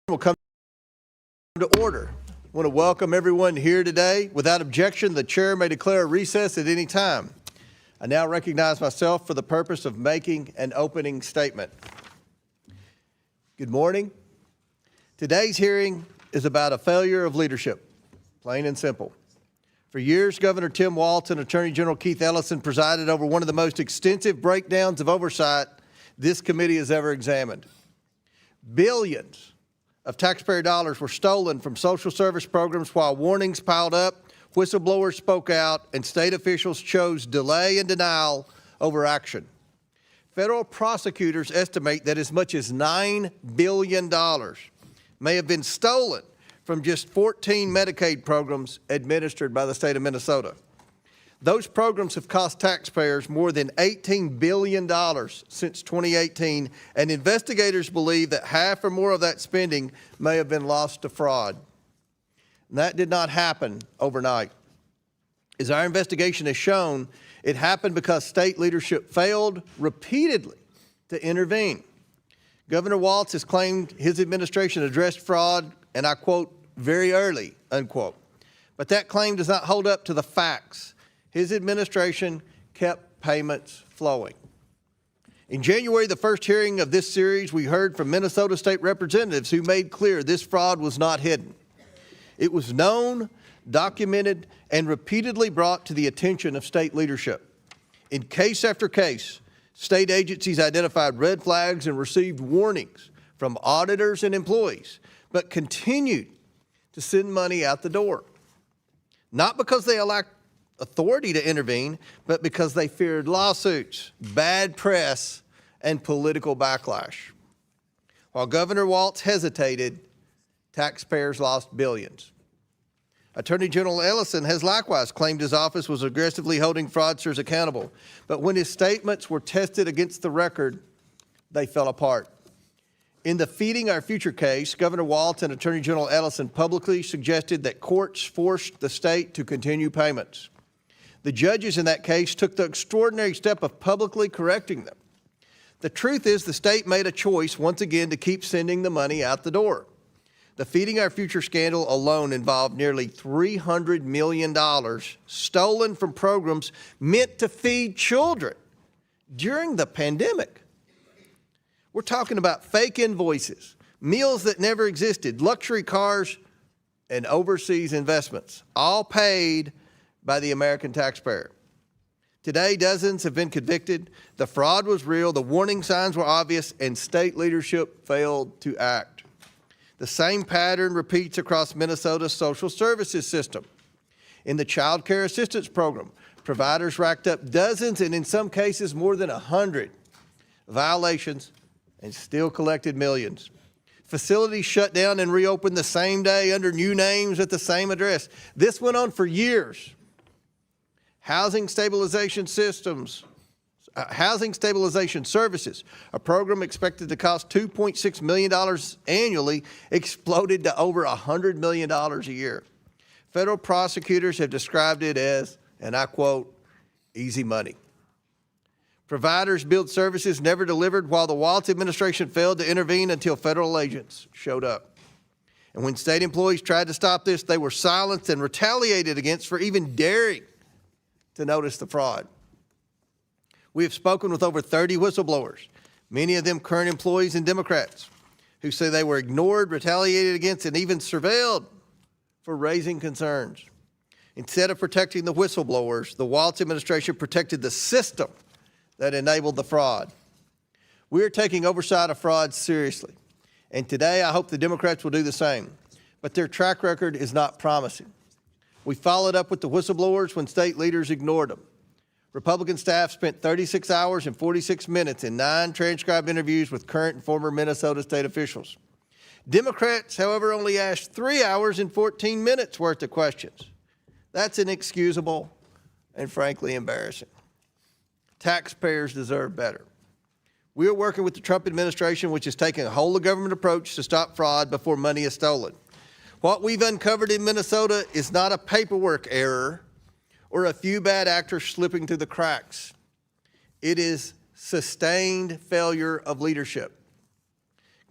Will come to order. I want to welcome everyone here today. Without objection, the chair may declare a recess at any time. I now recognize myself for the purpose of making an opening statement. Good morning. Today's hearing is about a failure of leadership, plain and simple. For years, Governor Tim Walz and Attorney General Keith Ellison presided over one of the most extensive breakdowns of oversight this committee has ever examined. Billions of taxpayer dollars were stolen from social service programs while warnings piled up, whistleblowers spoke out, and state officials chose delay and denial over action. Federal prosecutors estimate that as much as $9 billion may have been stolen from just 14 Medicaid programs administered by the state of Minnesota. Those programs have cost taxpayers more than $18 billion since 2018, and investigators believe that half or more of that spending may have been lost to fraud. And that did not happen overnight. As our investigation has shown, it happened because state leadership failed repeatedly to intervene. Governor Walz has claimed his administration addressed fraud, and I quote, very early, unquote. But that claim does not hold up to the facts. His administration kept payments flowing. In January, the first hearing of this series, we heard from Minnesota state representatives who made clear this fraud was not hidden. It was known, documented, and repeatedly brought to the attention of state leadership. In case after case, state agencies identified red flags and received warnings from auditors and employees, but continued to send money out the door. Not because they lacked authority to intervene, but because they feared lawsuits, bad press, and political backlash. While Governor Walz hesitated, taxpayers lost billions. Attorney General Ellison has likewise claimed his office was aggressively holding fraudsters accountable, but when his statements were tested against the record, they fell apart. In the Feeding Our Future case, Governor Walz and Attorney General Ellison publicly suggested that courts forced the state to continue payments. The judges in that case took the extraordinary step of publicly correcting them. The truth is the state made a choice once again to keep sending the money out the door. The Feeding Our Future scandal alone involved nearly $300 million stolen from programs meant to feed children during the pandemic. We're talking about fake invoices, meals that never existed, luxury cars, and overseas investments, all paid by the American taxpayer. Today, dozens have been convicted. The fraud was real, the warning signs were obvious, and state leadership failed to act. The same pattern repeats across Minnesota's social services system. In the Child Care Assistance Program, providers racked up dozens and in some cases more than 100 violations and still collected millions. Facilities shut down and reopened the same day under new names at the same address. This went on for years. Housing Stabilization Services, a program expected to cost $2.6 million annually, exploded to over $100 million a year. Federal prosecutors have described it as, and I quote, easy money. Providers billed services never delivered while the Walz administration failed to intervene until federal agents showed up. And when state employees tried to stop this, they were silenced and retaliated against for even daring to notice the fraud. We have spoken with over 30 whistleblowers, many of them current employees and Democrats, who say they were ignored, retaliated against, and even surveilled for raising concerns. Instead of protecting the whistleblowers, the Walz administration protected the system that enabled the fraud. We are taking oversight of fraud seriously, and today I hope the Democrats will do the same, but their track record is not promising. We followed up with the whistleblowers when state leaders ignored them. Republican staff spent 36 hours and 46 minutes in 9 transcribed interviews with current and former Minnesota state officials. Democrats, however, only asked 3 hours and 14 minutes worth of questions. That's inexcusable and frankly embarrassing. Taxpayers deserve better. We are working with the Trump administration, which is taking a whole-of-government approach to stop fraud before money is stolen. What we've uncovered in Minnesota is not a paperwork error or a few bad actors slipping through the cracks. It is sustained failure of leadership.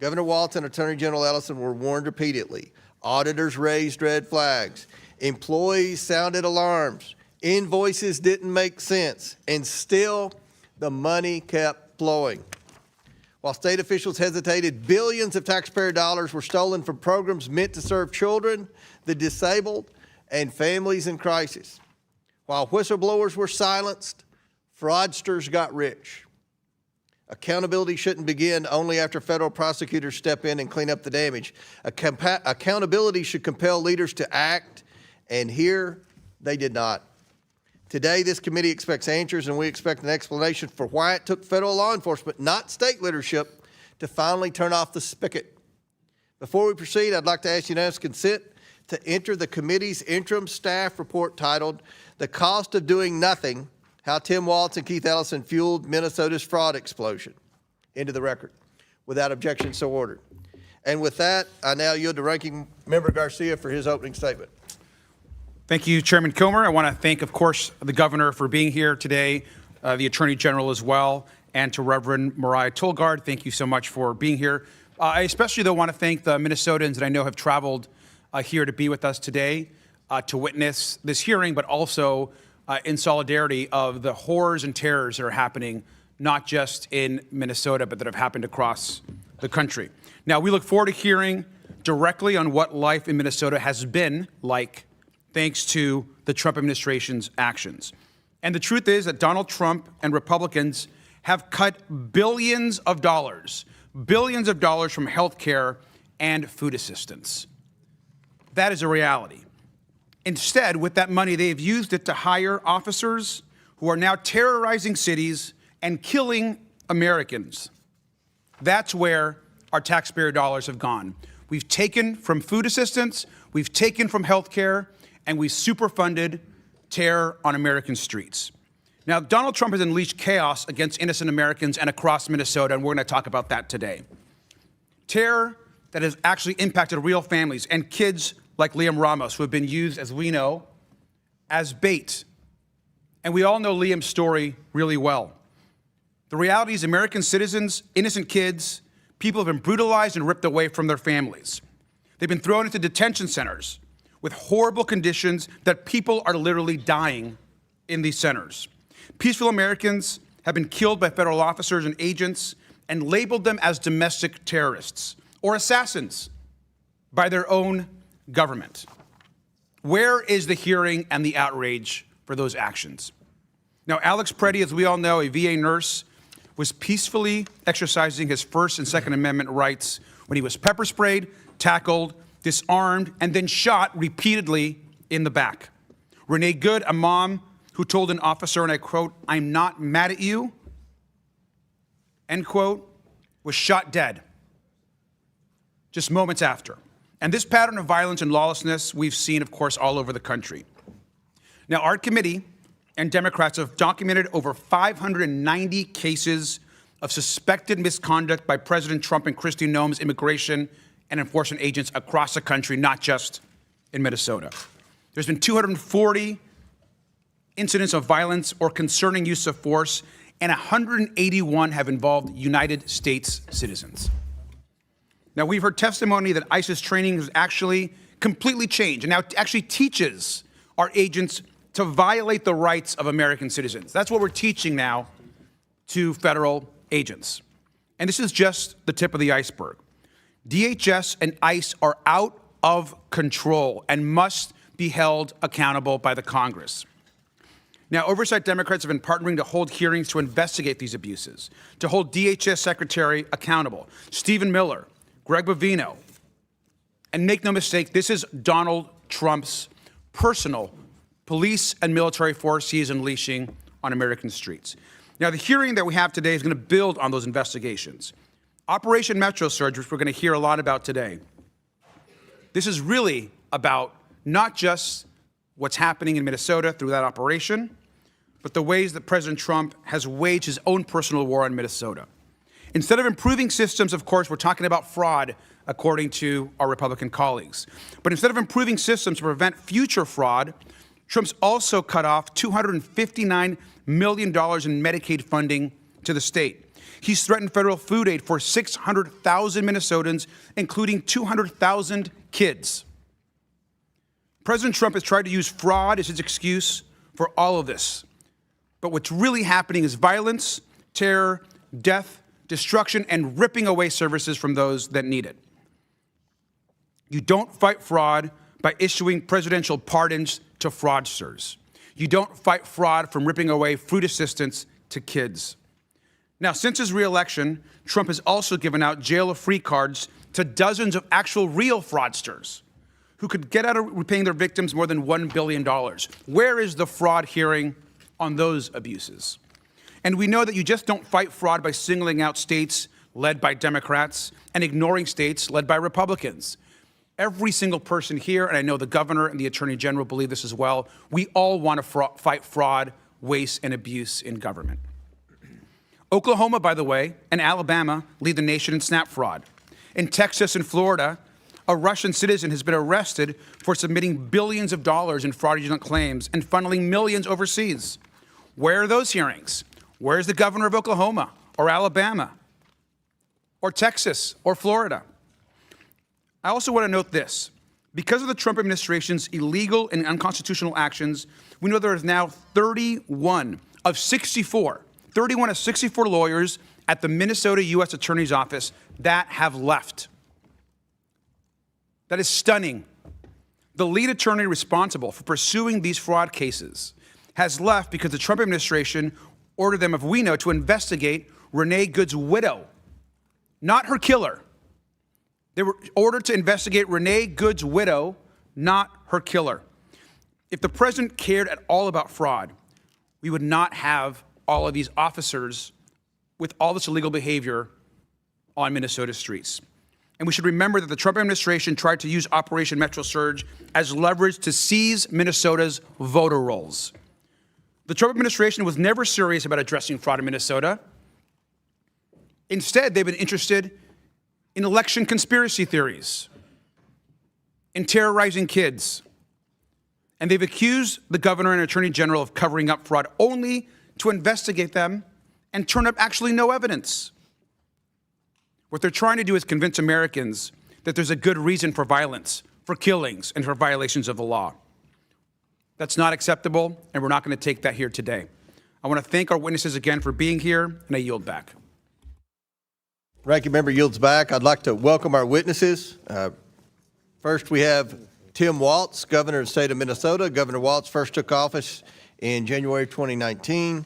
Governor Walz and Attorney General Ellison were warned repeatedly. Auditors raised red flags. Employees sounded alarms. Invoices didn't make sense. And still, the money kept flowing. While state officials hesitated, billions of taxpayer dollars were stolen from programs meant to serve children, the disabled, and families in crisis. While whistleblowers were silenced, fraudsters got rich. Accountability shouldn't begin only after federal prosecutors step in and clean up the damage. Accountability should compel leaders to act, and here they did not. Today, this committee expects answers, and we expect an explanation for why it took federal law enforcement, not state leadership, to finally turn off the spigot. Before we proceed, I'd like to ask unanimous consent to enter the committee's interim staff report titled, "The Cost of Doing Nothing, How Tim Walz and Keith Ellison Fueled Minnesota's Fraud Explosion," into the record. Without objection, so ordered. And with that, I now yield to Ranking Member Garcia for his opening statement. Thank you, Chairman Kilmer. I want to thank, of course, the governor for being here today, the Attorney General as well, and to Reverend Mariah Tolgard. Thank you so much for being here. I especially, though, want to thank the Minnesotans that I know have traveled here to be with us today to witness this hearing, but also in solidarity of the horrors and terrors that are happening, not just in Minnesota, but that have happened across the country. Now, we look forward to hearing directly on what life in Minnesota has been like thanks to the Trump administration's actions. And the truth is that Donald Trump and Republicans have cut billions of dollars from health care and food assistance. That is a reality. Instead, with that money, they've used it to hire officers who are now terrorizing cities and killing Americans. That's where our taxpayer dollars have gone. We've taken from food assistance, we've taken from health care, and we superfunded terror on American streets. Now, Donald Trump has unleashed chaos against innocent Americans and across Minnesota, and we're going to talk about that today. Terror that has actually impacted real families and kids like Liam Ramos, who have been used, as we know, as bait. And we all know Liam's story really well. The reality is American citizens, innocent kids, people have been brutalized and ripped away from their families. They've been thrown into detention centers with horrible conditions that people are literally dying in these centers. Peaceful Americans have been killed by federal officers and agents and labeled them as domestic terrorists or assassins by their own government. Where is the hearing and the outrage for those actions? Now, Alex Preddy, as we all know, a VA nurse, was peacefully exercising his First and Second Amendment rights when he was pepper sprayed, tackled, disarmed, and then shot repeatedly in the back. Renee Good, a mom who told an officer, and I quote, "I'm not mad at you," end quote, was shot dead just moments after. And this pattern of violence and lawlessness we've seen, of course, all over the country. Now, our committee and Democrats have documented over 590 cases of suspected misconduct by President Trump and Kristi Noem's immigration and enforcement agents across the country, not just in Minnesota. There's been 240 incidents of violence or concerning use of force, and 181 have involved United States citizens. Now, we've heard testimony that ICE's training has actually completely changed and now actually teaches our agents to violate the rights of American citizens. That's what we're teaching now to federal agents. And this is just the tip of the iceberg. DHS and ICE are out of control and must be held accountable by the Congress. Now, Oversight Democrats have been partnering to hold hearings to investigate these abuses, to hold DHS Secretary accountable, Stephen Miller, Greg Bovino. And make no mistake, this is Donald Trump's personal police and military force he is unleashing on American streets. Now, the hearing that we have today is going to build on those investigations. Operation Metro Surge, which we're going to hear a lot about today, this is really about not just what's happening in Minnesota through that operation, but the ways that President Trump has waged his own personal war on Minnesota. Instead of improving systems, of course, we're talking about fraud, according to our Republican colleagues. But instead of improving systems to prevent future fraud, Trump's also cut off $259 million in Medicaid funding to the state. He's threatened federal food aid for 600,000 Minnesotans, including 200,000 kids. President Trump has tried to use fraud as his excuse for all of this. But what's really happening is violence, terror, death, destruction, and ripping away services from those that need it. You don't fight fraud by issuing presidential pardons to fraudsters. You don't fight fraud from ripping away food assistance to kids. Now, since his reelection, Trump has also given out jail-free cards to dozens of actual real fraudsters who could get out of repaying their victims more than $1 billion. Where is the fraud hearing on those abuses? And we know that you just don't fight fraud by singling out states led by Democrats and ignoring states led by Republicans. Every single person here, and I know the governor and the attorney general believe this as well, we all want to fight fraud, waste, and abuse in government. Oklahoma, by the way, and Alabama lead the nation in SNAP fraud. In Texas and Florida, a Russian citizen has been arrested for submitting billions of dollars in fraudulent claims and funneling millions overseas. Where are those hearings? Where's the governor of Oklahoma or Alabama or Texas or Florida? I also want to note this. Because of the Trump administration's illegal and unconstitutional actions, we know there is now 31 of 64 lawyers at the Minnesota U.S. Attorney's Office that have left. That is stunning. The lead attorney responsible for pursuing these fraud cases has left because the Trump administration ordered them, if we know, to investigate Renee Good's widow, not her killer. They were ordered to investigate Renee Good's widow, not her killer. If the president cared at all about fraud, we would not have all of these officers with all this illegal behavior on Minnesota streets. And we should remember that the Trump administration tried to use Operation Metro Surge as leverage to seize Minnesota's voter rolls. The Trump administration was never serious about addressing fraud in Minnesota. Instead, they've been interested in election conspiracy theories, in terrorizing kids. And they've accused the governor and attorney general of covering up fraud only to investigate them and turn up actually no evidence. What they're trying to do is convince Americans that there's a good reason for violence, for killings, and for violations of the law. That's not acceptable, and we're not going to take that here today. I want to thank our witnesses again for being here, and I yield back. Ranking member yields back. I'd like to welcome our witnesses. First, we have Tim Walz, governor of the state of Minnesota. Governor Walz first took office in January 2019.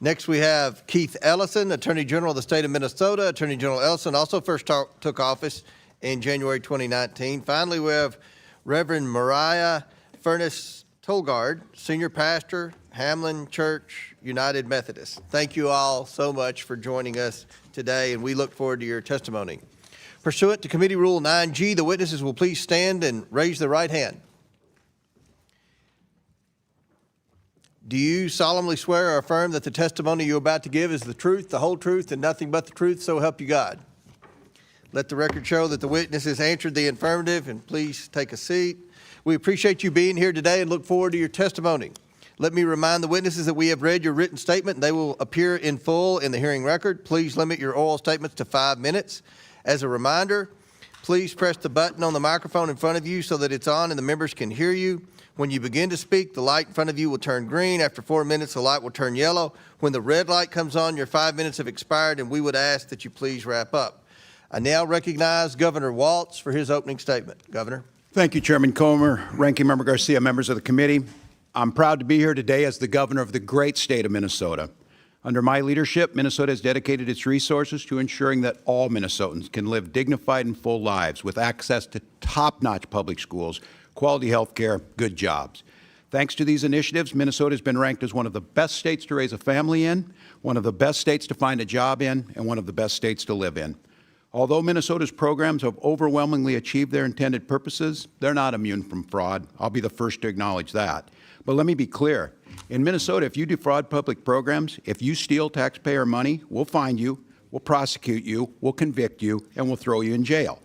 Next, we have Keith Ellison, Attorney General of the state of Minnesota. Attorney General Ellison also first took office in January 2019. Finally, we have Reverend Mariah Furnace Tolgard, Senior Pastor, Hamlin Church United Methodist. Thank you all so much for joining us today, and we look forward to your testimony. Pursuant to Committee Rule 9G, the witnesses will please stand and raise their right hand. Do you solemnly swear or affirm that the testimony you're about to give is the truth, the whole truth, and nothing but the truth, so help you God? Let the record show that the witnesses answered the affirmative, and please take a seat. We appreciate you being here today and look forward to your testimony. Let me remind the witnesses that we have read your written statement and they will appear in full in the hearing record. Please limit your oral statements to 5 minutes. As a reminder, please press the button on the microphone in front of you so that it's on and the members can hear you. When you begin to speak, the light in front of you will turn green. After 4 minutes, the light will turn yellow. When the red light comes on, your 5 minutes have expired, and we would ask that you please wrap up. I now recognize Governor Walz for his opening statement. Governor. Thank you, Chairman Comer, Ranking Member Garcia, members of the committee. I'm proud to be here today as the governor of the great state of Minnesota. Under my leadership, Minnesota has dedicated its resources to ensuring that all Minnesotans can live dignified and full lives with access to top-notch public schools, quality health care, good jobs. Thanks to these initiatives, Minnesota has been ranked as one of the best states to raise a family in, one of the best states to find a job in, and one of the best states to live in. Although Minnesota's programs have overwhelmingly achieved their intended purposes, they're not immune from fraud. I'll be the first to acknowledge that. But let me be clear. In Minnesota, if you defraud public programs, if you steal taxpayer money, we'll find you, we'll prosecute you, we'll convict you, and we'll throw you in jail.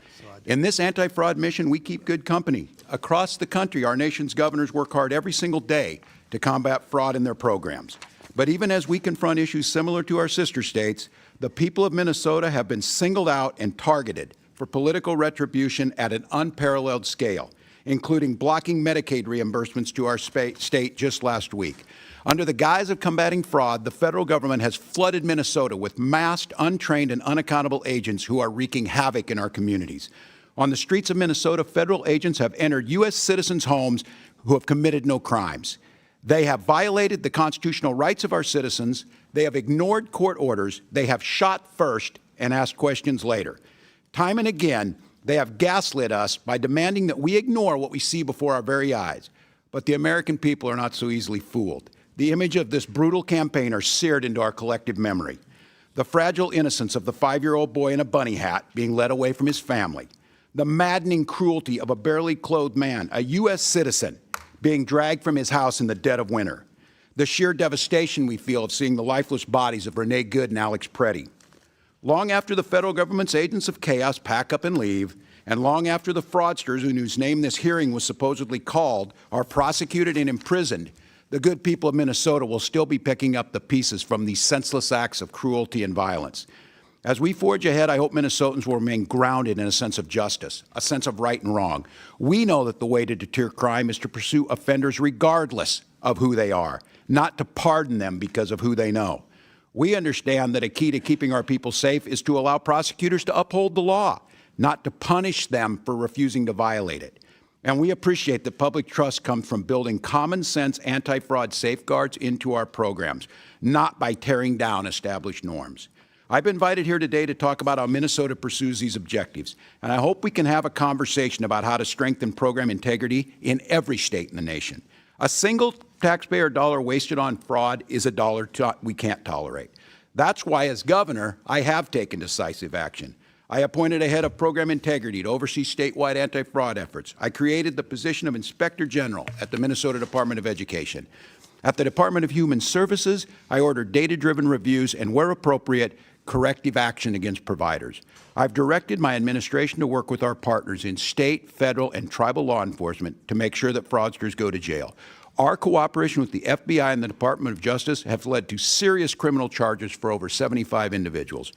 In this anti-fraud mission, we keep good company. Across the country, our nation's governors work hard every single day to combat fraud in their programs. But even as we confront issues similar to our sister states, The people of Minnesota have been singled out and targeted for political retribution at an unparalleled scale, including blocking Medicaid reimbursements to our state just last week. Under the guise of combating fraud, the federal government has flooded Minnesota with masked, untrained, and unaccountable agents who are wreaking havoc in our communities. On the streets of Minnesota, federal agents have entered U.S. citizens' homes who have committed no crimes. They have violated the constitutional rights of our citizens. They have ignored court orders. They have shot first and asked questions later. Time and again, they have gaslit us by demanding that we ignore what we see before our very eyes. But the American people are not so easily fooled. The image of this brutal campaigner seared into our collective memory. The fragile innocence of the 5-year-old boy in a bunny hat being led away from his family. The maddening cruelty of a barely clothed man, a U.S. citizen, being dragged from his house in the dead of winter. The sheer devastation we feel of seeing the lifeless bodies of Renee Good and Alex Preddy. Long after the federal government's agents of chaos pack up and leave, and long after the fraudsters whose name this hearing was supposedly called are prosecuted and imprisoned, the good people of Minnesota will still be picking up the pieces from these senseless acts of cruelty and violence. As we forge ahead, I hope Minnesotans will remain grounded in a sense of justice, a sense of right and wrong. We know that the way to deter crime is to pursue offenders regardless of who they are, not to pardon them because of who they know. We understand that a key to keeping our people safe is to allow prosecutors to uphold the law, not to punish them for refusing to violate it. And we appreciate that public trust comes from building common sense anti-fraud safeguards into our programs, not by tearing down established norms. I've been invited here today to talk about how Minnesota pursues these objectives, and I hope we can have a conversation about how to strengthen program integrity in every state in the nation. A single taxpayer dollar wasted on fraud is a dollar we can't tolerate. That's why, as governor, I have taken decisive action. I appointed a head of program integrity to oversee statewide anti-fraud efforts. I created the position of Inspector General at the Minnesota Department of Education. At the Department of Human Services, I ordered data-driven reviews and, where appropriate, corrective action against providers. I've directed my administration to work with our partners in state, federal, and tribal law enforcement to make sure that fraudsters go to jail. Our cooperation with the FBI and the Department of Justice has led to serious criminal charges for over 75 individuals.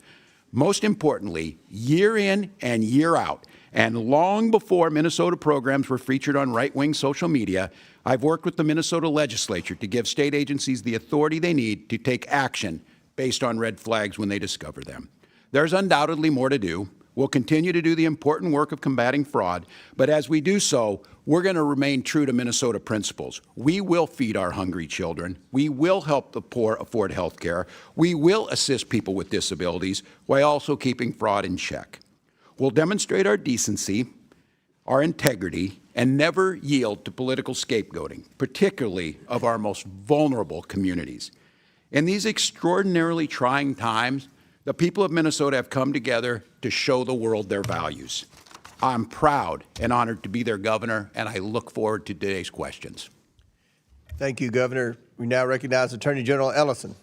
Most importantly, year in and year out, and long before Minnesota programs were featured on right-wing social media, I've worked with the Minnesota legislature to give state agencies the authority they need to take action based on red flags when they discover them. There's undoubtedly more to do. We'll continue to do the important work of combating fraud, but as we do so, we're going to remain true to Minnesota principles. We will feed our hungry children. We will help the poor afford health care. We will assist people with disabilities while also keeping fraud in check. We'll demonstrate our decency, our integrity, and never yield to political scapegoating, particularly of our most vulnerable communities. In these extraordinarily trying times, the people of Minnesota have come together to show the world their values. I'm proud and honored to be their governor, and I look forward to today's questions. Thank you, Governor. We now recognize Attorney General Ellison.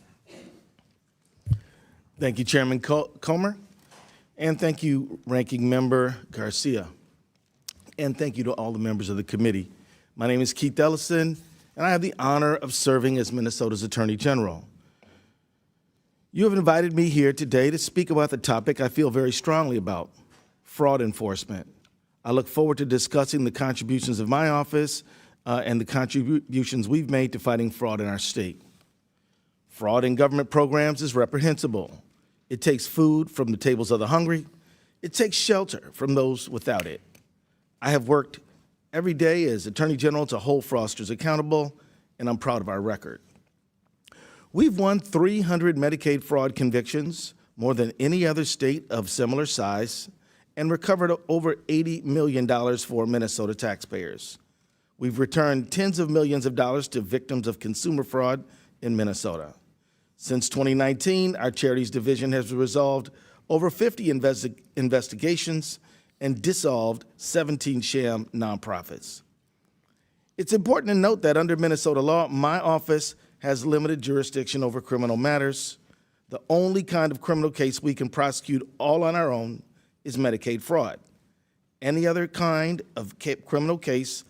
Thank you, Chairman Comer, and thank you, Ranking Member Garcia, and thank you to all the members of the committee. My name is Keith Ellison, and I have the honor of serving as Minnesota's Attorney General. You have invited me here today to speak about the topic I feel very strongly about, fraud enforcement. I look forward to discussing the contributions of my office and the contributions we've made to fighting fraud in our state. Fraud in government programs is reprehensible. It takes food from the tables of the hungry. It takes shelter from those without it. I have worked every day as Attorney General to hold fraudsters accountable, and I'm proud of our record. We've won 300 Medicaid fraud convictions, more than any other state of similar size, and recovered over $80 million for Minnesota taxpayers. We've returned tens of millions of dollars to victims of consumer fraud in Minnesota. Since 2019, our Charities Division has resolved over 50 investigations and dissolved 17 sham nonprofits. It's important to note that under Minnesota law, my office has limited jurisdiction over criminal matters. The only kind of criminal case we can prosecute all on our own is Medicaid fraud. Any other kind of criminal case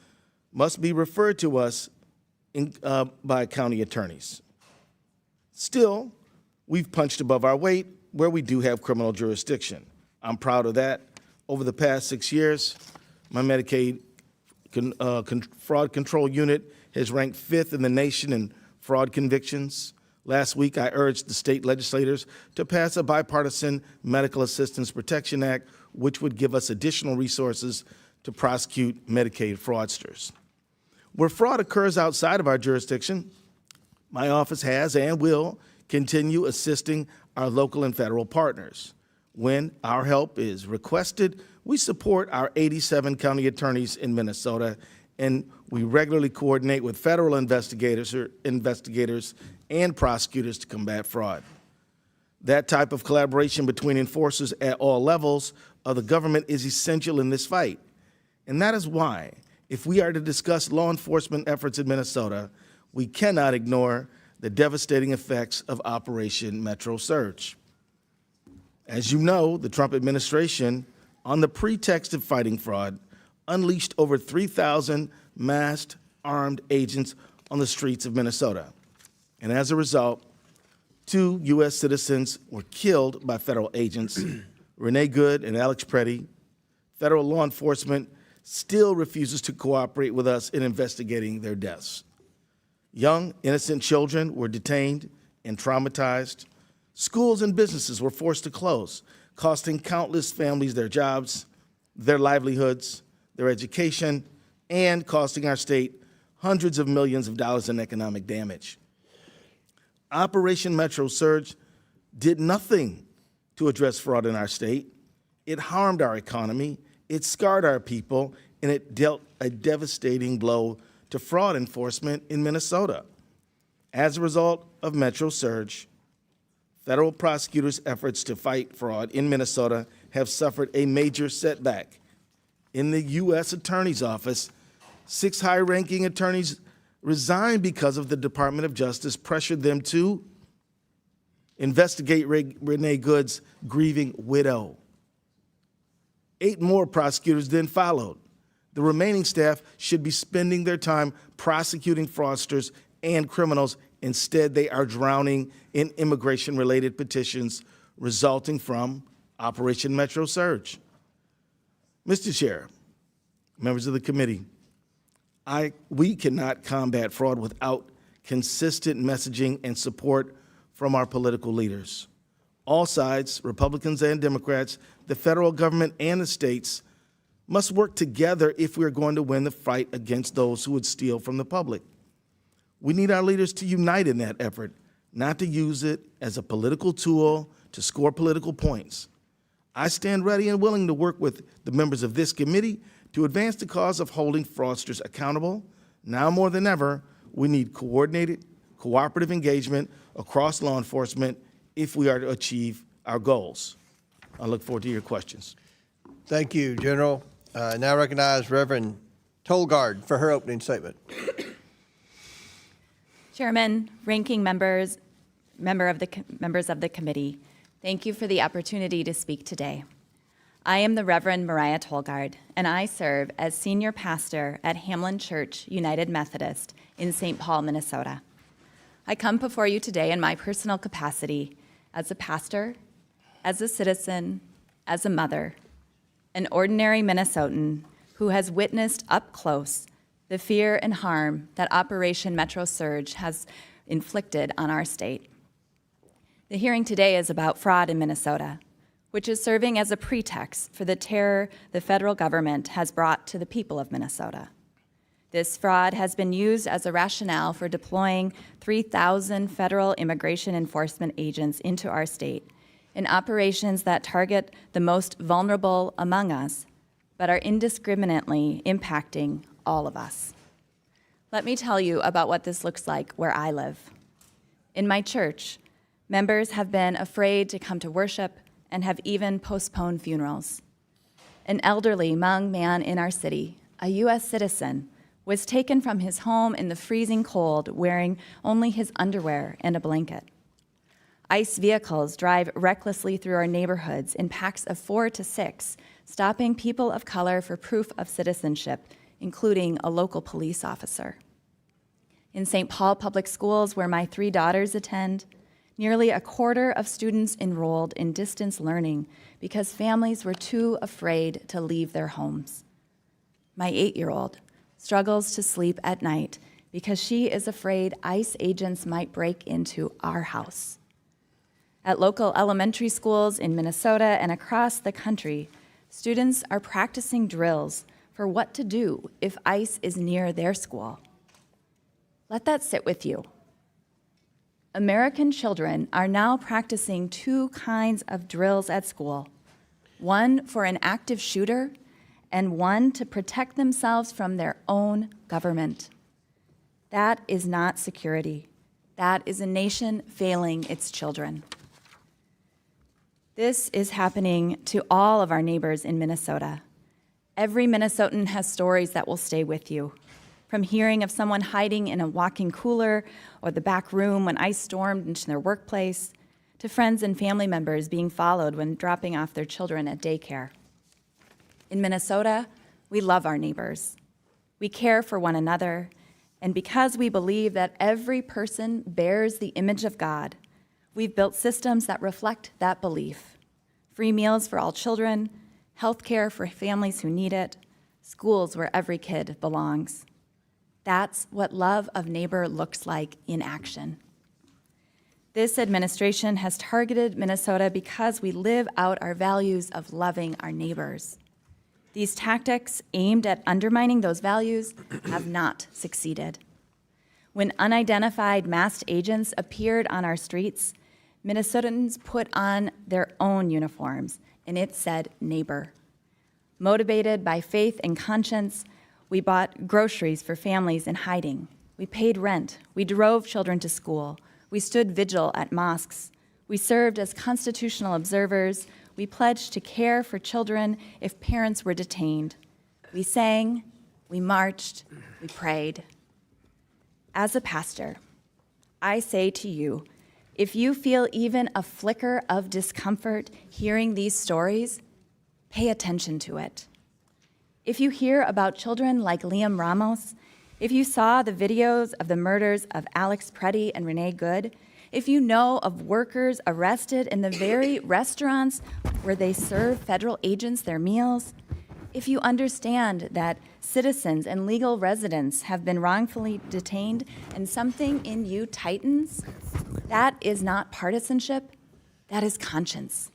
must be referred to us by county attorneys. Still, we've punched above our weight where we do have criminal jurisdiction. I'm proud of that. Over the past 6 years, my Medicaid fraud control unit has ranked 5th in the nation in fraud convictions. Last week, I urged the state legislators to pass a bipartisan Medical Assistance Protection Act, which would give us additional resources to prosecute Medicaid fraudsters. Where fraud occurs outside of our jurisdiction, my office has and will continue assisting our local and federal partners. When our help is requested, we support our 87 county attorneys in Minnesota, and we regularly coordinate with federal investigators and prosecutors to combat fraud. That type of collaboration between enforcers at all levels of the government is essential in this fight. And that is why, if we are to discuss law enforcement efforts in Minnesota, we cannot ignore the devastating effects of Operation Metro Surge. As you know, the Trump administration, on the pretext of fighting fraud, unleashed over 3,000 masked, armed agents on the streets of Minnesota. And as a result, 2 U.S. citizens were killed by federal agents, Renee Good and Alex Preddy. Federal law enforcement still refuses to cooperate with us in investigating their deaths. Young, innocent children were detained and traumatized. Schools and businesses were forced to close, costing countless families their jobs, their livelihoods, their education, and costing our state hundreds of millions of dollars in economic damage. Operation Metro Surge did nothing to address fraud in our state. It harmed our economy, it scarred our people, and it dealt a devastating blow to fraud enforcement in Minnesota. As a result of Metro Surge, federal prosecutors' efforts to fight fraud in Minnesota have suffered a major setback. In the U.S. Attorney's Office, 6 high-ranking attorneys resigned because of the Department of Justice pressured them to investigate Renee Good's grieving widow. 8 more prosecutors then followed. The remaining staff should be spending their time prosecuting fraudsters and criminals. Instead, they are drowning in immigration-related petitions resulting from Operation Metro Surge. Mr. Chair, members of the committee, we cannot combat fraud without consistent messaging and support from our political leaders. All sides, Republicans and Democrats, the federal government and the states, must work together if we are going to win the fight against those who would steal from the public. We need our leaders to unite in that effort, not to use it as a political tool to score political points. I stand ready and willing to work with the members of this committee to advance the cause of holding fraudsters accountable. Now more than ever, we need coordinated, cooperative engagement across law enforcement if we are to achieve our goals. I look forward to your questions. Thank you, General. Now recognize Reverend Tolgard for her opening statement. Chairman, ranking members of the committee, thank you for the opportunity to speak today. I am the Reverend Mariah Tolgard, and I serve as senior pastor at Hamlin Church United Methodist in St. Paul, Minnesota. I come before you today in my personal capacity as a pastor, as a citizen, as a mother, an ordinary Minnesotan who has witnessed up close the fear and harm that Operation Metro Surge has inflicted on our state. The hearing today is about fraud in Minnesota, which is serving as a pretext for the terror the federal government has brought to the people of Minnesota. This fraud has been used as a rationale for deploying 3,000 federal immigration enforcement agents into our state in operations that target the most vulnerable among us, but are indiscriminately impacting all of us. Let me tell you about what this looks like where I live. In my church, members have been afraid to come to worship and have even postponed funerals. An elderly Hmong man in our city, a U.S. citizen, was taken from his home in the freezing cold wearing only his underwear and a blanket. ICE vehicles drive recklessly through our neighborhoods in packs of 4 to 6, stopping people of color for proof of citizenship, including a local police officer. In St. Paul Public Schools, where my 3 daughters attend, Nearly a quarter of students enrolled in distance learning because families were too afraid to leave their homes. My 8-year-old struggles to sleep at night because she is afraid ICE agents might break into our house. At local elementary schools in Minnesota and across the country, students are practicing drills for what to do if ICE is near their school. Let that sit with you. American children are now practicing 2 kinds of drills at school, one for an active shooter and one to protect themselves from their own government. That is not security. That is a nation failing its children. This is happening to all of our neighbors in Minnesota. Every Minnesotan has stories that will stay with you. From hearing of someone hiding in a walk-in cooler or the back room when ICE stormed into their workplace, to friends and family members being followed when dropping off their children at daycare. In Minnesota, we love our neighbors. We care for one another, and because we believe that every person bears the image of God, we've built systems that reflect that belief. Free meals for all children, health care for families who need it, schools where every kid belongs. That's what love of neighbor looks like in action. This administration has targeted Minnesota because we live out our values of loving our neighbors. These tactics aimed at undermining those values have not succeeded. When unidentified masked agents appeared on our streets, Minnesotans put on their own uniforms, and it said neighbor. Motivated by faith and conscience, we bought groceries for families in hiding. We paid rent. We drove children to school. We stood vigil at mosques. We served as constitutional observers. We pledged to care for children if parents were detained. We sang, we marched, we prayed. As a pastor, I say to you, if you feel even a flicker of discomfort hearing these stories, pay attention to it. If you hear about children like Liam Ramos, if you saw the videos of the murders of Alex Preddy and Renee Good, if you know of workers arrested in the very restaurants where they serve federal agents their meals, if you understand that citizens and legal residents have been wrongfully detained and something in you tightens, that is not partisanship, that is conscience.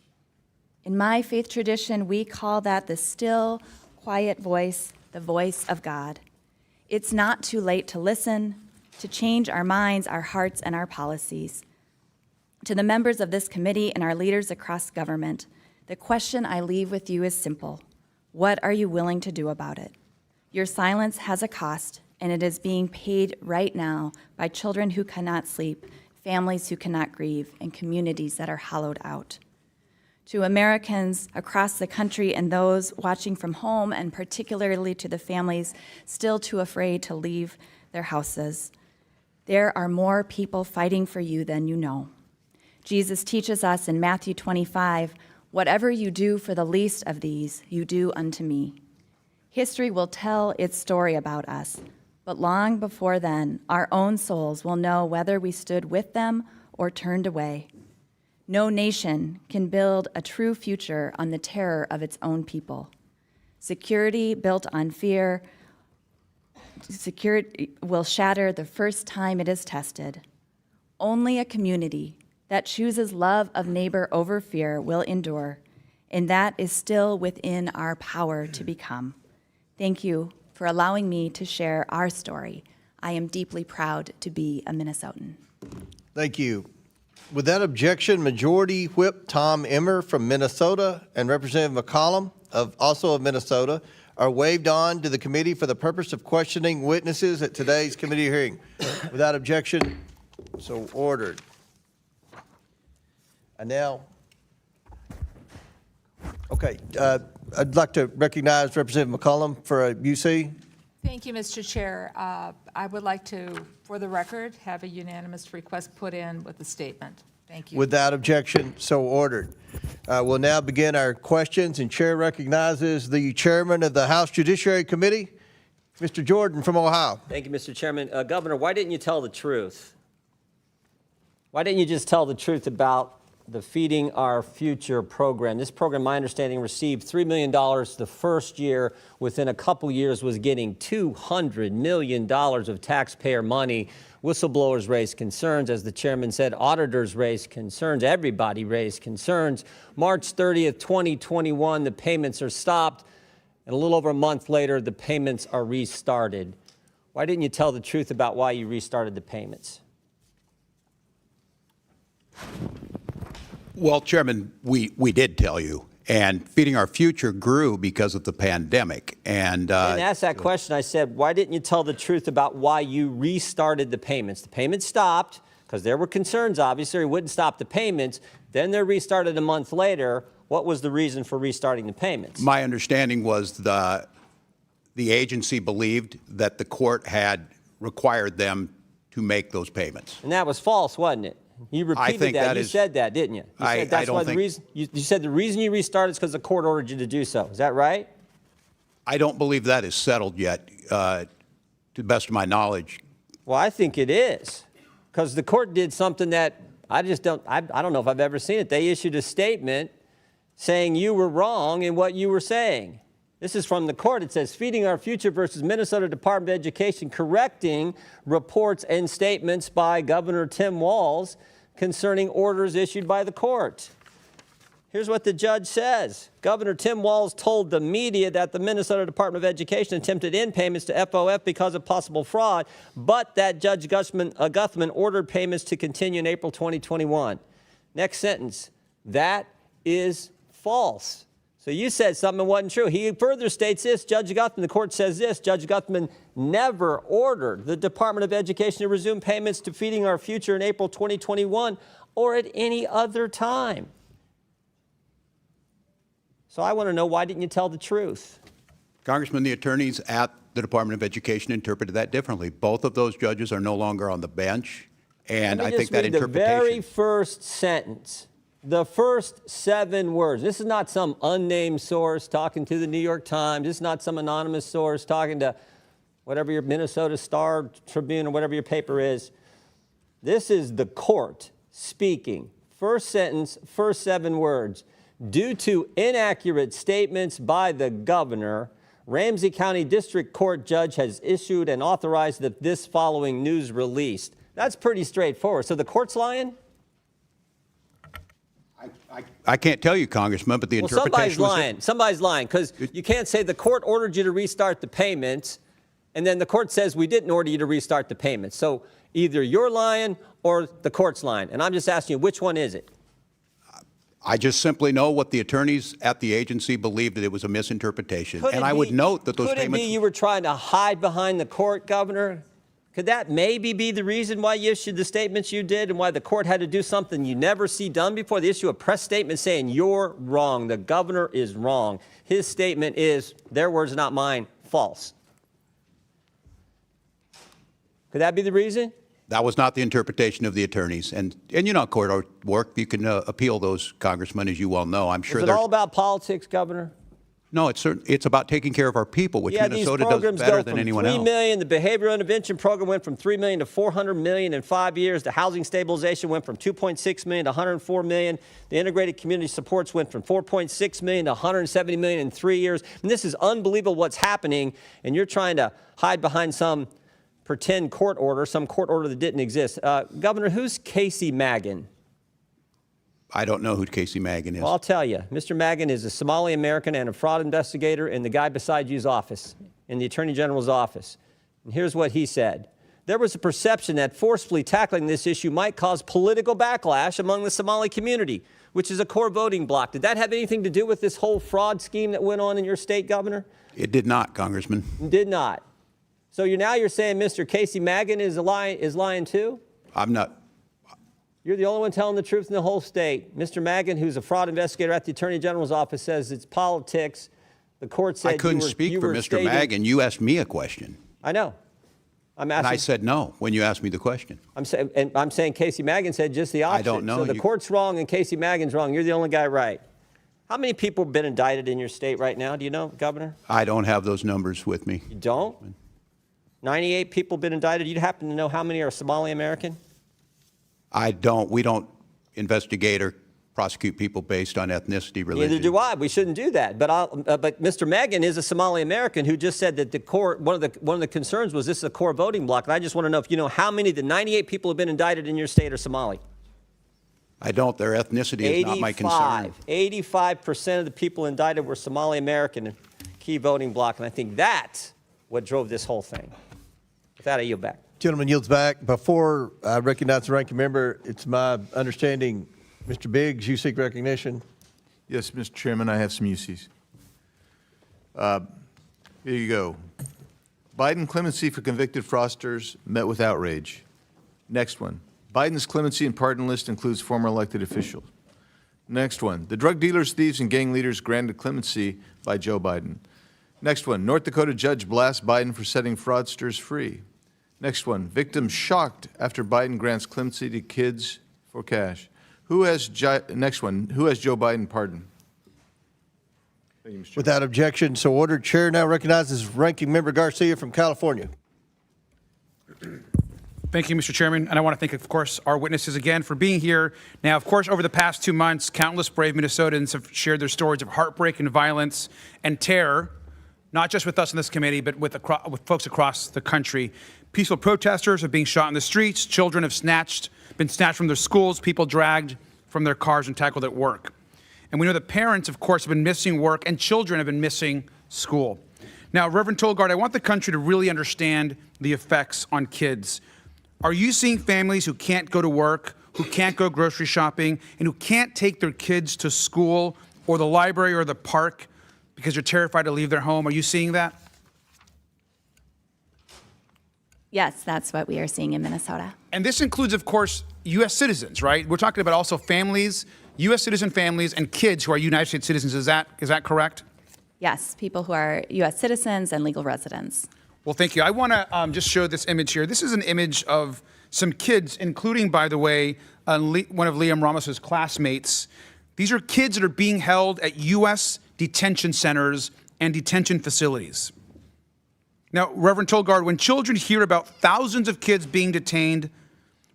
In my faith tradition, we call that the still, quiet voice, the voice of God. It's not too late to listen, to change our minds, our hearts, and our policies. To the members of this committee and our leaders across government, the question I leave with you is simple. What are you willing to do about it? Your silence has a cost, and it is being paid right now by children who cannot sleep, families who cannot grieve, and communities that are hollowed out. To Americans across the country and those watching from home, and particularly to the families still too afraid to leave their houses, there are more people fighting for you than you know. Jesus teaches us in Matthew 25, whatever you do for the least of these, you do unto me. History will tell its story about us, but long before then, our own souls will know whether we stood with them or turned away. No nation can build a true future on the terror of its own people. Security built on fear, security will shatter the first time it is tested. Only a community that chooses love of neighbor over fear will endure, and that is still within our power to become. Thank you for allowing me to share our story. I am deeply proud to be a Minnesotan. Thank you. Without objection, Majority Whip Tom Emmer from Minnesota and Representative McCollum, also of Minnesota, are waived on to the committee for the purpose of questioning witnesses at today's committee hearing. Without objection, so ordered. And now, okay, I'd like to recognize Representative McCollum for a UC. Thank you, Mr. Chair. I would like to, for the record, have a unanimous request put in with a statement. Thank you. Without objection, so ordered. We'll now begin our questions, and Chair recognizes the Chairman of the House Judiciary Committee, Mr. Jordan from Ohio. Thank you, Mr. Chairman. Governor, why didn't you tell the truth? Why didn't you just tell the truth about the Feeding Our Future program? This program, my understanding, received $3 million the first year. Within a couple years was getting $200 million of taxpayer money. Whistleblowers raised concerns. As the chairman said, auditors raised concerns. Everybody raised concerns. March 30th, 2021, the payments are stopped. And a little over a month later, the payments are restarted. Why didn't you tell the truth about why you restarted the payments? Well, Chairman, we did tell you. And Feeding Our Future grew because of the pandemic. And I didn't ask that question. I said, why didn't you tell the truth about why you restarted the payments? The payments stopped because there were concerns, obviously. It wouldn't stop the payments. Then they're restarted a month later. What was the reason for restarting the payments? my understanding was the agency believed that the court had required them to make those payments. And that was false, wasn't it? You repeated think that. that You is- said that, didn't you? You I said that's don't why the think- reason you said the reason you restarted is because the court ordered you to do so. Is that right? I don't believe that is settled yet, to the best of my knowledge. Well, I think it is, because the court did something that I just don't. I don't know if I've ever seen it. They issued a statement saying you were wrong in what you were saying. This is from the court. It says, Feeding Our Future versus Minnesota Department of Education, correcting reports and statements by Governor Tim Walz concerning orders issued by the court. Here's what the judge says. Governor Tim Walz told the media that the Minnesota Department of Education attempted in payments to FOF because of possible fraud, but that Judge Guthman ordered payments to continue in April 2021. Next sentence. That is false. So you said something that wasn't true. He further states this, Judge Guthman, the court says this, Judge Guthman never ordered the Department of Education to resume payments to Feeding Our Future in April 2021 or at any other time. So I want to know, why didn't you tell the truth? Congressman, the attorneys at the Department of Education interpreted that differently. Both of those judges are no longer on the bench, and I think that Let me just read the very interpretation. first sentence. The first 7 words. This is not some unnamed source talking to the New York Times. This is not some anonymous source talking to whatever your Minnesota Star Tribune or whatever your paper is. This is the court speaking. First sentence, first 7 words. Due to inaccurate statements by the governor, Ramsey County District Court judge has issued and authorized this following news release. That's pretty straightforward. So the court's lying? I can't tell you, Congressman, but the Well, interpretation somebody's lying. Somebody's lying, because you can't say the court ordered you to restart the payments, and then the court says we didn't order you to restart the payments. So either you're lying or the court's lying. And I'm just asking you, which one is it? I just simply know what the attorneys at the agency believed, that it was a misinterpretation. Could And it I would be- note that those Could it payments. be you were trying to hide behind the court, Governor? Could that maybe be the reason why you issued the statements you did and why the court had to do something you never see done before? They issue a press statement saying you're wrong. The governor is wrong. His statement is, their words, not mine, false. Could that be the reason? That was not the interpretation of the attorneys. And you know, court work, you can appeal those, Congressman, as you well know. I'm sure Is it there's. all about politics, Governor? No, it's about taking care of our people, which Yeah, Minnesota these does programs better go than from anyone $3 else. million. The behavioral intervention program went from $3 million to $400 million in 5 years. The housing stabilization went from $2.6 million to $104 million. The integrated community supports went from $4.6 million to $170 million in 3 years. And this is unbelievable what's happening, and you're trying to hide behind some pretend court order, some court order that didn't exist. Governor, who's Casey Magan? I don't know who Casey Magan is. Well, I'll tell you. Mr. Magan is a Somali American and a fraud investigator in the guy beside you's office, in the Attorney General's office. And here's what he said. There was a perception that forcefully tackling this issue might cause political backlash among the Somali community, which is a core voting bloc. Did that have anything to do with this whole fraud scheme that went on in your state, Governor? It did not, Congressman. Did not. So you're saying Mr. Casey Magan is lying too? I'm not. You're the only one telling the truth in the whole state. Mr. Magan, who's a fraud investigator at the Attorney General's office, says it's politics. The court said I couldn't speak for Mr. Magan. You asked me a question. I know. I'm And asking. I said no when you asked me the question. I'm saying Casey Magan said just the opposite. I don't know. So the court's wrong and Casey Magan's wrong. You're the only guy right. How many people have been indicted in your state right now? Do you know, Governor? I don't have those numbers with me. You don't? 98 people been indicted. You happen to know how many are Somali American? I don't. We don't investigate or prosecute people based on ethnicity, religion. Neither do I. We shouldn't do that. But Mr. Megan is a Somali American who just said that the core one of the concerns was this is a core voting block. And I just want to know if you know how many of the 98 people who have been indicted in your state are Somali. I don't. Their ethnicity is not my concern. 85% of the people indicted were Somali American, key voting block, and I think that's what drove this whole thing. With that, I yield back. Gentleman yields back. Before I recognize the ranking member, it's my understanding, Mr. Biggs, you seek recognition. Yes, Mr. Chairman, I have some uses. Here you go. Biden clemency for convicted fraudsters met with outrage. Next one. Biden's clemency and pardon list includes former elected officials. Next one. The drug dealers, thieves, and gang leaders granted clemency by Joe Biden. Next one. North Dakota judge blasts Biden for setting fraudsters free. Next one. Victims shocked after Biden grants clemency to kids for cash. Next one. Who has Joe Biden pardoned? Thank you, Mr. Chairman. Without objection, so ordered. Chair now recognizes Ranking Member Garcia from California. Thank you, Mr. Chairman. And I want to thank, of course, our witnesses again for being here. Now, of course, over the past 2 months, countless brave Minnesotans have shared their stories of heartbreak and violence and terror, not just with us in this committee, but with folks across the country. Peaceful protesters are being shot in the streets. Children have been snatched from their schools. People dragged from their cars and tackled at work. And we know that parents, of course, have been missing work and children have been missing school. Now, Reverend Tolgard, I want the country to really understand the effects on kids. Are you seeing families who can't go to work, who can't go grocery shopping, and who can't take their kids to school or the library or the park because they're terrified to leave their home? Are you seeing that? Yes, that's what we are seeing in Minnesota. And this includes, of course, U.S. citizens, right? We're talking about also families, U.S. citizen families, and kids who are United States citizens. Is that correct? Yes, people who are U.S. citizens and legal residents. Well, thank you. I want to just show this image here. This is an image of some kids, including, by the way, one of Liam Ramos's classmates. These are kids that are being held at U.S. detention centers and detention facilities. Now, Reverend Tolgard, when children hear about thousands of kids being detained,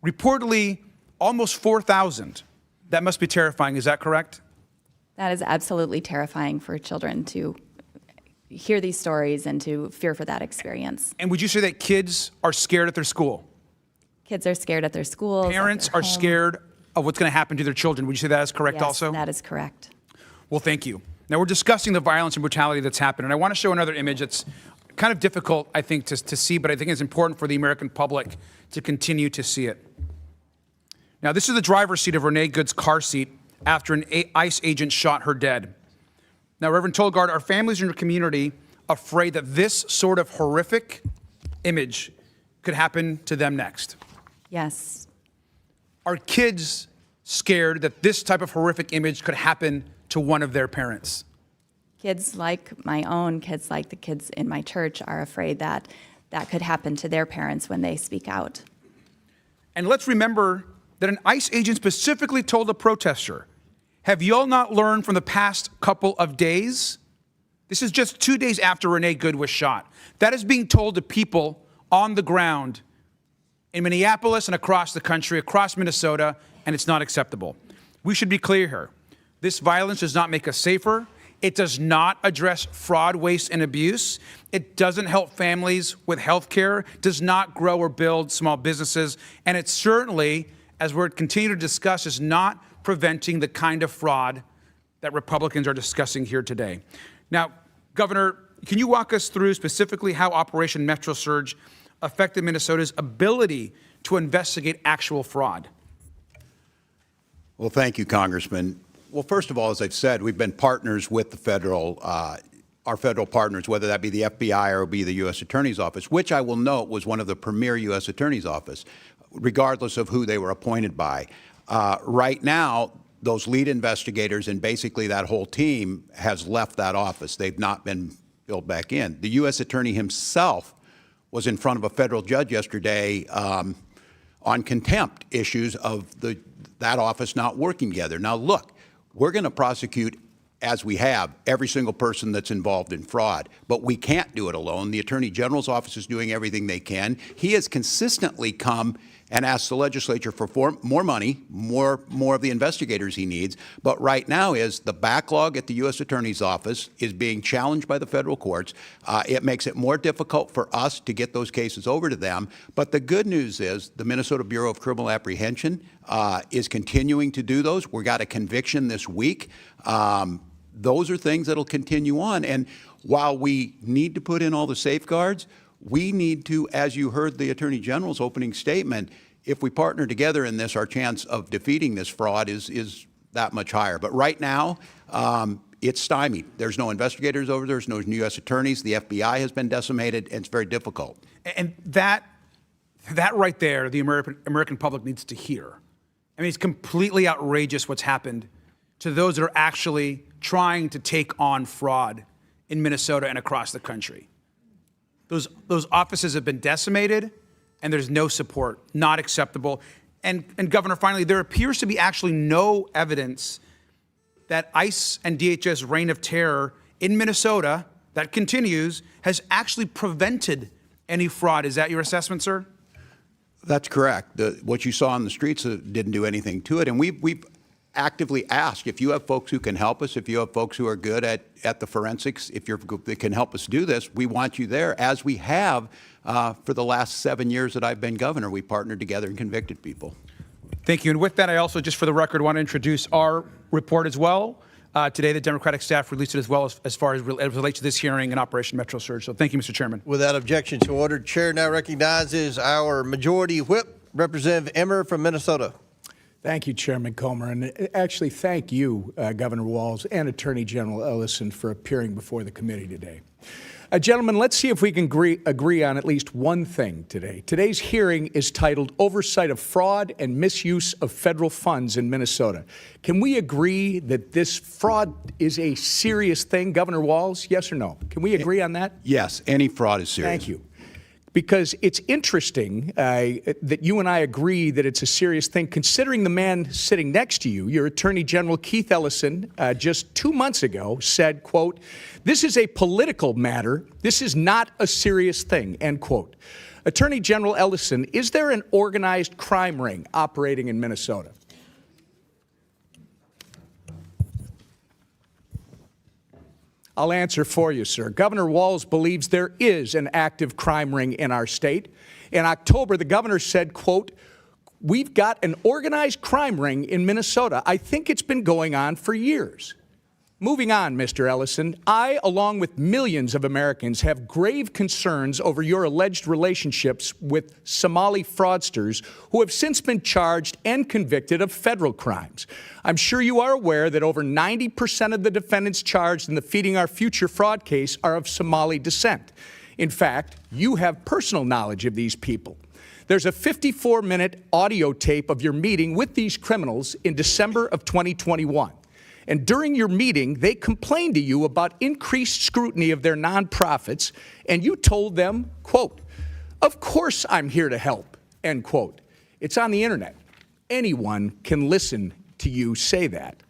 reportedly almost 4,000, that must be terrifying. Is that correct? That is absolutely terrifying for children to hear these stories and to fear for that experience. And would you say that kids are scared at their school? Kids are scared at their schools. Parents are scared of what's going to happen to their children. Would you say that is correct also? Yes, that is correct. Well, thank you. Now, we're discussing the violence and brutality that's happened, and I want to show another image that's kind of difficult, I think, to see, but I think it's important for the American public to continue to see it. Now, this is the driver's seat of Renee Good's car seat after an ICE agent shot her dead. Now, Reverend Tolgard, are families in your community afraid that this sort of horrific image could happen to them next? Yes. Are kids scared that this type of horrific image could happen to one of their parents? Kids like my own, kids like the kids in my church are afraid that that could happen to their parents when they speak out. And let's remember that an ICE agent specifically told a protester, have y'all not learned from the past couple of days? This is just 2 days after Renee Good was shot. That is being told to people on the ground in Minneapolis and across the country, across Minnesota, and it's not acceptable. We should be clear here. This violence does not make us safer. It does not address fraud, waste, and abuse. It doesn't help families with health care, does not grow or build small businesses, and it certainly, as we're continuing to discuss, is not preventing the kind of fraud that Republicans are discussing here today. Now, Governor, can you walk us through specifically how Operation Metro Surge affected Minnesota's ability to investigate actual fraud? Well, thank you, Congressman. Well, first of all, as I've said, we've been partners with the federal, our federal partners, whether that be the FBI or be the U.S. Attorney's Office, which I will note was one of the premier U.S. Attorney's Office, regardless of who they were appointed by. Right now, those lead investigators and basically that whole team has left that office. They've not been filled back in. The U.S. Attorney himself was in front of a federal judge yesterday on contempt issues of that office not working together. Now, look, we're going to prosecute, as we have, every single person that's involved in fraud, but we can't do it alone. The Attorney General's office is doing everything they can. He has consistently come and asks the legislature for more money, more of the investigators he needs. But right now is the backlog at the U.S. Attorney's Office is being challenged by the federal courts. It makes it more difficult for us to get those cases over to them. But the good news is the Minnesota Bureau of Criminal Apprehension is continuing to do those. We got a conviction this week. Those are things that'll continue on. And while we need to put in all the safeguards, we need to, as you heard the Attorney General's opening statement, if we partner together in this, our chance of defeating this fraud is that much higher. But right now, it's stymied. There's no investigators over there. There's no U.S. attorneys. The FBI has been decimated, and it's very difficult. And that right there, the American public needs to hear. I mean, it's completely outrageous what's happened to those that are actually trying to take on fraud in Minnesota and across the country. Those offices have been decimated, and there's no support, not acceptable. And Governor, finally, there appears to be actually no evidence that ICE and DHS reign of terror in Minnesota that continues has actually prevented any fraud. Is that your assessment, sir? That's correct. What you saw on the streets didn't do anything to it. And we've actively asked, if you have folks who can help us, if you have folks who are good at the forensics, if they can help us do this, we want you there, as we have for the last 7 years that I've been governor. We partnered together and convicted people. Thank you. And with that, I also, just for the record, want to introduce our report as well. Today, the Democratic staff released it as well as far as it relates to this hearing and Operation Metro Surge. So thank you, Mr. Chairman. Without objection to order, Chair now recognizes our Majority Whip, Representative Emmer from Minnesota. Thank you, Chairman Comer, and actually thank you, Governor Walz and Attorney General Ellison, for appearing before the committee today. Gentlemen, let's see if we can agree on at least one thing today. Today's hearing is titled Oversight of Fraud and Misuse of Federal Funds in Minnesota. Can we agree that this fraud is a serious thing, Governor Walz? Yes or no? Can we agree on that? Yes, any fraud is serious. Thank you. Because it's interesting that you and I agree that it's a serious thing, considering the man sitting next to you, your Attorney General Keith Ellison, just 2 months ago said, quote, "This is a political matter. This is not a serious thing," end quote. Attorney General Ellison, is there an organized crime ring operating in Minnesota? I'll answer for you, sir. Governor Walz believes there is an active crime ring in our state. In October, the governor said, quote, "We've got an organized crime ring in Minnesota. I think it's been going on for years." Moving on, Mr. Ellison, I, along with millions of Americans, have grave concerns over your alleged relationships with Somali fraudsters who have since been charged and convicted of federal crimes. I'm sure you are aware that over 90% of the defendants charged in the Feeding Our Future fraud case are of Somali descent. In fact, you have personal knowledge of these people. There's a 54-minute audio tape of your meeting with these criminals in December of 2021. And during your meeting, they complained to you about increased scrutiny of their nonprofits, and you told them, quote, "Of course I'm here to help," end quote. It's on the internet. Anyone can listen to you say that.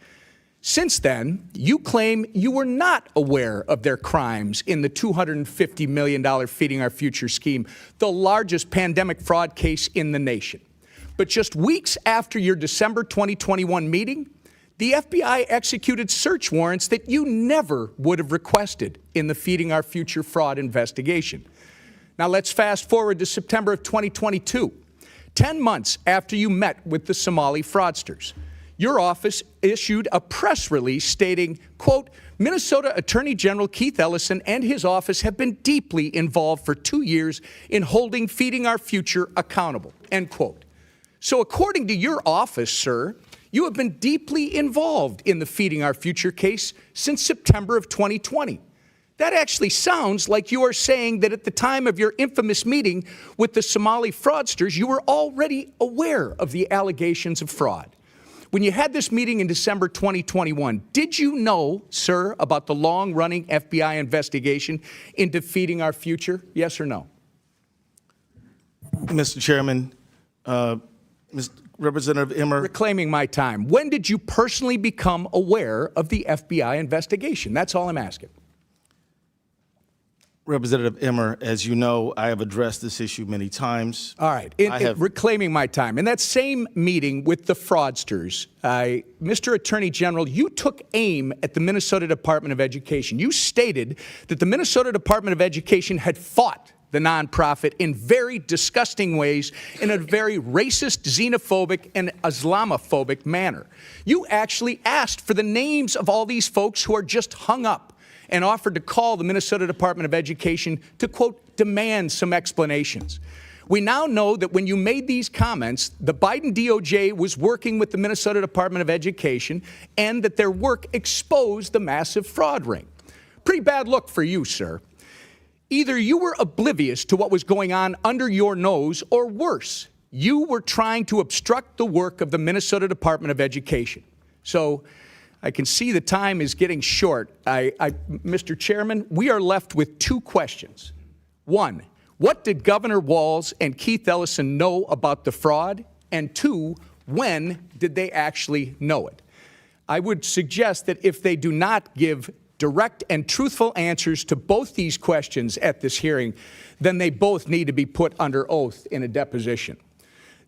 Since then, you claim you were not aware of their crimes in the $250 million Feeding Our Future scheme, the largest pandemic fraud case in the nation. But just weeks after your December 2021 meeting, the FBI executed search warrants that you never would have requested in the Feeding Our Future fraud investigation. Now let's fast forward to September of 2022, 10 months after you met with the Somali fraudsters. Your office issued a press release stating, quote, "Minnesota Attorney General Keith Ellison and his office have been deeply involved for 2 years in holding Feeding Our Future accountable," end quote. So according to your office, sir, you have been deeply involved in the Feeding Our Future case since September of 2020. That actually sounds like you are saying that at the time of your infamous meeting with the Somali fraudsters, you were already aware of the allegations of fraud. When you had this meeting in December 2021, did you know, sir, about the long-running FBI investigation into Feeding Our Future? Yes or no? Mr. Chairman, Representative Emmer. Reclaiming my time. When did you personally become aware of the FBI investigation? That's all I'm asking. Representative Emmer, as you know, I have addressed this issue many times. All right. I have- Reclaiming my time. In that same meeting with the fraudsters, Mr. Attorney General, you took aim at the Minnesota Department of Education. You stated that the Minnesota Department of Education had fought the nonprofit in very disgusting ways, in a very racist, xenophobic, and Islamophobic manner. You actually asked for the names of all these folks who are just hung up and offered to call the Minnesota Department of Education to, quote, demand some explanations. We now know that when you made these comments, the Biden DOJ was working with the Minnesota Department of Education and that their work exposed the massive fraud ring. Pretty bad look for you, sir. Either you were oblivious to what was going on under your nose, or worse, you were trying to obstruct the work of the Minnesota Department of Education. So I can see the time is getting short. Mr. Chairman, we are left with two questions. One, what did Governor Walz and Keith Ellison know about the fraud? And two, when did they actually know it? I would suggest that if they do not give direct and truthful answers to both these questions at this hearing, then they both need to be put under oath in a deposition.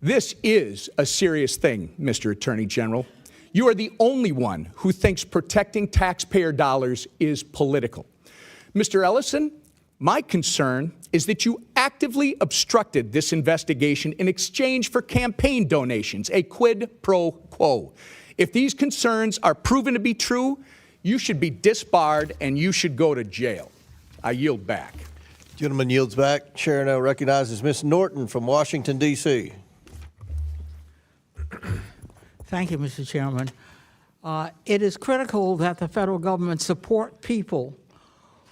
This is a serious thing, Mr. Attorney General. You are the only one who thinks protecting taxpayer dollars is political. Mr. Ellison, my concern is that you actively obstructed this investigation in exchange for campaign donations, a quid pro quo. If these concerns are proven to be true, you should be disbarred and you should go to jail. I yield back. Gentleman yields back. Chair now recognizes Ms. Norton from Washington, D.C. Thank you, Mr. Chairman. It is critical that the federal government support people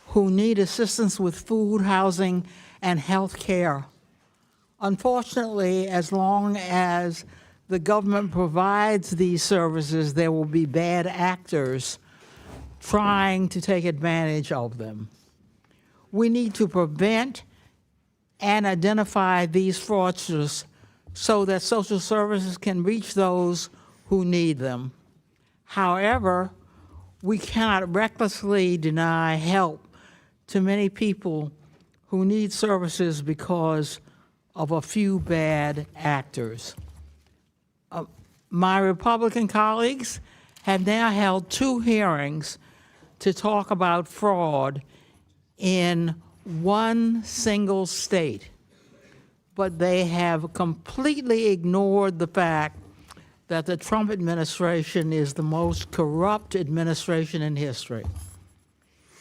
who need assistance with food, housing, and health care. Unfortunately, as long as the government provides these services, there will be bad actors trying to take advantage of them. We need to prevent and identify these fraudsters so that social services can reach those who need them. However, we cannot recklessly deny help to many people who need services because of a few bad actors. My Republican colleagues have now held 2 hearings to talk about fraud in one single state, but they have completely ignored the fact that the Trump administration is the most corrupt administration in history.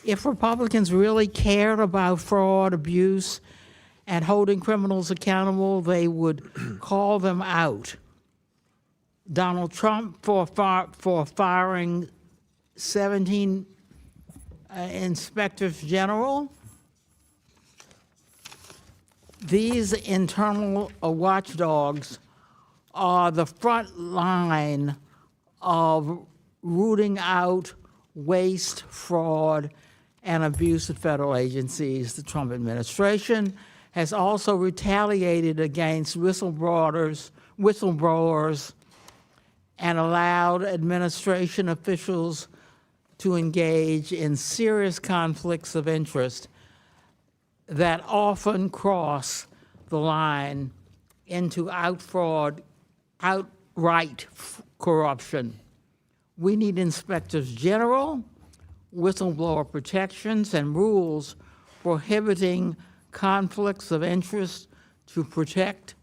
If Republicans really cared about fraud, abuse, and holding criminals accountable, they would call them out. Donald Trump for firing 17 inspectors general. These internal watchdogs are the front line of rooting out waste, fraud, and abuse of federal agencies. The Trump administration has also retaliated against whistleblowers and allowed administration officials to engage in serious conflicts of interest that often cross the line into outright corruption. We need inspectors general, whistleblower protections, and rules prohibiting conflicts of interest to protect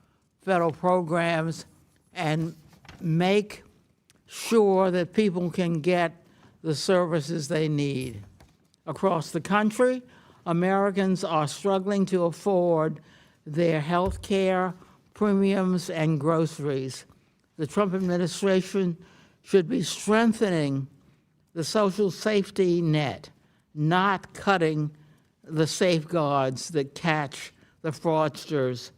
federal programs and make sure that people can get the services they need. Across the country, Americans are struggling to afford their health care, premiums, and groceries. The Trump administration should be strengthening the social safety net, not cutting the safeguards that catch the fraudsters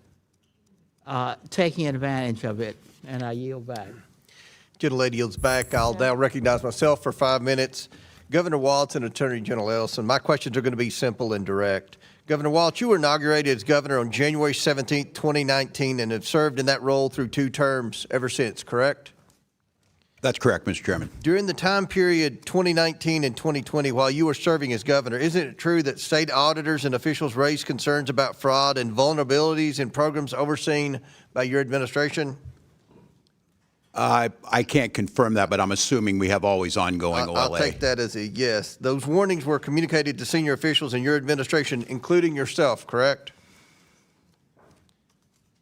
taking advantage of it. And I yield back. Gentlelady yields back. I'll now recognize myself for 5 minutes. Governor Walz and Attorney General Ellison, my questions are going to be simple and direct. Governor Walz, you were inaugurated as governor on January 17, 2019, and have served in that role through 2 terms ever since, correct? That's correct, Mr. Chairman. During the time period 2019 and 2020, while you were serving as governor, isn't it true that state auditors and officials raised concerns about fraud and vulnerabilities in programs overseen by your administration? I can't confirm that, but I'm assuming we have always ongoing OLA. I'll take that as a yes. Those warnings were communicated to senior officials in your administration, including yourself, correct?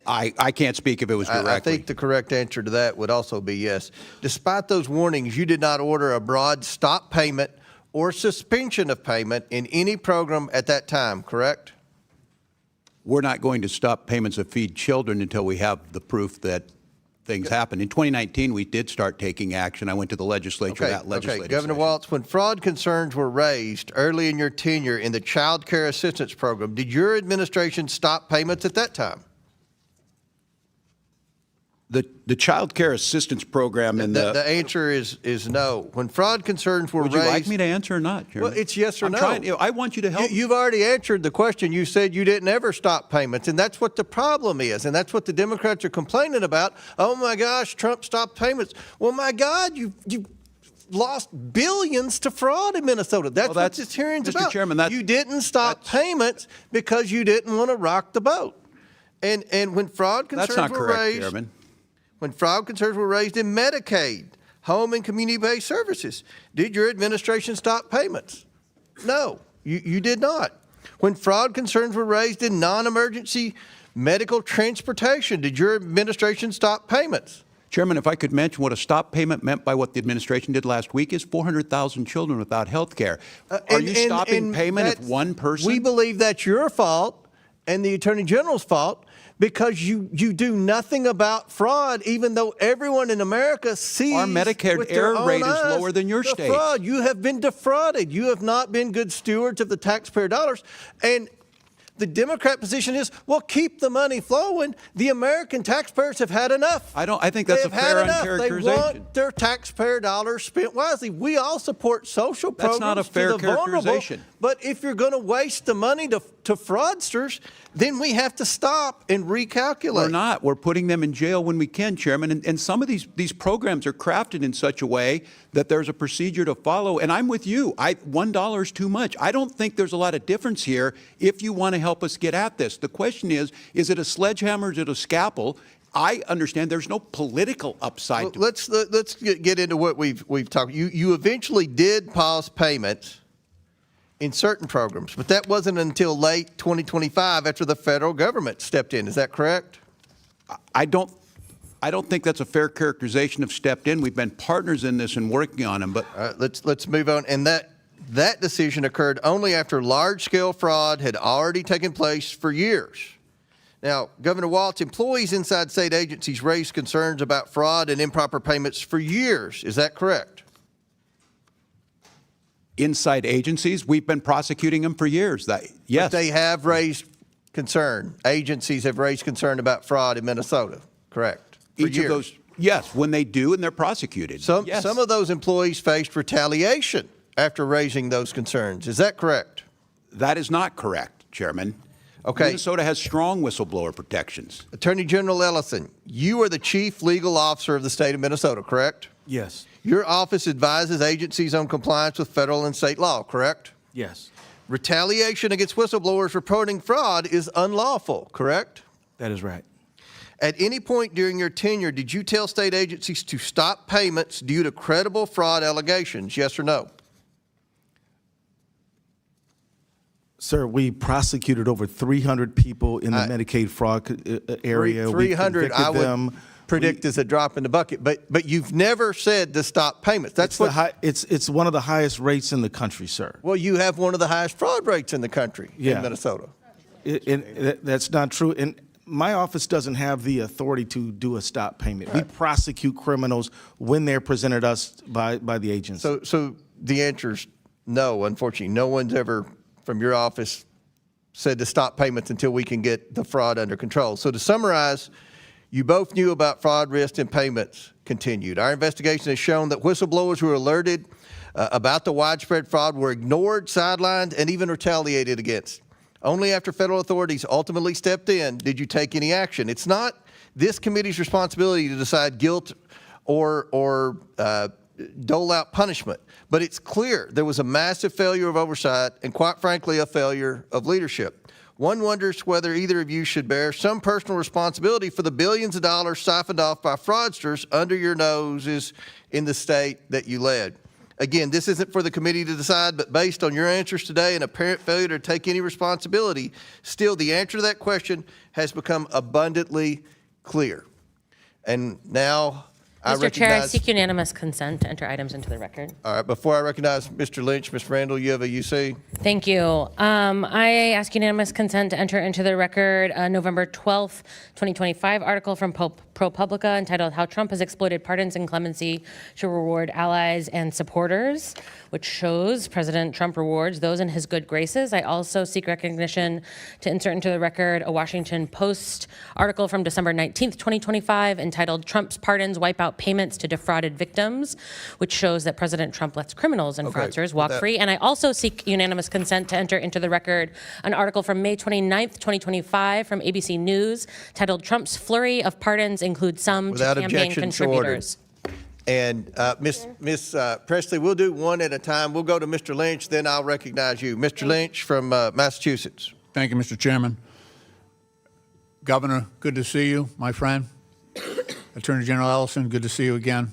I can't speak if it was directly. I think the correct answer to that would also be yes. Despite those warnings, you did not order a broad stop payment or suspension of payment in any program at that time, correct? We're not going to stop payments of Feed Children until we have the proof that things happen. In 2019, we did start taking action. I went to the legislature. That legislative Governor session. Walz, when fraud concerns were raised early in your tenure in the Child Care Assistance Program, did your administration stop payments at that time? The Child Care Assistance Program and The answer is no. When fraud concerns were Would raised... you like me to answer or not, Chairman? Well, it's yes or I'm no. trying, I want you to help. You've already answered the question. You said you didn't ever stop payments, and that's what the problem is, and that's what the Democrats are complaining about. Oh, my gosh, Trump stopped payments. Well, my God, you lost billions to fraud in Minnesota. That's what this hearing's Mr. about. Chairman, you didn't stop payments because you didn't want to rock the boat. And when fraud concerns That's not were correct, raised... Chairman. When fraud concerns were raised in Medicaid, home and community-based services, did your administration stop payments? No, you did not. When fraud concerns were raised in non-emergency medical transportation, did your administration stop payments? Chairman, if I could mention what a stop payment meant by what the administration did last week is 400,000 children without health care. Are you stopping payment if one person? We believe that's your fault and the Attorney General's fault, because you do nothing about fraud, even though everyone in America sees our Medicare with their error rate own is eyes lower than your the state's. fraud. You have been defrauded. You have not been good stewards of the taxpayer dollars. And the Democrat position is, well, keep the money flowing. The American taxpayers have had enough. I think that's a They've fair had enough. uncharacterization. They want their taxpayer dollars spent wisely. We all support social That's programs not a fair to the vulnerable. characterization. But if you're going to waste the money to fraudsters, then we have to stop and recalculate. We're not. We're putting them in jail when we can, Chairman. And some of these programs are crafted in such a way that there's a procedure to follow. And I'm with you. $1 is too much. I don't think there's a lot of difference here if you want to help us get at this. The question is it a sledgehammer or is it a scalpel? I understand there's no political upside. Well, let's get into what we've talked. You eventually did pause payments in certain programs, but that wasn't until late 2025 after the federal government stepped in. Is that correct? I don't think that's a fair characterization of stepped in. We've been partners in this and working on them. But Let's move on. And that decision occurred only after large-scale fraud had already taken place for years. Now, Governor Walz, employees inside state agencies raised concerns about fraud and improper payments for years. Is that correct? inside agencies, we've been prosecuting them for years. Yes. But they have raised concern. Agencies have raised concern about fraud in Minnesota, correct? For Each years. of those, yes, when they do and they're prosecuted. Yes. Some of those employees faced retaliation after raising those concerns. Is that correct? That is not correct, Chairman. Okay. Minnesota has strong whistleblower protections. Attorney General Ellison, you are the chief legal officer of the state of Minnesota, correct? Yes. Your office advises agencies on compliance with federal and state law, correct? Yes. Retaliation against whistleblowers reporting fraud is unlawful, correct? That is right. At any point during your tenure, did you tell state agencies to stop payments due to credible fraud allegations, yes or no? Sir, we prosecuted over 300 people in the Medicaid fraud area. 300, I would predict is a drop in the bucket, but you've never said to stop payments. That's it's one of the highest rates in the country, sir. Well, you have one of the highest fraud rates in the country in Minnesota. That's not true. And my office doesn't have the authority to do a stop payment. We prosecute criminals when they're presented us by the agency. So the answer is no, unfortunately. No one's ever from your office said to stop payments until we can get the fraud under control. So to summarize, you both knew about fraud, risk, and payments continued. Our investigation has shown that whistleblowers who were alerted about the widespread fraud were ignored, sidelined, and even retaliated against. Only after federal authorities ultimately stepped in did you take any action. It's not this committee's responsibility to decide guilt or dole out punishment. But it's clear there was a massive failure of oversight and, quite frankly, a failure of leadership. One wonders whether either of you should bear some personal responsibility for the billions of dollars siphoned off by fraudsters under your noses in the state that you led. Again, this isn't for the committee to decide, but based on your answers today and apparent failure to take any responsibility, still the answer to that question has become abundantly clear. And now I Mr. Chair, I recognize... seek unanimous consent to enter items into the record. All right, before I recognize Mr. Lynch, Ms. Randall, you have a UC? Thank you. I ask unanimous consent to enter into the record a November 12th, 2025 article from ProPublica entitled How Trump Has Exploited Pardons and Clemency to Reward Allies and Supporters, which shows President Trump rewards those in his good graces. I also seek recognition to insert into the record a Washington Post article from December 19th, 2025 entitled Trump's Pardons Wipe Out Payments to Defrauded Victims, which shows that President Trump lets criminals and fraudsters walk free. And I also seek unanimous consent to enter into the record an article from May 29th, 2025 from ABC News titled Trump's Flurry of Pardons Includes Some Without to Campaign objection, so ordered. Contributors. And Ms. Presley, we'll do one at a time. We'll go to Mr. Lynch, then I'll recognize you. Mr. Lynch from Massachusetts. Thank you, Mr. Chairman. Governor, good to see you, my friend. Attorney General Ellison, good to see you again.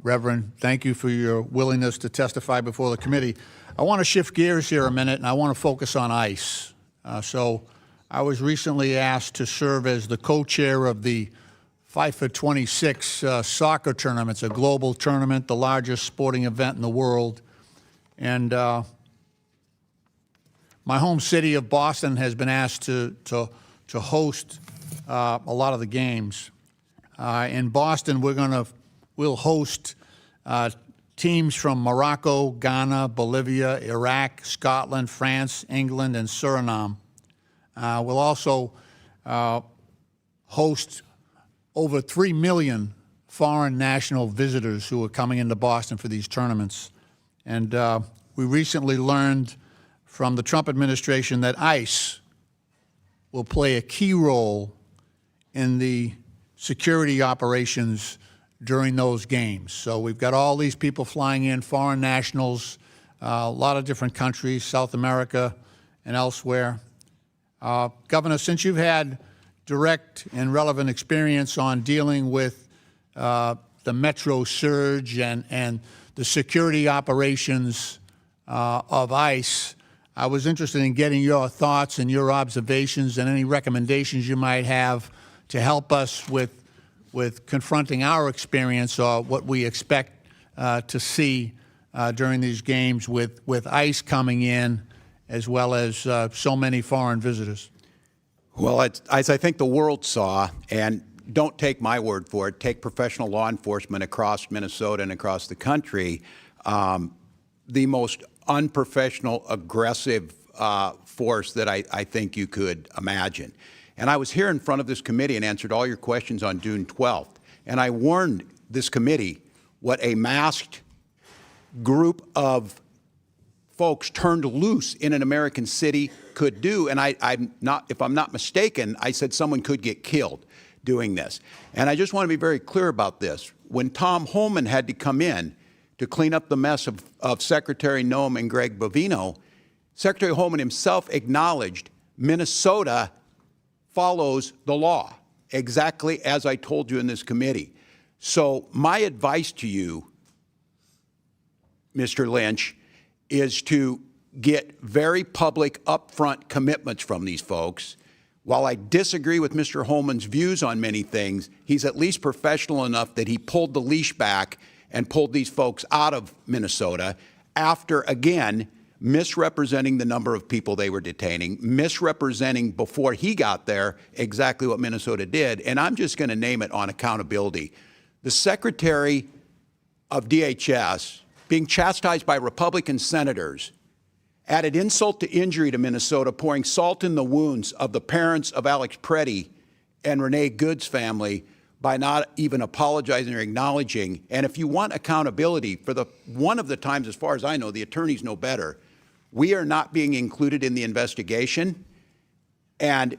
Reverend, thank you for your willingness to testify before the committee. I want to shift gears here a minute, and I want to focus on ICE. So I was recently asked to serve as the co-chair of the 5 for 26 soccer tournament. It's a global tournament, the largest sporting event in the world. And my home city of Boston has been asked to host a lot of the games. In Boston, we'll host teams from Morocco, Ghana, Bolivia, Iraq, Scotland, France, England, and Suriname. We'll also host over 3 million foreign national visitors who are coming into Boston for these tournaments. And we recently learned from the Trump administration that ICE will play a key role in the security operations during those games. So we've got all these people flying in, foreign nationals, a lot of different countries, South America and elsewhere. Governor, since you've had direct and relevant experience on dealing with the Metro surge and the security operations of ICE, I was interested in getting your thoughts and your observations and any recommendations you might have to help us with confronting our experience or what we expect to see during these games with ICE coming in as well as so many foreign visitors. Well, as I think the world saw, and don't take my word for it, take professional law enforcement across Minnesota and across the country, the most unprofessional, aggressive force that I think you could imagine. And I was here in front of this committee and answered all your questions on June 12th. And I warned this committee what a masked group of folks turned loose in an American city could do. And if I'm not mistaken, I said someone could get killed doing this. And I just want to be very clear about this. When Tom Homan had to come in to clean up the mess of Secretary Noem and Greg Bovino, Secretary Homan himself acknowledged Minnesota follows the law, exactly as I told you in this committee. So my advice to you, Mr. Lynch, is to get very public, upfront commitments from these folks. While I disagree with Mr. Holman's views on many things, he's at least professional enough that he pulled the leash back and pulled these folks out of Minnesota after, again, misrepresenting the number of people they were detaining, misrepresenting before he got there exactly what Minnesota did. And I'm just going to name it on accountability. The Secretary of DHS, being chastised by Republican senators, added insult to injury to Minnesota, pouring salt in the wounds of the parents of Alex Preddy and Renee Good's family by not even apologizing or acknowledging. And if you want accountability, for one of the times, as far as I know, the attorneys know better, we are not being included in the investigation. And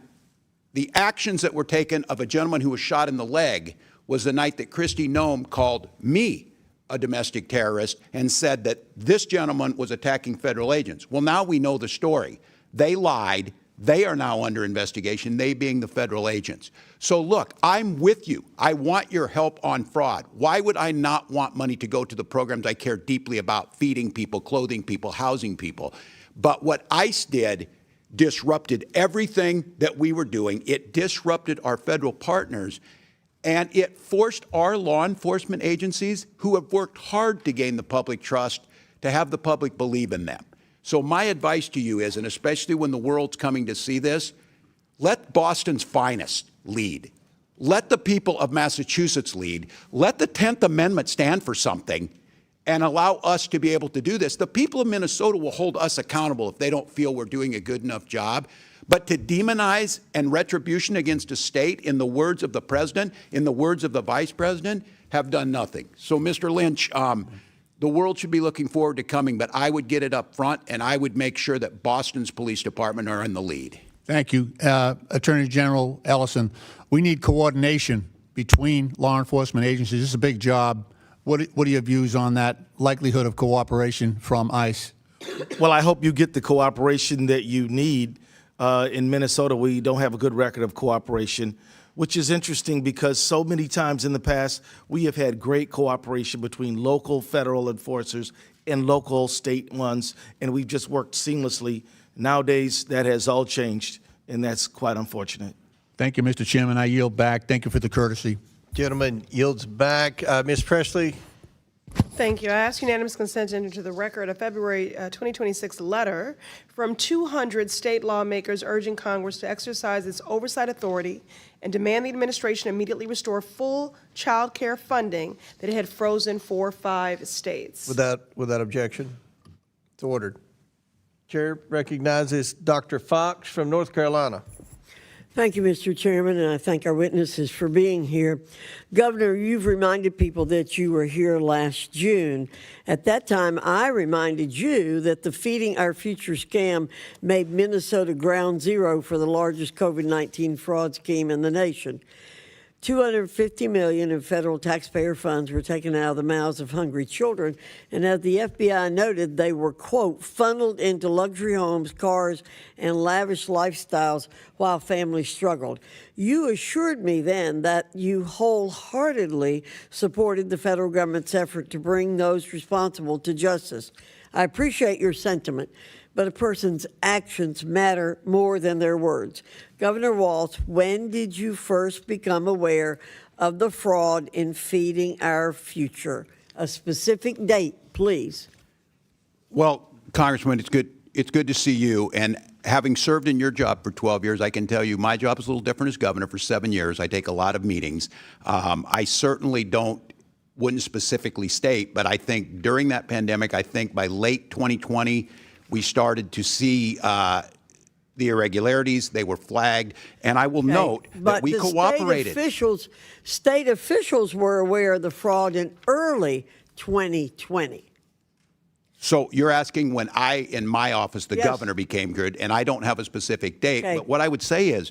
the actions that were taken of a gentleman who was shot in the leg was the night that Kristi Noem called me a domestic terrorist and said that this gentleman was attacking federal agents. Well, now we know the story. They lied. They are now under investigation, they being the federal agents. So look, I'm with you. I want your help on fraud. Why would I not want money to go to the programs I care deeply about, feeding people, clothing people, housing people? But what ICE did disrupted everything that we were doing. It disrupted our federal partners, and it forced our law enforcement agencies, who have worked hard to gain the public trust, to have the public believe in them. So my advice to you is, and especially when the world's coming to see this, let Boston's finest lead. Let the people of Massachusetts lead. Let the 10th Amendment stand for something and allow us to be able to do this. The people of Minnesota will hold us accountable if they don't feel we're doing a good enough job. But to demonize and retribution against a state, in the words of the president, in the words of the vice president, have done nothing. So, Mr. Lynch, the world should be looking forward to coming, but I would get it up front, and I would make sure that Boston's police department are in the lead. Thank you. Attorney General Ellison, we need coordination between law enforcement agencies. This is a big job. What are your views on that likelihood of cooperation from ICE? Well, I hope you get the cooperation that you need. In Minnesota, we don't have a good record of cooperation, which is interesting because so many times in the past, we have had great cooperation between local federal enforcers and local state ones, and we've just worked seamlessly. Nowadays, that has all changed, and that's quite unfortunate. Thank you, Mr. Chairman. I yield back. Thank you for the courtesy. Gentleman yields back. Ms. Presley? Thank you. I ask unanimous consent to enter into the record a February 2026 letter from 200 state lawmakers urging Congress to exercise its oversight authority and demand the administration immediately restore full child care funding that it had frozen for 5 states. Without objection, it's ordered. Chair recognizes Dr. Fox from North Carolina. Thank you, Mr. Chairman, and I thank our witnesses for being here. Governor, you've reminded people that you were here last June. At that time, I reminded you that the Feeding Our Future scam made Minnesota ground zero for the largest COVID-19 fraud scheme in the nation. $250 million in federal taxpayer funds were taken out of the mouths of hungry children, and as the FBI noted, they were, quote, funneled into luxury homes, cars, and lavish lifestyles while families struggled. You assured me then that you wholeheartedly supported the federal government's effort to bring those responsible to justice. I appreciate your sentiment, but a person's actions matter more than their words. Governor Walz, when did you first become aware of the fraud in Feeding Our Future? A specific date, please. Well, Congressman, it's good to see you. And having served in your job for 12 years, I can tell you my job is a little different as governor for 7 years. I take a lot of meetings. I certainly wouldn't specifically state, but I think during that pandemic, I think by late 2020, we started to see the irregularities. They were flagged. And I will note that we cooperated. State officials were aware of the fraud in early 2020. So you're asking when I, in my office, the governor became good, and I don't have a specific date. Okay. But what I would say is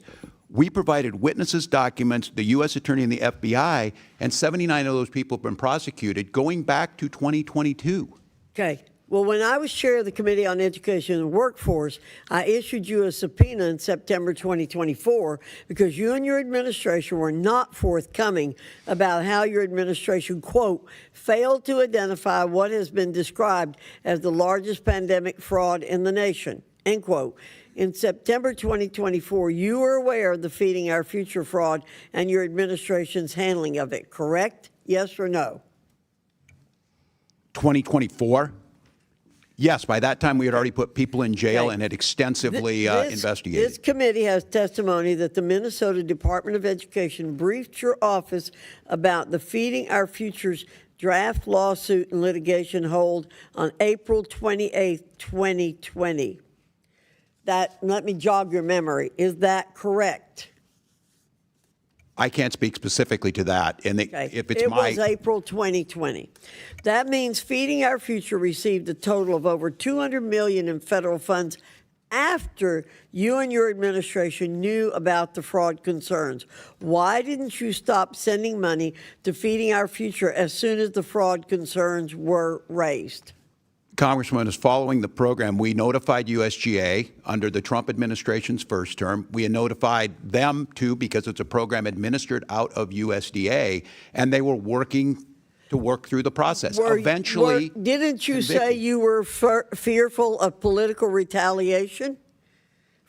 we provided witnesses, documents, the U.S. Attorney and the FBI, and 79 of those people have been prosecuted going back to 2022. Okay. Well, when I was chair of the Committee on Education and Workforce, I issued you a subpoena in September 2024 because you and your administration were not forthcoming about how your administration, quote, failed to identify what has been described as the largest pandemic fraud in the nation, end quote. In September 2024, you were aware of the Feeding Our Future fraud and your administration's handling of it, correct? Yes or no? 2024? Yes, by that time we had already put people in jail and had extensively investigated. This committee has testimony that the Minnesota Department of Education briefed your office about the Feeding Our Future's draft lawsuit and litigation hold on April 28, 2020. Let me jog your memory. Is that correct? I can't speak specifically to that. And if it's it was April 2020. That means Feeding Our Future received a total of over $200 million in federal funds after you and your administration knew about the fraud concerns. Why didn't you stop sending money to Feeding Our Future as soon as the fraud concerns were raised? Congressman, as following the program, we notified USGA under the Trump administration's first term. We notified them, too, because it's a program administered out of USDA, and they were working to work through the process. Eventually, didn't you convicted. say you were fearful of political retaliation?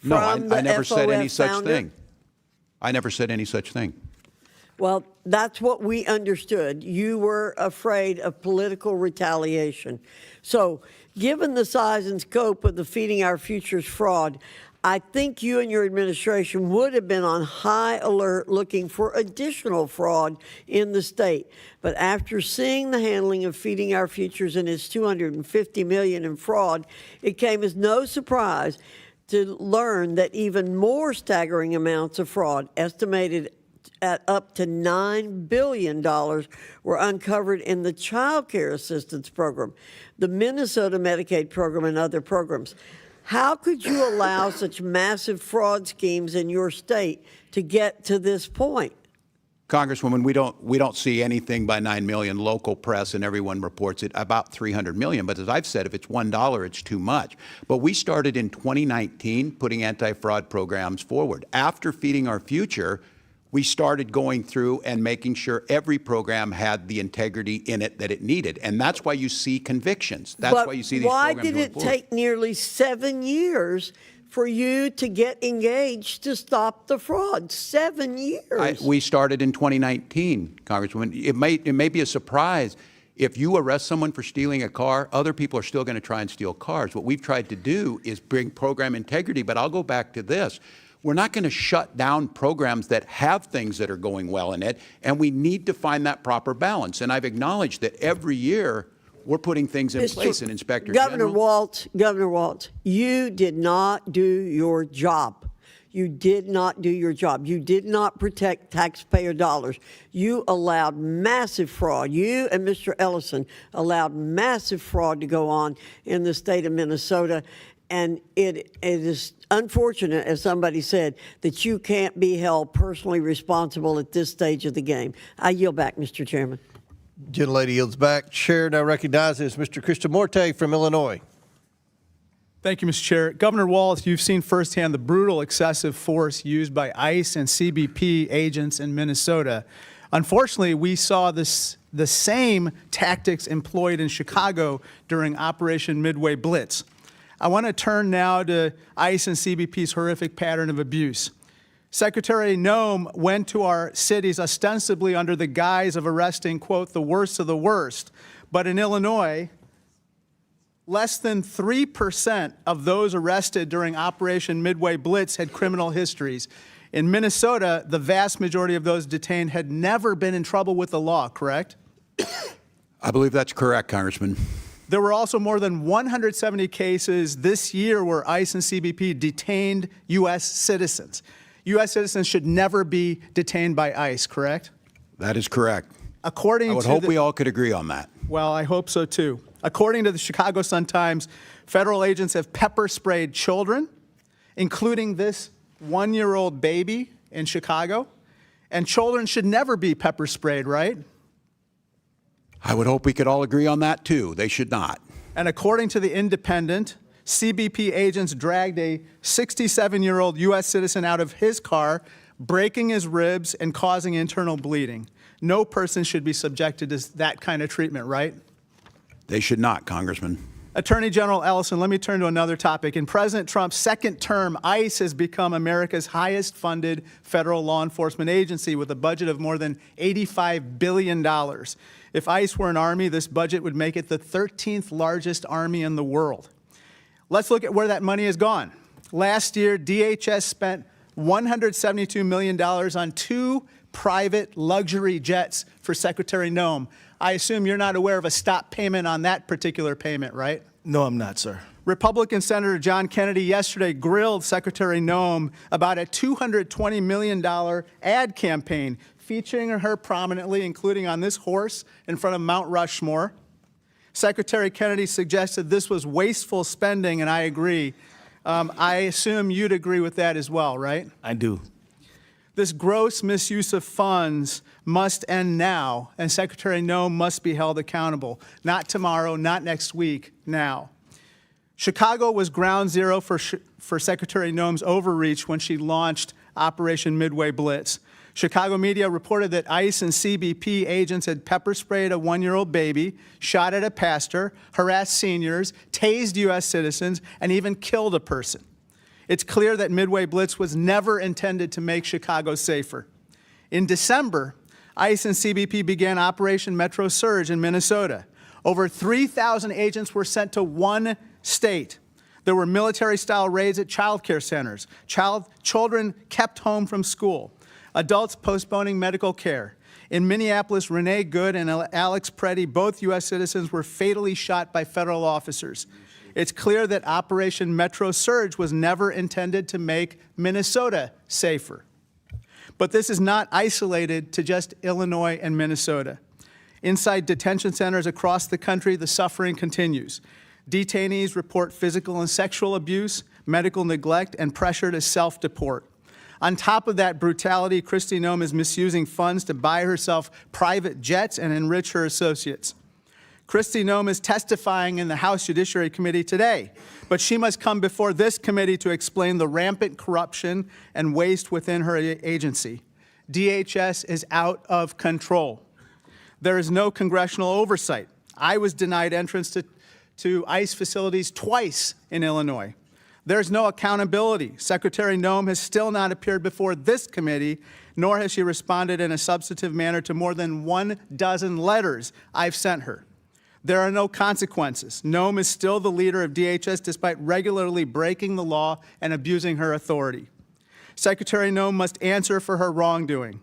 No, from I the never said any FOF such founder? thing. I never said any such thing. Well, that's what we understood. You were afraid of political retaliation. So, given the size and scope of the Feeding Our Futures fraud, I think you and your administration would have been on high alert looking for additional fraud in the state. But after seeing the handling of Feeding Our Futures and its $250 million in fraud, it came as no surprise to learn that even more staggering amounts of fraud, estimated at up to $9 billion, were uncovered in the Child Care Assistance Program, the Minnesota Medicaid program, and other programs. How could you allow such massive fraud schemes in your state to get to this point? Congresswoman, we don't see anything by 9 million. Local press and everyone reports it about 300 million. But as I've said, if it's $1, it's too much. But we started in 2019 putting anti-fraud programs forward. After Feeding Our Future, we started going through and making sure every program had the integrity in it that it needed. And that's why you see convictions. That's why you see these why programs did going it forward. take nearly 7 years for you to get engaged to stop the fraud? 7 years. We started in 2019, Congresswoman. It may be a surprise. If you arrest someone for stealing a car, other people are still going to try and steal cars. What we've tried to do is bring program integrity. But I'll go back to this. We're not going to shut down programs that have things that are going well in it, and we need to find that proper balance. And I've acknowledged that every year we're putting things in place. And Inspector Governor General, Walz, you did not do your job. You did not do your job. You did not protect taxpayer dollars. You allowed massive fraud. You and Mr. Ellison allowed massive fraud to go on in the state of Minnesota. And it is unfortunate, as somebody said, that you can't be held personally responsible at this stage of the game. I yield back, Mr. Chairman. Gentlelady yields back. Chair now recognizes Mr. Krishnamurti from Illinois. Thank you, Mr. Chair. Governor Walz, you've seen firsthand the brutal excessive force used by ICE and CBP agents in Minnesota. Unfortunately, we saw the same tactics employed in Chicago during Operation Midway Blitz. I want to turn now to ICE and CBP's horrific pattern of abuse. Secretary Noem went to our cities ostensibly under the guise of arresting, quote, the worst of the worst. But in Illinois, less than 3% of those arrested during Operation Midway Blitz had criminal histories. In Minnesota, the vast majority of those detained had never been in trouble with the law, correct? I believe that's correct, Congressman. There were also more than 170 cases this year where ICE and CBP detained U.S. citizens. U.S. citizens should never be detained by ICE, correct? That is correct. I would hope we all could agree on that. Well, I hope so too. According to the Chicago Sun-Times, federal agents have pepper sprayed children, including this 1-year-old baby in Chicago. And children should never be pepper sprayed, right? I would hope we could all agree on that, too. They should not. And according to The Independent, CBP agents dragged a 67-year-old U.S. citizen out of his car, breaking his ribs and causing internal bleeding. No person should be subjected to that kind of treatment, right? They should not, Congressman. Attorney General Ellison, let me turn to another topic. In President Trump's second term, ICE has become America's highest funded federal law enforcement agency with a budget of more than $85 billion. If ICE were an army, this budget would make it the 13th largest army in the world. Let's look at where that money has gone. Last year, DHS spent $172 million on 2 private luxury jets for Secretary Noem. I assume you're not aware of a stop payment on that particular payment, right? No, I'm not, sir. Republican Senator John Kennedy yesterday grilled Secretary Noem about a $220 million ad campaign featuring her prominently, including on this horse in front of Mount Rushmore. Secretary Kennedy suggested this was wasteful spending, and I agree. I assume you'd agree with that as well, right? I do. This gross misuse of funds must end now, and Secretary Noem must be held accountable. Not tomorrow, not next week, now. Chicago was ground zero for Secretary Noem's overreach when she launched Operation Midway Blitz. Chicago media reported that ICE and CBP agents had pepper sprayed a 1-year-old baby, shot at a pastor, harassed seniors, tased U.S. citizens, and even killed a person. It's clear that Midway Blitz was never intended to make Chicago safer. In December, ICE and CBP began Operation Metro Surge in Minnesota. Over 3,000 agents were sent to one state. There were military-style raids at child care centers, children kept home from school, adults postponing medical care. In Minneapolis, Renee Good and Alex Preddy, both U.S. citizens, were fatally shot by federal officers. It's clear that Operation Metro Surge was never intended to make Minnesota safer. But this is not isolated to just Illinois and Minnesota. Inside detention centers across the country, the suffering continues. Detainees report physical and sexual abuse, medical neglect, and pressure to self-deport. On top of that brutality, Kristi Noem is misusing funds to buy herself private jets and enrich her associates. Kristi Noem is testifying in the House Judiciary Committee today, but she must come before this committee to explain the rampant corruption and waste within her agency. DHS is out of control. There is no congressional oversight. I was denied entrance to ICE facilities twice in Illinois. There's no accountability. Secretary Noem has still not appeared before this committee, nor has she responded in a substantive manner to more than 12 letters I've sent her. There are no consequences. Noem is still the leader of DHS despite regularly breaking the law and abusing her authority. Secretary Noem must answer for her wrongdoing.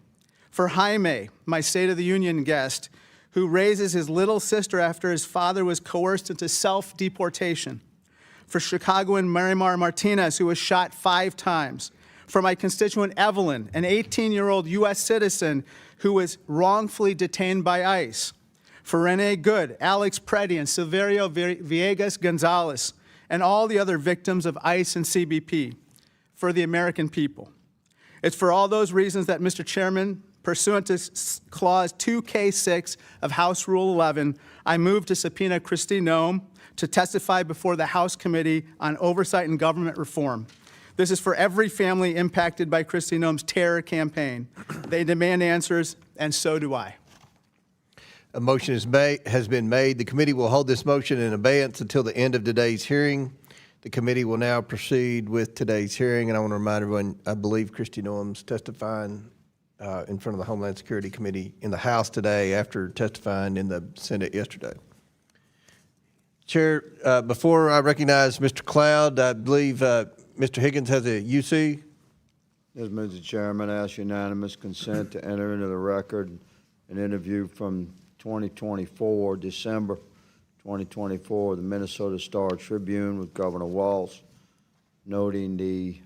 For Jaime, my State of the Union guest, who raises his little sister after his father was coerced into self-deportation. For Chicagoan Marimar Martinez, who was shot 5 times. For my constituent Evelyn, an 18-year-old U.S. citizen who was wrongfully detained by ICE. For Renee Good, Alex Preddy, and Silverio Villegas Gonzalez, and all the other victims of ICE and CBP. For the American people. It's for all those reasons that, Mr. Chairman, pursuant to Clause 2K6 of House Rule 11, I move to subpoena Kristi Noem to testify before the House Committee on Oversight and Government Reform. This is for every family impacted by Kristi Noem's terror campaign. They demand answers, and so do I. A motion has been made. The committee will hold this motion in abeyance until the end of today's hearing. The committee will now proceed with today's hearing, and I want to remind everyone, I believe Kristi Noem's testifying in front of the Homeland Security Committee in the House today after testifying in the Senate yesterday. Chair, before I recognize Mr. Cloud, I believe Mr. Higgins has a UC. Yes, Mr. Chairman, I ask unanimous consent to enter into the record an interview from 2024, December 2024, the Minnesota Star-Tribune with Governor Walz, noting the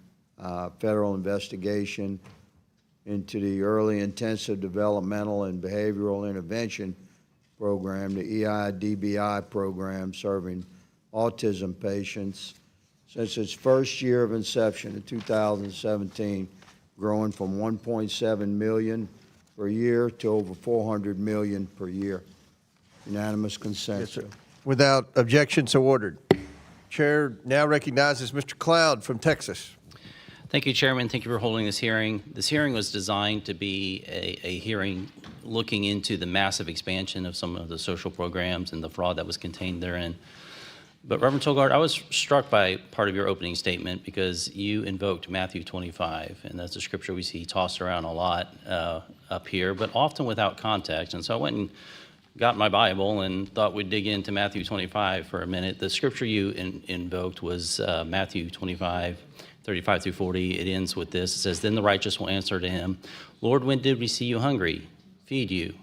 federal investigation into the Early Intensive Developmental and Behavioral Intervention Program, the EIDBI program serving autism patients. Since its first year of inception in 2017, growing from 1.7 million per year to over 400 million per year. Unanimous consent. Yes, sir. Without objection, so ordered. Chair now recognizes Mr. Cloud from Texas. Thank you, Chairman. Thank you for holding this hearing. This hearing was designed to be a hearing looking into the massive expansion of some of the social programs and the fraud that was contained therein. But Reverend Tolgard, I was struck by part of your opening statement because you invoked Matthew 25, and that's a scripture we see tossed around a lot up here, but often without context. And so I went and got my Bible and thought we'd dig into Matthew 25 for a minute. The scripture you invoked was Matthew 25, 35 through 40. It ends with this. It says, "Then the righteous will answer to him, Lord, when did we see you hungry, feed you,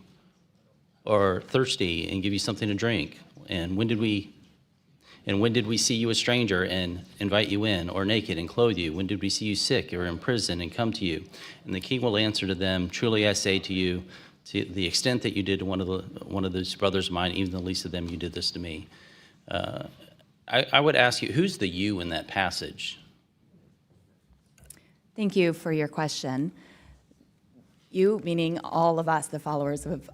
or thirsty and give you something to drink? And when did we see you a stranger and invite you in, or naked and clothe you? When did we see you sick or in prison and come to you?" And the king will answer to them, "Truly I say to you, to the extent that you did to one of those brothers of mine, even the least of them, you did this to me." I would ask you, who's the you in that passage? Thank you for your question. You, meaning all of us, the followers of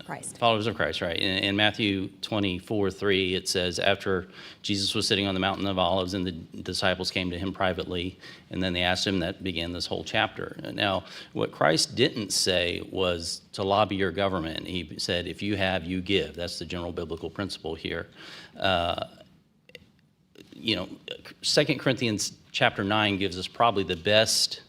Christ. Followers of Christ, right. In Matthew 24:3, it says, after Jesus was sitting on the Mountain of Olives and the disciples came to him privately, and then they asked him, that began this whole chapter. Now, what Christ didn't say was to lobby your government. He said, if you have, you give. That's the general biblical principle here. 2 Corinthians chapter 9 gives us probably the best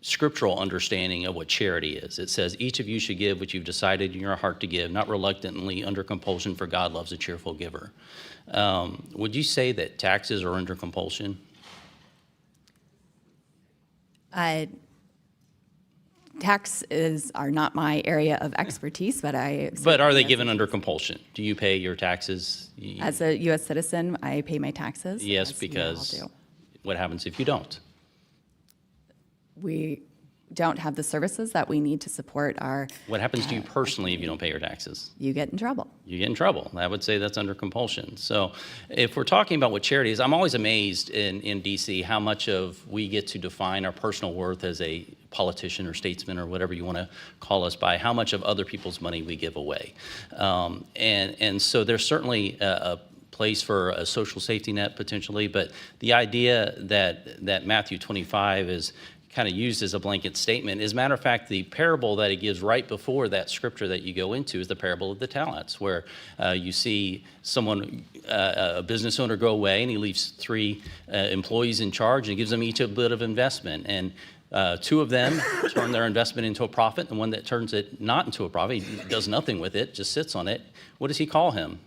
scriptural understanding of what charity is. It says, each of you should give what you've decided in your heart to give, not reluctantly, under compulsion, for God loves a cheerful giver. Would you say that taxes are under compulsion? Taxes are not my area of expertise, but But are they given under compulsion? Do you pay your taxes? As a U.S. citizen, I pay my taxes. Yes, as we all because do. what happens if you don't? We don't have the services that we need to support our. What happens to you personally if you don't pay your taxes? You get in trouble. You get in trouble. I would say that's under compulsion. So if we're talking about what charity is, I'm always amazed in D.C. how much of we get to define our personal worth as a politician or statesman or whatever you want to call us by, how much of other people's money we give away. And so there's certainly a place for a social safety net potentially, but the idea that Matthew 25 is kind of used as a blanket statement. As a matter of fact, the parable that he gives right before that scripture that you go into is the parable of the talents, where you see someone, a business owner, go away and he leaves 3 employees in charge and gives them each a bit of investment. And 2 of them turn their investment into a profit, and one that turns it not into a profit, he does nothing with it, just sits on it. What does he call him?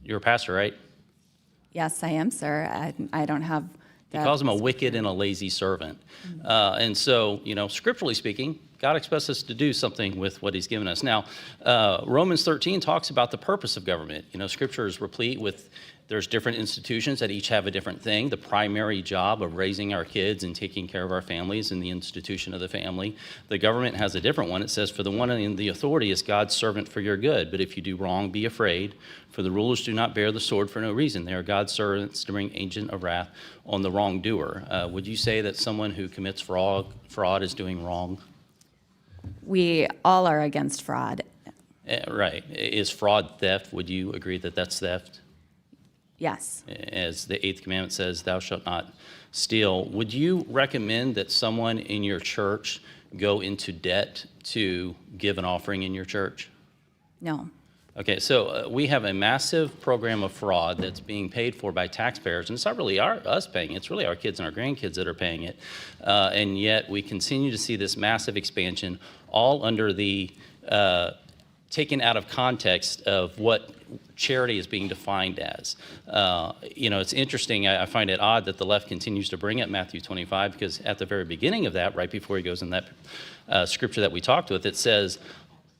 You're a pastor, right? Yes, I am, sir. I don't have. He calls him a wicked and a lazy servant. And so, scripturally speaking, God expects us to do something with what he's given us. Now, Romans 13 talks about the purpose of government. Scripture is replete with, there's different institutions that each have a different thing. The primary job of raising our kids and taking care of our families in the institution of the family. The government has a different one. It says, for the one in the authority is God's servant for your good. But if you do wrong, be afraid. For the rulers do not bear the sword for no reason. They are God's servants to bring agent of wrath on the wrongdoer. Would you say that someone who commits fraud is doing wrong? We all are against fraud. Right. Is fraud theft? Would you agree that that's theft? Yes. As the 8th commandment says, thou shalt not steal. Would you recommend that someone in your church go into debt to give an offering in your church? No. Okay, so we have a massive program of fraud that's being paid for by taxpayers, and it's not really us paying it, it's really our kids and our grandkids that are paying it. And yet we continue to see this massive expansion, all under the taken out of context of what charity is being defined as. It's interesting, I find it odd that the left continues to bring up Matthew 25, because at the very beginning of that, right before he goes in that scripture that we talked with, it says,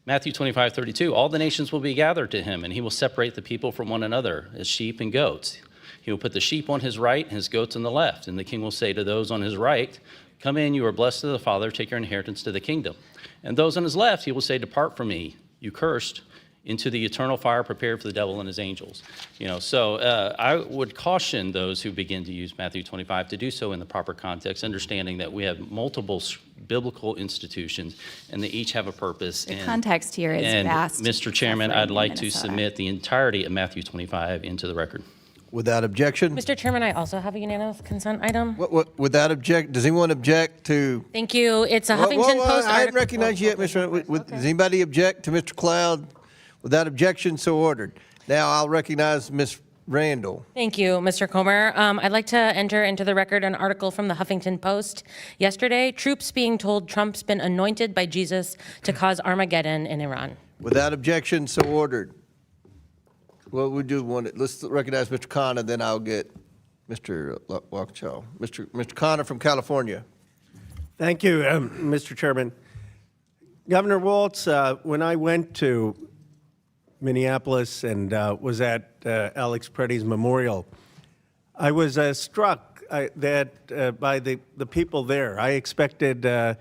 Matthew 25:32, all the nations will be gathered to him, and he will separate the people from one another as sheep and goats. He will put the sheep on his right and his goats on the left. And the king will say to those on his right, come in, you are blessed of the Father, take your inheritance to the kingdom. And those on his left, he will say, depart from me, you cursed, into the eternal fire prepared for the devil and his angels. So I would caution those who begin to use Matthew 25 to do so in the proper context, understanding that we have multiple biblical institutions and they each have a purpose. The context here is vast. Mr. Chairman, I'd like to submit the entirety of Matthew 25 into the record. Without objection? Mr. Chairman, I also have a unanimous consent item. Without object, does anyone object to? Thank you. It's a Huffington Post I hadn't article. recognized you yet, Mr. Does anybody object to Mr. Cloud? Without objection, so ordered. Now I'll recognize Ms. Randall. Thank you, Mr. Comer. I'd like to enter into the record an article from the Huffington Post yesterday. Troops being told Trump's been anointed by Jesus to cause Armageddon in Iran. Without objection, so ordered. Well, we do one. Let's recognize Mr. Connor, then I'll get Mr. Waukesha. Mr. Connor from California. Thank you, Mr. Chairman. Governor Walz, when I went to Minneapolis and was at Alex Preddy's memorial, I was struck that by the people there. I expected a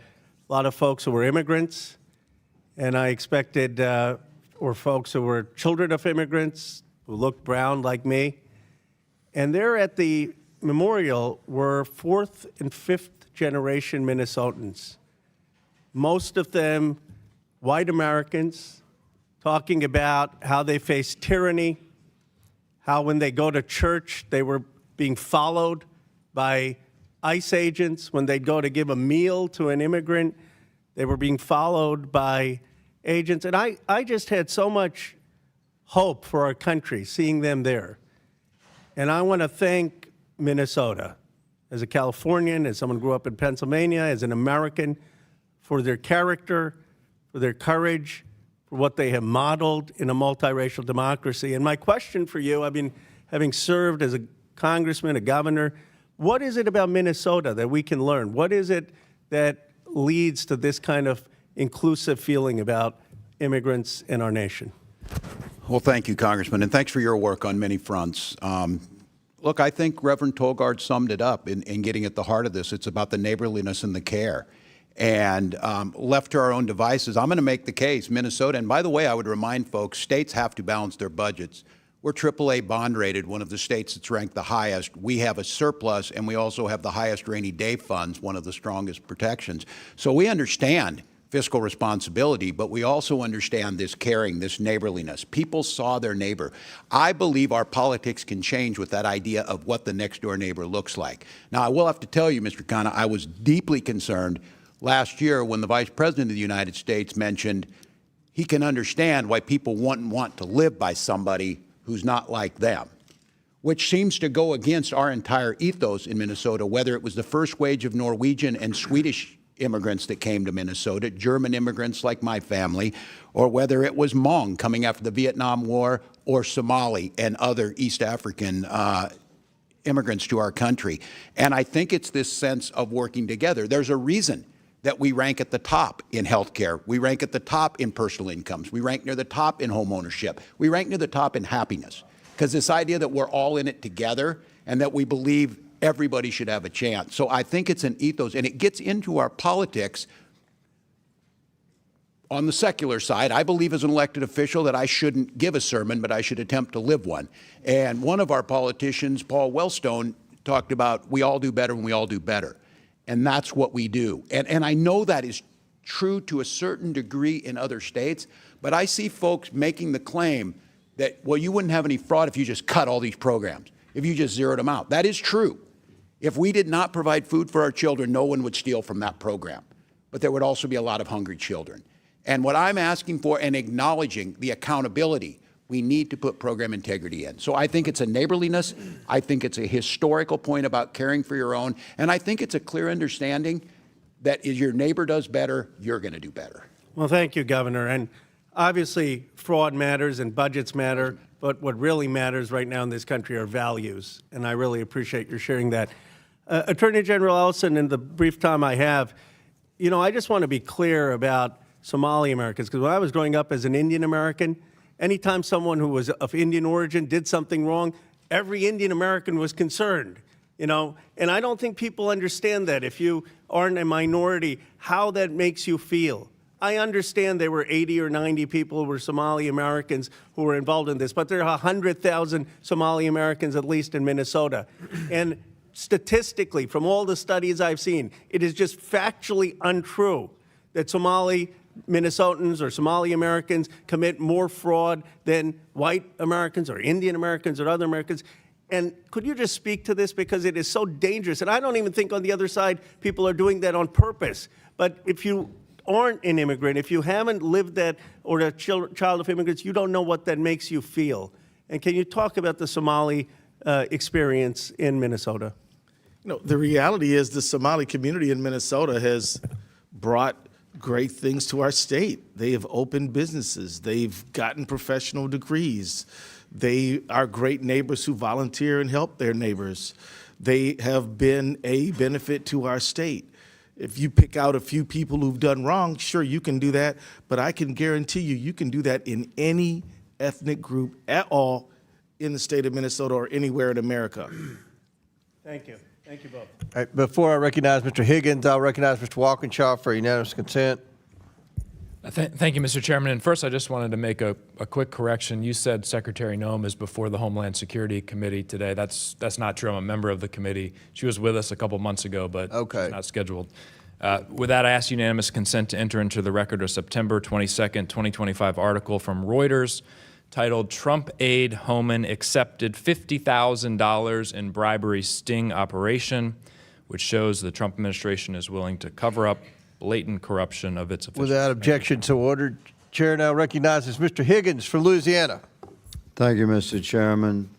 lot of folks who were immigrants, and I expected or folks who were children of immigrants who looked brown like me. And there at the memorial were fourth and fifth generation Minnesotans, most of them white Americans, talking about how they faced tyranny, how when they go to church, they were being followed by ICE agents. When they'd go to give a meal to an immigrant, they were being followed by agents. And I just had so much hope for our country seeing them there. And I want to thank Minnesota, as a Californian, as someone who grew up in Pennsylvania, as an American, for their character, for their courage, for what they have modeled in a multiracial democracy. And my question for you, having served as a congressman, a governor, what is it about Minnesota that we can learn? What is it that leads to this kind of inclusive feeling about immigrants in our nation? Well, thank you, Congressman, and thanks for your work on many fronts. Look, I think Reverend Tolgard summed it up in getting at the heart of this. It's about the neighborliness and the care. And left to our own devices, I'm going to make the case, Minnesota, and by the way, I would remind folks, states have to balance their budgets. We're AAA bond rated, one of the states that's ranked the highest. We have a surplus, and we also have the highest rainy day funds, one of the strongest protections. So we understand fiscal responsibility, but we also understand this caring, this neighborliness. People saw their neighbor. I believe our politics can change with that idea of what the next door neighbor looks like. Now, I will have to tell you, Mr. Khanna, I was deeply concerned last year when the Vice President of the United States mentioned he can understand why people wouldn't want to live by somebody who's not like them, which seems to go against our entire ethos in Minnesota, whether it was the first wave of Norwegian and Swedish immigrants that came to Minnesota, German immigrants like my family, or whether it was Hmong coming after the Vietnam War, or Somali and other East African immigrants to our country. And I think it's this sense of working together. There's a reason that we rank at the top in healthcare. We rank at the top in personal incomes. We rank near the top in home ownership. We rank near the top in happiness. Because this idea that we're all in it together and that we believe everybody should have a chance. So I think it's an ethos, and it gets into our politics on the secular side. I believe as an elected official that I shouldn't give a sermon, but I should attempt to live one. And one of our politicians, Paul Wellstone, talked about we all do better when we all do better. And that's what we do. And I know that is true to a certain degree in other states, but I see folks making the claim that, well, you wouldn't have any fraud if you just cut all these programs, if you just zeroed them out. That is true. If we did not provide food for our children, no one would steal from that program. But there would also be a lot of hungry children. And what I'm asking for and acknowledging the accountability, we need to put program integrity in. So I think it's a neighborliness. I think it's a historical point about caring for your own. And I think it's a clear understanding that if your neighbor does better, you're going to do better. Well, thank you, Governor. And obviously, fraud matters and budgets matter, but what really matters right now in this country are values. And I really appreciate your sharing that. Attorney General Ellison, in the brief time I have, you know, I just want to be clear about Somali Americans, because when I was growing up as an Indian American, anytime someone who was of Indian origin did something wrong, every Indian American was concerned, you know, and I don't think people understand that. If you aren't a minority, how that makes you feel. I understand there were 80 or 90 people who were Somali Americans who were involved in this, but there are 100,000 Somali Americans at least in Minnesota. And statistically, from all the studies I've seen, it is just factually untrue that Somali Minnesotans or Somali Americans commit more fraud than white Americans or Indian Americans or other Americans. And could you just speak to this, because it is so dangerous? And I don't even think on the other side people are doing that on purpose. But if you aren't an immigrant, if you haven't lived that or a child of immigrants, you don't know what that makes you feel. And can you talk about the Somali experience in Minnesota? You know, the reality is the Somali community in Minnesota has brought great things to our state. They have opened businesses. They've gotten professional degrees. They are great neighbors who volunteer and help their neighbors. They have been a benefit to our state. If you pick out a few people who've done wrong, sure, you can do that, but I can guarantee you, you can do that in any ethnic group at all in the state of Minnesota or anywhere in America. Thank you. Thank you both. All right, before I recognize Mr. Higgins, I'll recognize Mr. Walkinshaw for unanimous consent. Thank you, Mr. Chairman. And first, I just wanted to make a quick correction. You said Secretary Noem is before the Homeland Security Committee today. That's not true. I'm a member of the committee. She was with us a couple months ago, but she's not scheduled. With that, I ask unanimous consent to enter into the record a September 22nd, 2025 article from Reuters titled "Trump Aide Homan Accepted $50,000 in Bribery Sting Operation," which shows the Trump administration is willing to cover up blatant corruption of its officials. Without objection, so ordered. Chair now recognizes Mr. Higgins from Louisiana. Thank you, Mr. Chairman.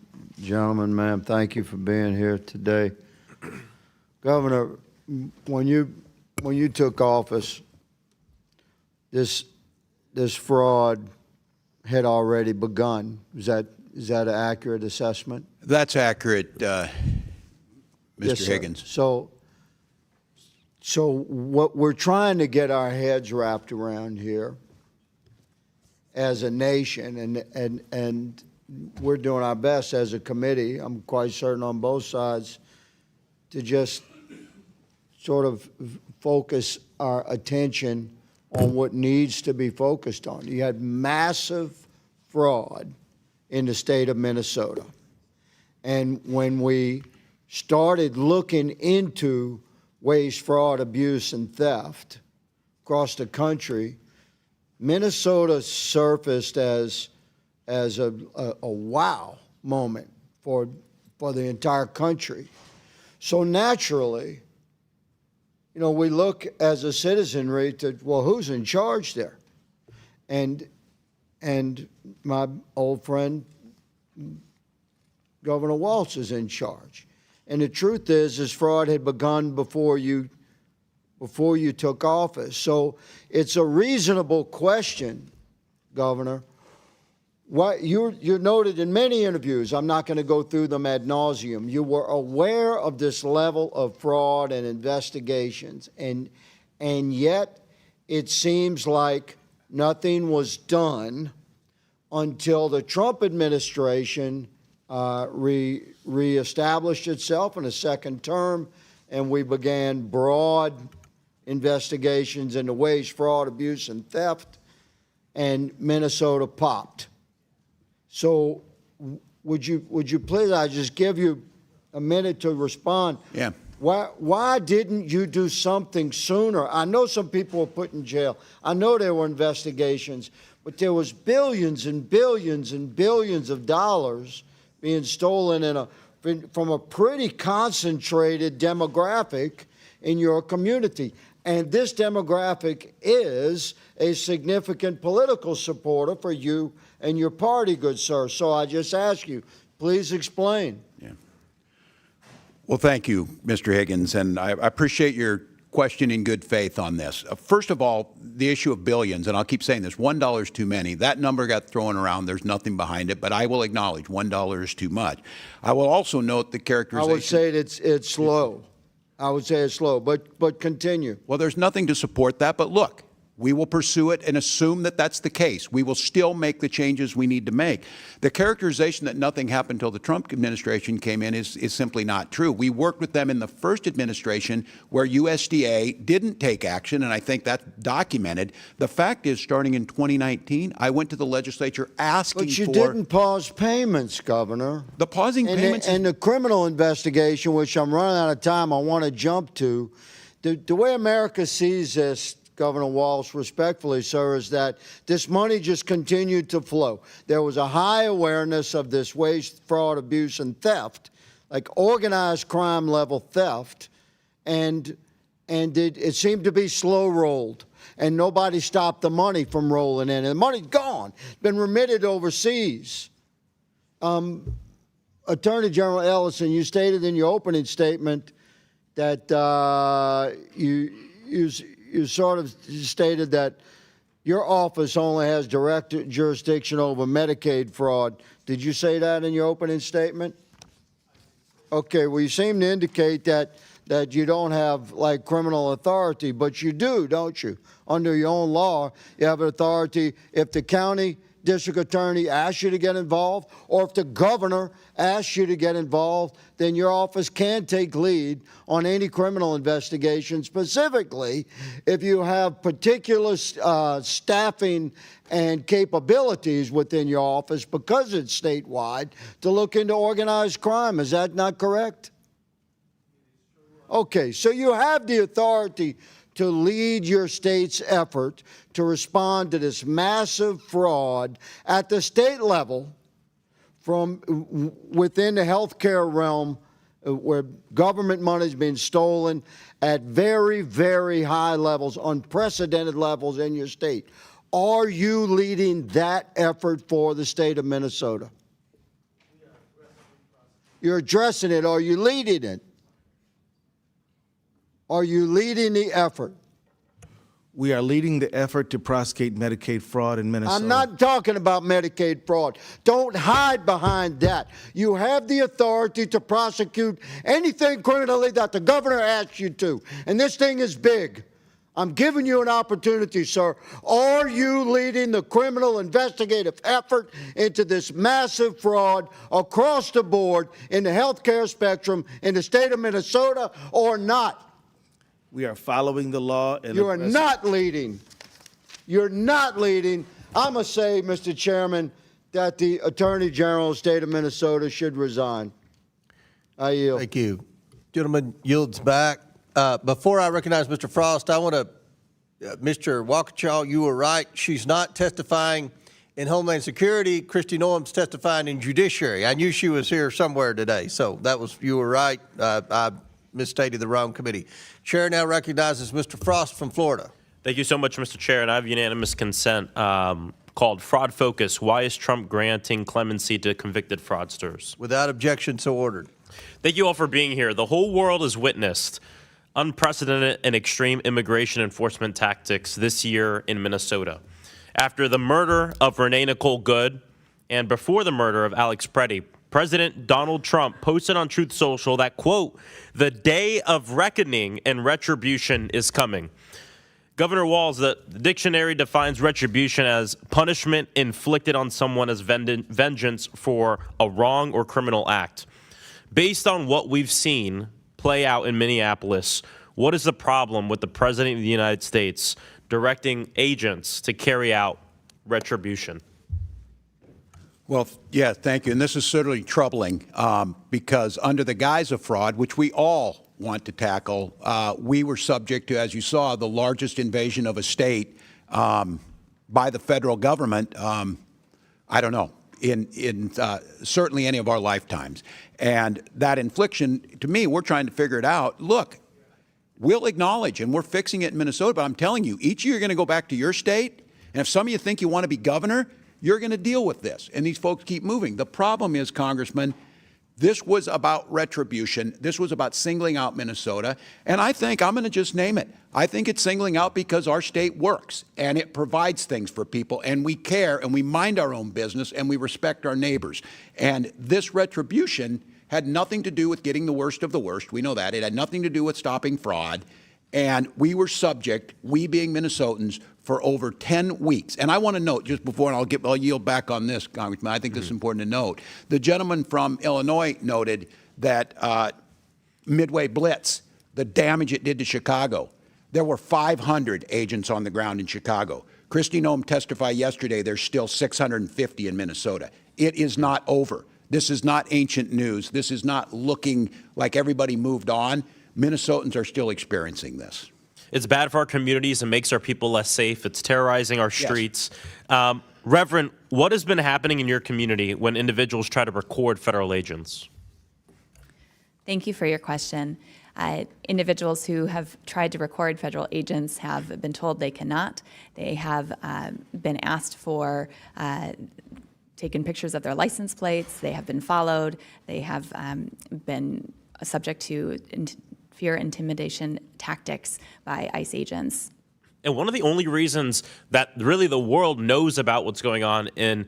Gentlemen, ma'am, thank you for being here today. Governor, when you took office, this fraud had already begun. Is that an accurate assessment? That's accurate, Mr. Yes, sir. Higgins. So what we're trying to get our heads wrapped around here as a nation, and we're doing our best as a committee, I'm quite certain on both sides, to just sort of focus our attention on what needs to be focused on. You had massive fraud in the state of Minnesota. And when we started looking into waste, fraud, abuse, and theft across the country, Minnesota surfaced as a wow moment for the entire country. So naturally, you know, we look as a citizenry to, well, who's in charge there? And my old friend, Governor Walz, is in charge. And the truth is fraud had begun before you took office. So it's a reasonable question, Governor. What you're noted in many interviews, I'm not going to go through them ad nauseum. You were aware of this level of fraud and investigations, and yet it seems like nothing was done until the Trump administration reestablished itself in a second term, and we began broad investigations into waste, fraud, abuse, and theft, and Minnesota popped. So would you please, I just give you a minute to respond. Yeah. Why didn't you do something sooner? I know some people were put in jail. I know there were investigations, but there was billions and billions and billions of dollars being stolen from a pretty concentrated demographic in your community. And this demographic is a significant political supporter for you and your party, good sir. So I just ask you, please explain. Yeah. Well, thank you, Mr. Higgins, and I appreciate your question in good faith on this. First of all, the issue of billions, and I'll keep saying this, $1 is too many. That number got thrown around. There's nothing behind it, but I will acknowledge $1 is too much. I will also note the characterization. I would say it's low. I would say it's slow, but continue. Well, there's nothing to support that, but look, we will pursue it and assume that that's the case. We will still make the changes we need to make. The characterization that nothing happened until the Trump administration came in is simply not true. We worked with them in the first administration where USDA didn't take action, and I think that's documented. The fact is, starting in 2019, I went to the legislature asking for— But you didn't pause payments, Governor. The pausing payments— And the criminal investigation, which I'm running out of time, I want to jump to. The way America sees this, Governor Walz, respectfully, sir, is that this money just continued to flow. There was a high awareness of this waste, fraud, abuse, and theft, like organized crime level theft, and it seemed to be slow rolled, and nobody stopped the money from rolling in. And the money's gone, been remitted overseas. Attorney General Ellison, you stated in your opening statement that you sort of stated that your office only has direct jurisdiction over Medicaid fraud. Did you say that in your opening statement? Okay, well, you seem to indicate that you don't have, like, criminal authority, but you do, don't you? Under your own law, you have authority if the county district attorney asks you to get involved, or if the governor asks you to get involved, then your office can take lead on any criminal investigation, specifically if you have particular staffing and capabilities within your office, because it's statewide, to look into organized crime. Is that not correct? Okay, so you have the authority to lead your state's effort to respond to this massive fraud at the state level from within the healthcare realm, where government money is being stolen at very, very high levels, unprecedented levels in your state. Are you leading that effort for the state of Minnesota? You're addressing it. Are you leading it? Are you leading the effort? We are leading the effort to prosecute Medicaid fraud in Minnesota. I'm not talking about Medicaid fraud. Don't hide behind that. You have the authority to prosecute anything criminally that the governor asks you to. And this thing is big. I'm giving you an opportunity, sir. Are you leading the criminal investigative effort into this massive fraud across the board in the healthcare spectrum in the state of Minnesota or not? We are following the law. And you are not leading. You're not leading. I'm going to say, Mr. Chairman, that the Attorney General of the state of Minnesota should resign. I yield. Thank you. Gentleman yields back. Before I recognize Mr. Frost, I want to, Mr. Waukesha, you were right. She's not testifying in Homeland Security. Kristi Noem's testifying in Judiciary. I knew she was here somewhere today, so you were right. I misstated the wrong committee. Chair now recognizes Mr. Frost from Florida. Thank you so much, Mr. Chair, and I have unanimous consent called Fraud Focus. Why is Trump granting clemency to convicted fraudsters? Without objection, so ordered. Thank you all for being here. The whole world has witnessed unprecedented and extreme immigration enforcement tactics this year in Minnesota. After the murder of Renee Nicole Good and before the murder of Alex Preddy, President Donald Trump posted on Truth Social that, quote, "The day of reckoning and retribution is coming." Governor Walz, the dictionary defines retribution as punishment inflicted on someone as vengeance for a wrong or criminal act. Based on what we've seen play out in Minneapolis, what is the problem with the President of the United States directing agents to carry out retribution? Well, yeah, thank you. And this is certainly troubling because under the guise of fraud, which we all want to tackle, we were subject to, as you saw, the largest invasion of a state by the federal government, I don't know, in certainly any of our lifetimes. And that infliction, to me, we're trying to figure it out. Look, we'll acknowledge, and we're fixing it in Minnesota, but I'm telling you, each of you are going to go back to your state, and if some of you think you want to be governor, you're going to deal with this, and these folks keep moving. The problem is, Congressman, this was about retribution. This was about singling out Minnesota, and I think, I'm going to just name it, I think it's singling out because our state works, and it provides things for people, and we care, and we mind our own business, and we respect our neighbors. And this retribution had nothing to do with getting the worst of the worst. We know that. It had nothing to do with stopping fraud. And we were subject, we being Minnesotans, for over 10 weeks. And I want to note, just before, and I'll yield back on this, Congressman, I think this is important to note. The gentleman from Illinois noted that Midway Blitz, the damage it did to Chicago. There were 500 agents on the ground in Chicago. Kristi Noem testified yesterday there's still 650 in Minnesota. It is not over. This is not ancient news. This is not looking like everybody moved on. Minnesotans are still experiencing this. It's bad for our communities and makes our people less safe. It's terrorizing our streets. Yes. Reverend, what has been happening in your community when individuals try to record federal agents? Thank you for your question. Individuals who have tried to record federal agents have been told they cannot. They have been asked for taken pictures of their license plates. They have been followed. They have been subject to fear intimidation tactics by ICE agents. And one of the only reasons that really the world knows about what's going on in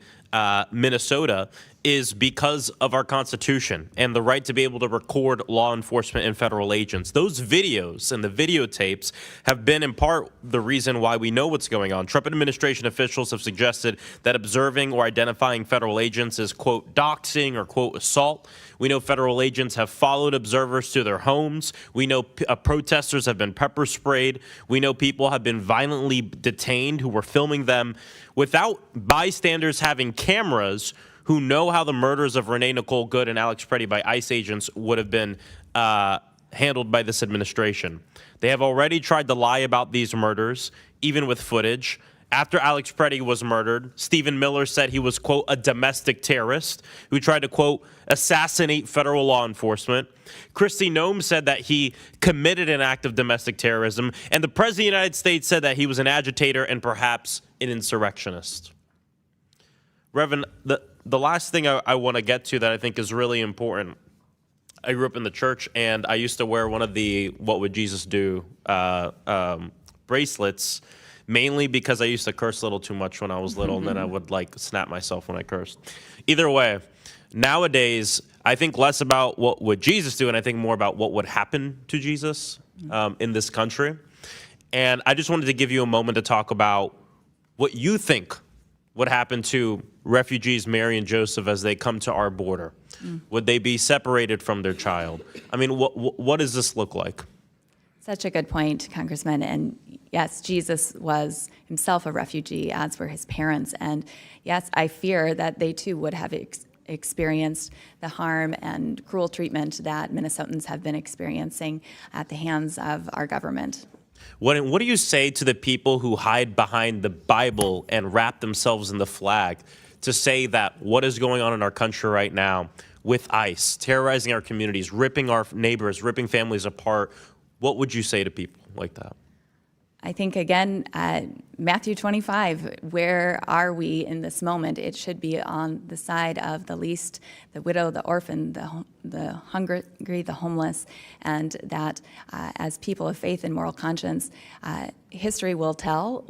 Minnesota is because of our Constitution and the right to be able to record law enforcement and federal agents. Those videos and the videotapes have been in part the reason why we know what's going on. Trump administration officials have suggested that observing or identifying federal agents is, quote, doxing or, quote, assault. We know federal agents have followed observers to their homes. We know protesters have been pepper sprayed. We know people have been violently detained who were filming them without bystanders having cameras who know how the murders of Renee Nicole Good and Alex Preddy by ICE agents would have been handled by this administration. They have already tried to lie about these murders, even with footage. After Alex Preddy was murdered, Stephen Miller said he was, quote, a domestic terrorist who tried to, quote, assassinate federal law enforcement. Kristi Noem said that he committed an act of domestic terrorism, and the President of the United States said that he was an agitator and perhaps an insurrectionist. Reverend, the last thing I want to get to that I think is really important, I grew up in the church, and I used to wear one of the What Would Jesus Do bracelets, mainly because I used to curse a little too much when I was little, and then I would like snap myself when I cursed. Either way, nowadays, I think less about what would Jesus do, and I think more about what would happen to Jesus in this country. And I just wanted to give you a moment to talk about what you think would happen to refugees Mary and Joseph as they come to our border. Would they be separated from their child? I mean, what does this look like? Such a good point, Congressman. And yes, Jesus was himself a refugee, as were his parents. And yes, I fear that they too would have experienced the harm and cruel treatment that Minnesotans have been experiencing at the hands of our government. What do you say to the people who hide behind the Bible and wrap themselves in the flag to say that what is going on in our country right now with ICE, terrorizing our communities, ripping our neighbors, ripping families apart? What would you say to people like that? I think, again, Matthew 25, where are we in this moment? It should be on the side of the least, the widow, the orphan, the hungry, the homeless, and that as people of faith and moral conscience, history will tell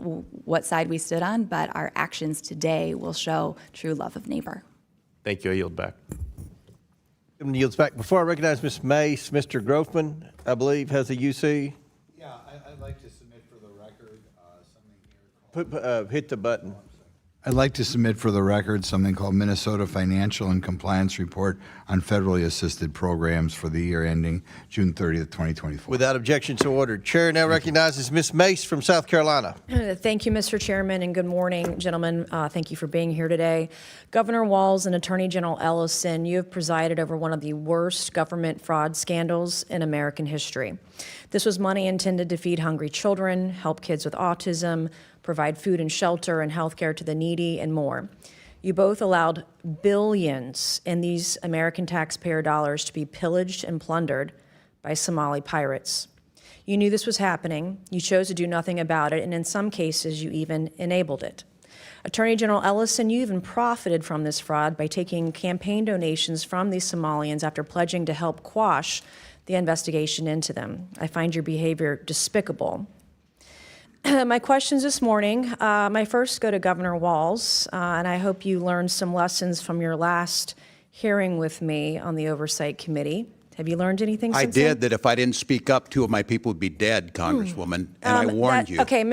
what side we stood on, but our actions today will show true love of neighbor. Thank you. I yield back. Yields back. Before I recognize Ms. Mace, Mr. Grofman, I believe, has a UC. Yeah, I'd like to submit for the record something here. Hit the button. I'd like to submit for the record something called Minnesota Financial and Compliance Report on Federally Assisted Programs for the year ending June 30th, 2024. Without objection, so ordered. Chair now recognizes Ms. Mace from South Carolina. Thank you, Mr. Chairman, and good morning, gentlemen. Thank you for being here today. Governor Walz and Attorney General Ellison, you have presided over one of the worst government fraud scandals in American history. This was money intended to feed hungry children, help kids with autism, provide food and shelter and health care to the needy, and more. You both allowed billions in these American taxpayer dollars to be pillaged and plundered by Somali pirates. You knew this was happening, you chose to do nothing about it, and in some cases, you even enabled it. Attorney General Ellison, you even profited from this fraud by taking campaign donations from these Somalians after pledging to help quash the investigation into them. I find your behavior despicable. My questions this morning, my first go to Governor Walz, and I hope you learned some lessons from your last hearing with me on the Oversight Committee. Have you learned anything since I then? did, that if I didn't speak up, 2 of my people would be dead, Congresswoman, and I warned you. Okay,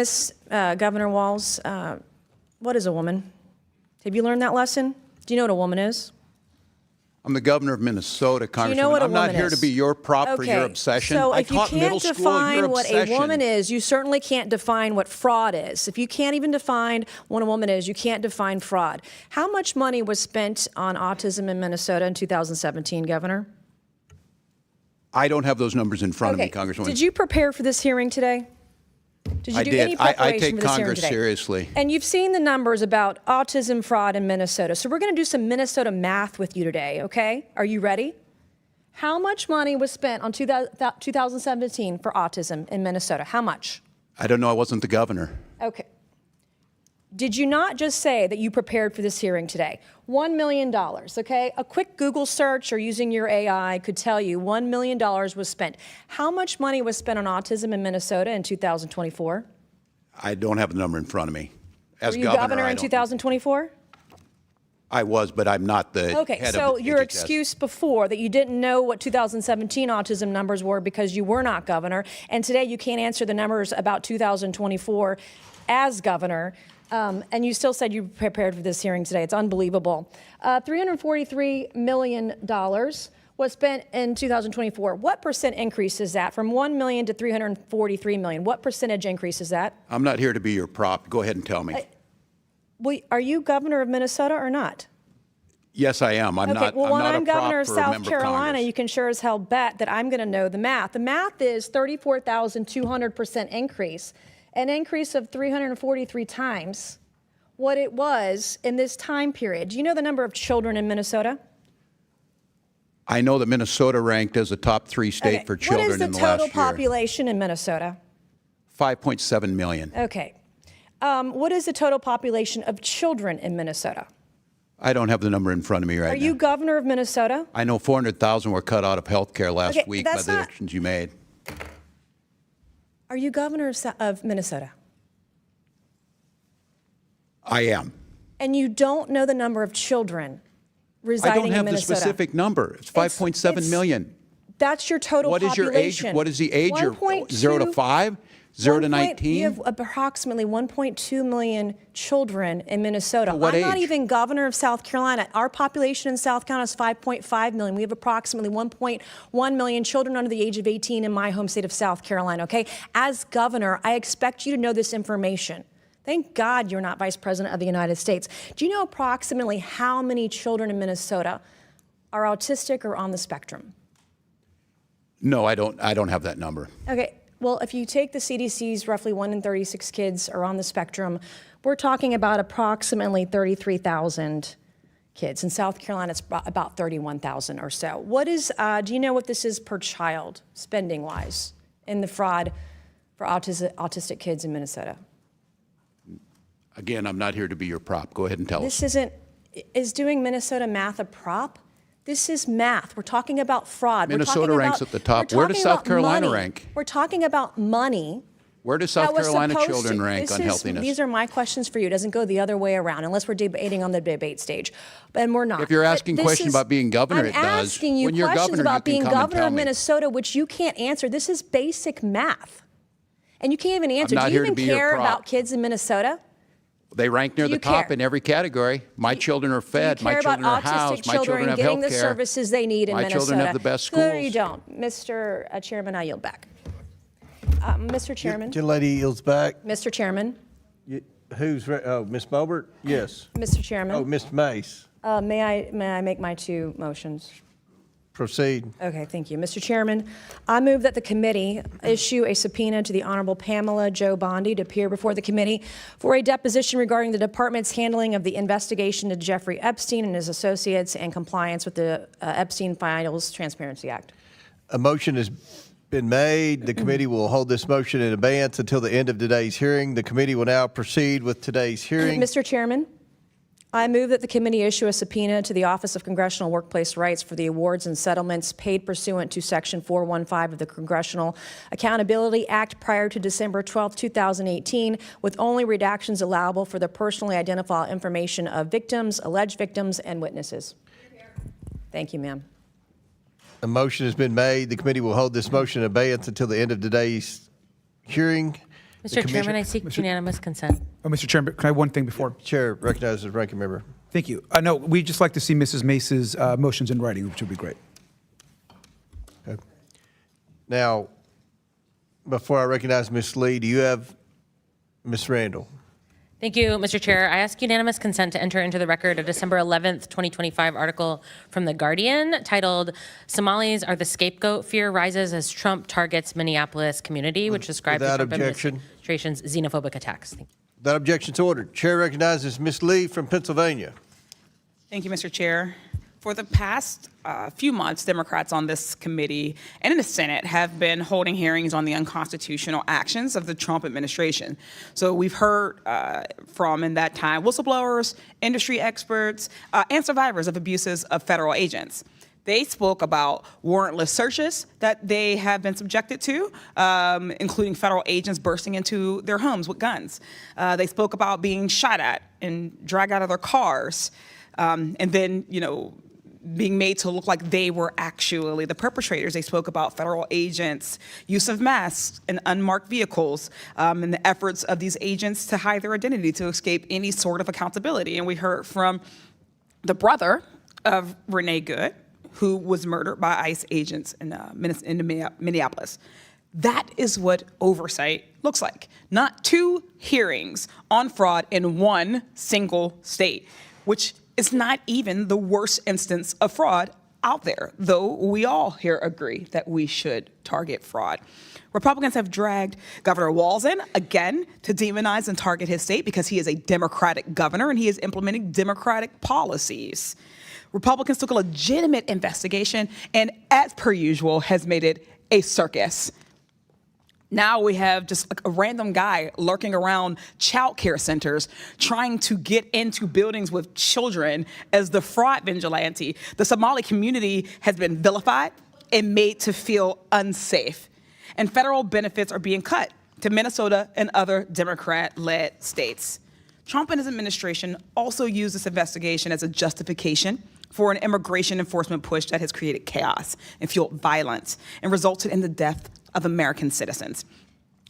Governor Walz, what is a woman? Have you learned that lesson? Do you know what a woman is? I'm the governor of Minnesota, Congresswoman. Do you know what a I'm not woman here is? to be your prop for your obsession. So I if you taught middle can't school your define what a obsession. woman is, you certainly can't define what fraud is. If you can't even define what a woman is, you can't define fraud. How much money was spent on autism in Minnesota in 2017, Governor? I don't have those numbers in front of me, Congresswoman. Did you prepare for this hearing today? Did you I do did. any preparation I take for this hearing Congress today? seriously. And you've seen the numbers about autism fraud in Minnesota. So we're going to do some Minnesota math with you today, okay? Are you ready? How much money was spent on 2017 for autism in Minnesota? How much? I don't know. I wasn't the governor. Okay. Did you not just say that you prepared for this hearing today? $1 million, okay? A quick Google search or using your AI could tell you $1 million was spent. How much money was spent on autism in Minnesota in 2024? I don't have the number in front of me. As Were you governor, governor I in don't. 2024? I was, but I'm not the Okay, head so of your HHS. excuse before that you didn't know what 2017 autism numbers were because you were not governor, and today you can't answer the numbers about 2024 as governor, and you still said you prepared for this hearing today. It's unbelievable. $343 million was spent in 2024. What percent increase is that from 1 million to 343 million? What percentage increase is that? I'm not here to be your prop. Go ahead and tell me. Are you governor of Minnesota or not? Yes, I am. I'm not. Well, I'm when not I'm a prop governor of for a South member of Carolina, Congress. you can sure as hell bet that I'm going to know the math. The math is 34,200% increase, an increase of 343 times what it was in this time period. Do you know the number of children in Minnesota? I know that Minnesota ranked as a top 3 state for children in the last year. What is the total population in Minnesota? 5.7 million. Okay. What is the total population of children in Minnesota? I don't have the number in front of me right now. Are you governor of Minnesota? I know 400,000 were cut out of health care last Okay, week by that's the not- actions you made. Are you governor of Minnesota? I am. And you don't know the number of children I residing don't have in the Minnesota? specific number. It's 5.7 million. That's your total What is your age? population. What is the age? 1.2 0 to 5? 0 to 1 19? You have approximately 1.2 million children in Minnesota. What I'm not age? even governor of South Carolina. Our population in South Carolina is 5.5 million. We have approximately 1.1 million children under the age of 18 in my home state of South Carolina, okay? As governor, I expect you to know this information. Thank God you're not Vice President of the United States. Do you know approximately how many children in Minnesota are autistic or on the spectrum? No, I don't have that number. Okay, well, if you take the CDC's roughly 1 in 36 kids are on the spectrum, we're talking about approximately 33,000 kids. In South Carolina, it's about 31,000 or so. What is, do you know what this is per child, spending-wise, in the fraud for autistic kids in Minnesota? Again, I'm not here to be your prop. Go ahead and tell us. Is doing Minnesota math a prop? This is math. We're talking about fraud. Minnesota ranks at the top. Where does South Carolina rank? We're talking about money. Where does South Carolina children rank on healthiness? These are my questions for you. It doesn't go the other way around unless we're debating on the debate stage. And we're not. If you're asking questions about being governor, it does. I'm asking you When you're questions governor, about you can being come and governor tell of me. Minnesota, which you can't answer. This is basic math. And you can't even answer. not Do you here to even be your care prop. about kids in Minnesota? They rank near Do you the top care? in every category. My children are fed. Do you My care children about are housed. autistic My children children have getting health the care. services they need in My Minnesota? children have the best No, schools. you don't. Mr. Chairman, I yield back. Mr. Chairman. Gentlelady yields back. Mr. Chairman. Ms. Boebert? Yes. Mr. Chairman. Oh, Mr. Mace. May I make my 2 motions? Proceed. Okay, thank you. Mr. Chairman, I move that the committee issue a subpoena to the Honorable Pamela Jo Bondi to appear before the committee for a deposition regarding the department's handling of the investigation to Jeffrey Epstein and his associates and compliance with the Epstein Files Transparency Act. A motion has been made. The committee will hold this motion in abeyance until the end of today's hearing. The committee will now proceed with today's hearing. Mr. Chairman, I move that the committee issue a subpoena to the Office of Congressional Workplace Rights for the awards and settlements paid pursuant to Section 415 of the Congressional Accountability Act prior to December 12, 2018, with only redactions allowable for the personally identifiable information of victims, alleged victims, and witnesses. Thank you, ma'am. A motion has been made. The committee will hold this motion in abeyance until the end of today's hearing. Mr. Chairman, I seek unanimous consent. Oh, Mr. Chairman, can I have one thing before? Chair recognizes the ranking member. Thank you. No, we'd just like to see Mrs. Mace's motions in writing, which would be great. Okay. Now, before I recognize Ms. Lee, do you have Ms. Randall? Thank you, Mr. Chair. I ask unanimous consent to enter into the record a December 11th, 2025 article from The Guardian titled, "Somalis Are the Scapegoat. Fear Rises as Trump Targets Minneapolis Community," which describes the Without Trump objection. administration's xenophobic attacks. Thank you. Without objection to order. Chair recognizes Ms. Lee from Pennsylvania. Thank you, Mr. Chair. For the past few months, Democrats on this committee and in the Senate have been holding hearings on the unconstitutional actions of the Trump administration. So we've heard from, in that time, whistleblowers, industry experts, and survivors of abuses of federal agents. They spoke about warrantless searches that they have been subjected to, including federal agents bursting into their homes with guns. They spoke about being shot at and dragged out of their cars. and then, being made to look like they were actually the perpetrators. They spoke about federal agents' use of masks in unmarked vehicles, and the efforts of these agents to hide their identity to escape any sort of accountability. And we heard from the brother of Renee Good, who was murdered by ICE agents in Minneapolis. That is what oversight looks like. Not 2 hearings on fraud in one single state, which is not even the worst instance of fraud out there, though we all here agree that we should target fraud. Republicans have dragged Governor Walz in again to demonize and target his state because he is a Democratic governor and he is implementing Democratic policies. Republicans took a legitimate investigation and, as per usual, has made it a circus. Now we have just like a random guy lurking around child care centers trying to get into buildings with children as the fraud vigilante. The Somali community has been vilified and made to feel unsafe. And federal benefits are being cut to Minnesota and other Democrat-led states. Trump and his administration also used this investigation as a justification for an immigration enforcement push that has created chaos and fueled violence and resulted in the death of American citizens.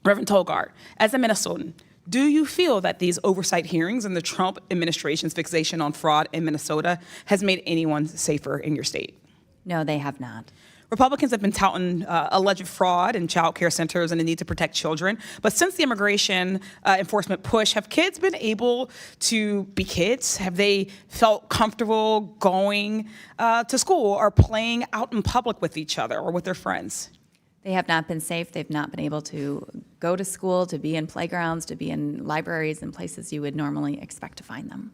Reverend Tolgard, as a Minnesotan, do you feel that these oversight hearings and the Trump administration's fixation on fraud in Minnesota has made anyone safer in your state? No, they have not. Republicans have been touting alleged fraud in child care centers and the need to protect children. But since the immigration enforcement push, have kids been able to be kids? Have they felt comfortable going to school or playing out in public with each other or with their friends? They have not been safe. They've not been able to go to school, to be in playgrounds, to be in libraries and places you would normally expect to find them.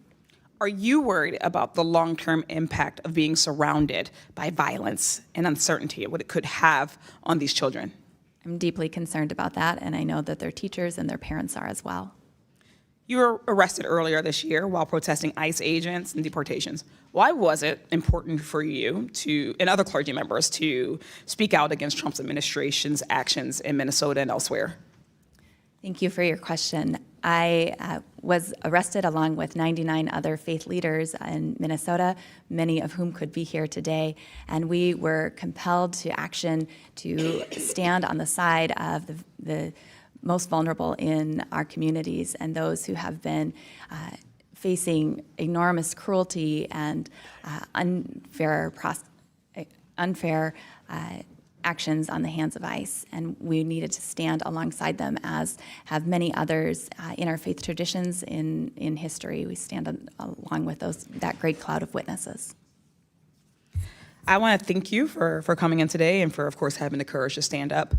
Are you worried about the long-term impact of being surrounded by violence and uncertainty and what it could have on these children? I'm deeply concerned about that, and I know that their teachers and their parents are as well. You were arrested earlier this year while protesting ICE agents and deportations. Why was it important for you and other clergy members to speak out against Trump's administration's actions in Minnesota and elsewhere? Thank you for your question. I was arrested along with 99 other faith leaders in Minnesota, many of whom could be here today, and we were compelled to action to stand on the side of the most vulnerable in our communities and those who have been facing enormous cruelty and unfair actions on the hands of ICE, and we needed to stand alongside them, as have many others in our faith traditions in history. We stand along with that great cloud of witnesses. I want to thank you for coming in today and for, of course, having the courage to stand up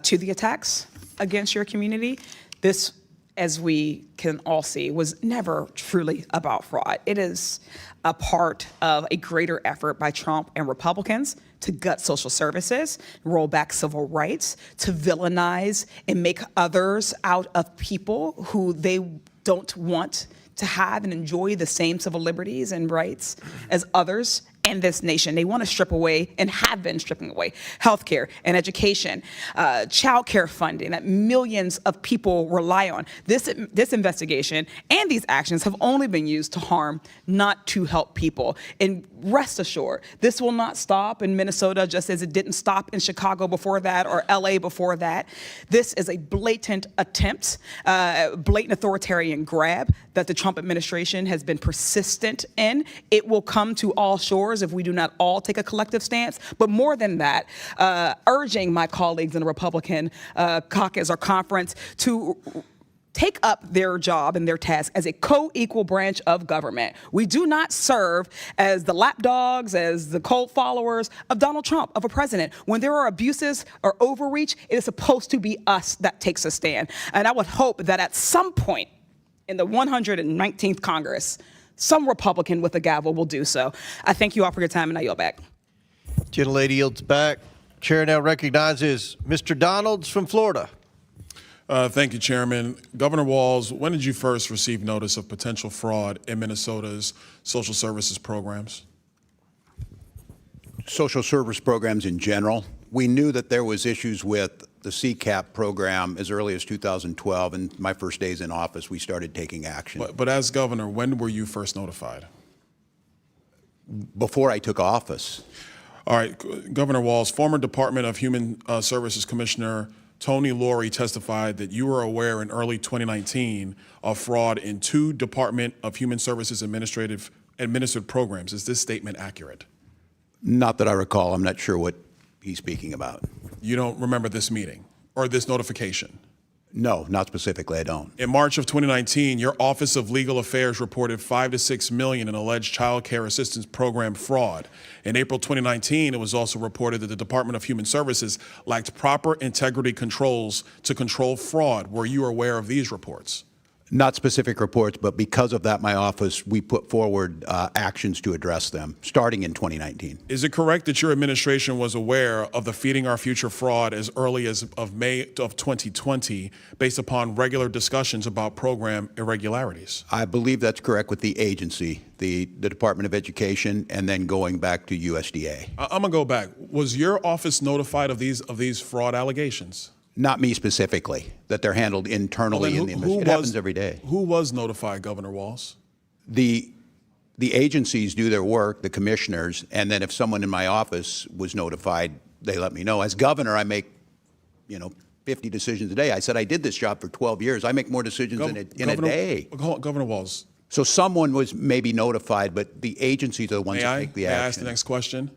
to the attacks against your community. This, as we can all see, was never truly about fraud. It is a part of a greater effort by Trump and Republicans to gut social services, roll back civil rights, to villainize and make others out of people who they don't want to have and enjoy the same civil liberties and rights as others in this nation. They want to strip away and have been stripping away healthcare and education, child care funding that millions of people rely on. This investigation and these actions have only been used to harm, not to help people. And rest assured, this will not stop in Minnesota just as it didn't stop in Chicago before that or LA before that. This is a blatant attempt, blatant authoritarian grab that the Trump administration has been persistent in. It will come to all shores if we do not all take a collective stance. But more than that, urging my colleagues in the Republican caucus or conference to take up their job and their task as a co-equal branch of government. We do not serve as the lapdogs, as the cult followers of Donald Trump, of a president. When there are abuses or overreach, it is supposed to be us that takes a stand. And I would hope that at some point in the 119th Congress, some Republican with a gavel will do so. I thank you all for your time, and I yield back. Gentlelady yields back. Chair now recognizes Mr. Donalds from Florida. Thank you, Chairman. Governor Walz, when did you first receive notice of potential fraud in Minnesota's social services programs? Social service programs in general. We knew that there was issues with the CCAP program as early as 2012, and my first days in office, we started taking action. But as governor, when were you first notified? Before I took office. All right, Governor Walz, former Department of Human Services Commissioner Tony Laurie testified that you were aware in early 2019 of fraud in 2 Department of Human Services administered programs. Is this statement accurate? Not that I recall. I'm not sure what he's speaking about. You don't remember this meeting or this notification? No, not specifically, I don't. In March of 2019, your Office of Legal Affairs reported $5 to $6 million in alleged child care assistance program fraud. In April 2019, it was also reported that the Department of Human Services lacked proper integrity controls to control fraud. Were you aware of these reports? Not specific reports, but because of that, my office, we put forward actions to address them, starting in 2019. Is it correct that your administration was aware of the Feeding Our Future fraud as early as of May of 2020, based upon regular discussions about program irregularities? I believe that's correct with the agency, the Department of Education, and then going back to USDA. I'm gonna go back. Was your office notified of these fraud allegations? Not me specifically, that they're handled internally in the administration. It happens every day. Who was notified, Governor Walz? The agencies do their work, the commissioners, and then if someone in my office was notified, they let me know. As governor, I make, 50 decisions a day. I said I did this job for 12 years. I make more decisions in a day. Governor Walz. So someone was maybe notified, but the agencies are the ones that take the action. May I ask the next question?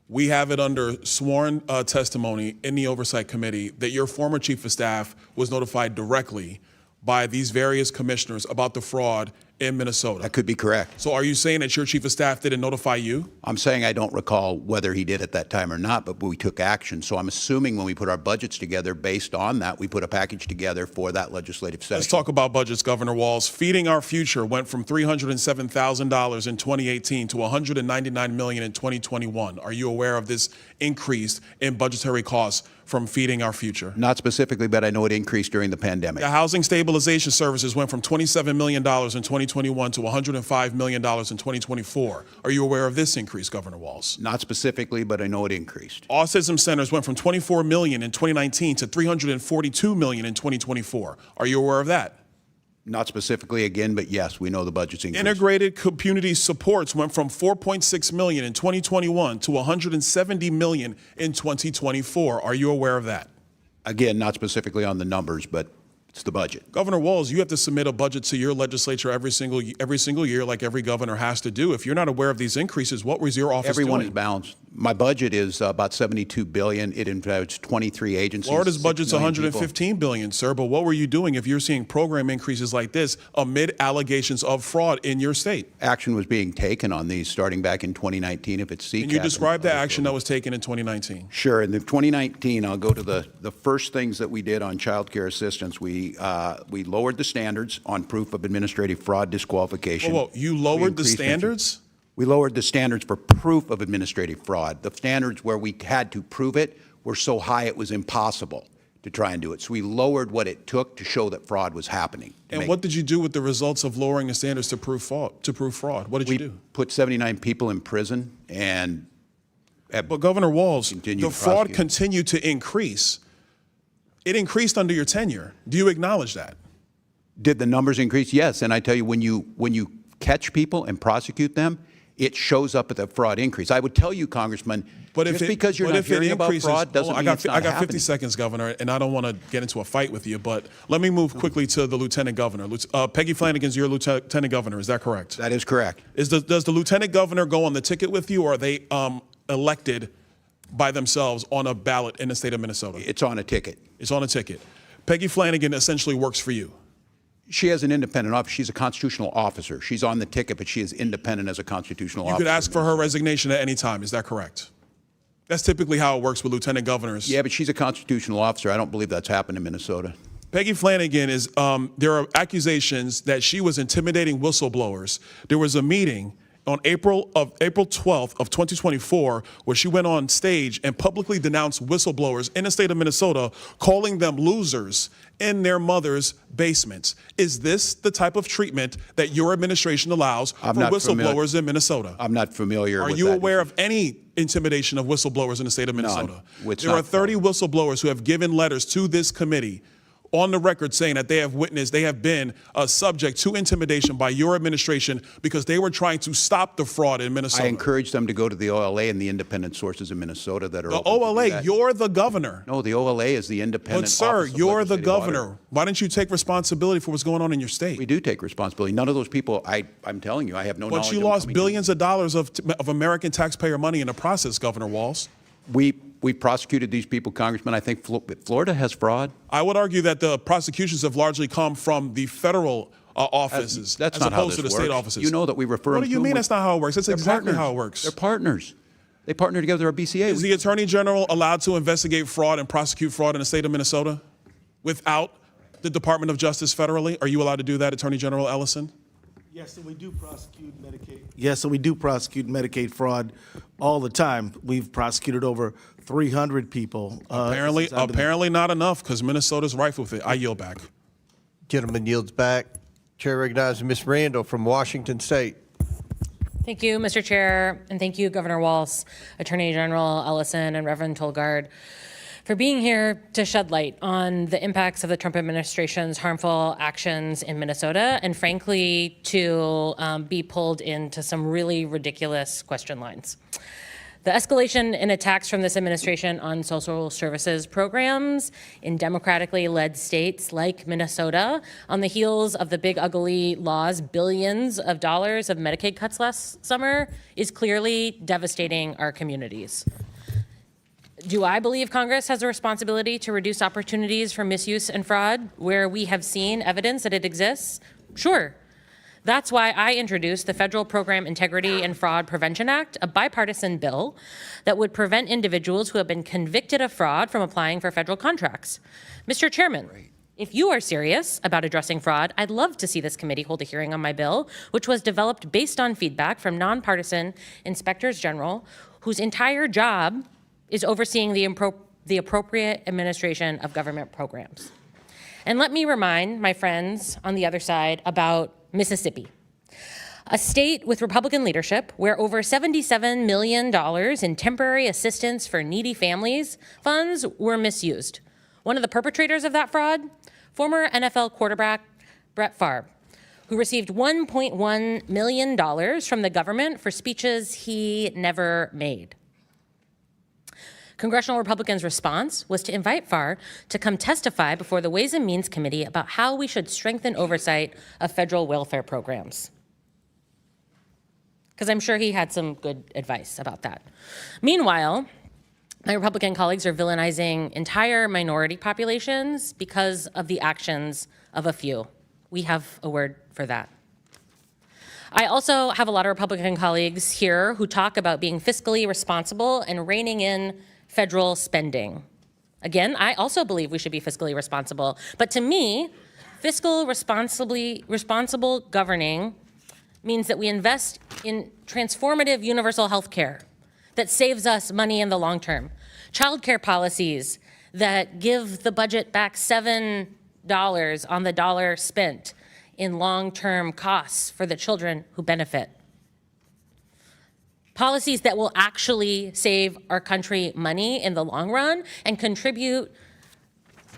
We have it under sworn testimony in the Oversight Committee that your former chief of staff was notified directly by these various commissioners about the fraud in Minnesota. That could be correct. So are you saying that your chief of staff didn't notify you? I'm saying I don't recall whether he did at that time or not, but we took action. So I'm assuming when we put our budgets together, based on that, we put a package together for that legislative session. Let's talk about budgets, Governor Walz. Feeding Our Future went from $307,000 in 2018 to $199 million in 2021. Are you aware of this increase in budgetary costs from Feeding Our Future? Not specifically, but I know it increased during the pandemic. The Housing Stabilization Services went from $27 million in 2021 to $105 million in 2024. Are you aware of this increase, Governor Walz? Not specifically, but I know it increased. Autism centers went from $24 million in 2019 to $342 million in 2024. Are you aware of that? Not specifically again, but yes, we know the budget's increased. Integrated community supports went from $4.6 million in 2021 to $170 million in 2024. Are you aware of that? Again, not specifically on the numbers, but it's the budget. Governor Walz, you have to submit a budget to your legislature every single year, like every governor has to do. If you're not aware of these increases, what was your office Everyone doing? is balanced. My budget is about $72 billion. It includes 23 agencies. Florida's budget's 6 million people. $115 billion, sir. But what were you doing if you're seeing program increases like this amid allegations of fraud in your state? Action was being taken on these starting back in 2019. If it's CCAP. Can you describe the action that was taken in 2019? Sure. In 2019, I'll go to the first things that we did on child care assistance. We lowered the standards on proof of administrative fraud disqualification. Whoa, you lowered the standards? We lowered the standards for proof of administrative fraud. The standards where we had to prove it were so high it was impossible to try and do it. So we lowered what it took to show that fraud was happening. And what did you do with the results of lowering the standards to prove fraud? What did you do? We put 79 people in prison and. But Governor Walz, the fraud prosecute. continued to increase. It increased under your tenure. Do you acknowledge that? Did the numbers increase? Yes. And I tell you, when you catch people and prosecute them, it shows up at the fraud increase. I would tell you, Congressman, just because you're not hearing about fraud doesn't mean it's not I got 50 happening. seconds, Governor, and I don't want to get into a fight with you, but let me move quickly to the Lieutenant Governor. Peggy Flanagan's your Lieutenant Governor, is that correct? That is correct. Does the Lieutenant Governor go on the ticket with you, or are they elected by themselves on a ballot in the state of Minnesota? It's on a ticket. It's on a ticket. Peggy Flanagan essentially works for you. She has an independent office. She's a constitutional officer. She's on the ticket, but she is independent as a constitutional officer. You could ask for her resignation at any time. Is that correct? That's typically how it works with lieutenant governors. Yeah, but she's a constitutional officer. I don't believe that's happened in Minnesota. Peggy Flanagan is, there are accusations that she was intimidating whistleblowers. There was a meeting on April 12th of 2024, where she went on stage and publicly denounced whistleblowers in the state of Minnesota, calling them losers in their mother's basements. Is this the type of treatment that your administration allows for whistleblowers in Minnesota? I'm not familiar with that. Are you aware of any intimidation of whistleblowers in the state of Minnesota? None. There are 30 whistleblowers who have given letters to this committee on the record saying that they have been subject to intimidation by your administration because they were trying to stop the fraud in Minnesota. I encourage them to go to the OLA and the independent sources in Minnesota that are The open to do OLA, that. you're the governor. No, the OLA is the independent But sir, Office of you're the Legislative governor. Auditor. Why don't you take responsibility for what's going on in your state? We do take responsibility. None of those people, I'm telling you, I have no knowledge. But you of them lost coming billions of dollars of American taxpayer money in the process, Governor Walz. We prosecuted these people, Congressman. I think Florida has fraud. I would argue that the prosecutions have largely come from the federal offices That's as not how opposed to the this state works. offices. You know that we refer What them do you to mean them that's not how it works? That's They're exactly partners. how it works. They're partners. They partner together at BCA. Is the Attorney General allowed to investigate fraud and prosecute fraud in the state of Minnesota without the Department of Justice federally? Are you allowed to do that, Attorney General Ellison? Yes, and we do prosecute Medicaid. Yes, and we do prosecute Medicaid fraud all the time. We've prosecuted over 300 people. Apparently not enough, because Minnesota's rife with it. I yield back. Gentleman yields back. Chair recognizes Ms. Randall from Washington State. Thank you, Mr. Chair, and thank you, Governor Walz, Attorney General Ellison, and Reverend Tolgard, for being here to shed light on the impacts of the Trump administration's harmful actions in Minnesota, and frankly, to be pulled into some really ridiculous question lines. The escalation in attacks from this administration on social services programs in democratically led states like Minnesota on the heels of the big ugly law's billions of dollars of Medicaid cuts last summer is clearly devastating our communities. Do I believe Congress has a responsibility to reduce opportunities for misuse and fraud where we have seen evidence that it exists? Sure. That's why I introduced the Federal Program Integrity and Fraud Prevention Act, a bipartisan bill that would prevent individuals who have been convicted of fraud from applying for federal contracts. Mr. Chairman, if you are serious about addressing fraud, I'd love to see this committee hold a hearing on my bill, which was developed based on feedback from nonpartisan inspectors general whose entire job is overseeing the appropriate administration of government programs. And let me remind my friends on the other side about Mississippi, a state with Republican leadership where over $77 million in temporary assistance for needy families funds were misused. One of the perpetrators of that fraud, former NFL quarterback Brett Favre, who received $1.1 million from the government for speeches he never made. Congressional Republicans' response was to invite Favre to come testify before the Ways and Means Committee about how we should strengthen oversight of federal welfare programs. Because I'm sure he had some good advice about that. Meanwhile, my Republican colleagues are villainizing entire minority populations because of the actions of a few. We have a word for that. I also have a lot of Republican colleagues here who talk about being fiscally responsible and reining in federal spending. Again, I also believe we should be fiscally responsible. But to me, responsible governing means that we invest in transformative universal health care that saves us money in the long term. Childcare policies that give the budget back $7 on the dollar spent in long-term costs for the children who benefit. Policies that will actually save our country money in the long run and contribute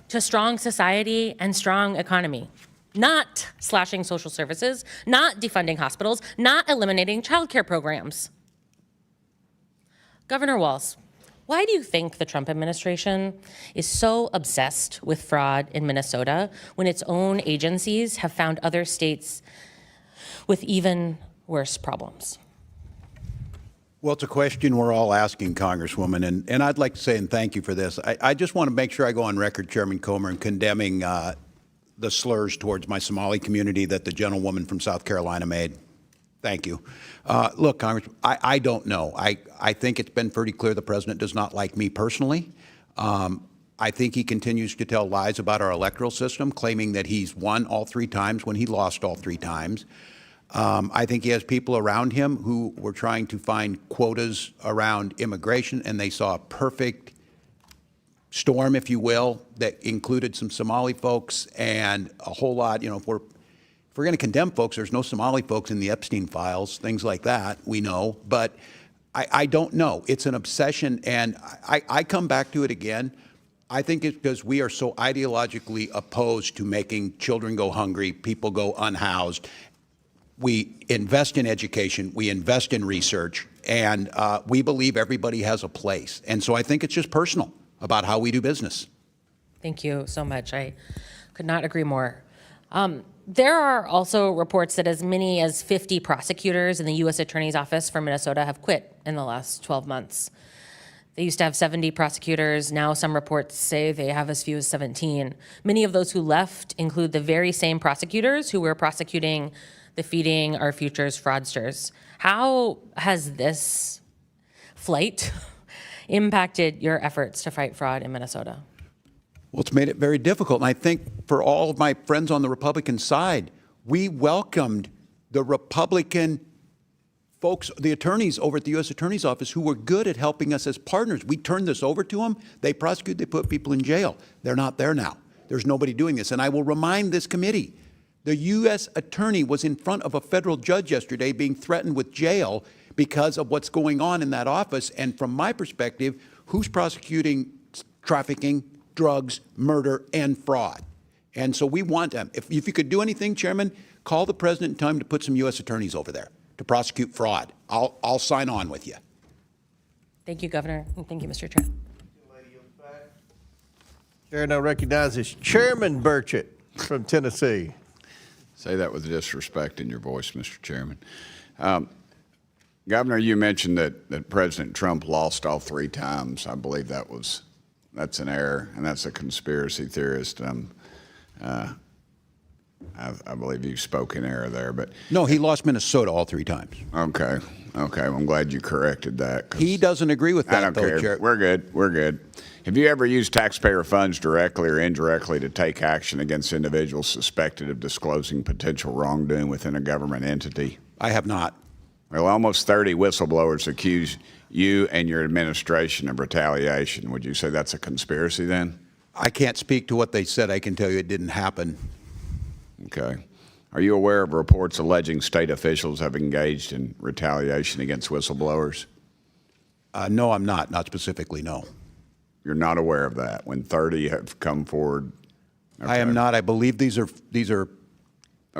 to strong society and strong economy. Not slashing social services, not defunding hospitals, not eliminating childcare programs. Governor Walz, why do you think the Trump administration is so obsessed with fraud in Minnesota when its own agencies have found other states with even worse problems? Well, it's a question we're all asking, Congresswoman, and I'd like to say, and thank you for this, I just want to make sure I go on record, Chairman Comer, in condemning the slurs towards my Somali community that the gentlewoman from South Carolina made. Thank you. Look, Congress, I don't know. I think it's been pretty clear the president does not like me personally. I think he continues to tell lies about our electoral system, claiming that he's won all 3 times when he lost all 3 times. I think he has people around him who were trying to find quotas around immigration, and they saw a perfect storm, if you will, that included some Somali folks and a whole lot, if we're going to condemn folks, there's no Somali folks in the Epstein files, things like that, we know. But I don't know. It's an obsession, and I come back to it again. I think it's because we are so ideologically opposed to making children go hungry, people go unhoused. We invest in education, we invest in research, and we believe everybody has a place. And so I think it's just personal about how we do business. Thank you so much. I could not agree more. There are also reports that as many as 50 prosecutors in the U.S. Attorney's Office for Minnesota have quit in the last 12 months. They used to have 70 prosecutors. Now some reports say they have as few as 17. Many of those who left include the very same prosecutors who were prosecuting the Feeding Our Futures fraudsters. How has this flight impacted your efforts to fight fraud in Minnesota? Well, it's made it very difficult. And I think for all of my friends on the Republican side, we welcomed the Republican folks, the attorneys over at the U.S. Attorney's Office who were good at helping us as partners. We turned this over to them. They prosecute, they put people in jail. They're not there now. There's nobody doing this. And I will remind this committee, the U.S. attorney was in front of a federal judge yesterday being threatened with jail because of what's going on in that office. And from my perspective, who's prosecuting trafficking, drugs, murder, and fraud? And so we want them. If you could do anything, Chairman, call the president in time to put some U.S. attorneys over there to prosecute fraud. I'll sign on with you. Thank you, Governor. And thank you, Mr. Chair. Chair now recognizes Chairman Burchett from Tennessee. Say that with disrespect in your voice, Mr. Chairman. Governor, you mentioned that President Trump lost all 3 times. I believe that's an error, and that's a conspiracy theorist. I believe you spoke in error there, but no, he lost Minnesota all 3 times. Okay. Well, I'm glad you corrected that. He doesn't agree with that, I don't though, care. Chair. We're good. Have you ever used taxpayer funds directly or indirectly to take action against individuals suspected of disclosing potential wrongdoing within a government entity? I have not. Well, almost 30 whistleblowers accuse you and your administration of retaliation. Would you say that's a conspiracy then? I can't speak to what they said. I can tell you it didn't happen. Okay. Are you aware of reports alleging state officials have engaged in retaliation against whistleblowers? No, I'm not. Not specifically, no. You're not aware of that when 30 have come forward? Okay. I am not. I believe these are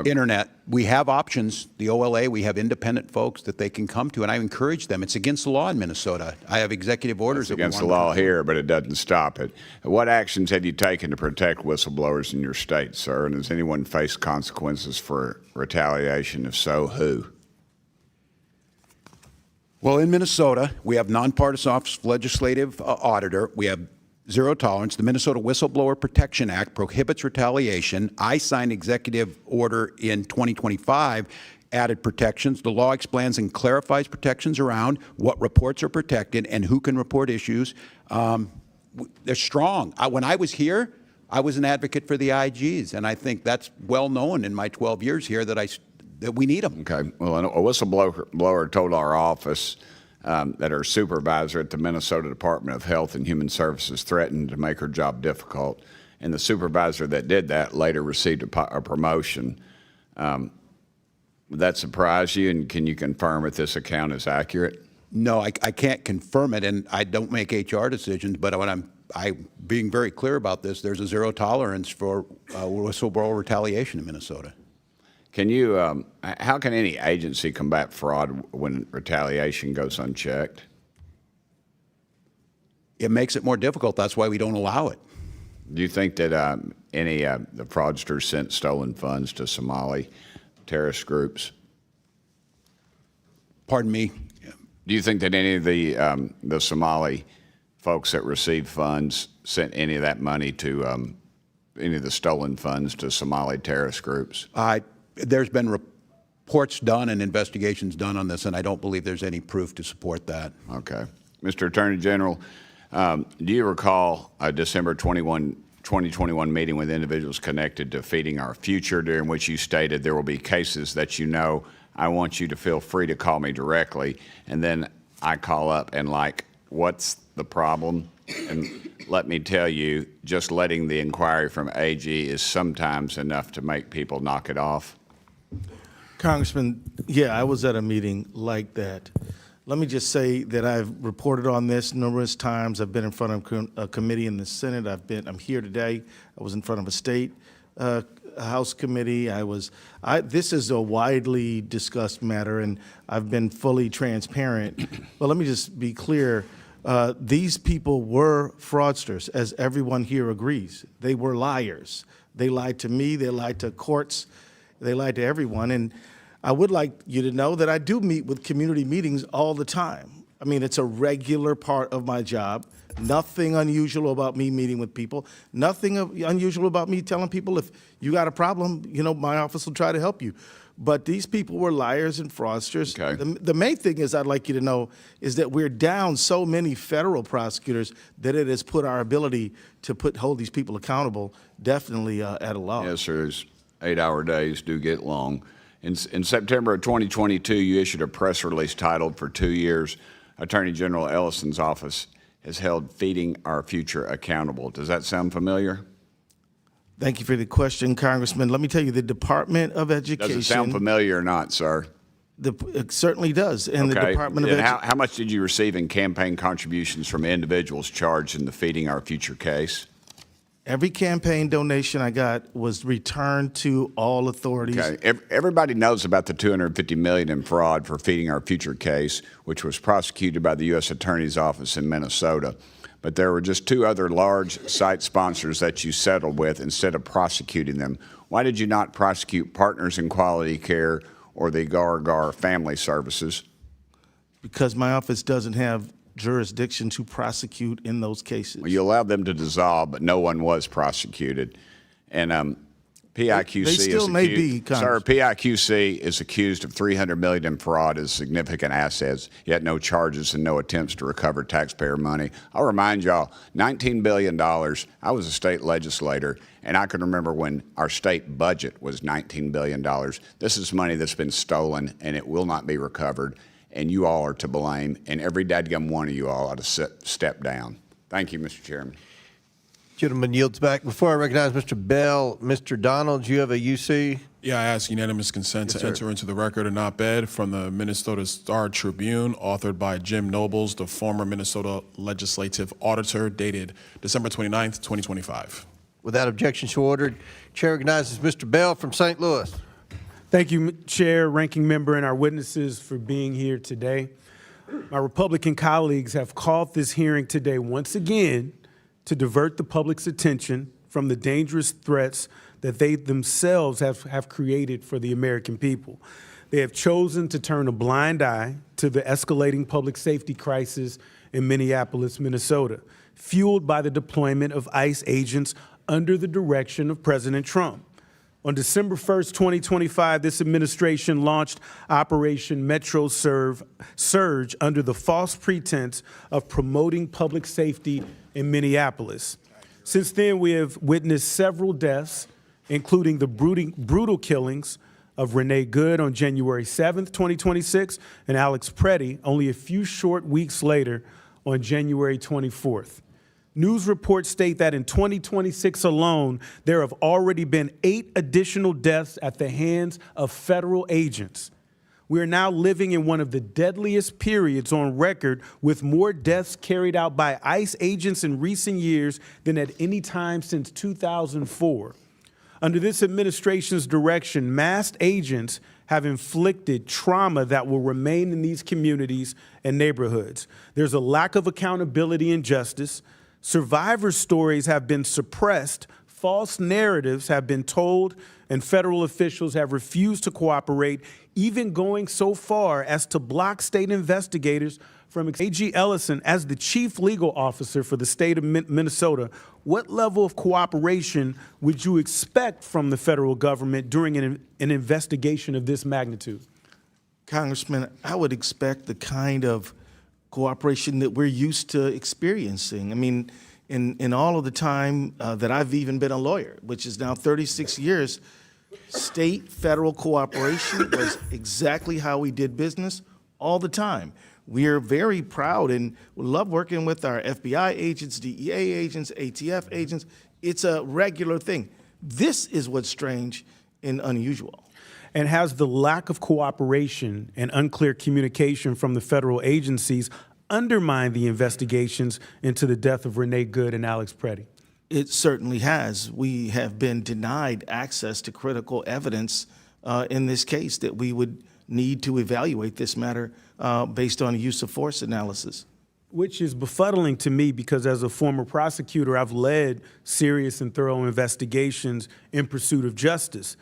internet. We have options. The OLA, we have independent folks that they can come to, and I encourage them. It's against the law in Minnesota. I have executive orders. It's against the law here, but it doesn't stop it. What actions have you taken to protect whistleblowers in your state, sir? And has anyone faced consequences for retaliation? If so, who? Well, in Minnesota, we have nonpartisan legislative auditor. We have zero tolerance. The Minnesota Whistleblower Protection Act prohibits retaliation. I signed executive order in 2025, added protections. The law explains and clarifies protections around what reports are protected and who can report issues. They're strong. When I was here, I was an advocate for the IGs, and I think that's well known in my 12 years here that we need them. Okay. Well, a whistleblower told our office that her supervisor at the Minnesota Department of Health and Human Services threatened to make her job difficult. And the supervisor that did that later received a promotion. Would that surprise you? And can you confirm if this account is accurate? No, I can't confirm it, and I don't make HR decisions. But when I'm being very clear about this, there's a zero tolerance for whistleblower retaliation in Minnesota. Can you, how can any agency combat fraud when retaliation goes unchecked? It makes it more difficult. That's why we don't allow it. Do you think that the fraudsters sent stolen funds to Somali terrorist groups? Pardon me? Do you think that any of the Somali folks that received funds sent any of that money to any of the stolen funds to Somali terrorist groups? There's been reports done and investigations done on this, and I don't believe there's any proof to support that. Okay. Mr. Attorney General, do you recall a December 2021 meeting with individuals connected to Feeding Our Future, during which you stated there will be cases that you know, I want you to feel free to call me directly, and then I call up and what's the problem? And let me tell you, just letting the inquiry from AG is sometimes enough to make people knock it off. Congressman, yeah, I was at a meeting like that. Let me just say that I've reported on this numerous times. I've been in front of a committee in the Senate. I'm here today. I was in front of a state House committee. This is a widely discussed matter, and I've been fully transparent. But let me just be clear. These people were fraudsters, as everyone here agrees. They were liars. They lied to me. They lied to courts. They lied to everyone. And I would like you to know that I do meet with community meetings all the time. I mean, it's a regular part of my job. Nothing unusual about me meeting with people. Nothing unusual about me telling people if you got a problem, my office will try to help you. But these people were liars and fraudsters. Okay. The main thing is I'd like you to know is that we're down so many federal prosecutors that it has put our ability to hold these people accountable definitely at a loss. Yes, sir. 8-hour days do get long. In September of 2022, you issued a press release titled, "For 2 years, Attorney General Ellison's office has held Feeding Our Future accountable." Does that sound familiar? Thank you for the question, Congressman. Let me tell you, the Department of Education. Does it sound familiar or not, sir? It certainly does. And the Department of Education. How much did you receive in campaign contributions from individuals charged in the Feeding Our Future case? Every campaign donation I got was returned to all authorities. Okay. Everybody knows about the $250 million in fraud for Feeding Our Future case, which was prosecuted by the U.S. Attorney's Office in Minnesota. But there were just 2 other large site sponsors that you settled with instead of prosecuting them. Why did you not prosecute Partners in Quality Care or the Gar Family Services? Because my office doesn't have jurisdiction to prosecute in those cases. Well, you allowed them to dissolve, but no one was prosecuted. And PIQC They still may be, Sir, PIQC is accused of $300 million in fraud as significant assets, yet no charges and no attempts to recover taxpayer money. I'll remind y'all, $19 billion. I was a state legislator, and I can remember when our state budget was $19 billion. This is money that's been stolen, and it will not be recovered. And you all are to blame, and every dadgum one of you all ought to step down. Thank you, Mr. Chairman. Gentleman yields back. Before I recognize Mr. Bell, Mr. Donald, you have a UC? Yeah, I ask unanimous consent to enter into the record an op-ed from the Minnesota Star Tribune, authored by Jim Nobles, the former Minnesota legislative auditor, dated December 29th, 2025. Without objection, so ordered. Chair recognizes Mr. Bell from St. Louis. Thank you, Chair, Ranking Member, and our witnesses for being here today. My Republican colleagues have called this hearing today once again to divert the public's attention from the dangerous threats that they themselves have created for the American people. They have chosen to turn a blind eye to the escalating public safety crisis in Minneapolis, Minnesota, fueled by the deployment of ICE agents under the direction of President Trump. On December 1st, 2025, this administration launched Operation Metro Surge under the false pretense of promoting public safety in Minneapolis. Since then, we have witnessed several deaths, including the brutal killings of Renee Good on January 7th, 2026, and Alex Preddy only a few short weeks later on January 24th. News reports state that in 2026 alone, there have already been 8 additional deaths at the hands of federal agents. We are now living in one of the deadliest periods on record, with more deaths carried out by ICE agents in recent years than at any time since 2004. Under this administration's direction, masked agents have inflicted trauma that will remain in these communities and neighborhoods. There's a lack of accountability and justice. Survivor stories have been suppressed, false narratives have been told, and federal officials have refused to cooperate, even going so far as to block state investigators from AG Ellison as the chief legal officer for the state of Minnesota. What level of cooperation would you expect from the federal government during an investigation of this magnitude? Congressman, I would expect the kind of cooperation that we're used to experiencing. I mean, in all of the time that I've even been a lawyer, which is now 36 years, state-federal cooperation was exactly how we did business all the time. We are very proud and love working with our FBI agents, DEA agents, ATF agents. It's a regular thing. This is what's strange and unusual. And has the lack of cooperation and unclear communication from the federal agencies undermined the investigations into the death of Renee Good and Alex Preddy? It certainly has. We have been denied access to critical evidence in this case that we would need to evaluate this matter based on a use of force analysis. Which is befuddling to me because as a former prosecutor, I've led serious and thorough investigations in pursuit of justice.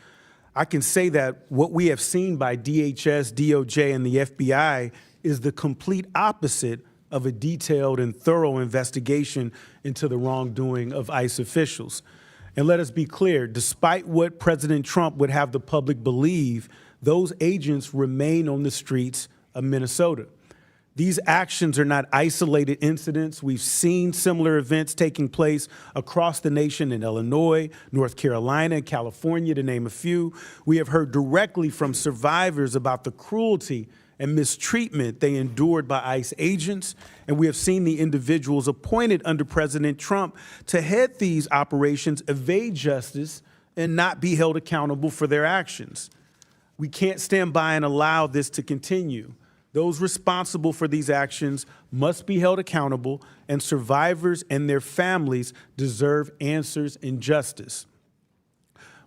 I can say that what we have seen by DHS, DOJ, and the FBI is the complete opposite of a detailed and thorough investigation into the wrongdoing of ICE officials. And let us be clear, despite what President Trump would have the public believe, those agents remain on the streets of Minnesota. These actions are not isolated incidents. We've seen similar events taking place across the nation in Illinois, North Carolina, California, to name a few. We have heard directly from survivors about the cruelty and mistreatment they endured by ICE agents, and we have seen the individuals appointed under President Trump to head these operations evade justice and not be held accountable for their actions. We can't stand by and allow this to continue. Those responsible for these actions must be held accountable, and survivors and their families deserve answers and justice.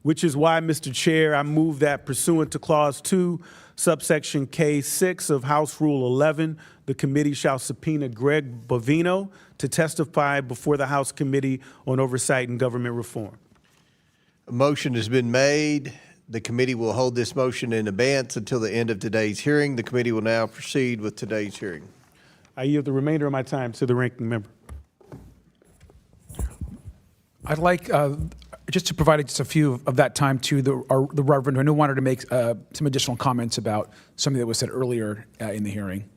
Which is why, Mr. Chair, I move that pursuant to Clause 2, subsection K6 of House Rule 11, the committee shall subpoena Greg Bovino to testify before the House Committee on Oversight and Government Reform. A motion has been made. The committee will hold this motion in abeyance until the end of today's hearing. The committee will now proceed with today's hearing. I yield the remainder of my time to the ranking member. I'd like just to provide just a few of that time to the Reverend, who wanted to make some additional comments about something that was said earlier in the hearing.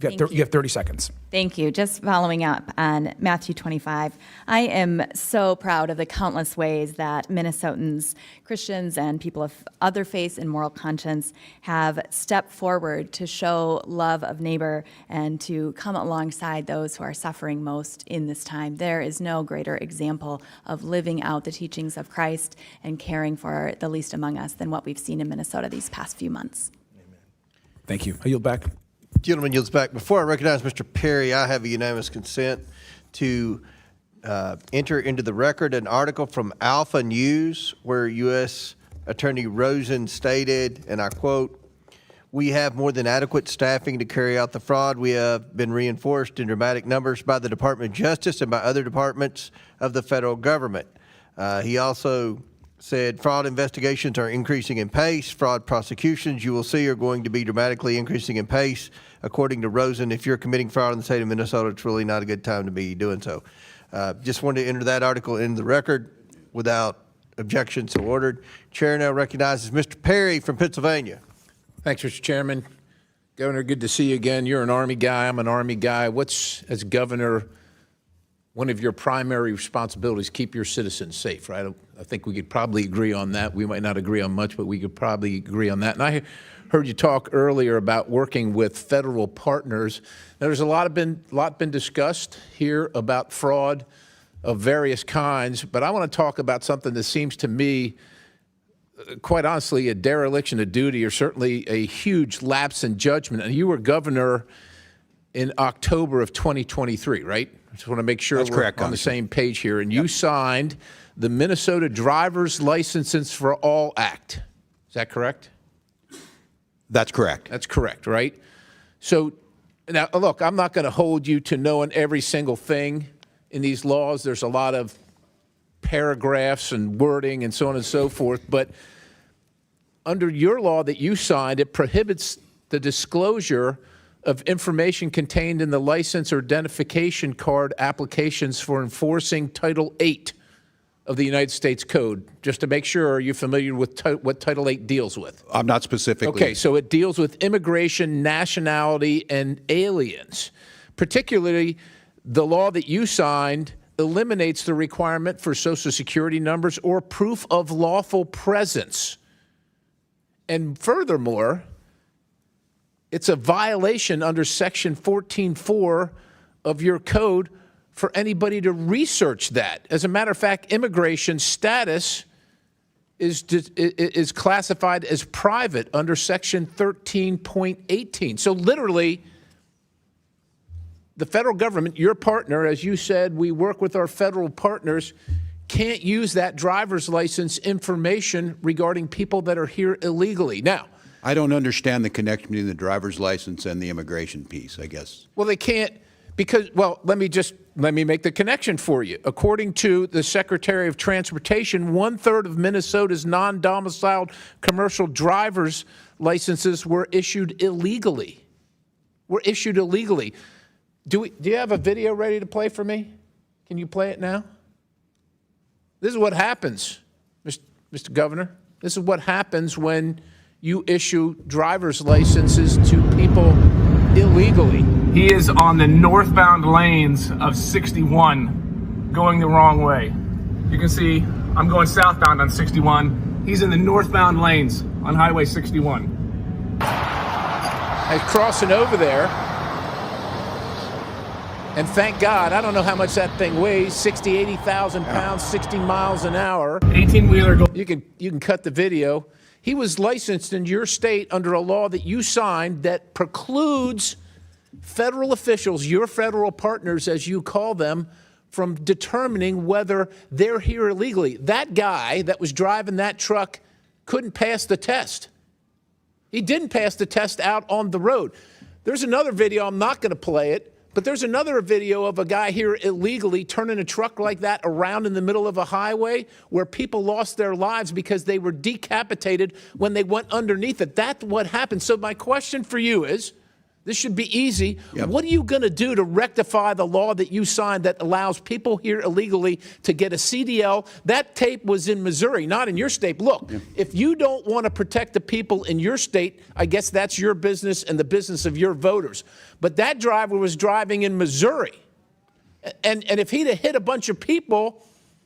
You have 30 seconds. Thank you. Just following up on Matthew 25, I am so proud of the countless ways that Minnesotans, Christians, and people of other faiths and moral conscience have stepped forward to show love of neighbor and to come alongside those who are suffering most in this time. There is no greater example of living out the teachings of Christ and caring for the least among us than what we've seen in Minnesota these past few months. Thank you. I yield back. Gentleman yields back. Before I recognize Mr. Perry, I have a unanimous consent to enter into the record an article from Alpha News where U.S. Attorney Rosen stated, and I quote, "We have more than adequate staffing to carry out the fraud. We have been reinforced in dramatic numbers by the Department of Justice and by other departments of the federal government." He also said fraud investigations are increasing in pace. Fraud prosecutions, you will see, are going to be dramatically increasing in pace. According to Rosen, if you're committing fraud in the state of Minnesota, it's really not a good time to be doing so. Just wanted to enter that article in the record without objection, so ordered. Chair now recognizes Mr. Perry from Pennsylvania. Thanks, Mr. Chairman. Governor, good to see you again. You're an Army guy. I'm an Army guy. What's, as governor, one of your primary responsibilities? Keep your citizens safe, right? I think we could probably agree on that. We might not agree on much, but we could probably agree on that. And I heard you talk earlier about working with federal partners. Now, there's a lot been discussed here about fraud of various kinds, but I want to talk about something that seems to me, quite honestly, a dereliction of duty, or certainly a huge lapse in judgment. And you were governor in October of 2023, right? I just want to make sure we're on the same page here. And you signed the Minnesota Driver's Licenses for All Act. Is that correct? That's correct. That's correct, right? So now, look, I'm not going to hold you to knowing every single thing in these laws. There's a lot of paragraphs and wording and so on and so forth. But under your law that you signed, it prohibits the disclosure of information contained in the license or identification card applications for enforcing Title VIII of the United States Code. Just to make sure, are you familiar with what Title VIII deals with? I'm not specifically. Okay, so it deals with immigration, nationality, and aliens. Particularly, the law that you signed eliminates the requirement for Social Security numbers or proof of lawful presence. And furthermore, it's a violation under Section 14.4 of your code for anybody to research that. As a matter of fact, immigration status is classified as private under Section 13.18. So literally, the federal government, your partner, as you said, we work with our federal partners, can't use that driver's license information regarding people that are here illegally. Now, I don't understand the connection between the driver's license and the immigration piece, I guess. well, they can't because, well, let me make the connection for you. According to the Secretary of Transportation, 1/3 of Minnesota's non-domiciled commercial driver's licenses were issued illegally. Do you have a video ready to play for me? Can you play it now? This is what happens, Mr. Governor. This is what happens when you issue driver's licenses to people illegally. He is on the northbound lanes of 61 going the wrong way. You can see I'm going southbound on 61. He's in the northbound lanes on Highway 61. He's crossing over there. And thank God, I don't know how much that thing weighs, 60, 80,000 pounds, 60 miles an hour. 18-wheeler. You can cut the video. He was licensed in your state under a law that you signed that precludes federal officials, your federal partners as you call them, from determining whether they're here illegally. That guy that was driving that truck couldn't pass the test. He didn't pass the test out on the road. There's another video, I'm not going to play it, but there's another video of a guy here illegally turning a truck like that around in the middle of a highway where people lost their lives because they were decapitated when they went underneath it. That's what happened. So my question for you is, this should be easy. Yep. What are you going to do to rectify the law that you signed that allows people here illegally to get a CDL? That tape was in Missouri, not in your state. Look, if you don't want to protect the people in your state, I guess that's your business and the business of your voters. But that driver was driving in Missouri. And if he'd have hit a bunch of people,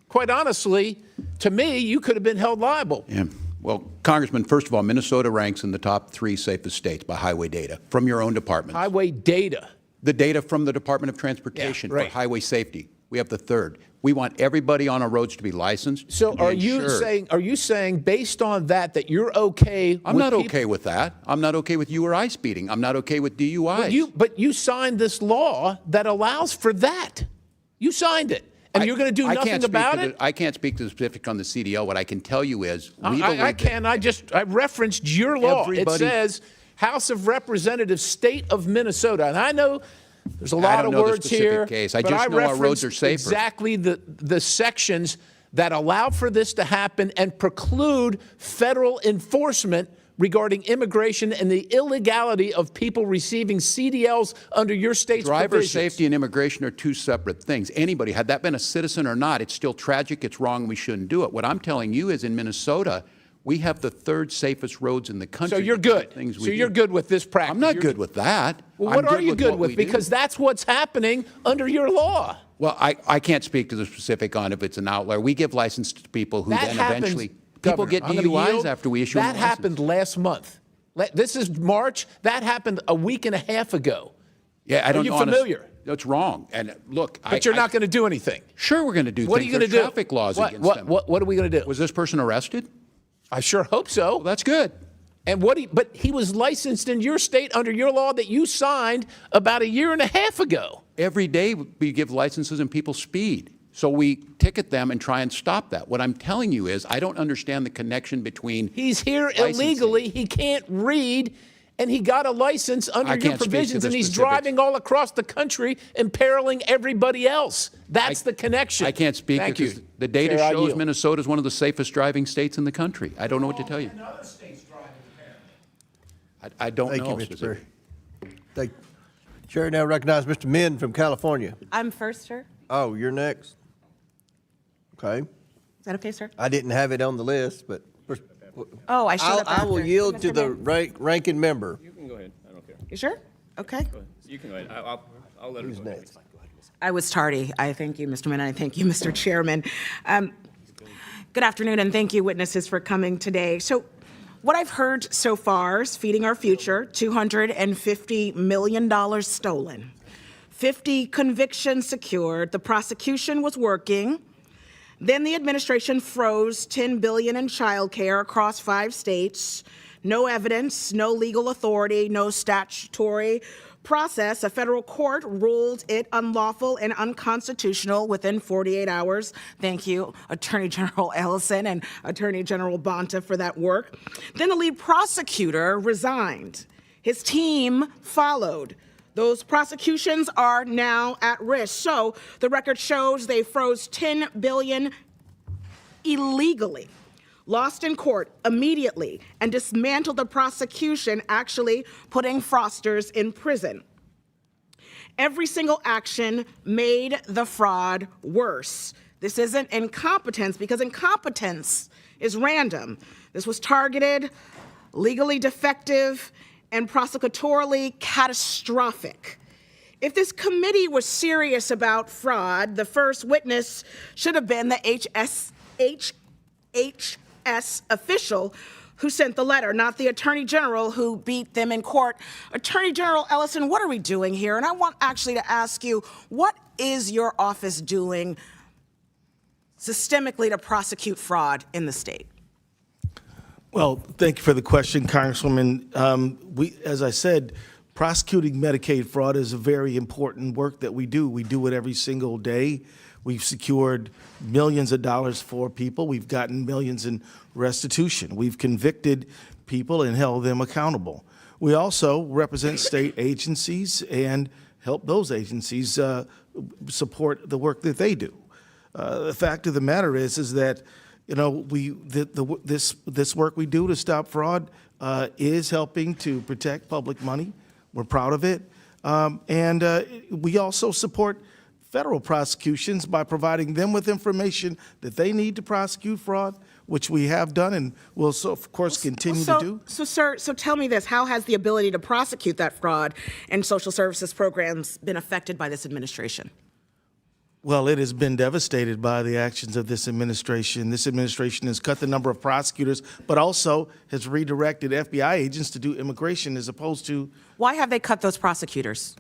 quite honestly, to me, you could have been held liable. Yeah. Well, Congressman, first of all, Minnesota ranks in the top 3 safest states by highway data from your own department. Highway data? The data from the Department of Transportation for highway safety. We have the 3rd. We want everybody on our roads to be licensed. So are you saying based on that you're okay I'm not okay with that. I'm not okay with you or I speeding. I'm not okay with DUIs. But you signed this law that allows for that. You signed it. And you're going to do nothing about it? I can't speak to the specific on the CDL. What I can tell you is I referenced your law. It says House of Representatives, State of Minnesota. And I know there's a lot of words here. Case. I just know our roads are safer. Exactly the sections that allow for this to happen and preclude federal enforcement regarding immigration and the illegality of people receiving CDLs under your state's Driver provisions. safety and immigration are 2 separate things. Anybody, had that been a citizen or not, it's still tragic, it's wrong, we shouldn't do it. What I'm telling you is in Minnesota, we have the 3rd safest roads in the country. So you're good. You're good with this practice. I'm not good with that. Well, what are you good with? Because that's what's happening under your law. Well, I can't speak to the specific on if it's an outlier. We give license to people who then eventually... People get DUIs after we issue them. That happened last month. This is March. That happened a week and a half ago. Yeah, I don't know. Are you familiar? That's wrong. And look, but you're not going to do anything. Sure, we're going to do. What are you going to do? Traffic laws against them. What are we going to do? Was this person arrested? I sure hope so. Well, that's good. And but he was licensed in your state under your law that you signed about a year and a half ago. Every day we give licenses and people speed. So we ticket them and try and stop that. What I'm telling you is I don't understand the connection between He's here illegally. He can't read, and he got a license under your provisions, and he's driving all across the country, imperiling everybody else. That's the connection. I can't speak because the data shows Minnesota is one of the safest driving states in the country. I don't know what to tell you. I don't know. Thank you, Mr. Perry. Thank you. Chair now recognize Mr. Min from California. I'm first, sir. Oh, you're next. Okay. Is that okay, sir? I didn't have it on the list, but. Oh, I showed up I will after. yield to the ranking member. You can go ahead. I don't care. You sure? Okay. You can go ahead. I'll let Who's her go. next? I was tardy. I thank you, Mr. Minna. I thank you, Mr. Chairman. Good afternoon, and thank you, witnesses, for coming today. So what I've heard so far is feeding our future, $250 million stolen, 50 convictions secured, the prosecution was working. Then the administration froze $10 billion in childcare across 5 states. No evidence, no legal authority, no statutory process. A federal court ruled it unlawful and unconstitutional within 48 hours. Thank you, Attorney General Ellison and Attorney General Bonta, for that work. Then the lead prosecutor resigned. His team followed. Those prosecutions are now at risk. So the record shows they froze $10 billion illegally, lost in court immediately, and dismantled the prosecution, actually putting fraudsters in prison. Every single action made the fraud worse. This isn't incompetence, because incompetence is random. This was targeted, legally defective, and prosecutorially catastrophic. If this committee was serious about fraud, the first witness should have been the HHS official who sent the letter, not the Attorney General who beat them in court. Attorney General Ellison, what are we doing here? And I want actually to ask you, what is your office doing systemically to prosecute fraud in the state? Well, thank you for the question, Congresswoman. As I said, prosecuting Medicaid fraud is a very important work that we do. We do it every single day. We've secured millions of dollars for people. We've gotten millions in restitution. We've convicted people and held them accountable. We also represent state agencies and help those agencies support the work that they do. The fact of the matter is that this work we do to stop fraud is helping to protect public money. We're proud of it. And we also support federal prosecutions by providing them with information that they need to prosecute fraud, which we have done and will, of course, continue to do. So tell me this, how has the ability to prosecute that fraud and social services programs been affected by this administration? Well, it has been devastated by the actions of this administration. This administration has cut the number of prosecutors, but also has redirected FBI agents to do immigration as opposed to... Why have they cut those prosecutors?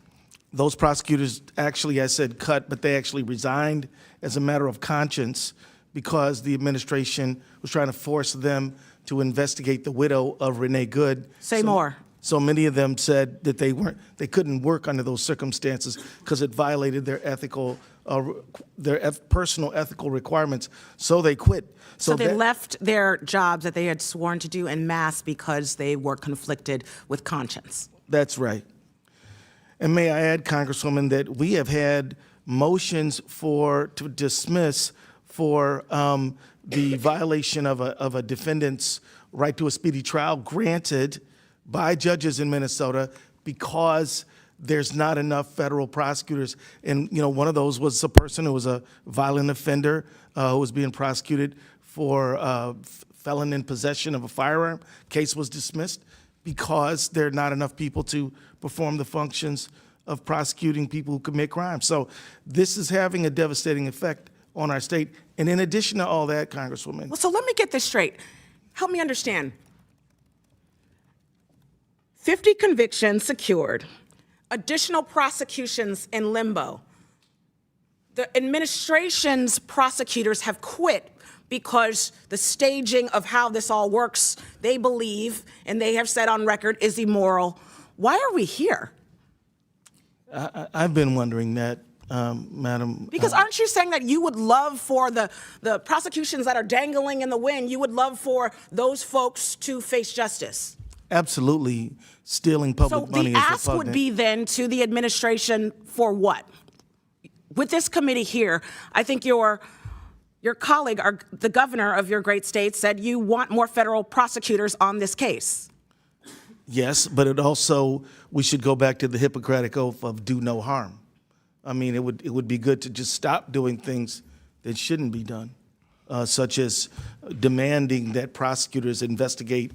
Those prosecutors actually, I said cut, but they actually resigned as a matter of conscience because the administration was trying to force them to investigate the widow of Renee Good. Say more. So many of them said that they couldn't work under those circumstances because it violated their personal ethical requirements. So they quit. So they left their jobs that they had sworn to do en masse because they were conflicted with conscience. That's right. And may I add, Congresswoman, that we have had motions to dismiss for the violation of a defendant's right to a speedy trial granted by judges in Minnesota because there's not enough federal prosecutors. And, one of those was a person who was a violent offender who was being prosecuted for felon in possession of a firearm. Case was dismissed because there are not enough people to perform the functions of prosecuting people who commit crimes. So this is having a devastating effect on our state. And in addition to all that, Congresswoman. Well, so let me get this straight. Help me understand. 50 convictions secured, additional prosecutions in limbo. The administration's prosecutors have quit because the staging of how this all works, they believe, and they have said on record, is immoral. Why are we here? I've been wondering that, Madam. Because aren't you saying that you would love for the prosecutions that are dangling in the wind, you would love for those folks to face justice? Absolutely. Stealing public money is repugnant. So the ask would be then to the administration for what? With this committee here, I think your colleague, the governor of your great state, said you want more federal prosecutors on this case. Yes, but we should go back to the Hippocratic Oath of do no harm. I mean, it would be good to just stop doing things that shouldn't be done, such as demanding that prosecutors investigate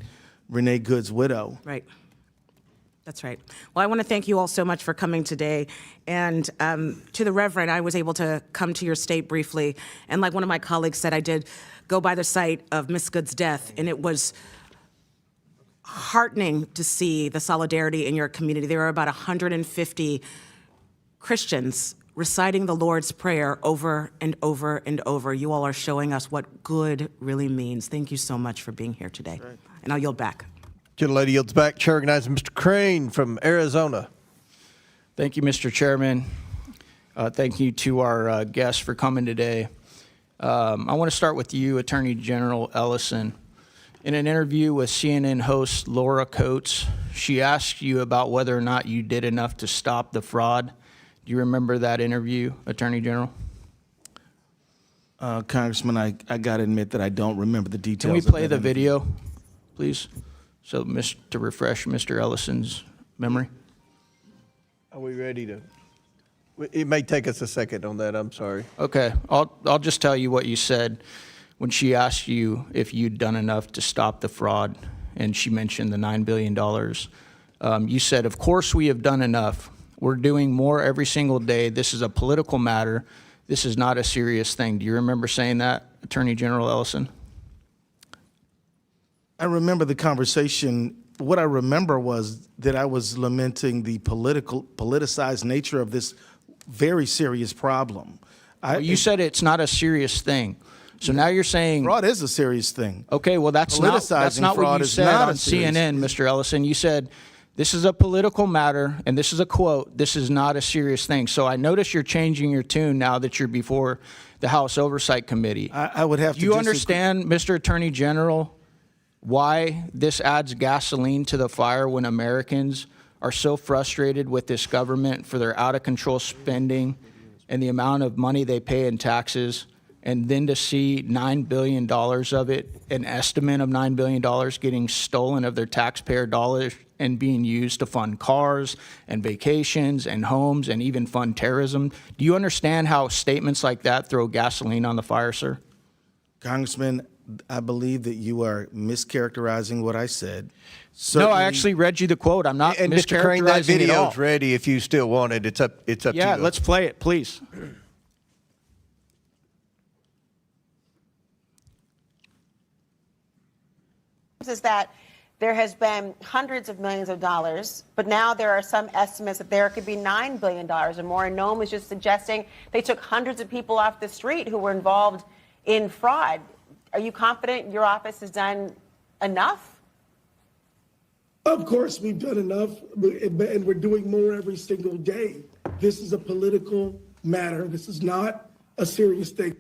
Renee Good's widow. Right. That's right. Well, I want to thank you all so much for coming today. And to the Reverend, I was able to come to your state briefly. And like one of my colleagues said, I did go by the site of Miss Good's death, and it was heartening to see the solidarity in your community. There were about 150 Christians reciting the Lord's Prayer over and over and over. You all are showing us what good really means. Thank you so much for being here today. And I'll yield back. Gentlelady yields back. Chair recognizes Mr. Crane from Arizona. Thank you, Mr. Chairman. Thank you to our guests for coming today. I want to start with you, Attorney General Ellison. In an interview with CNN host Laura Coates, she asked you about whether or not you did enough to stop the fraud. Do you remember that interview, Attorney General? Congressman, I got to admit that I don't remember the details. Can we of play that the interview. video, please? So to refresh Mr. Ellison's memory. Are we ready to? It may take us a second on that. I'm sorry. Okay, I'll just tell you what you said when she asked you if you'd done enough to stop the fraud, and she mentioned the $9 billion. You said, "Of course we have done enough. We're doing more every single day. This is a political matter. This is not a serious thing." Do you remember saying that, Attorney General Ellison? I remember the conversation. What I remember was that I was lamenting the politicized nature of this very serious problem. Well, you said it's not a serious thing. So now you're saying fraud is a serious thing. Okay, well that's not what you said on CNN, Mr. Ellison. You said this is a political matter, and this is a quote, "This is not a serious thing." So I notice you're changing your tune now that you're before the House Oversight Committee. I would have to Do you understand, Mr. Attorney General, why this adds gasoline to the fire when Americans are so frustrated with this government for their out-of-control spending and the amount of money they pay in taxes, and then to see $9 billion of it, an estimate of $9 billion getting stolen of their taxpayer dollars and being used to fund cars and vacations and homes and even fund terrorism? Do you understand how statements like that throw gasoline on the fire, sir? Congressman, I believe that you are mischaracterizing what I said. No, I actually read you the quote. I'm not And Mr. Crane, that mischaracterizing it at video all. is ready if you still want it. It's up to you. Yeah, let's play it, please. Is that there has been hundreds of millions of dollars, but now there are some estimates that there could be $9 billion or more. And Noam was just suggesting they took hundreds of people off the street who were involved in fraud. Are you confident your office has done enough? Of course, we've done enough, and we're doing more every single day. This is a political matter. This is not a serious thing.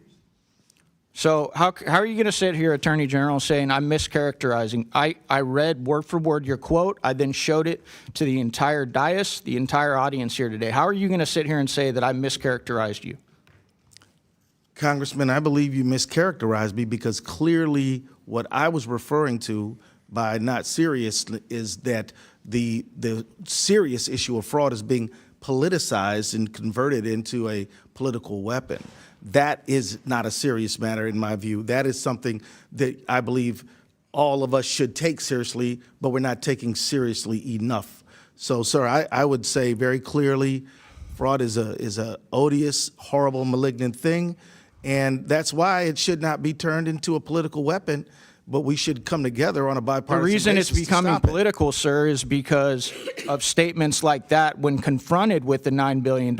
So how are you going to sit here, Attorney General, saying I'm mischaracterizing? I read word for word your quote. I then showed it to the entire dais, the entire audience here today. How are you going to sit here and say that I mischaracterized you? Congressman, I believe you mischaracterized me because clearly what I was referring to by not serious is that the serious issue of fraud is being politicized and converted into a political weapon. That is not a serious matter in my view. That is something that I believe all of us should take seriously, but we're not taking seriously enough. So, sir, I would say very clearly, fraud is a odious, horrible, malignant thing, and that's why it should not be turned into a political weapon. But we should come together on a bipartisan basis. The reason it's becoming political, sir, is because of statements like that when confronted with the $9 billion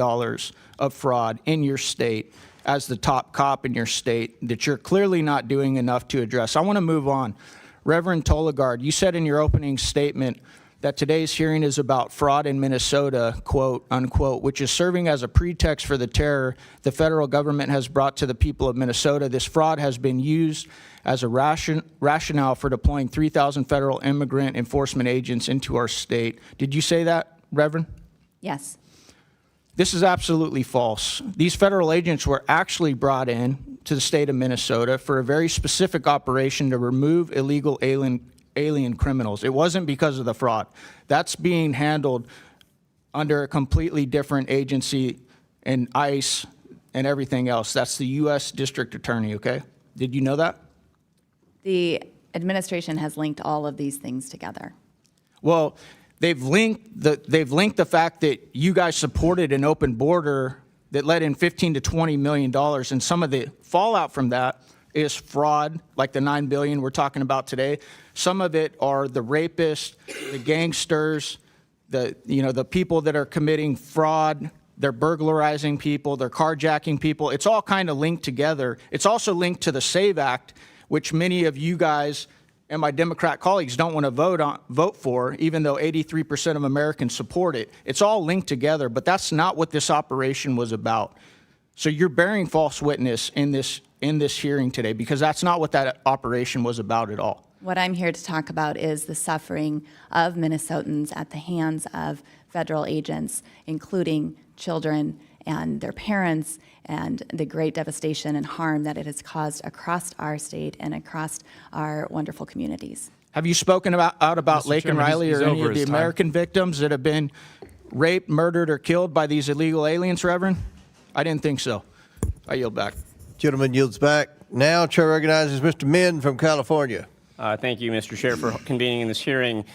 of fraud in your state as the top cop in your state that you're clearly not doing enough to address. I want to move on. Reverend Tolagard, you said in your opening statement that today's hearing is about fraud in Minnesota, quote, unquote, which is serving as a pretext for the terror the federal government has brought to the people of Minnesota. This fraud has been used as a rationale for deploying 3,000 federal immigrant enforcement agents into our state. Did you say that, Reverend? Yes. This is absolutely false. These federal agents were actually brought in to the state of Minnesota for a very specific operation to remove illegal alien criminals. It wasn't because of the fraud. That's being handled under a completely different agency and ICE and everything else. That's the U.S. District Attorney, okay? Did you know that? The administration has linked all of these things together. Well, they've linked the fact that you guys supported an open border that let in $15 to $20 million, and some of the fallout from that is fraud, like the $9 billion we're talking about today. Some of it are the rapists, the gangsters, the people that are committing fraud They're burglarizing people. They're carjacking people. It's all kind of linked together. It's also linked to the SAVE Act, which many of you guys and my Democrat colleagues don't want to vote for, even though 83% of Americans support it. It's all linked together, but that's not what this operation was about. So you're bearing false witness in this hearing today, because that's not what that operation was about at all. What I'm here to talk about is the suffering of Minnesotans at the hands of federal agents, including children and their parents, and the great devastation and harm that it has caused across our state and across our wonderful communities. Have you spoken out about Mr. Laken Chairman, Riley he's or any over of the his time. American victims that have been raped, murdered, or killed by these illegal aliens, Reverend? I didn't think so. I yield back. Gentleman yields back. Now, Chair recognizes Mr. Min from California. Thank you, Mr. Chair, for convening in this hearing.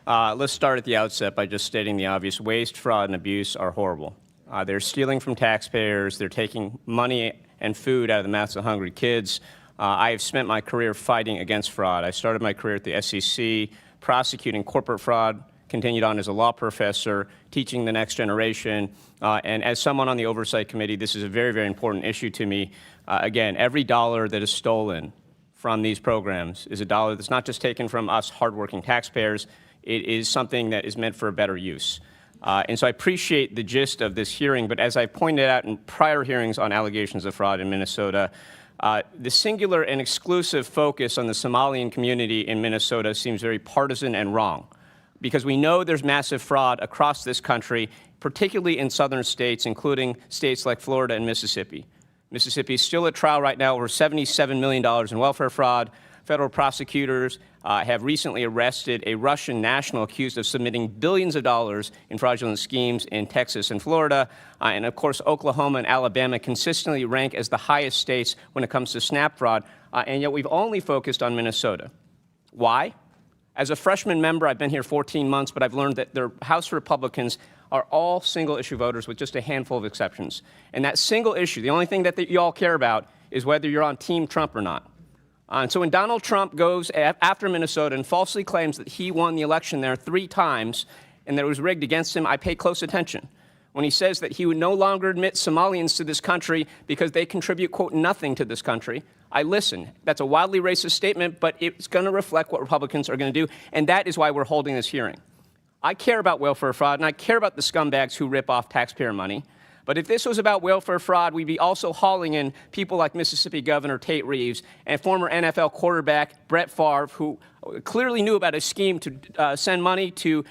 Let's start at the outset by just stating the obvious. Waste, fraud, and abuse are horrible. They're stealing from taxpayers. They're taking money and food out of the mouths of hungry kids. I have spent my career fighting against fraud. I started my career at the SEC, prosecuting corporate fraud, continued on as a law professor, teaching the next generation. And as someone on the Oversight Committee, this is a very, very important issue to me. Again, every dollar that is stolen from these programs is a dollar that's not just taken from us hardworking taxpayers. It is something that is meant for a better use. And so I appreciate the gist of this hearing, but as I pointed out in prior hearings on allegations of fraud in Minnesota, the singular and exclusive focus on the Somalian community in Minnesota seems very partisan and wrong, because we know there's massive fraud across this country, particularly in southern states, including states like Florida and Mississippi. Mississippi is still at trial right now, over $77 million in welfare fraud. Federal prosecutors have recently arrested a Russian national accused of submitting billions of dollars in fraudulent schemes in Texas and Florida. And of course, Oklahoma and Alabama consistently rank as the highest states when it comes to SNAP fraud. And yet we've only focused on Minnesota. Why? As a freshman member, I've been here 14 months, but I've learned that their House Republicans are all single-issue voters with just a handful of exceptions. And that single issue, the only thing that you all care about, is whether you're on Team Trump or not. And so when Donald Trump goes after Minnesota and falsely claims that he won the election there 3 times and that it was rigged against him, I pay close attention. When he says that he would no longer admit Somalians to this country because they contribute, quote, nothing to this country, I listen. That's a wildly racist statement, but it's going to reflect what Republicans are going to do, and that is why we're holding this hearing. I care about welfare fraud, and I care about the scumbags who rip off taxpayer money. But if this was about welfare fraud, we'd be also hauling in people like Mississippi Governor Tate Reeves and former NFL quarterback Brett Favre, who clearly knew about a scheme to send money to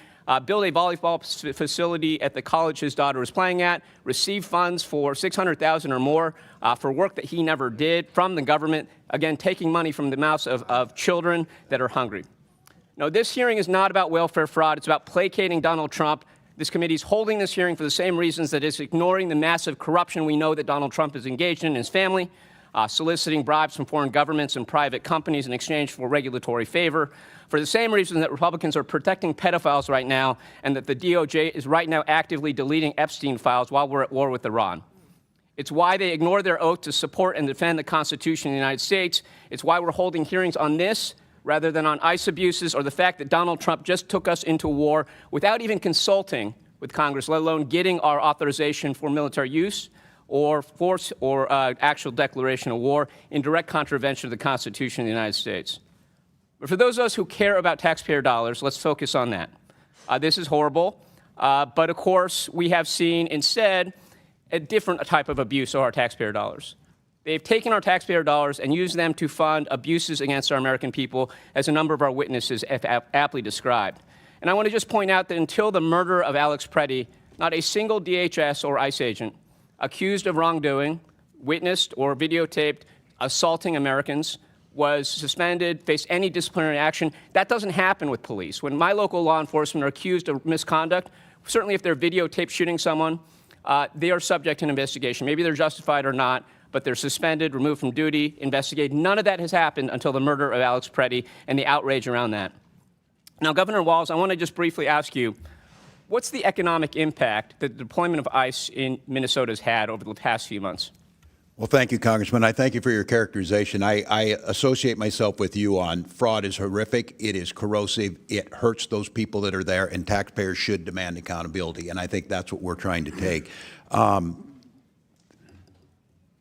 build a volleyball facility at the college his daughter was playing at, receive funds for $600,000 or more for work that he never did from the government, again, taking money from the mouths of children that are hungry. No, this hearing is not about welfare fraud. It's about placating Donald Trump. This committee is holding this hearing for the same reasons that it's ignoring the massive corruption we know that Donald Trump is engaged in his family, soliciting bribes from foreign governments and private companies in exchange for regulatory favor, for the same reason that Republicans are protecting pedophiles right now and that the DOJ is right now actively deleting Epstein files while we're at war with Iran. It's why they ignore their oath to support and defend the Constitution of the United States. It's why we're holding hearings on this rather than on ICE abuses or the fact that Donald Trump just took us into war without even consulting with Congress, let alone getting our authorization for military use or force or actual declaration of war in direct contravention of the Constitution of the United States. But for those of us who care about taxpayer dollars, let's focus on that. This is horrible, but of course we have seen instead a different type of abuse of our taxpayer dollars. They've taken our taxpayer dollars and used them to fund abuses against our American people, as a number of our witnesses have aptly described. And I want to just point out that until the murder of Alex Preddy, not a single DHS or ICE agent accused of wrongdoing, witnessed or videotaped assaulting Americans was suspended, faced any disciplinary action. That doesn't happen with police. When my local law enforcement are accused of misconduct, certainly if they're videotaped shooting someone, they are subject to an investigation. Maybe they're justified or not, but they're suspended, removed from duty, investigated. None of that has happened until the murder of Alex Preddy and the outrage around that. Now, Governor Walz, I want to just briefly ask you, what's the economic impact that the deployment of ICE in Minnesota has had over the past few months? Well, thank you, Congressman. I thank you for your characterization. I associate myself with you on fraud is horrific. It is corrosive. It hurts those people that are there, and taxpayers should demand accountability. And I think that's what we're trying to take.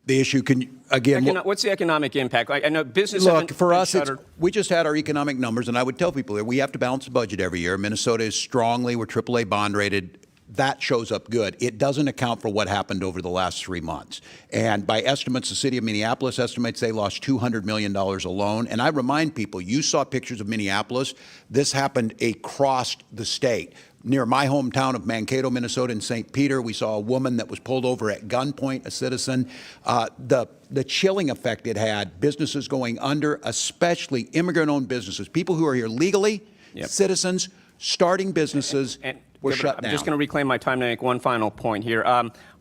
The issue can, again... What's the economic impact? I know business... Look, for us, we just had our economic numbers, and I would tell people that we have to balance the budget every year. Minnesota is strongly, we're AAA bond rated. That shows up good. It doesn't account for what happened over the last 3 months. And by estimates, the city of Minneapolis estimates they lost $200 million alone. And I remind people, you saw pictures of Minneapolis. This happened across the state. Near my hometown of Mankato, Minnesota, in St. Peter, we saw a woman that was pulled over at gunpoint, a citizen. The chilling effect it had, businesses going under, especially immigrant-owned businesses, people who are here legally, citizens, starting businesses, were shut down. I'm just going to reclaim my time to make one final point here.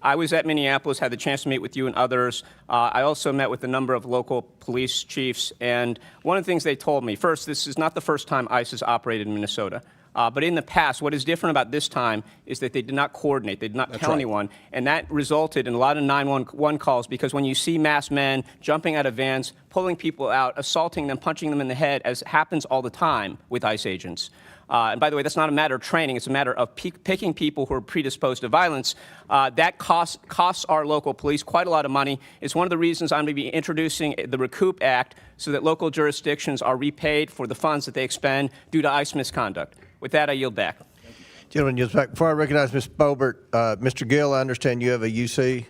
I was at Minneapolis, had the chance to meet with you and others. I also met with a number of local police chiefs, and one of the things they told me, first, this is not the first time ICE has operated in Minnesota. But in the past, what is different about this time is that they did not coordinate. They did not tell anyone. And that resulted in a lot of 911 calls, because when you see masked men jumping out of vans, pulling people out, assaulting them, punching them in the head, as happens all the time with ICE agents. And by the way, that's not a matter of training. It's a matter of picking people who are predisposed to violence. That costs our local police quite a lot of money. It's one of the reasons I'm going to be introducing the Recoup Act so that local jurisdictions are repaid for the funds that they expend due to ICE misconduct. With that, I yield back. Gentleman yields back. Before I recognize Ms. Boebert, Mr. Gill, I understand you have a UC.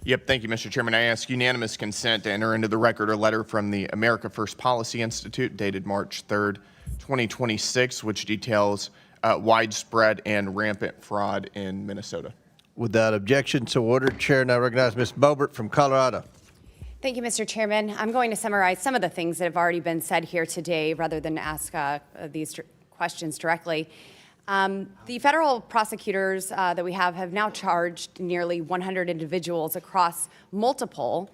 Yep, thank you, Mr. Chairman. I ask unanimous consent to enter into the record a letter from the America First Policy Institute dated March 3rd, 2026, which details widespread and rampant fraud in Minnesota. Without objection, so ordered. Chair now recognize Ms. Boebert from Colorado. Thank you, Mr. Chairman. I'm going to summarize some of the things that have already been said here today rather than ask these questions directly. The federal prosecutors that we have now charged nearly 100 individuals across multiple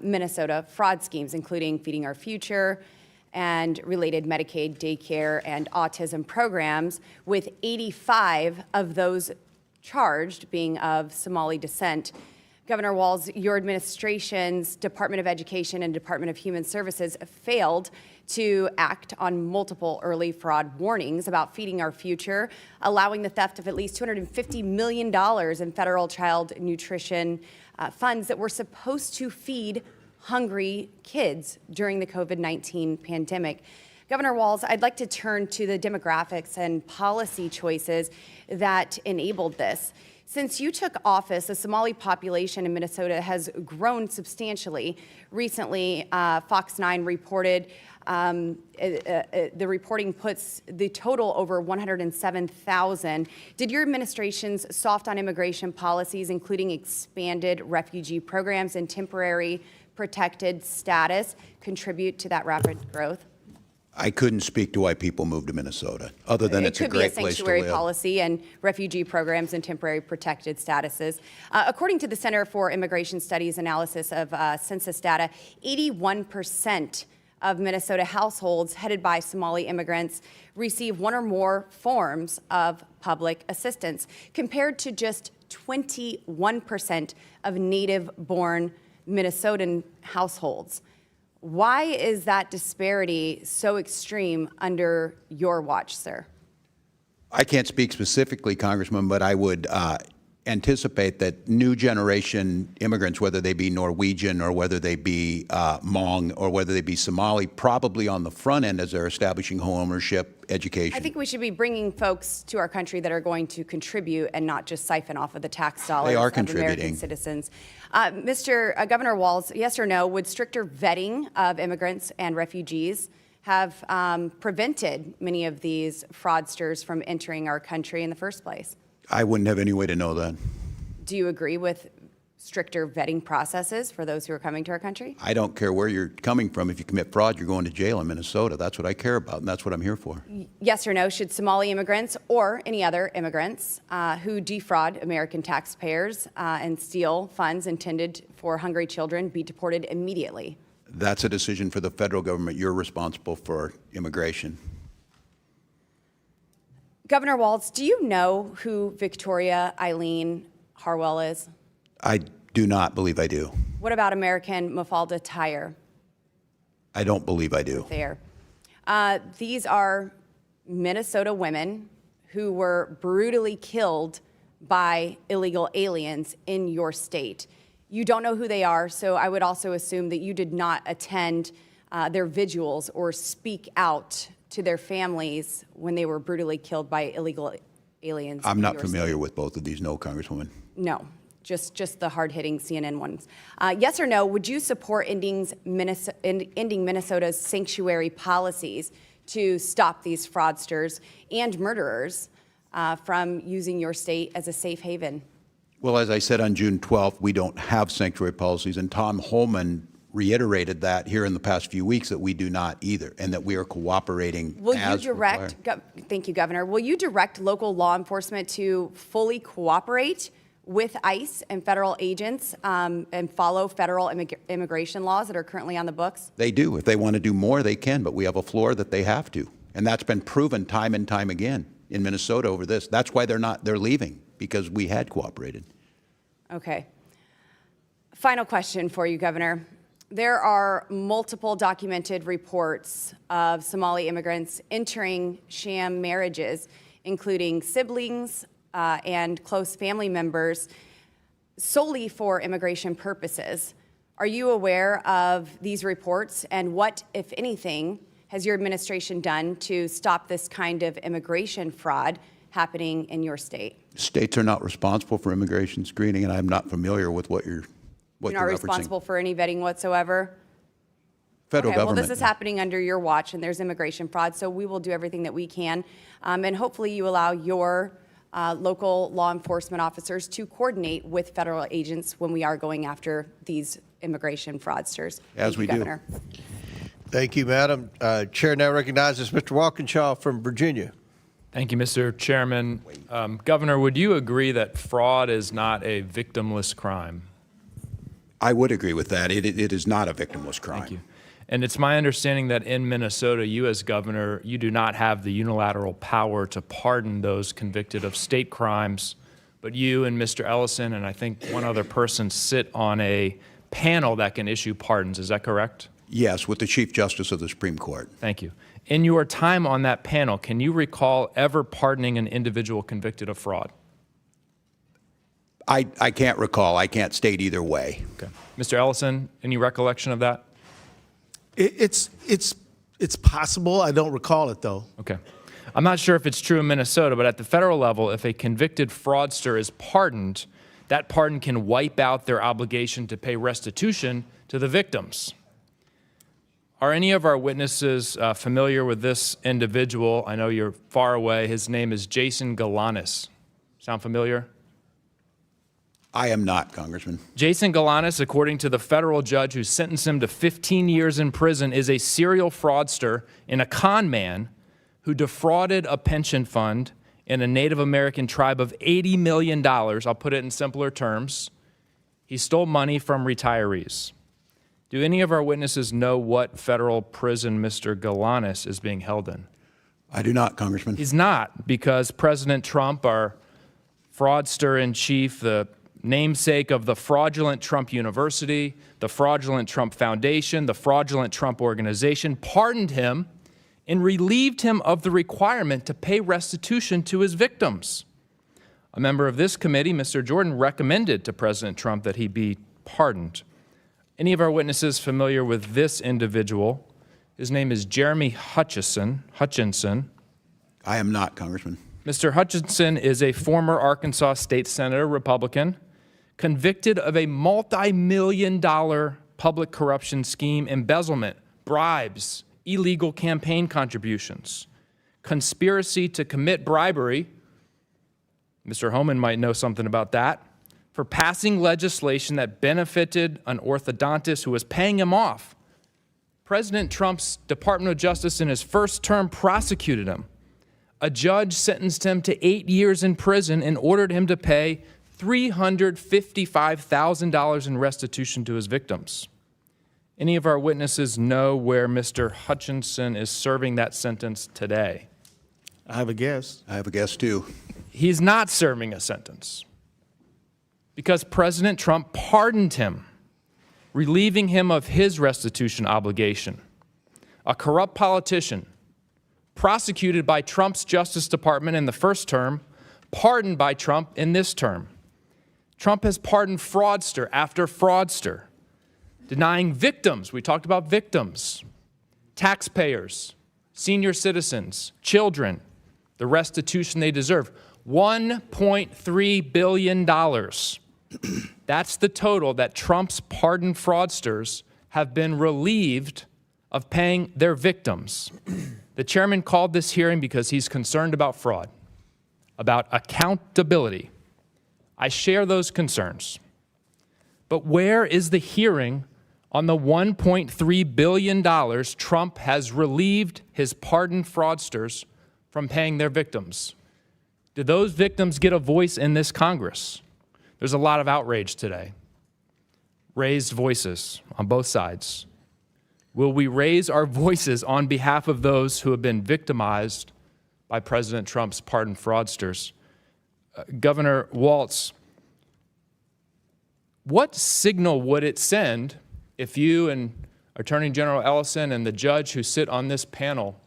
Minnesota fraud schemes, including Feeding Our Future and related Medicaid, daycare, and autism programs, with 85 of those charged being of Somali descent. Governor Walz, your administration's Department of Education and Department of Human Services failed to act on multiple early fraud warnings about Feeding Our Future, allowing the theft of at least $250 million in federal child nutrition funds that were supposed to feed hungry kids during the COVID-19 pandemic. Governor Walz, I'd like to turn to the demographics and policy choices that enabled this. Since you took office, the Somali population in Minnesota has grown substantially. Recently, Fox 9 reported, the reporting puts the total over 107,000. Did your administration's soft on immigration policies, including expanded refugee programs and temporary protected status, contribute to that rapid growth? I couldn't speak to why people moved to Minnesota, other than it's a great place to live. It could be a sanctuary policy and refugee programs and temporary protected statuses. According to the Center for Immigration Studies analysis of census data, 81% of Minnesota households headed by Somali immigrants receive one or more forms of public assistance, compared to just 21% of native-born Minnesotan households. Why is that disparity so extreme under your watch, sir? I can't speak specifically, Congressman, but I would anticipate that new generation immigrants, whether they be Norwegian or whether they be Hmong or whether they be Somali, probably on the front end as they're establishing home ownership, education. I think we should be bringing folks to our country that are going to contribute and not just siphon off of the tax dollars of American citizens. Mr. Governor Walz, yes or no, would stricter vetting of immigrants and refugees have prevented many of these fraudsters from entering our country in the first place? I wouldn't have any way to know that. Do you agree with stricter vetting processes for those who are coming to our country? I don't care where you're coming from. If you commit fraud, you're going to jail in Minnesota. That's what I care about, and that's what I'm here for. Yes or no, should Somali immigrants or any other immigrants who defraud American taxpayers and steal funds intended for hungry children be deported immediately? That's a decision for the federal government. You're responsible for immigration. Governor Walz, do you know who Victoria Eileen Harwell is? I Do not believe I do. What about American Mafalda Tire? I don't believe I do. There. These are Minnesota women who were brutally killed by illegal aliens in your state. You don't know who they are, so I would also assume that you did not attend their vigils or speak out to their families when they were brutally killed by illegal aliens. I'm in not your familiar state. with both of these, no, Congresswoman. No, just the hard-hitting CNN ones. Yes or no, would you support ending Minnesota's sanctuary policies to stop these fraudsters and murderers from using your state as a safe haven? Well, as I said on June 12th, we don't have sanctuary policies, and Tom Holman reiterated that here in the past few weeks that we do not either, and that we are cooperating Will you as direct, thank you, Governor, will you direct local law enforcement to fully cooperate with ICE and federal agents and follow federal immigration laws that are currently on the books? They do. If they want to do more, they can, but we have a floor that they have to. And that's been proven time and time again in Minnesota over this. That's why they're leaving, because we had cooperated. Okay. Final question for you, Governor. There are multiple documented reports of Somali immigrants entering sham marriages, including siblings and close family members, solely for immigration purposes. Are you aware of these reports, and what, if anything, has your administration done to stop this kind of immigration fraud happening in your state? States are not responsible for immigration screening, and I'm not familiar with what you're You're not responsible for any vetting whatsoever? Federal Okay, well, government. this is happening under your watch, and there's immigration fraud, so we will do everything that we can. And hopefully you allow your local law enforcement officers to coordinate with federal agents when we are going after these immigration fraudsters. As we do. Governor. Thank you, Madam. Chair now recognizes Mr. Walkinshaw from Virginia. Thank you, Mr. Chairman. Governor, would you agree that fraud is not a victimless crime? I would agree with that. It is not a victimless crime. Thank you. And it's my understanding that in Minnesota, you as governor, you do not have the unilateral power to pardon those convicted of state crimes, but you and Mr. Ellison and I think one other person sit on a panel that can issue pardons. Is that correct? Yes, with the Chief Justice of the Supreme Court. Thank you. In your time on that panel, can you recall ever pardoning an individual convicted of fraud? I can't recall. I can't state either way. Okay. Mr. Ellison, any recollection of that? It's possible. I don't recall it, though. Okay. I'm not sure if it's true in Minnesota, but at the federal level, if a convicted fraudster is pardoned, that pardon can wipe out their obligation to pay restitution to the victims. Are any of our witnesses familiar with this individual? I know you're far away. His name is Jason Galanis. Sound familiar? I am not, Congressman. Jason Galanis, according to the federal judge who sentenced him to 15 years in prison, is a serial fraudster and a con man who defrauded a pension fund in a Native American tribe of $80 million. I'll put it in simpler terms. He stole money from retirees. Do any of our witnesses know what federal prison Mr. Galanis is being held in? I do not, Congressman. He's not, because President Trump, our fraudster in chief, the namesake of the fraudulent Trump University, the fraudulent Trump Foundation, the fraudulent Trump Organization, pardoned him and relieved him of the requirement to pay restitution to his victims. A member of this committee, Mr. Jordan, recommended to President Trump that he be pardoned. Any of our witnesses familiar with this individual? His name is Jeremy Hutchinson. I am not, Congressman. Mr. Hutchinson is a former Arkansas state senator, Republican, convicted of a multi-million-dollar public corruption scheme, embezzlement, bribes, illegal campaign contributions, conspiracy to commit bribery. Mr. Homan might know something about that, for passing legislation that benefited an orthodontist who was paying him off. President Trump's Department of Justice in his first term prosecuted him. A judge sentenced him to 8 years in prison and ordered him to pay $355,000 in restitution to his victims. Any of our witnesses know where Mr. Hutchinson is serving that sentence today? I have a guess. I have a guess, too. He's not serving a sentence because President Trump pardoned him, relieving him of his restitution obligation. A corrupt politician, prosecuted by Trump's Justice Department in the first term, pardoned by Trump in this term. Trump has pardoned fraudster after fraudster, denying victims, we talked about victims, taxpayers, senior citizens, children, the restitution they deserve. $1.3 billion. That's the total that Trump's pardoned fraudsters have been relieved of paying their victims. The chairman called this hearing because he's concerned about fraud, about accountability. I share those concerns. But where is the hearing on the $1.3 billion Trump has relieved his pardoned fraudsters from paying their victims? Did those victims get a voice in this Congress? There's a lot of outrage today. Raised voices on both sides. Will we raise our voices on behalf of those who have been victimized by President Trump's pardoned fraudsters? Governor Walz, what signal would it send if you and Attorney General Ellison and the judge who sit on this panel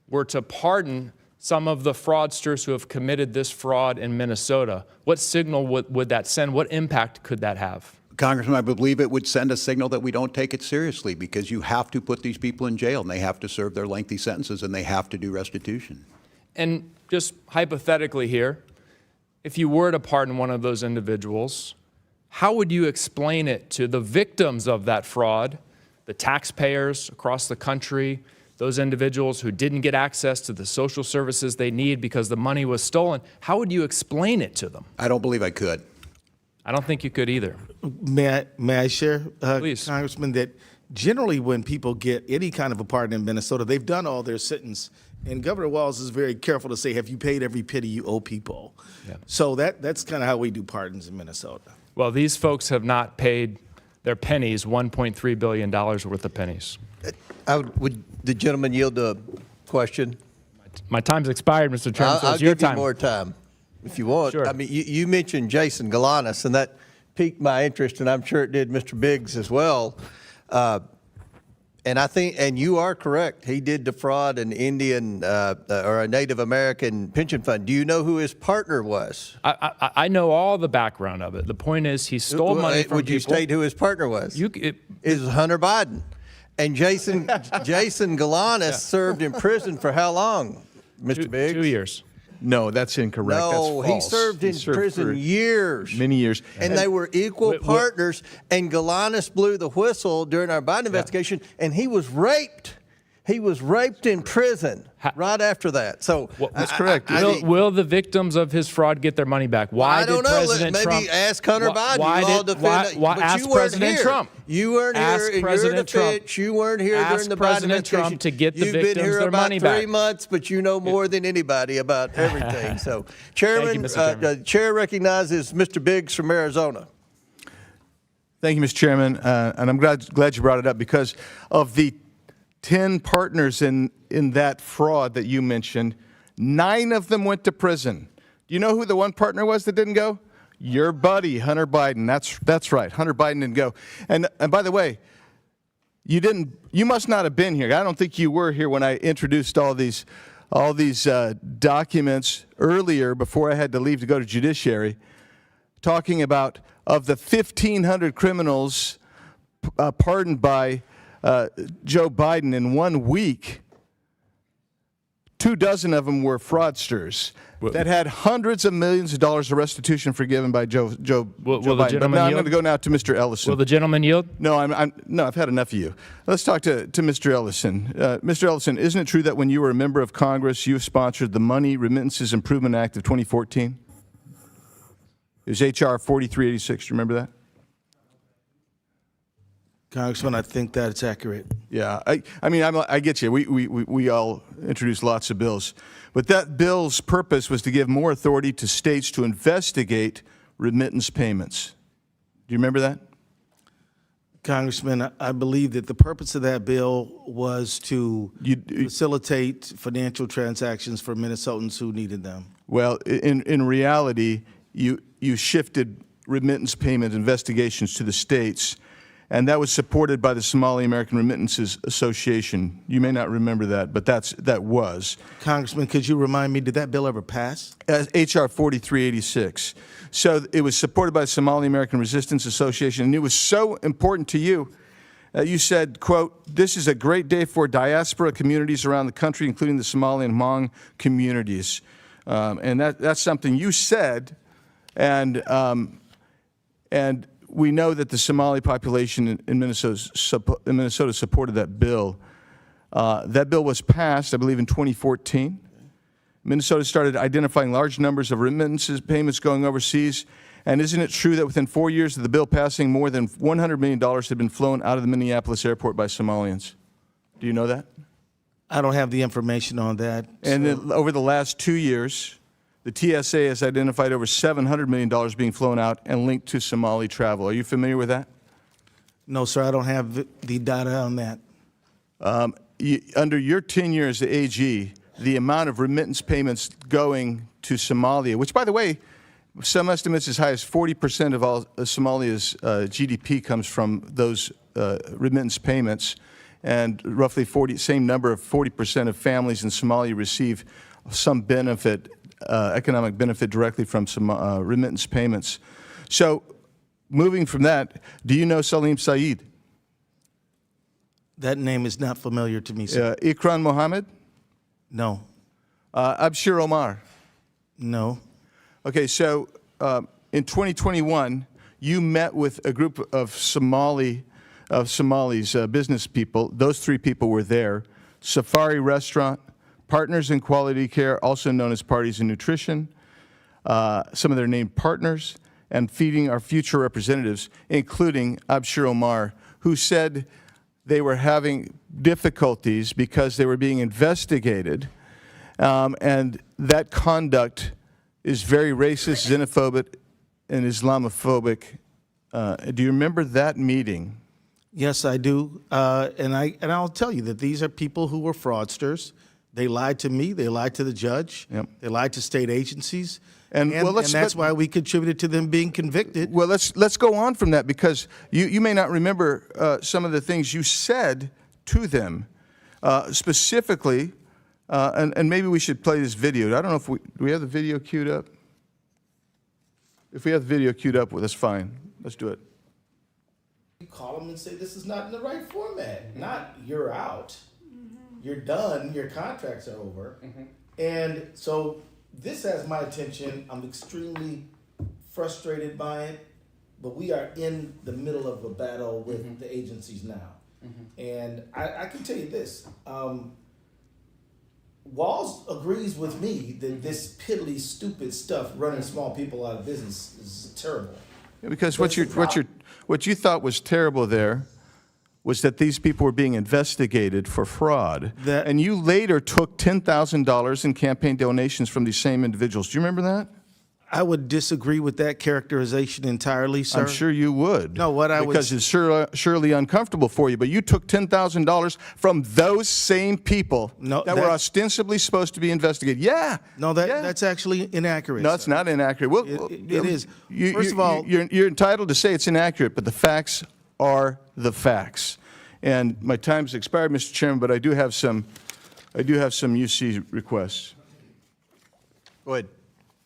were to pardon some of the fraudsters who have committed this fraud in Minnesota? What signal would that send? What impact could that have? Congressman, I believe it would send a signal that we don't take it seriously, because you have to put these people in jail, and they have to serve their lengthy sentences, and they have to do restitution. And just hypothetically here, if you were to pardon one of those individuals, how would you explain it to the victims of that fraud, the taxpayers across the country, those individuals who didn't get access to the social services they need because the money was stolen? How would you explain it to them? I don't believe I could. I don't think you could either. May I share, Please. Congressman, that generally when people get any kind of a pardon in Minnesota, they've done all their sentence. And Governor Walz is very careful to say, have you paid every penny you owe people? Yeah. So that's kind of how we do pardons in Minnesota. Well, these folks have not paid their pennies, $1.3 billion worth of pennies. Would the gentleman yield the question? My time's expired, Mr. Chairman, so I'll it's your give you time. more time if you want. Sure. I mean, you mentioned Jason Galanis, and that piqued my interest, and I'm sure it did Mr. Biggs as well. And I think, and you are correct, he did defraud an Indian or a Native American pension fund. Do you know who his partner was? I know all the background of it. The point is, he stole money from Would you people. state who his partner was? It was Hunter Biden. And Jason Galanis served in prison for how long, Mr. Biggs? 2 years. No, that's incorrect. No, that's he false. served in prison for years. Many years. And they were equal partners, and Galanis blew the whistle during our Biden investigation, and he was raped. He was raped in prison right after that. So that's correct. Will the victims of his fraud get their money back? Why I don't did know. President Maybe Trump ask Hunter Biden. Why You all did defend why but ask you weren't President here. Trump? You weren't Ask here in President your defense. Trump. You weren't here Ask during the Biden President investigation. Trump to get the You've been victims here their about money 3 back. months, but you know more than anybody about everything. So, Chairman, Mr. Chairman. the chair recognizes Mr. Biggs from Arizona. Thank you, Mr. Chairman. And I'm glad you brought it up, because of the 10 partners in that fraud that you mentioned, 9 of them went to prison. Do you know who the one partner was that didn't go? Your buddy, Hunter Biden. That's right. Hunter Biden didn't go. And by the way, you must not have been here. I don't think you were here when I introduced all these documents earlier before I had to leave to go to judiciary, talking about, of the 1,500 criminals pardoned by Joe Biden in 1 week, 24 of them were fraudsters that had hundreds of millions of dollars of restitution forgiven by Joe Biden. But now I'm going to go now to Mr. Ellison. Will the gentleman yield? No, no, I've had enough of you. Let's talk to Mr. Ellison. Mr. Ellison, isn't it true that when you were a member of Congress, you sponsored the Money Remittances Improvement Act of 2014? It was H.R. 4386. Do you remember that? Congressman, I think that's accurate. Yeah, I mean, I get you. We all introduced lots of bills. But that bill's purpose was to give more authority to states to investigate remittance payments. Do you remember that? Congressman, I believe that the purpose of that bill was to facilitate financial transactions for Minnesotans who needed them. Well, in reality, you shifted remittance payment investigations to the states, and that was supported by the Somali American Remittances Association. You may not remember that, but that was. Congressman, could you remind me, did that bill ever pass? H.R. 4386. So it was supported by the Somali American Resistance Association, and it was so important to you. You said, quote, "This is a great day for diaspora communities around the country, including the Somali and Hmong communities." And that's something you said, and we know that the Somali population in Minnesota supported that bill. That bill was passed, I believe, in 2014. Minnesota started identifying large numbers of remittances payments going overseas. And isn't it true that within 4 years of the bill passing, more than $100 million had been flown out of the Minneapolis airport by Somalians? Do you know that? I don't have the information on that. And then over the last 2 years, the TSA has identified over $700 million being flown out and linked to Somali travel. Are you familiar with that? No, sir, I don't have the data on that. Under your tenure as the AG, the amount of remittance payments going to Somalia, which, by the way, some estimates as high as 40% of all Somalia's GDP comes from those remittance payments, and roughly 40% of families in Somalia receive some benefit, economic benefit directly from some remittance payments. So, moving from that, do you know Salim Saeed? That name is not familiar to me, sir. Ikram Mohammed? No. Abshir Omar? No. Okay, so in 2021, you met with a group of Somalis, business people. Those 3 people were there. Safari Restaurant, Partners in Quality Care, also known as Parties in Nutrition, some of their named partners, and Feeding Our Future representatives, including Abshir Omar, who said they were having difficulties because they were being investigated, and that conduct is very racist, xenophobic, and Islamophobic. Do you remember that meeting? Yes, I do. And I'll tell you that these are people who were fraudsters. They lied to me. They lied to the judge. Yep. They lied to state agencies. And that's why we contributed to them being convicted. Well, let's go on from that, because you may not remember some of the things you said to them, specifically. And maybe we should play this video. I don't know if do we have the video queued up? If we have the video queued up, well, that's fine. Let's do it. You call them and say, this is not in the right format. Not you're out. You're done. Your contracts are over. And so this has my attention. I'm extremely frustrated by it. But we are in the middle of a battle with the agencies now. And I can tell you this. Walz agrees with me that this piddly, stupid stuff running small people out of business is terrible. Yeah, because what you thought was terrible there was that these people were being investigated for fraud, and you later took $10,000 in campaign donations from these same individuals. Do you remember that? I would disagree with that characterization entirely, sir. I'm sure you would. No, because it's surely uncomfortable for you. But you took $10,000 from those same people that were ostensibly supposed to be investigated. Yeah. No, that's actually inaccurate. No, it's not inaccurate. Well, it is. First of all, you're entitled to say it's inaccurate, but the facts are the facts. And my time's expired, Mr. Chairman, but I do have some UC requests. Go ahead.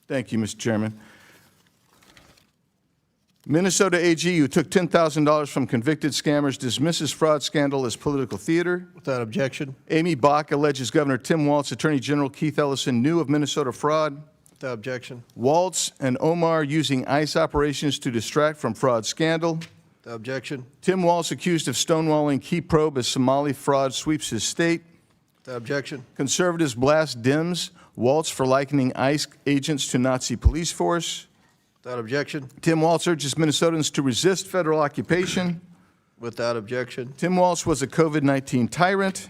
Thank you, Mr. Chairman. Minnesota AG, who took $10,000 from convicted scammers, dismisses fraud scandal as political theater. Without objection. Amy Bach alleges Governor Tim Walz, Attorney General Keith Ellison knew of Minnesota fraud. Without objection. Walz and Omar using ICE operations to distract from fraud scandal. Without objection. Tim Walz accused of stonewalling key probe as Somali fraud sweeps his state. Without objection. Conservatives blast Dems. Walz for likening ICE agents to Nazi police force. Without objection. Tim Walz urges Minnesotans to resist federal occupation. Without objection. Tim Walz was a COVID-19 tyrant.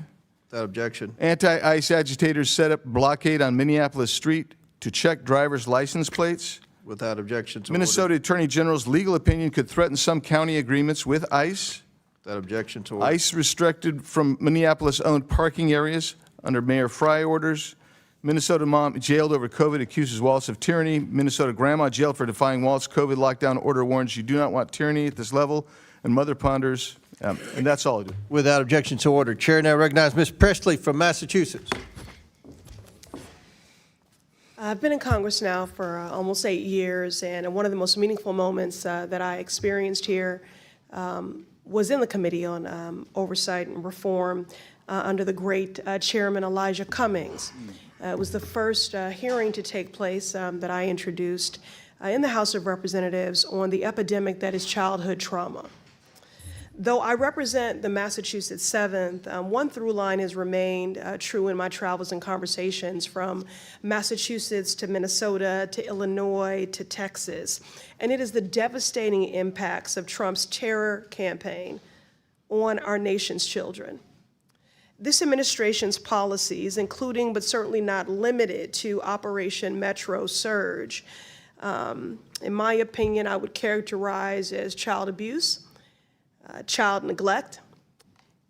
Without objection. Anti-ICE agitators set up blockade on Minneapolis Street to check driver's license plates. Without objection to Minnesota Attorney General's legal opinion could threaten some county agreements with ICE. Without objection to order. ICE restricted from Minneapolis-owned parking areas under Mayor Fry orders. Minnesota mom jailed over COVID accuses Walz of tyranny. Minnesota grandma jailed for defying Walz COVID lockdown order warns you do not want tyranny at this level. And mother ponders, and that's all I do. Without objection to order. Chair now recognizes Ms. Presley from Massachusetts. I've been in Congress now for almost 8 years, and one of the most meaningful moments that I experienced here was in the Committee on Oversight and Reform under the great Chairman Elijah Cummings. It was the first hearing to take place that I introduced in the House of Representatives on the epidemic that is childhood trauma. Though I represent the Massachusetts 7th, one through line has remained true in my travels and conversations from Massachusetts to Minnesota to Illinois to Texas, and it is the devastating impacts of Trump's terror campaign on our nation's children. This administration's policies, including but certainly not limited to Operation Metro Surge, in my opinion, I would characterize as child abuse, child neglect,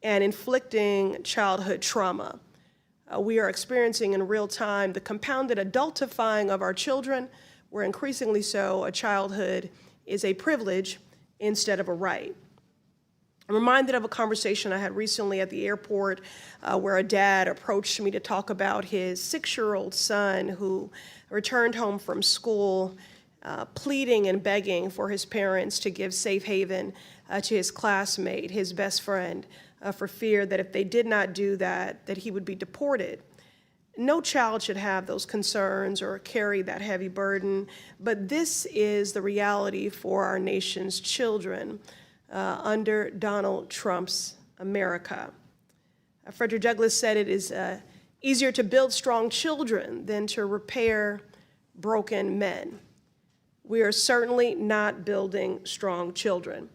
and inflicting childhood trauma. We are experiencing in real time the compounded adultifying of our children, where increasingly so a childhood is a privilege instead of a right. I'm reminded of a conversation I had recently at the airport where a dad approached me to talk about his 6-year-old son who returned home from school pleading and begging for his parents to give safe haven to his classmate, his best friend, for fear that if they did not do that, that he would be deported. No child should have those concerns or carry that heavy burden, but this is the reality for our nation's children under Donald Trump's America. Frederick Douglass said it is easier to build strong children than to repair broken men. We are certainly not building strong children.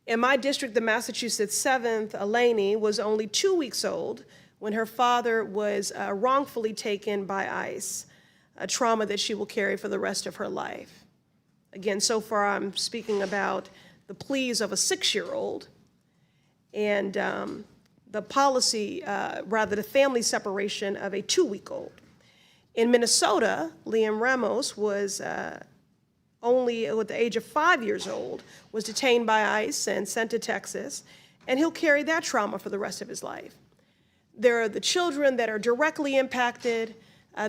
In my district, the Massachusetts 7th, Eleni was only 2 weeks old when her father was wrongfully taken by ICE, a trauma that she will carry for the rest of her life. Again, so far I'm speaking about the pleas of a 6-year-old and the policy, the family separation of a 2-week-old. In Minnesota, Liam Ramos was only at the age of 5 years old, was detained by ICE and sent to Texas, and he'll carry that trauma for the rest of his life. There are the children that are directly impacted,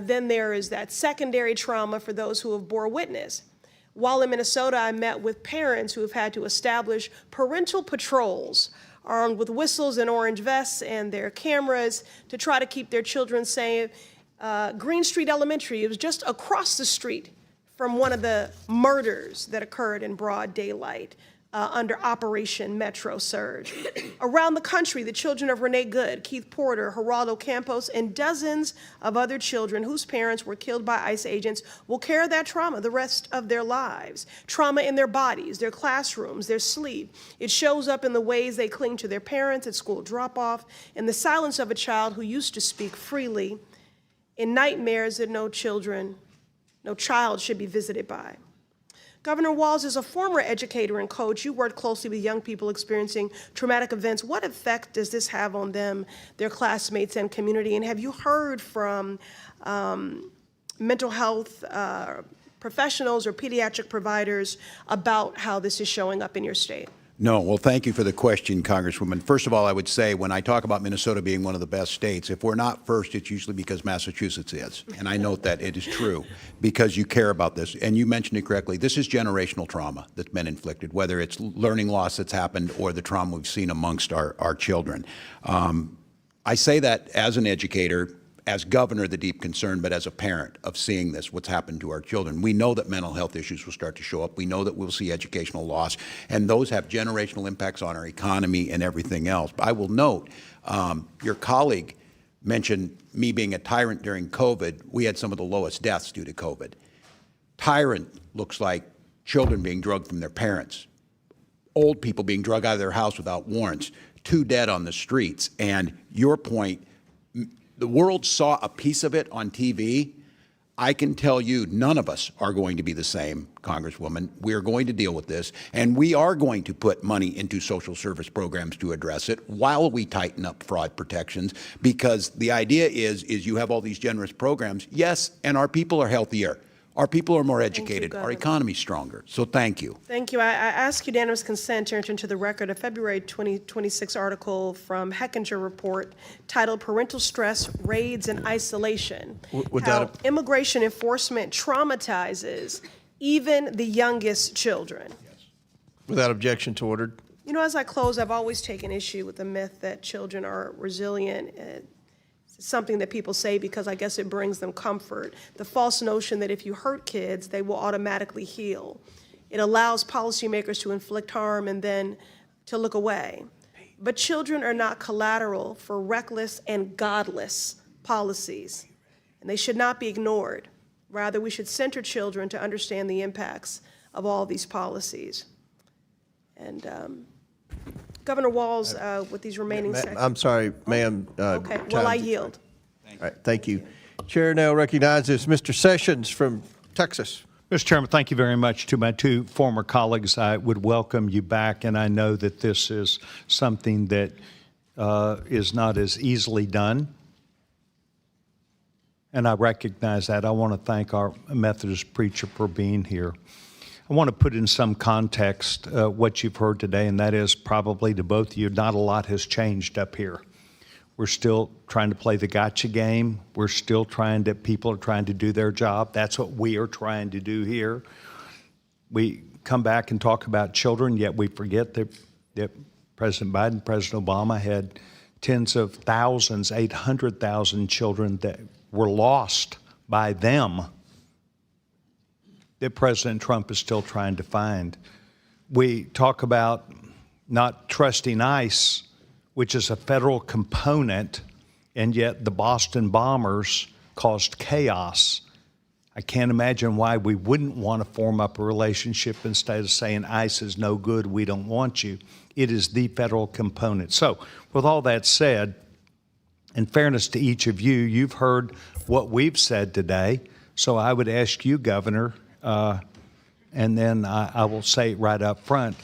then there is that secondary trauma for those who have bore witness. While in Minnesota, I met with parents who have had to establish parental patrols armed with whistles and orange vests and their cameras to try to keep their children safe. Green Street Elementary, it was just across the street from one of the murders that occurred in broad daylight under Operation Metro Surge. Around the country, the children of Renee Good, Keith Porter, Geraldo Campos, and dozens of other children whose parents were killed by ICE agents will carry that trauma the rest of their lives. Trauma in their bodies, their classrooms, their sleep. It shows up in the ways they cling to their parents at school drop-off, in the silence of a child who used to speak freely, in nightmares that no child should be visited by. Governor Walz, as a former educator and coach, you worked closely with young people experiencing traumatic events. What effect does this have on them, their classmates, and community? And have you heard from mental health professionals or pediatric providers about how this is showing up in your state? No. Well, thank you for the question, Congresswoman. First of all, I would say when I talk about Minnesota being one of the best states, if we're not first, it's usually because Massachusetts is. And I note that it is true because you care about this. And you mentioned it correctly. This is generational trauma that's been inflicted, whether it's learning loss that's happened or the trauma we've seen amongst our children. I say that as an educator, as governor, the deep concern, but as a parent of seeing this, what's happened to our children. We know that mental health issues will start to show up. We know that we'll see educational loss, and those have generational impacts on our economy and everything else. But I will note, your colleague mentioned me being a tyrant during COVID. We had some of the lowest deaths due to COVID. Tyrant looks like children being drugged from their parents, old people being drugged out of their house without warrants, 2 dead on the streets. And your point, the world saw a piece of it on TV. I can tell you none of us are going to be the same, Congresswoman. We are going to deal with this, and we are going to put money into social service programs to address it while we tighten up fraud protections, because the idea is you have all these generous programs, yes, and our people are healthier. Our people are more educated. Our economy's stronger. So thank you. Thank you. I ask unanimous consent to enter into the record a February 2026 article from Hechinger Report titled Parental Stress, Raids, and Isolation. How immigration enforcement traumatizes even the youngest children. Without objection to ordered. You know, as I close, I've always taken issue with the myth that children are resilient. It's something that people say because I guess it brings them comfort. The false notion that if you hurt kids, they will automatically heal. It allows policymakers to inflict harm and then to look away. But children are not collateral for reckless and godless policies, and they should not be ignored. Rather, we should center children to understand the impacts of all these policies. And Governor Walz, with these remaining seconds. I'm sorry, ma'am. Okay, well, I yield. All right, thank you. Chair now recognizes Mr. Sessions from Texas. Mr. Chairman, thank you very much. To my two former colleagues, I would welcome you back, and I know that this is something that is not as easily done, and I recognize that. I want to thank our Methodist preacher for being here. I want to put in some context what you've heard today, and that is probably to both of you, not a lot has changed up here. We're still trying to play the gotcha game. We're still people are trying to do their job. That's what we are trying to do here. We come back and talk about children, yet we forget that President Biden, President Obama had tens of thousands, 800,000 children that were lost by them that President Trump is still trying to find. We talk about not trusting ICE, which is a federal component, and yet the Boston bombers caused chaos. I can't imagine why we wouldn't want to form up a relationship instead of saying ICE is no good, we don't want you. It is the federal component. So with all that said, in fairness to each of you, you've heard what we've said today. So I would ask you, Governor, and then I will say it right up front.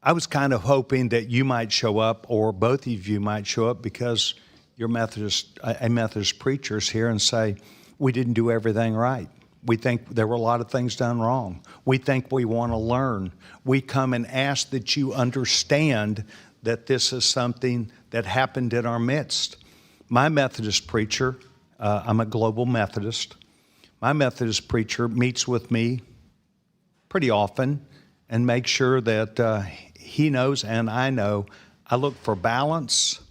I was kind of hoping that you might show up, or both of you might show up, because you're a Methodist preachers here, and say, we didn't do everything right. We think there were a lot of things done wrong. We think we want to learn. We come and ask that you understand that this is something that happened in our midst. My Methodist preacher, I'm a global Methodist, my Methodist preacher meets with me pretty often and makes sure that he knows and I know I look for balance,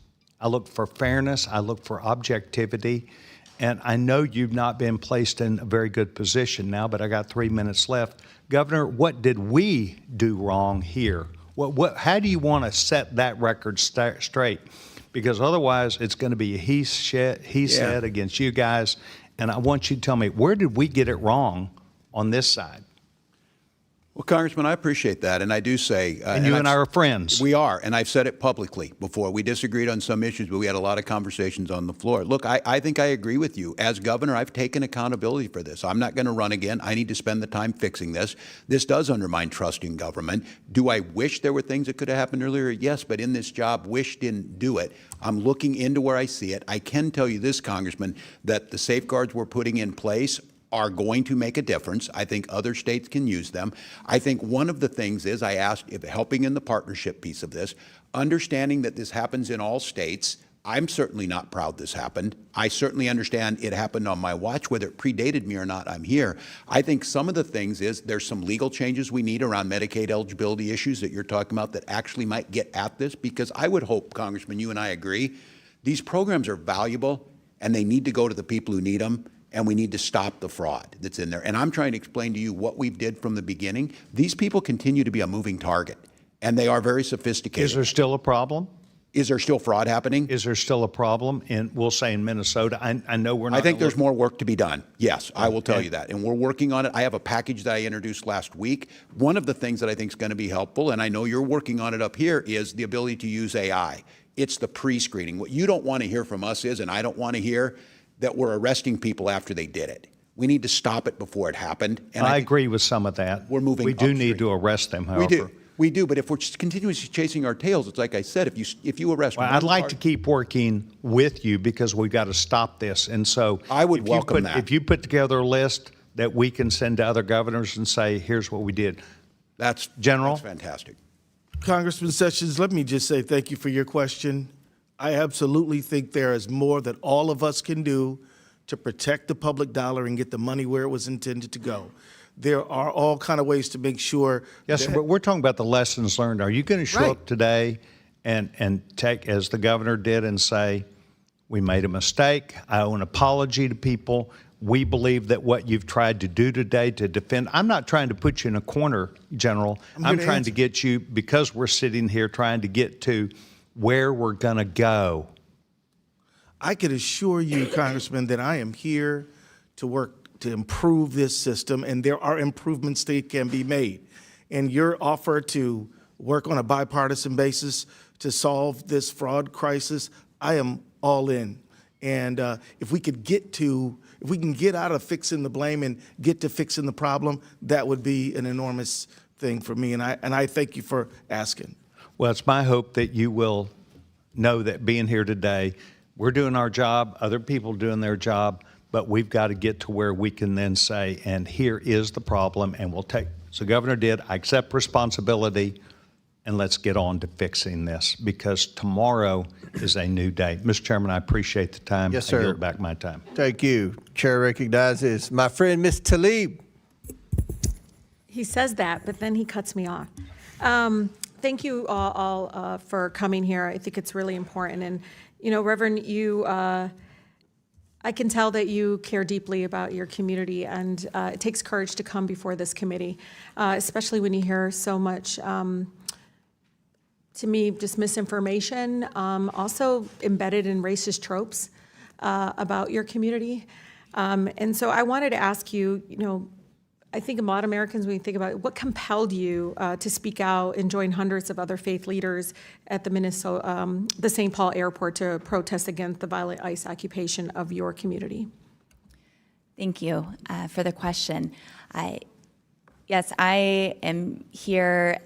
I look for fairness, I look for objectivity, and I know you've not been placed in a very good position now, but I got 3 minutes left. Governor, what did we do wrong here? How do you want to set that record straight? Because otherwise it's going to be a he said against you guys. And I want you to tell me, where did we get it wrong on this side? Well, Congressman, I appreciate that, and I do say... and you and I are friends. We are, and I've said it publicly before. We disagreed on some issues, but we had a lot of conversations on the floor. Look, I think I agree with you. As governor, I've taken accountability for this. I'm not going to run again. I need to spend the time fixing this. This does undermine trust in government. Do I wish there were things that could have happened earlier? Yes, but in this job, wish didn't do it. I'm looking into where I see it. I can tell you this, Congressman, that the safeguards we're putting in place are going to make a difference. I think other states can use them. I think one of the things is, I asked if helping in the partnership piece of this, understanding that this happens in all states. I'm certainly not proud this happened. I certainly understand it happened on my watch. Whether it predated me or not, I'm here. I think some of the things is there's some legal changes we need around Medicaid eligibility issues that you're talking about that actually might get at this, because I would hope, Congressman, you and I agree, these programs are valuable and they need to go to the people who need them. And we need to stop the fraud that's in there. And I'm trying to explain to you what we did from the beginning. These people continue to be a moving target, and they are very sophisticated. Is there still a problem? Is there still fraud happening? Is there still a problem we'll say in Minnesota? I know we're not. I think there's more work to be done. Yes, I will tell you that. And we're working on it. I have a package that I introduced last week. One of the things that I think is going to be helpful, and I know you're working on it up here, is the ability to use AI. It's the pre-screening. What you don't want to hear from us is, and I don't want to hear, that we're arresting people after they did it. We need to stop it before it happened. And I think agree with some of that. we're moving We do upstream. need to arrest them, however. We do, but if we're just continuously chasing our tails, it's like I said, if you arrest Well, one I'd like part- to keep working with you because we've got to stop this. And so I would if you welcome put- that. If you put together a list that we can send to other governors and say, here's what we did. That's General? That's fantastic. Congressman Sessions, let me just say thank you for your question. I absolutely think there is more that all of us can do to protect the public dollar and get the money where it was intended to go. There are all kind of ways to make sure. Yes, sir, but we're talking about the lessons learned. Are you going to show Right. up today and take, as the governor did, and say, we made a mistake, I owe an apology to people, we believe that what you've tried to do today to defend, I'm not trying to put you in a corner, General. I'm here to trying to get you, because we're sitting here trying to get to where we're going to go. I can assure you, Congressman, that I am here to work to improve this system, and there are improvements that can be made. And your offer to work on a bipartisan basis to solve this fraud crisis, I am all in. And if we can get out of fixing the blame and get to fixing the problem, that would be an enormous thing for me. And I thank you for asking. Well, it's my hope that you will know that being here today, we're doing our job, other people doing their job, but we've got to get to where we can then say, and here is the problem, and we'll take, so Governor did, I accept responsibility, and let's get on to fixing this, because tomorrow is a new day. Mr. Chairman, I appreciate the time. Yes, sir. I yield back my time. Thank you. Chair recognizes my friend, Ms. Tlaib. He says that, but then he cuts me off. Thank you all for coming here. I think it's really important. And, you know, Reverend, I can tell that you care deeply about your community, and it takes courage to come before this committee, especially when you hear so much, to me, just misinformation, also embedded in racist tropes about your community. And so I wanted to ask you, you know, I think a lot of Americans, when you think about it, what compelled you to speak out and join hundreds of other faith leaders at the St. Paul airport to protest against the violent ICE occupation of your community? Thank you for the question. Yes, I am here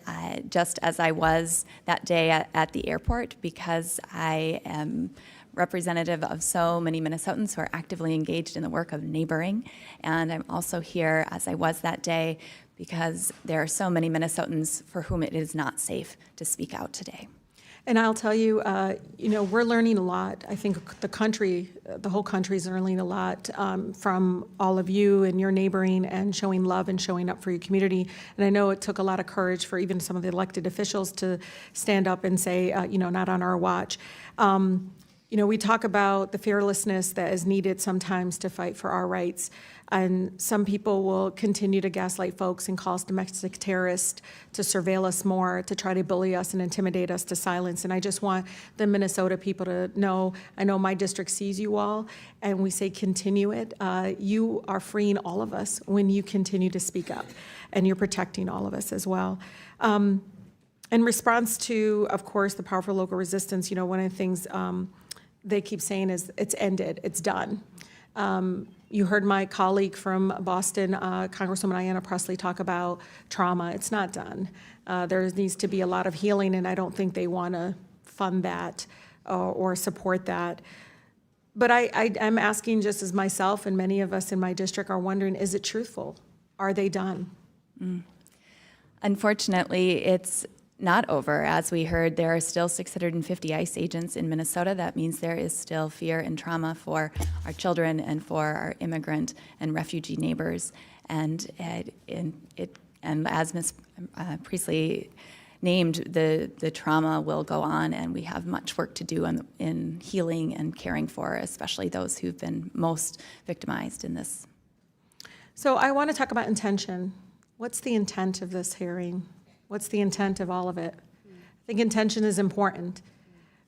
just as I was that day at the airport, because I am representative of so many Minnesotans who are actively engaged in the work of neighboring. And I'm also here, as I was that day, because there are so many Minnesotans for whom it is not safe to speak out today. And I'll tell you, you know, we're learning a lot. I think the country, the whole country is learning a lot from all of you and your neighboring and showing love and showing up for your community. And I know it took a lot of courage for even some of the elected officials to stand up and say, you know, not on our watch. You know, we talk about the fearlessness that is needed sometimes to fight for our rights. And some people will continue to gaslight folks and call us domestic terrorists, to surveil us more, to try to bully us and intimidate us to silence. And I just want the Minnesota people to know, I know my district sees you all, and we say continue it. You are freeing all of us when you continue to speak up, and you're protecting all of us as well. In response to, of course, the powerful local resistance, you know, one of the things they keep saying is it's ended, it's done. You heard my colleague from Boston, Congresswoman Ayanna Pressley, talk about trauma. It's not done. There needs to be a lot of healing, and I don't think they want to fund that or support that. But I'm asking, just as myself and many of us in my district are wondering, is it truthful? Are they done? Unfortunately, it's not over. As we heard, there are still 650 ICE agents in Minnesota. That means there is still fear and trauma for our children and for our immigrant and refugee neighbors. And as Ms. Priestley named, the trauma will go on, and we have much work to do in healing and caring for, especially those who've been most victimized in this. So I want to talk about intention. What's the intent of this hearing? What's the intent of all of it? I think intention is important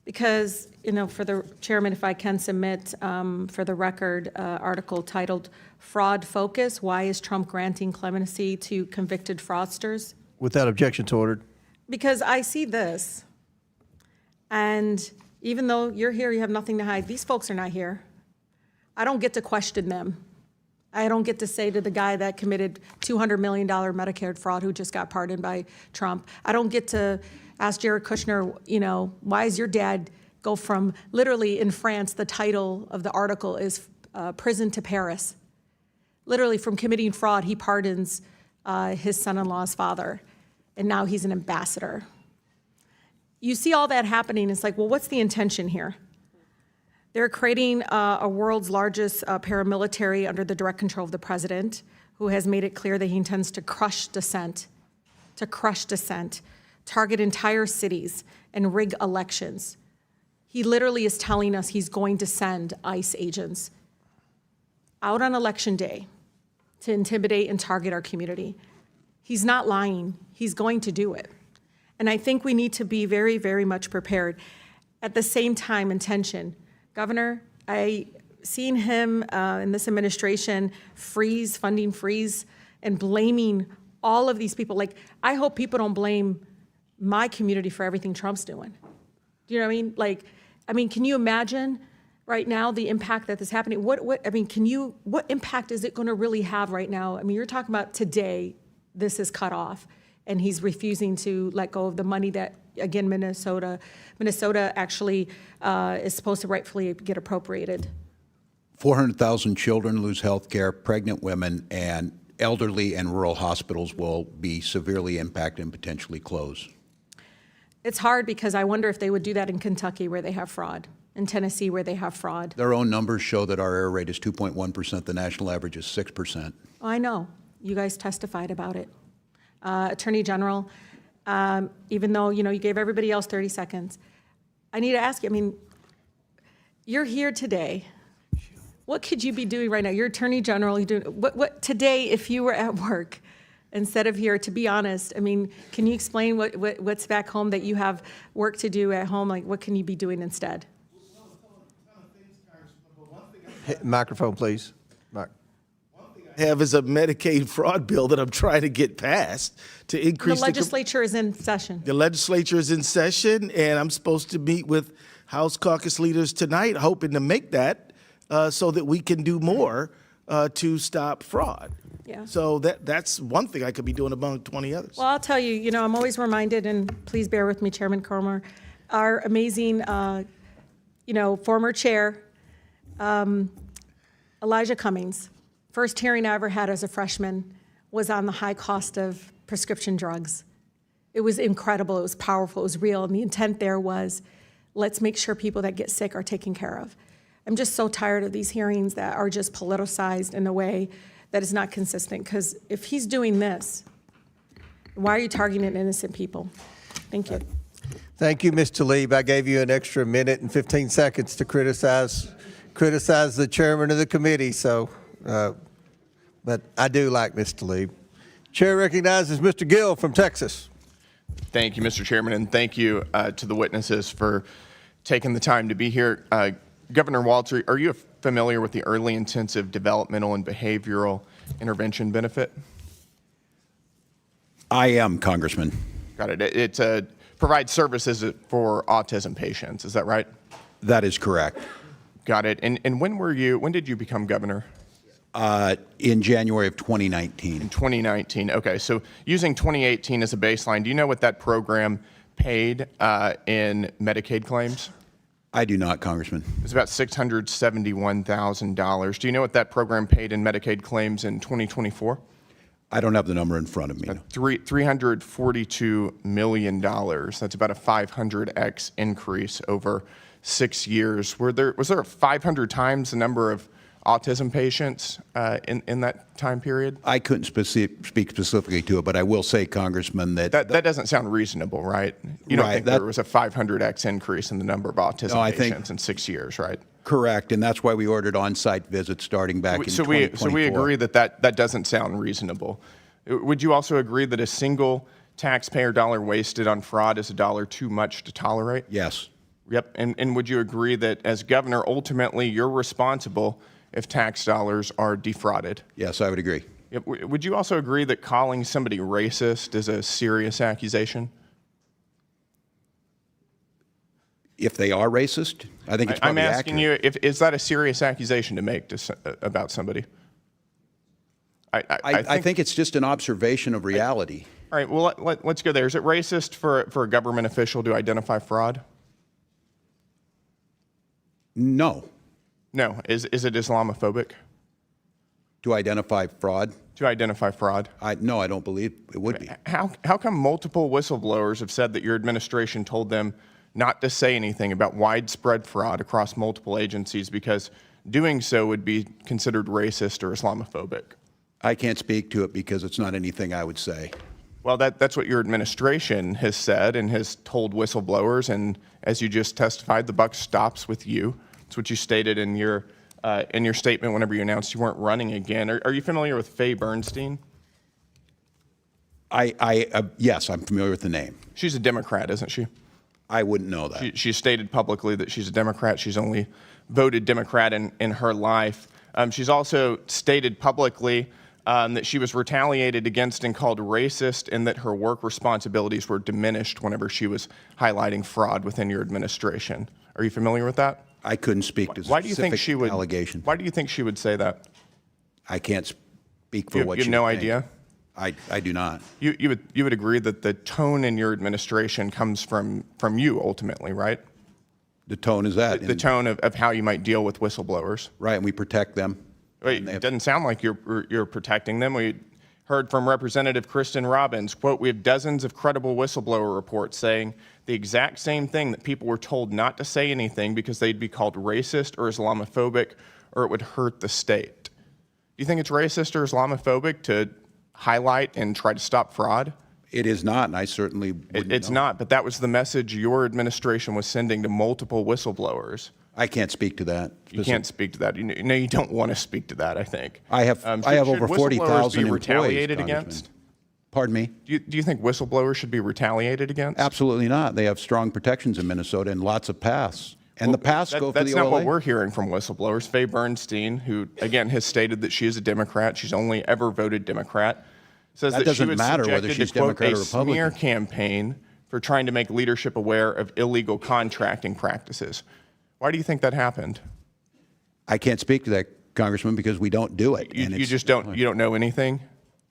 because, you know, for the chairman, if I can submit for the record article titled Fraud Focus, Why is Trump Granting Clemency to Convicted Fraudsters? Without objection to ordered. Because I see this, and even though you're here, you have nothing to hide, these folks are not here. I don't get to question them. I don't get to say to the guy that committed $200 million Medicare fraud who just got pardoned by Trump. I don't get to ask Jared Kushner, why is your dad go from, literally in France, the title of the article is Prison to Paris. Literally from committing fraud, he pardons his son-in-law's father, and now he's an ambassador. You see all that happening, it's like, well, what's the intention here? They're creating a world's largest paramilitary under the direct control of the president, who has made it clear that he intends to crush dissent, target entire cities, and rig elections. He literally is telling us he's going to send ICE agents out on election day to intimidate and target our community. He's not lying. He's going to do it. And I think we need to be very, very much prepared. At the same time, intention. Governor, I seen him in this administration funding freeze, and blaming all of these people. Like, I hope people don't blame my community for everything Trump's doing. Do you know what I mean? Can you imagine right now the impact that is happening? What impact is it going to really have right now? I mean, you're talking about today, this is cut off, and he's refusing to let go of the money that, again, Minnesota actually is supposed to rightfully get appropriated. 400,000 children lose health care, pregnant women, and elderly and rural hospitals will be severely impacted and potentially close. It's hard because I wonder if they would do that in Kentucky where they have fraud, in Tennessee where they have fraud. Their own numbers show that our error rate is 2.1%. The national average is 6%. Oh, I know. You guys testified about it. Attorney General, even though, you gave everybody else 30 seconds, I need to ask you, you're here today. What could you be doing right now? You're Attorney General. You're doing what today if you were at work instead of here? To be honest, can you explain what's back home that you have work to do at home? Like, what can you be doing instead? Microphone, please. Have is a Medicaid fraud bill that I'm trying to get passed to increase The legislature is in session. The legislature is in session, and I'm supposed to meet with House caucus leaders tonight, hoping to make that so that we can do more to stop fraud. Yeah. So that's one thing I could be doing among 20 others. Well, I'll tell you, I'm always reminded, and please bear with me, Chairman Comer, our amazing, former chair, Elijah Cummings. First hearing I ever had as a freshman was on the high cost of prescription drugs. It was incredible, it was powerful, it was real, and the intent there was, let's make sure people that get sick are taken care of. I'm just so tired of these hearings that are just politicized in a way that is not consistent, because if he's doing this, why are you targeting innocent people? Thank you. Thank you, Ms. Tlaib. I gave you an extra minute and 15 seconds to criticize the chairman of the committee, but I do like Ms. Tlaib. Chair recognizes Mr. Gill from Texas. Thank you, Mr. Chairman, and thank you to the witnesses for taking the time to be here. Governor Walz, are you familiar with the Early Intensive Developmental and Behavioral Intervention benefit? I am, Congressman. Got it. It provides services for autism patients. Is that right? That is correct. Got it. And when did you become governor? In January of 2019. In 2019. Okay. So using 2018 as a baseline, do you know what that program paid in Medicaid claims? I do not, Congressman. It's about $671,000. Do you know what that program paid in Medicaid claims in 2024? I don't have the number in front of me. $342 million. That's about a 500x increase over 6 years. Was there 500 times the number of autism patients in that time period? I couldn't speak specifically to it, but I will say, Congressman, that doesn't sound reasonable, right? You don't think there was a 500x increase in the number of autism patients in 6 years, right? Correct, and that's why we ordered on-site visits starting back in 2024. So we agree that doesn't sound reasonable. Would you also agree that a single taxpayer dollar wasted on fraud is a dollar too much to tolerate? Yes. Yep, and would you agree that as governor, ultimately you're responsible if tax dollars are defrauded? Yes, I would agree. Yep. Would you also agree that calling somebody racist is a serious accusation? If they are racist, I think it's I'm probably asking accurate. you, is that a serious accusation to make about somebody? I think it's just an observation of reality. All right, well, let's go there. Is it racist for a government official to identify fraud? No. No. Is it Islamophobic? To identify fraud? To identify fraud? No, I don't believe it would be. How come multiple whistleblowers have said that your administration told them not to say anything about widespread fraud across multiple agencies because doing so would be considered racist or Islamophobic? I can't speak to it because it's not anything I would say. Well, that's what your administration has said and has told whistleblowers, and as you just testified, the buck stops with you. It's what you stated in your statement whenever you announced you weren't running again. Are you familiar with Faye Bernstein? Yes, I'm familiar with the name. She's a Democrat, isn't she? I wouldn't know that. She stated publicly that she's a Democrat. She's only voted Democrat in her life. She's also stated publicly that she was retaliated against and called racist, and that her work responsibilities were diminished whenever she was highlighting fraud within your administration. Are you familiar with that? I couldn't speak to Why do you think she would allegation. Why do you think she would say that? I can't speak for what you have she no would think. idea? I do not. You would agree that the tone in your administration comes from you ultimately, right? The tone is that. The tone of how you might deal with whistleblowers. Right, and we protect them. Wait, it doesn't sound like you're protecting them. We heard from Representative Kristen Robbins, quote, "We have dozens of credible whistleblower reports saying the exact same thing, that people were told not to say anything because they'd be called racist or Islamophobic or it would hurt the state." Do you think it's racist or Islamophobic to highlight and try to stop fraud? It is not, and I certainly wouldn't It's know. not, but that was the message your administration was sending to multiple whistleblowers. I can't speak to that. You can't speak to that. You know, you don't want to speak to that, I think. I have over 40,000 be employees, retaliated Congressman. against? Pardon me? Do you think whistleblowers should be retaliated against? Absolutely not. They have strong protections in Minnesota and lots of paths. And the paths go for the That's not what OLA. we're hearing from whistleblowers. Faye Bernstein, who, again, has stated that she is a Democrat, she's only ever voted Democrat, says That that she doesn't was matter whether subjected she's to, quote, Democrat or a smear Republican. campaign for trying to make leadership aware of illegal contracting practices. Why do you think that happened? I can't speak to that, Congressman, because we don't do it. You just don't know anything?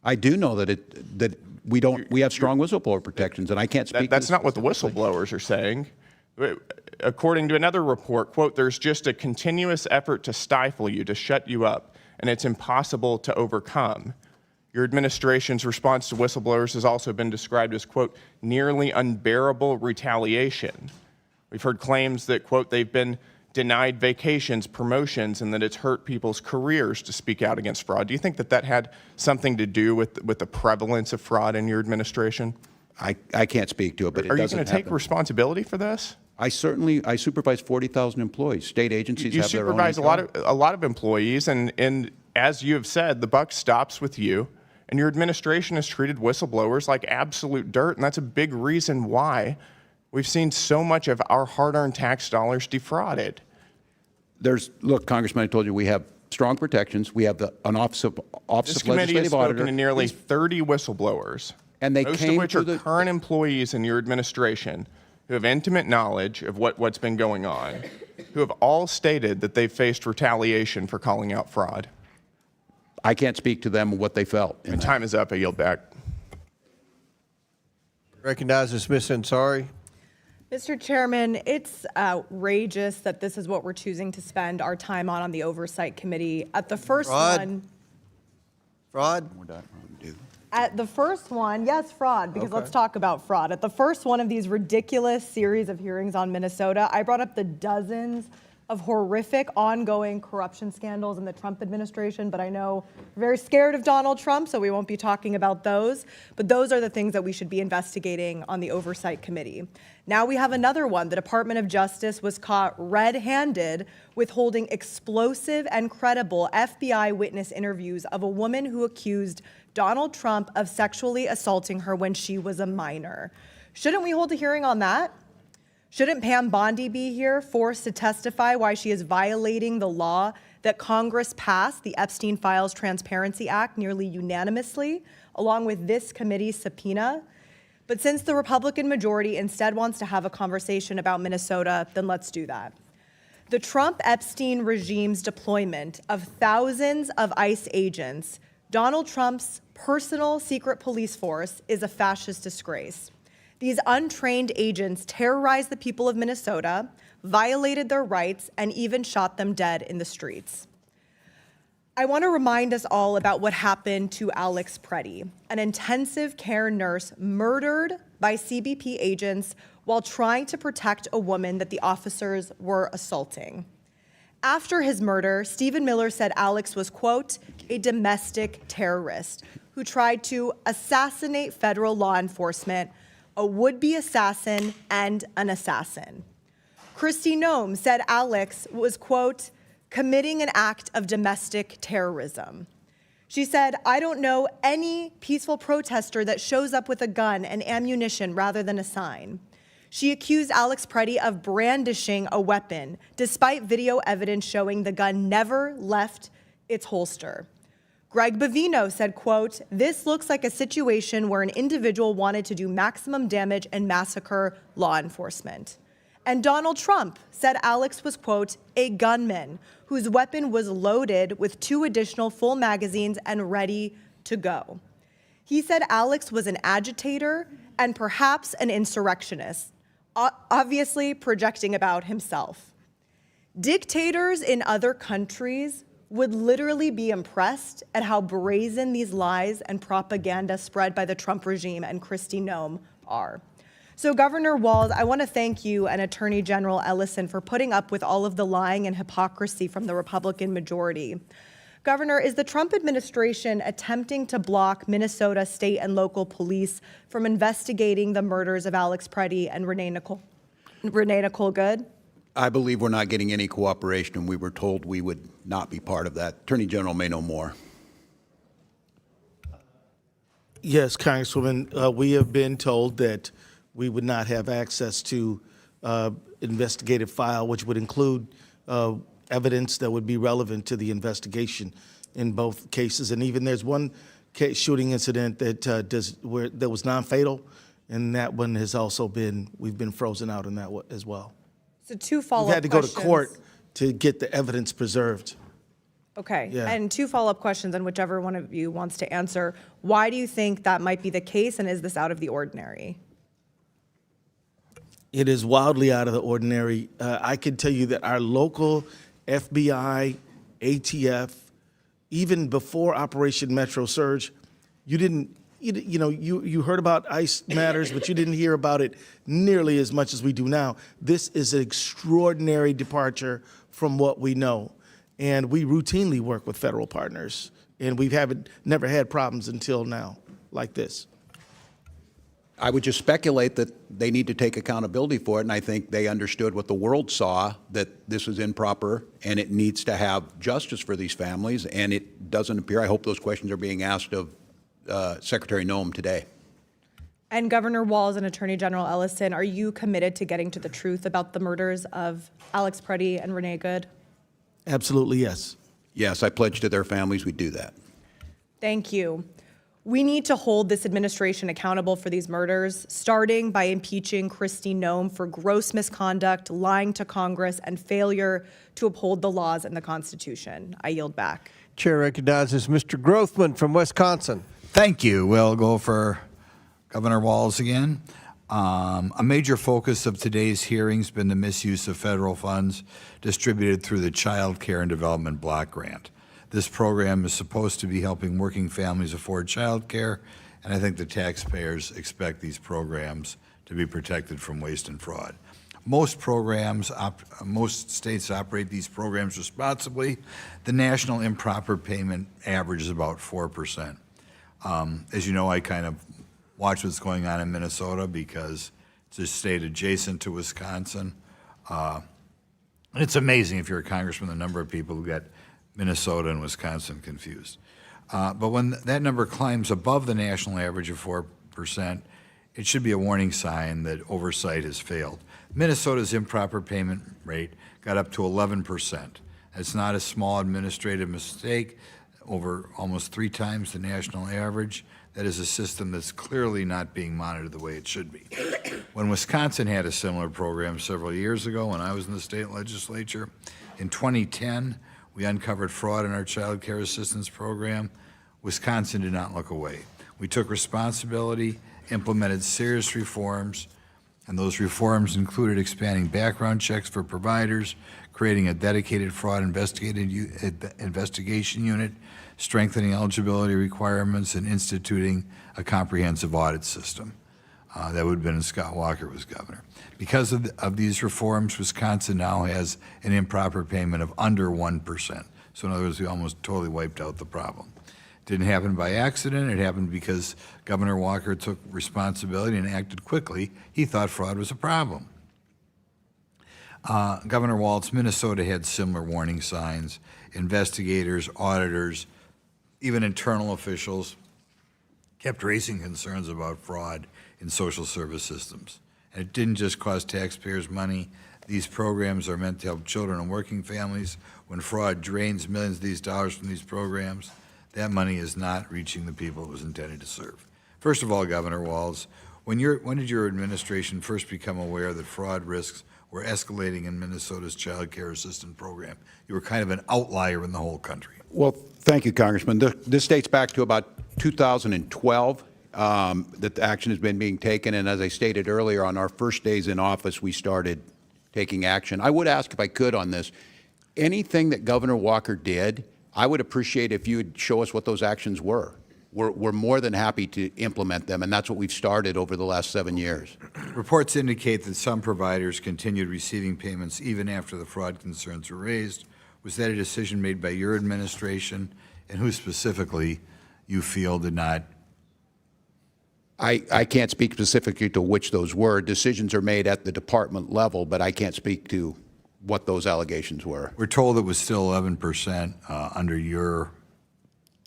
I do know that we have strong whistleblower protections, and I can't speak. That's not what the whistleblowers are saying. According to another report, quote, "There's just a continuous effort to stifle you, to shut you up, and it's impossible to overcome." Your administration's response to whistleblowers has also been described as, quote, "nearly unbearable retaliation." We've heard claims that, quote, they've been denied vacations, promotions, and that it's hurt people's careers to speak out against fraud. Do you think that had something to do with the prevalence of fraud in your administration? I can't speak to it, but it Are you doesn't going to take happen. responsibility for this? I supervise 40,000 employees. State agencies You have their own supervise a HR. lot of employees, and as you have said, the buck stops with you. And your administration has treated whistleblowers like absolute dirt, and that's a big reason why we've seen so much of our hard-earned tax dollars defrauded. Look, Congressman, I told you we have strong protections. We have an Office of This committee has Legislative spoken Auditor. to nearly 30 whistleblowers, And they most of came which to are the- current employees in your administration who have intimate knowledge of what's been going on, who have all stated that they've faced retaliation for calling out fraud. I can't speak to them what they felt. My time is up. I yield back. Recognizes Ms. Ansari. Mr. Chairman, it's outrageous that this is what we're choosing to spend our time on the Oversight Committee. At the first Fraud? Fraud? At the first one, yes, fraud, because Okay. let's talk about fraud. At the first one of these ridiculous series of hearings on Minnesota, I brought up the dozens of horrific ongoing corruption scandals in the Trump administration, but I know we're very scared of Donald Trump, so we won't be talking about those. But those are the things that we should be investigating on the Oversight Committee. Now we have another one. The Department of Justice was caught red-handed withholding explosive and credible FBI witness interviews of a woman who accused Donald Trump of sexually assaulting her when she was a minor. Shouldn't we hold a hearing on that? Shouldn't Pam Bondi be here, forced to testify why she is violating the law that Congress passed, the Epstein Files Transparency Act, nearly unanimously, along with this committee's subpoena? But since the Republican majority instead wants to have a conversation about Minnesota, then let's do that. The Trump-Epstein regime's deployment of thousands of ICE agents, Donald Trump's personal secret police force, is a fascist disgrace. These untrained agents terrorized the people of Minnesota, violated their rights, and even shot them dead in the streets. I want to remind us all about what happened to Alex Preddy, an intensive care nurse murdered by CBP agents while trying to protect a woman that the officers were assaulting. After his murder, Stephen Miller said Alex was, quote, a domestic terrorist who tried to assassinate federal law enforcement, a would-be assassin, and an assassin. Kristi Noem said Alex was, quote, committing an act of domestic terrorism. She said, I don't know any peaceful protester that shows up with a gun and ammunition rather than a sign. She accused Alex Preddy of brandishing a weapon, despite video evidence showing the gun never left its holster. Greg Bovino said, quote, this looks like a situation where an individual wanted to do maximum damage and massacre law enforcement. And Donald Trump said Alex was, quote, a gunman whose weapon was loaded with 2 additional full magazines and ready to go. He said Alex was an agitator and perhaps an insurrectionist, obviously projecting about himself. Dictators in other countries would literally be impressed at how brazen these lies and propaganda spread by the Trump regime and Kristi Noem are. So Governor Walz, I want to thank you and Attorney General Ellison for putting up with all of the lying and hypocrisy from the Republican majority. Governor, is the Trump administration attempting to block Minnesota state and local police from investigating the murders of Alex Preddy and Renee Nicole Good? I believe we're not getting any cooperation, and we were told we would not be part of that. Attorney General may know more. Yes, Congresswoman, we have been told that we would not have access to investigative file, which would include evidence that would be relevant to the investigation in both cases. And even there's one case, shooting incident that that was non-fatal, and that one has also been, we've been frozen out on that as well. So 2 follow-up We've had to go to questions. court to get the evidence preserved. Okay, Yeah. and 2 follow-up questions, and whichever one of you wants to answer. Why do you think that might be the case, and is this out of the ordinary? It is wildly out of the ordinary. I can tell you that our local FBI, ATF, even before Operation Metro Surge, you heard about ICE matters, but you didn't hear about it nearly as much as we do now. This is an extraordinary departure from what we know. And we routinely work with federal partners, and we never had problems until now like this. I would just speculate that they need to take accountability for it, and I think they understood what the world saw, that this was improper and it needs to have justice for these families, and it doesn't appear. I hope those questions are being asked of Secretary Noem today. And Governor Walz and Attorney General Ellison, are you committed to getting to the truth about the murders of Alex Preddy and Renee Good? Absolutely, yes. Yes, I pledge to their families we do that. Thank you. We need to hold this administration accountable for these murders, starting by impeaching Kristi Noem for gross misconduct, lying to Congress, and failure to uphold the laws and the Constitution. I yield back. Chair recognizes Mr. Grothman from Wisconsin. Thank you. We'll go for Governor Walz again. A major focus of today's hearing has been the misuse of federal funds distributed through the Child Care and Development Block Grant. This program is supposed to be helping working families afford child care, and I think the taxpayers expect these programs to be protected from waste and fraud. Most states operate these programs responsibly. The national improper payment average is about 4%. As you know, I kind of watch what's going on in Minnesota because it's a state adjacent to Wisconsin. It's amazing, if you're a congressman, the number of people who get Minnesota and Wisconsin confused. But when that number climbs above the national average of 4%, it should be a warning sign that oversight has failed. Minnesota's improper payment rate got up to 11%. It's not a small administrative mistake, over almost 3 times the national average. That is a system that's clearly not being monitored the way it should be. When Wisconsin had a similar program several years ago, when I was in the state legislature, in 2010, we uncovered fraud in our child care assistance program. Wisconsin did not look away. We took responsibility, implemented serious reforms, and those reforms included expanding background checks for providers, creating a dedicated fraud investigation unit, strengthening eligibility requirements, and instituting a comprehensive audit system. That would have been when Scott Walker was governor. Because of these reforms, Wisconsin now has an improper payment of under 1%. So in other words, we almost totally wiped out the problem. Didn't happen by accident. It happened because Governor Walker took responsibility and acted quickly. He thought fraud was a problem. Governor Walz, Minnesota had similar warning signs. Investigators, auditors, even internal officials kept raising concerns about fraud in social service systems. And it didn't just cost taxpayers money. These programs are meant to help children and working families. When fraud drains millions of these dollars from these programs, that money is not reaching the people it was intended to serve. First of all, Governor Walz, when did your administration first become aware that fraud risks were escalating in Minnesota's child care assistance program? You were kind of an outlier in the whole country. Well, thank you, Congressman. This dates back to about 2012 that the action has been being taken. And as I stated earlier, on our first days in office, we started taking action. I would ask, if I could, on this, anything that Governor Walker did, I would appreciate if you would show us what those actions were. We're more than happy to implement them, and that's what we've started over the last 7 years. Reports indicate that some providers continued receiving payments even after the fraud concerns were raised. Was that a decision made by your administration, and who specifically you feel did not? I can't speak specifically to which those were. Decisions are made at the department level, but I can't speak to what those allegations were. We're told it was still 11% under your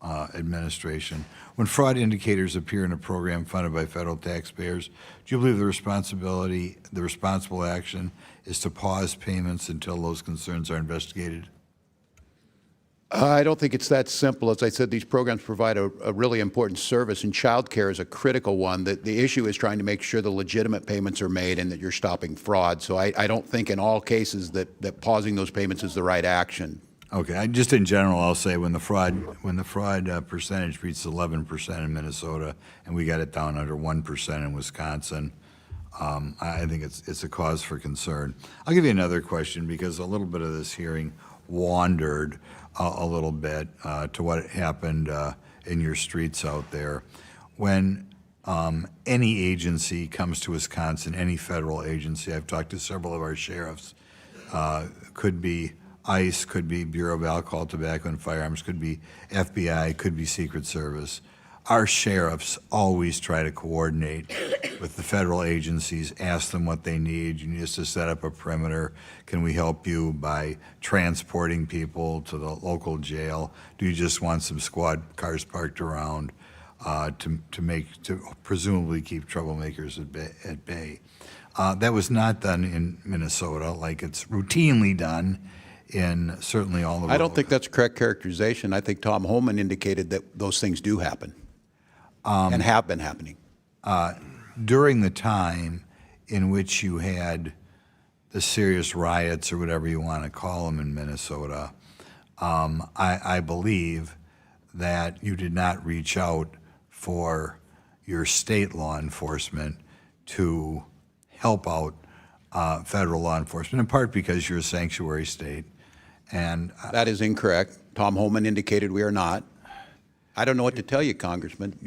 administration. When fraud indicators appear in a program funded by federal taxpayers, do you believe the responsible action is to pause payments until those concerns are investigated? I don't think it's that simple. As I said, these programs provide a really important service, and child care is a critical one. The issue is trying to make sure the legitimate payments are made and that you're stopping fraud. So I don't think in all cases that pausing those payments is the right action. Okay, just in general, I'll say when the fraud percentage reaches 11% in Minnesota, and we got it down under 1% in Wisconsin, I think it's a cause for concern. I'll give you another question, because a little bit of this hearing wandered a little bit to what happened in your streets out there. When any agency comes to Wisconsin, any federal agency, I've talked to several of our sheriffs, could be ICE, could be Bureau of Alcohol, Tobacco, and Firearms, could be FBI, could be Secret Service. Our sheriffs always try to coordinate with the federal agencies, ask them what they need. You need us to set up a perimeter. Can we help you by transporting people to the local jail? Do you just want some squad cars parked around to presumably keep troublemakers at bay? That was not done in Minnesota like it's routinely done in certainly all the. I don't think that's a correct characterization. I think Tom Homan indicated that those things do happen and have been happening. During the time in which you had the serious riots, or whatever you want to call them, in Minnesota, I believe that you did not reach out for your state law enforcement to help out federal law enforcement, in part because you're a sanctuary state. And that is incorrect. Tom Homan indicated we are not. I don't know what to tell you, Congressman.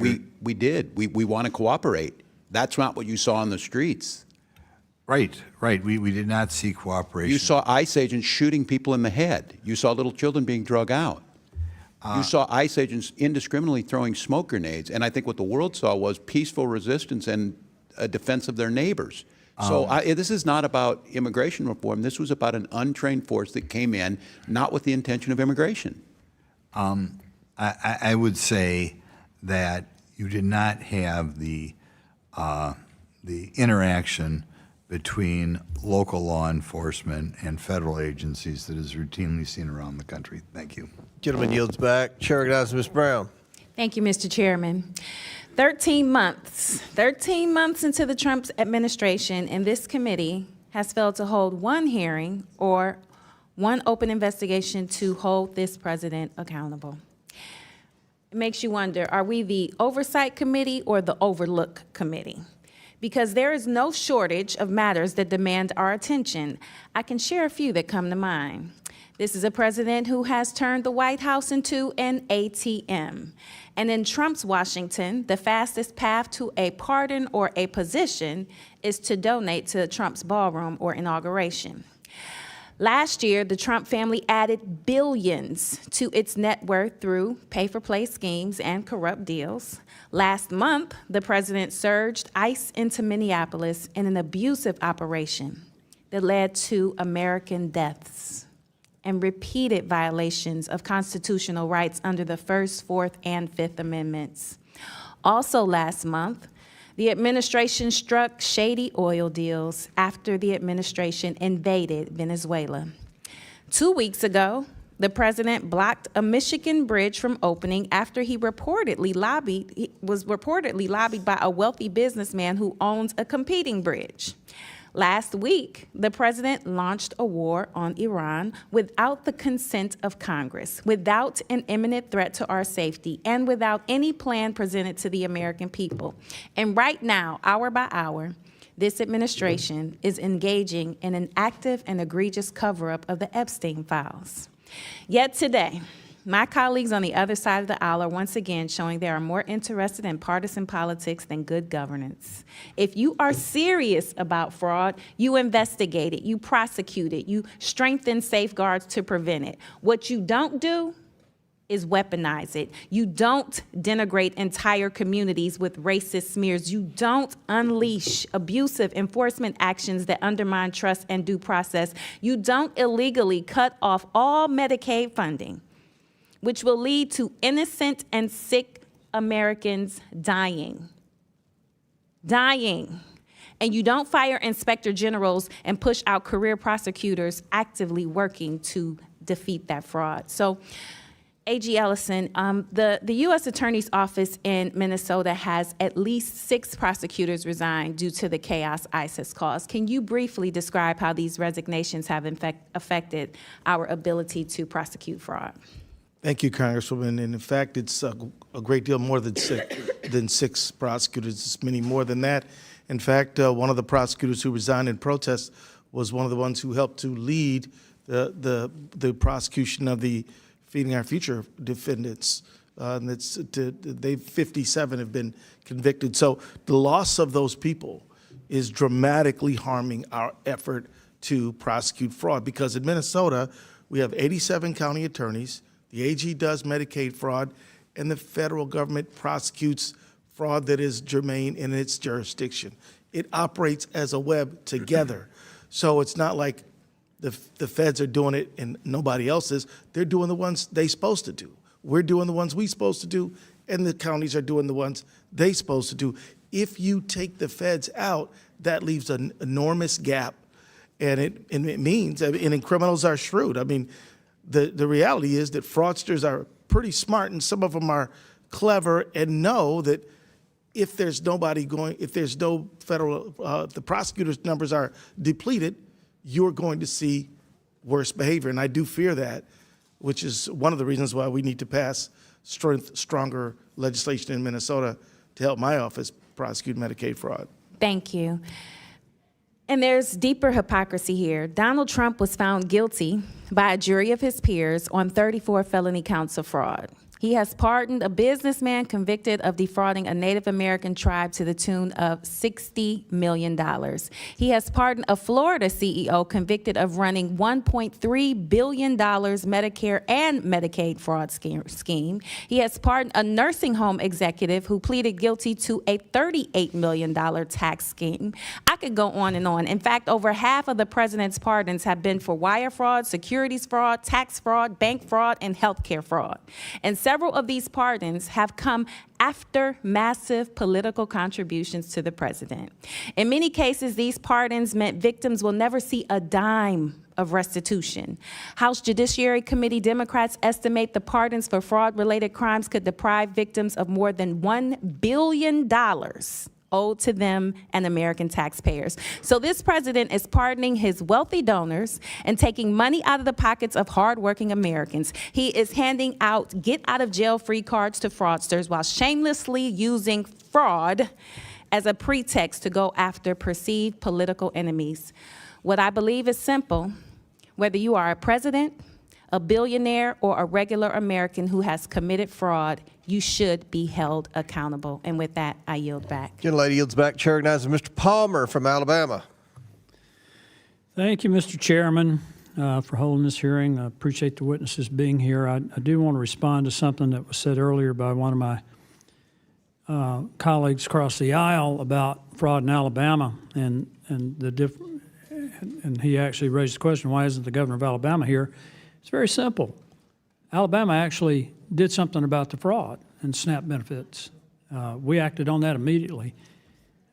We did. We want to cooperate. That's not what you saw on the streets. Right. We did not see cooperation. You saw ICE agents shooting people in the head. You saw little children being drug out. You saw ICE agents indiscriminately throwing smoke grenades. And I think what the world saw was peaceful resistance and a defense of their neighbors. So this is not about immigration reform. This was about an untrained force that came in, not with the intention of immigration. I would say that you did not have the interaction between local law enforcement and federal agencies that is routinely seen around the country. Thank you. Gentleman yields back. Chair recognizes Ms. Brown. Thank you, Mr. Chairman. 13 months into the Trump administration, and this committee has failed to hold one hearing or one open investigation to hold this president accountable. It makes you wonder, are we the Oversight Committee or the Overlook Committee? Because there is no shortage of matters that demand our attention. I can share a few that come to mind. This is a president who has turned the White House into an ATM. And in Trump's Washington, the fastest path to a pardon or a position is to donate to Trump's ballroom or inauguration. Last year, the Trump family added billions to its net worth through pay-for-play schemes and corrupt deals. Last month, the president surged ICE into Minneapolis in an abusive operation that led to American deaths and repeated violations of constitutional rights under the First, Fourth, and Fifth Amendments. Also last month, the administration struck shady oil deals after the administration invaded Venezuela. 2 weeks ago, the president blocked a Michigan bridge from opening after he was reportedly lobbied by a wealthy businessman who owns a competing bridge. Last week, the president launched a war on Iran without the consent of Congress, without an imminent threat to our safety, and without any plan presented to the American people. And right now, hour by hour, this administration is engaging in an active and egregious cover-up of the Epstein files. Yet today, my colleagues on the other side of the aisle are once again showing they are more interested in partisan politics than good governance. If you are serious about fraud, you investigate it, you prosecute it, you strengthen safeguards to prevent it. What you don't do is weaponize it. You don't denigrate entire communities with racist smears. You don't unleash abusive enforcement actions that undermine trust and due process. You don't illegally cut off all Medicaid funding, which will lead to innocent and sick Americans dying. And you don't fire inspector generals and push out career prosecutors actively working to defeat that fraud. So, AG Ellison, the U.S. Attorney's Office in Minnesota has at least 6 prosecutors resigned due to the chaos ICE has caused. Can you briefly describe how these resignations have affected our ability to prosecute fraud? Thank you, Congresswoman. And in fact, it's a great deal more than 6 prosecutors. It's many more than that. In fact, one of the prosecutors who resigned in protest was one of the ones who helped to lead the prosecution of the Feeding Our Future defendants. 57 have been convicted. So the loss of those people is dramatically harming our effort to prosecute fraud, because in Minnesota, we have 87 county attorneys. The AG does Medicaid fraud, and the federal government prosecutes fraud that is germane in its jurisdiction. It operates as a web together. So it's not like the feds are doing it and nobody else is. They're doing the ones they're supposed to do. We're doing the ones we're supposed to do, and the counties are doing the ones they're supposed to do. If you take the feds out, that leaves an enormous gap, and it means, and criminals are shrewd. I mean, the reality is that fraudsters are pretty smart, and some of them are clever and know that if there's no federal, the prosecutors' numbers are depleted, you're going to see worse behavior. And I do fear that, which is one of the reasons why we need to pass stronger legislation in Minnesota to help my office prosecute Medicaid fraud. Thank you. And there's deeper hypocrisy here. Donald Trump was found guilty by a jury of his peers on 34 felony counts of fraud. He has pardoned a businessman convicted of defrauding a Native American tribe to the tune of $60 million. He has pardoned a Florida CEO convicted of running $1.3 billion Medicare and Medicaid fraud scheme. He has pardoned a nursing home executive who pleaded guilty to a $38 million tax scheme. I could go on and on. In fact, over half of the president's pardons have been for wire fraud, securities fraud, tax fraud, bank fraud, and healthcare fraud. And several of these pardons have come after massive political contributions to the president. In many cases, these pardons meant victims will never see a dime of restitution. House Judiciary Committee Democrats estimate the pardons for fraud-related crimes could deprive victims of more than $1 billion owed to them and American taxpayers. So this president is pardoning his wealthy donors and taking money out of the pockets of hardworking Americans. He is handing out get-out-of-jail-free cards to fraudsters while shamelessly using fraud as a pretext to go after perceived political enemies. What I believe is simple. Whether you are a president, a billionaire, or a regular American who has committed fraud, you should be held accountable. And with that, I yield back. Gentlelady yields back. Chair recognizes Mr. Palmer from Alabama. Thank you, Mr. Chairman, for holding this hearing. I appreciate the witnesses being here. I do want to respond to something that was said earlier by one of my colleagues across the aisle about fraud in Alabama, and he actually raised the question, why isn't the governor of Alabama here? It's very simple. Alabama actually did something about the fraud and SNAP benefits. We acted on that immediately.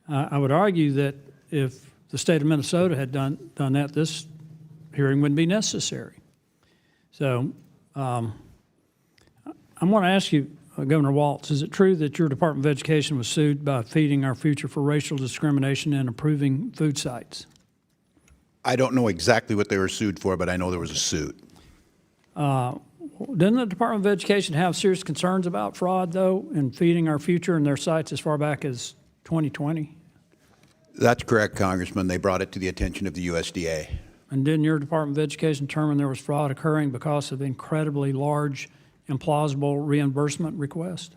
I would argue that if the state of Minnesota had done that, this hearing wouldn't be necessary. So I'm going to ask you, Governor Walz, is it true that your Department of Education was sued by Feeding Our Future for racial discrimination and approving food sites? I don't know exactly what they were sued for, but I know there was a suit. Didn't the Department of Education have serious concerns about fraud, though, in Feeding Our Future and their sites as far back as 2020? That's correct, Congressman. They brought it to the attention of the USDA. And didn't your Department of Education determine there was fraud occurring because of incredibly large, implausible reimbursement requests?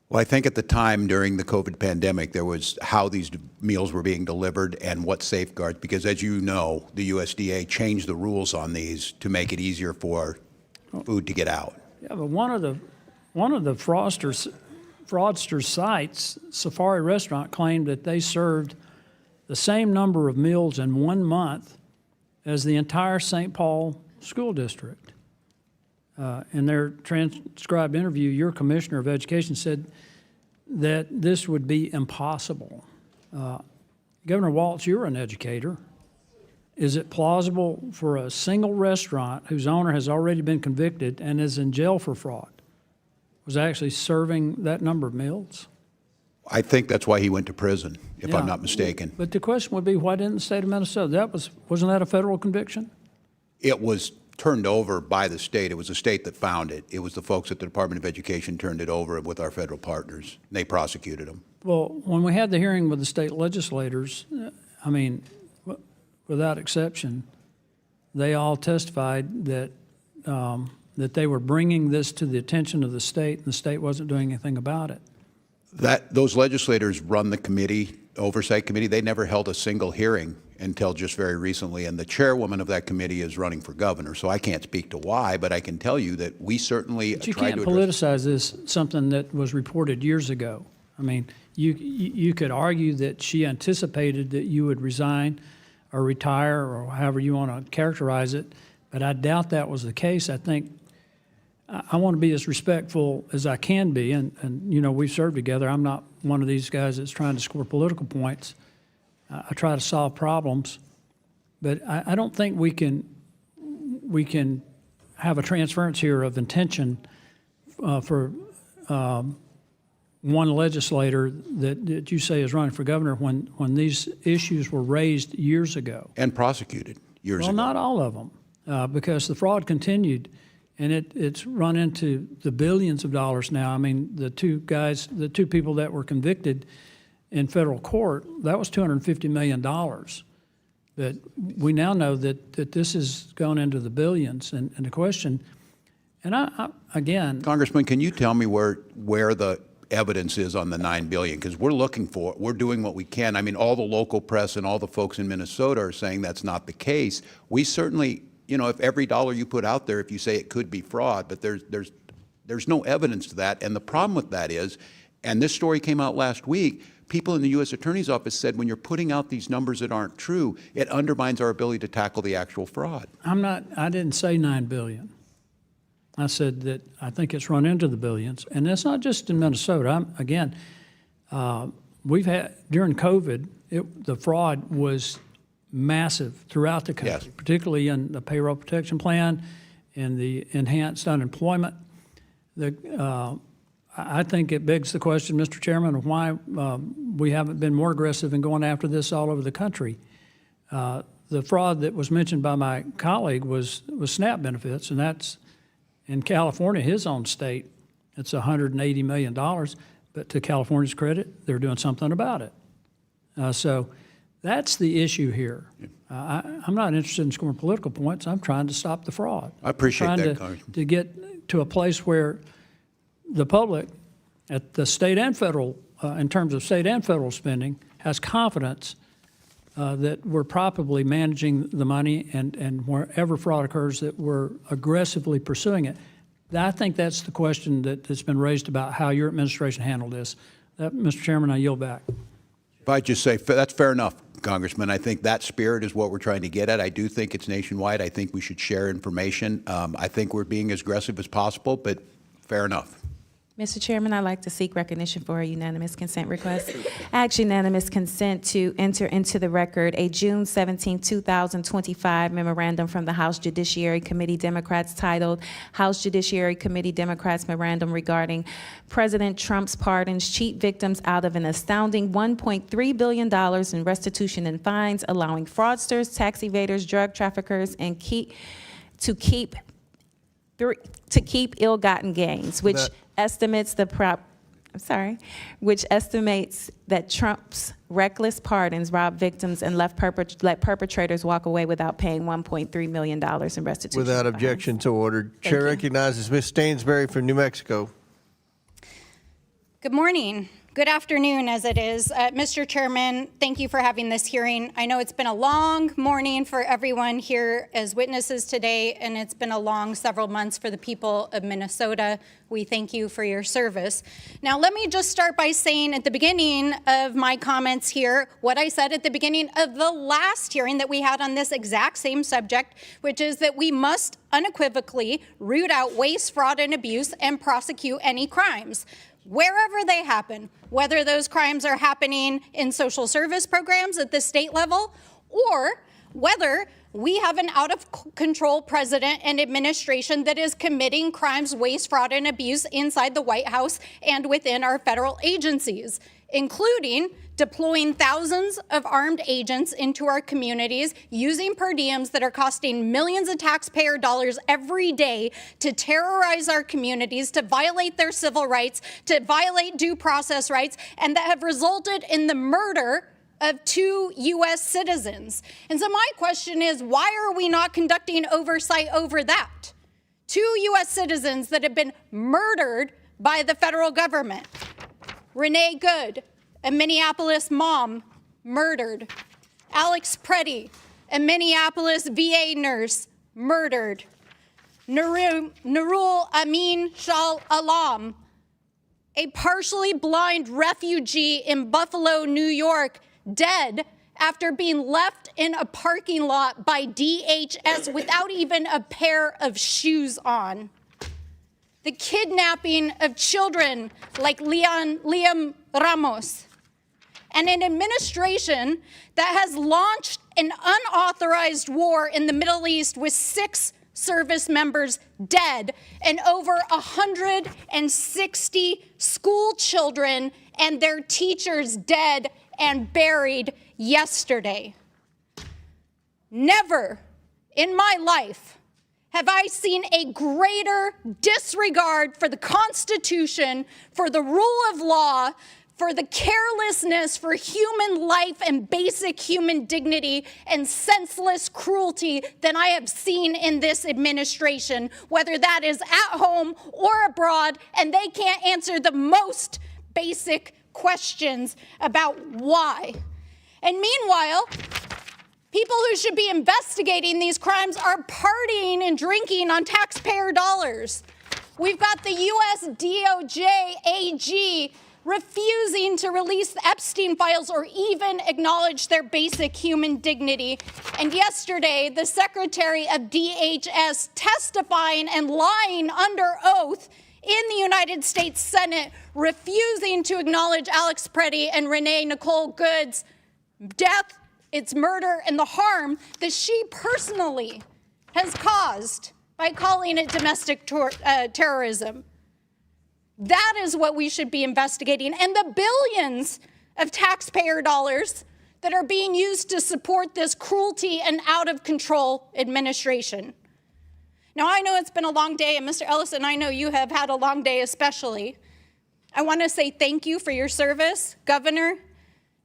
Well, I think at the time during the COVID pandemic, there was how these meals were being delivered and what safeguards, because as you know, the USDA changed the rules on these to make it easier for food to get out. Yeah, but one of the fraudster sites, Safari Restaurant, claimed that they served the same number of meals in 1 month as the entire St. Paul school district. In their transcribed interview, your Commissioner of Education said that this would be impossible. Governor Walz, you're an educator. Is it plausible for a single restaurant whose owner has already been convicted and is in jail for fraud was actually serving that number of meals? I think that's why he went to prison, if I'm not mistaken. But the question would be, why didn't the state of Minnesota? Wasn't that a federal conviction? It was turned over by the state. It was the state that found it. It was the folks at the Department of Education turned it over with our federal partners. They prosecuted them. Well, when we had the hearing with the state legislators, I mean, without exception, they all testified that that they were bringing this to the attention of the state, and the state wasn't doing anything about it. Those legislators run the committee, Oversight Committee. They never held a single hearing until just very recently, and the chairwoman of that committee is running for governor, so I can't speak to why, but I can tell you that we certainly But you tried can't to address. politicize this, something that was reported years ago. I mean, you could argue that she anticipated that you would resign or retire or however you want to characterize it, but I doubt that was the case. I think I want to be as respectful as I can be, and you know, we've served together. I'm not one of these guys that's trying to score political points. I try to solve problems, but I don't think we can have a transference here of intention for one legislator that you say is running for governor when these issues were raised years ago. And prosecuted years ago. Well, not all of them, because the fraud continued, and it's run into the billions of dollars now. I mean, the two people that were convicted in federal court, that was $250 million. But we now know that this has gone into the billions. And the question, and again. Congressman, can you tell me where the evidence is on the $9 billion? Because we're doing what we can. I mean, all the local press and all the folks in Minnesota are saying that's not the case. We certainly, you know, if every dollar you put out there, if you say it could be fraud, but there's no evidence to that. And the problem with that is, and this story came out last week, people in the U.S. Attorney's Office said when you're putting out these numbers that aren't true, it undermines our ability to tackle the actual fraud. I didn't say $9 billion. I said that I think it's run into the billions. And that's not just in Minnesota. We've had, during COVID, the fraud was massive throughout the country, particularly in the payroll protection plan and the enhanced unemployment. I think it begs the question, Mr. Chairman, of why we haven't been more aggressive in going after this all over the country. The fraud that was mentioned by my colleague was SNAP benefits, and that's in California, his own state. It's $180 million, but to California's credit, they're doing something about it. So that's the issue here. I'm not interested in scoring political points. I'm trying to stop the fraud. I appreciate that, Congressman. To get to a place where the public at the state and federal, in terms of state and federal spending, has confidence that we're properly managing the money, and wherever fraud occurs, that we're aggressively pursuing it. I think that's the question that's been raised about how your administration handled this. Mr. Chairman, I yield back. If I just say, that's fair enough, Congressman. I think that spirit is what we're trying to get at. I do think it's nationwide. I think we should share information. I think we're being as aggressive as possible, but fair enough. Mr. Chairman, I'd like to seek recognition for a unanimous consent request. I ask unanimous consent to enter into the record a June 17, 2025 memorandum from the House Judiciary Committee Democrats titled House Judiciary Committee Democrats Memorandum regarding President Trump's pardons cheat victims out of an astounding $1.3 billion in restitution and fines, allowing fraudsters, tax evaders, drug traffickers, and keep ill-gotten gains, which estimates that Trump's reckless pardons robbed victims and let perpetrators walk away without paying $1.3 million in restitution. Without objection to order. Chair recognizes Ms. Stansberry from New Mexico. Good morning. Good afternoon, as it is. Mr. Chairman, thank you for having this hearing. I know it's been a long morning for everyone here as witnesses today, and it's been a long several months for the people of Minnesota. We thank you for your service. Now, let me just start by saying at the beginning of my comments here what I said at the beginning of the last hearing that we had on this exact same subject, which is that we must unequivocally root out waste, fraud, and abuse and prosecute any crimes, wherever they happen, whether those crimes are happening in social service programs at the state level, or whether we have an out-of-control president and administration that is committing crimes, waste, fraud, and abuse inside the White House and within our federal agencies, including deploying thousands of armed agents into our communities, using per diems that are costing millions of taxpayer dollars every day to terrorize our communities, to violate their civil rights, to violate due process rights, and that have resulted in the murder of 2 U.S. citizens. And so my question is, why are we not conducting oversight over that? 2 U.S. citizens that have been murdered by the federal government. Renee Good, a Minneapolis mom, murdered. Alex Preddy, a Minneapolis VA nurse, murdered. Nurul Amin Shah Alam, a partially blind refugee in Buffalo, New York, dead after being left in a parking lot by DHS without even a pair of shoes on. The kidnapping of children like Liam Ramos, and an administration that has launched an unauthorized war in the Middle East with 6 service members dead and over 160 school children and their teachers dead and buried yesterday. Never in my life have I seen a greater disregard for the Constitution, for the rule of law, for the carelessness for human life and basic human dignity and senseless cruelty than I have seen in this administration, whether that is at home or abroad, and they can't answer the most basic questions about why. And meanwhile, people who should be investigating these crimes are partying and drinking on taxpayer dollars. We've got the U.S. DOJ AG refusing to release the Epstein files or even acknowledge their basic human dignity. And yesterday, the Secretary of DHS testifying and lying under oath in the United States Senate, refusing to acknowledge Alex Preddy and Renee Nicole Good's death It's murder and the harm that she personally has caused by calling it domestic terrorism. That is what we should be investigating. And the billions of taxpayer dollars that are being used to support this cruelty and out of control administration. Now, I know it's been a long day, and Mr. Ellison, I know you have had a long day especially. I want to say thank you for your service, Governor.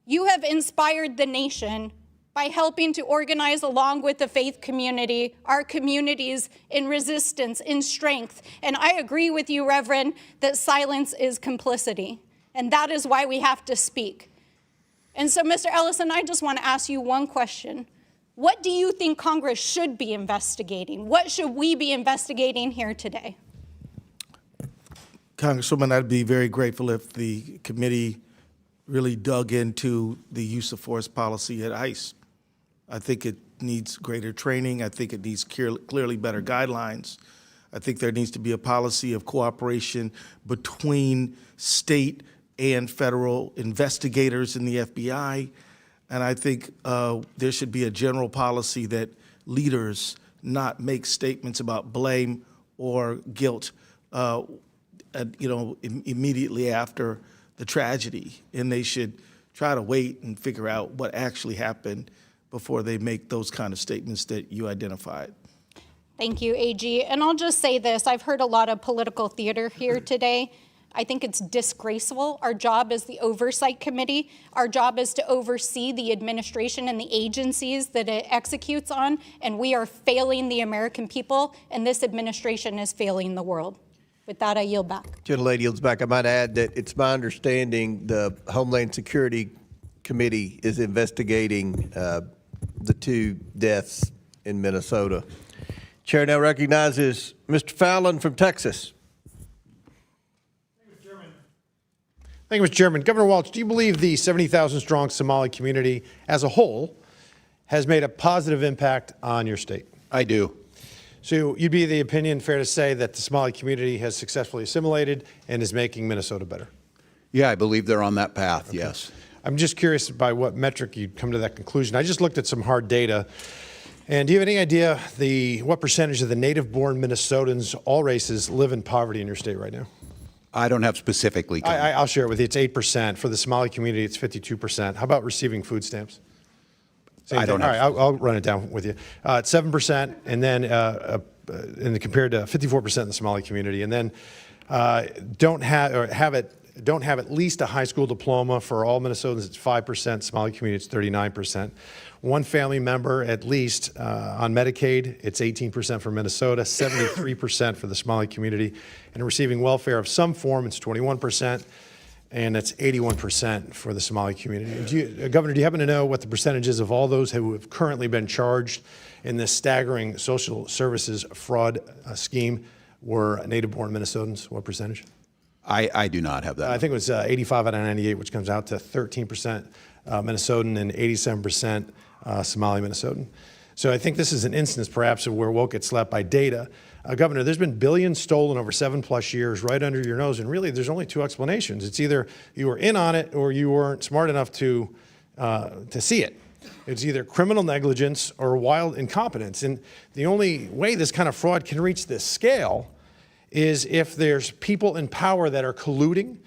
You have inspired the nation by helping to organize, along with the faith community, our communities in resistance, in strength. And I agree with you, Reverend, that silence is complicity. And that is why we have to speak. And so, Mr. Ellison, I just want to ask you one question. What do you think Congress should be investigating? What should we be investigating here today? Congresswoman, I'd be very grateful if the committee really dug into the use of force policy at ICE. I think it needs greater training. I think it needs clearly better guidelines. I think there needs to be a policy of cooperation between state and federal investigators in the FBI. And I think there should be a general policy that leaders not make statements about blame or guilt, immediately after the tragedy. And they should try to wait and figure out what actually happened before they make those kind of statements that you identified. Thank you, AG. And I'll just say this, I've heard a lot of political theater here today. I think it's disgraceful. Our job as the Oversight Committee, our job is to oversee the administration and the agencies that it executes on, and we are failing the American people, and this administration is failing the world. With that, I yield back. Gentlelady yields back. I might add that it's my understanding the Homeland Security Committee is investigating the 2 deaths in Minnesota. Chair now recognizes Mr. Fallon from Texas. Thank you, Mr. Chairman. Governor Walz, do you believe the 70,000-strong Somali community as a whole has made a positive impact on your state? I do. So you'd be the opinion, fair to say, that the Somali community has successfully assimilated and is making Minnesota better? Yeah, I believe they're on that path, okay. Yes. I'm just curious by what metric you'd come to that conclusion. I just looked at some hard data. And do you have any idea what percentage of the native-born Minnesotans, all races, live in poverty in your state right now? I don't have specifically. I'll share it with you. It's 8%. For the Somali community, it's 52%. How about receiving food stamps? I don't know. All right, I'll run it down with you. It's 7%, and then compared to 54% in the Somali community, and then don't have at least a high school diploma for all Minnesotans. It's 5%. Somali community, it's 39%. One family member at least on Medicaid, it's 18% for Minnesota, 73% for the Somali community, and receiving welfare of some form, it's 21%. And that's 81% for the Somali community. Governor, do you happen to know what the percentages of all those who have currently been charged in this staggering social services fraud scheme were native-born Minnesotans? What percentage? I do not have that. I think it was 85 out of 98, which comes out to 13% Minnesotan and 87% Somali Minnesotan. So I think this is an instance, perhaps, of where woke gets slapped by data. Governor, there's been billions stolen over 7+ years right under your nose, and really there's only 2 explanations. It's either you were in on it or you weren't smart enough to see it. It's either criminal negligence or wild incompetence. And the only way this kind of fraud can reach this scale is if there's people in power that are colluding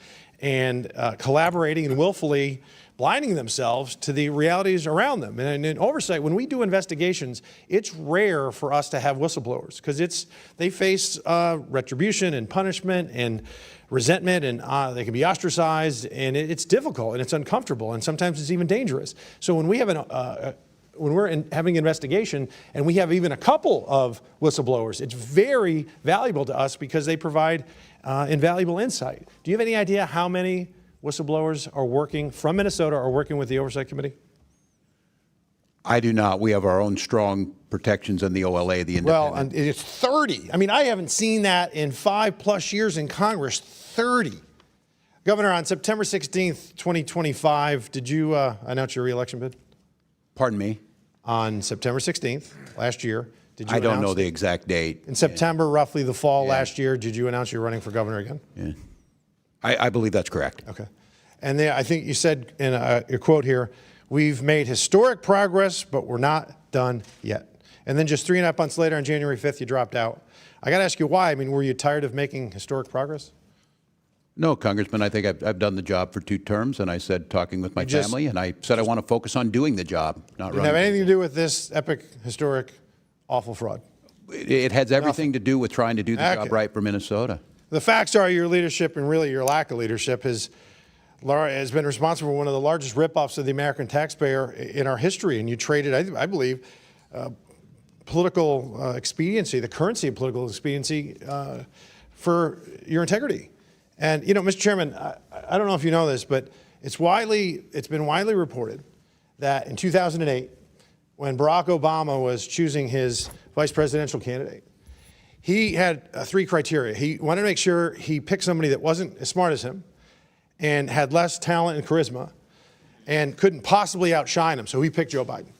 and collaborating and willfully blinding themselves to the realities around them. And in oversight, when we do investigations, it's rare for us to have whistleblowers because they face retribution and punishment and resentment, and they can be ostracized, and it's difficult and it's uncomfortable, and sometimes it's even dangerous. So when we have when we're having an investigation and we have even a couple of whistleblowers, it's very valuable to us because they provide invaluable insight. Do you have any idea how many whistleblowers are working from Minnesota or working with the Oversight Committee? I do not. We have our own strong protections in the OLA, the independent. Well, and it's 30. I mean, I haven't seen that in 5+ years in Congress, 30. Governor, on September 16th, 2025, did you announce your reelection bid? Pardon me? On September 16th, last year, did you I don't announce know the it? exact date. In September, roughly the fall last year, did you announce you're running for governor again? Yeah. I believe that's correct. Okay. And then I think you said in your quote here, We've made historic progress, but we're not done yet. And then just 3.5 months later, on January 5th, you dropped out. I got to ask you why. I mean, were you tired of making historic progress? No, Congressman, I think I've done the job for 2 terms, and I said talking with my family, and I said I want to focus on doing the job, not Didn't have anything to do with this epic, historic, awful fraud. It has everything to do with trying to do the job right for Minnesota. The facts are your leadership, and really your lack of leadership, has been responsible for one of the largest ripoffs of the American taxpayer in our history. And you traded, I believe, political expediency, the currency of political expediency, for your integrity. And, you know, Mr. Chairman, I don't know if you know this, but it's been widely reported that in 2008, when Barack Obama was choosing his vice presidential candidate, he had 3 criteria. He wanted to make sure he picked somebody that wasn't as smart as him and had less talent and charisma and couldn't possibly outshine him, so he picked Joe Biden.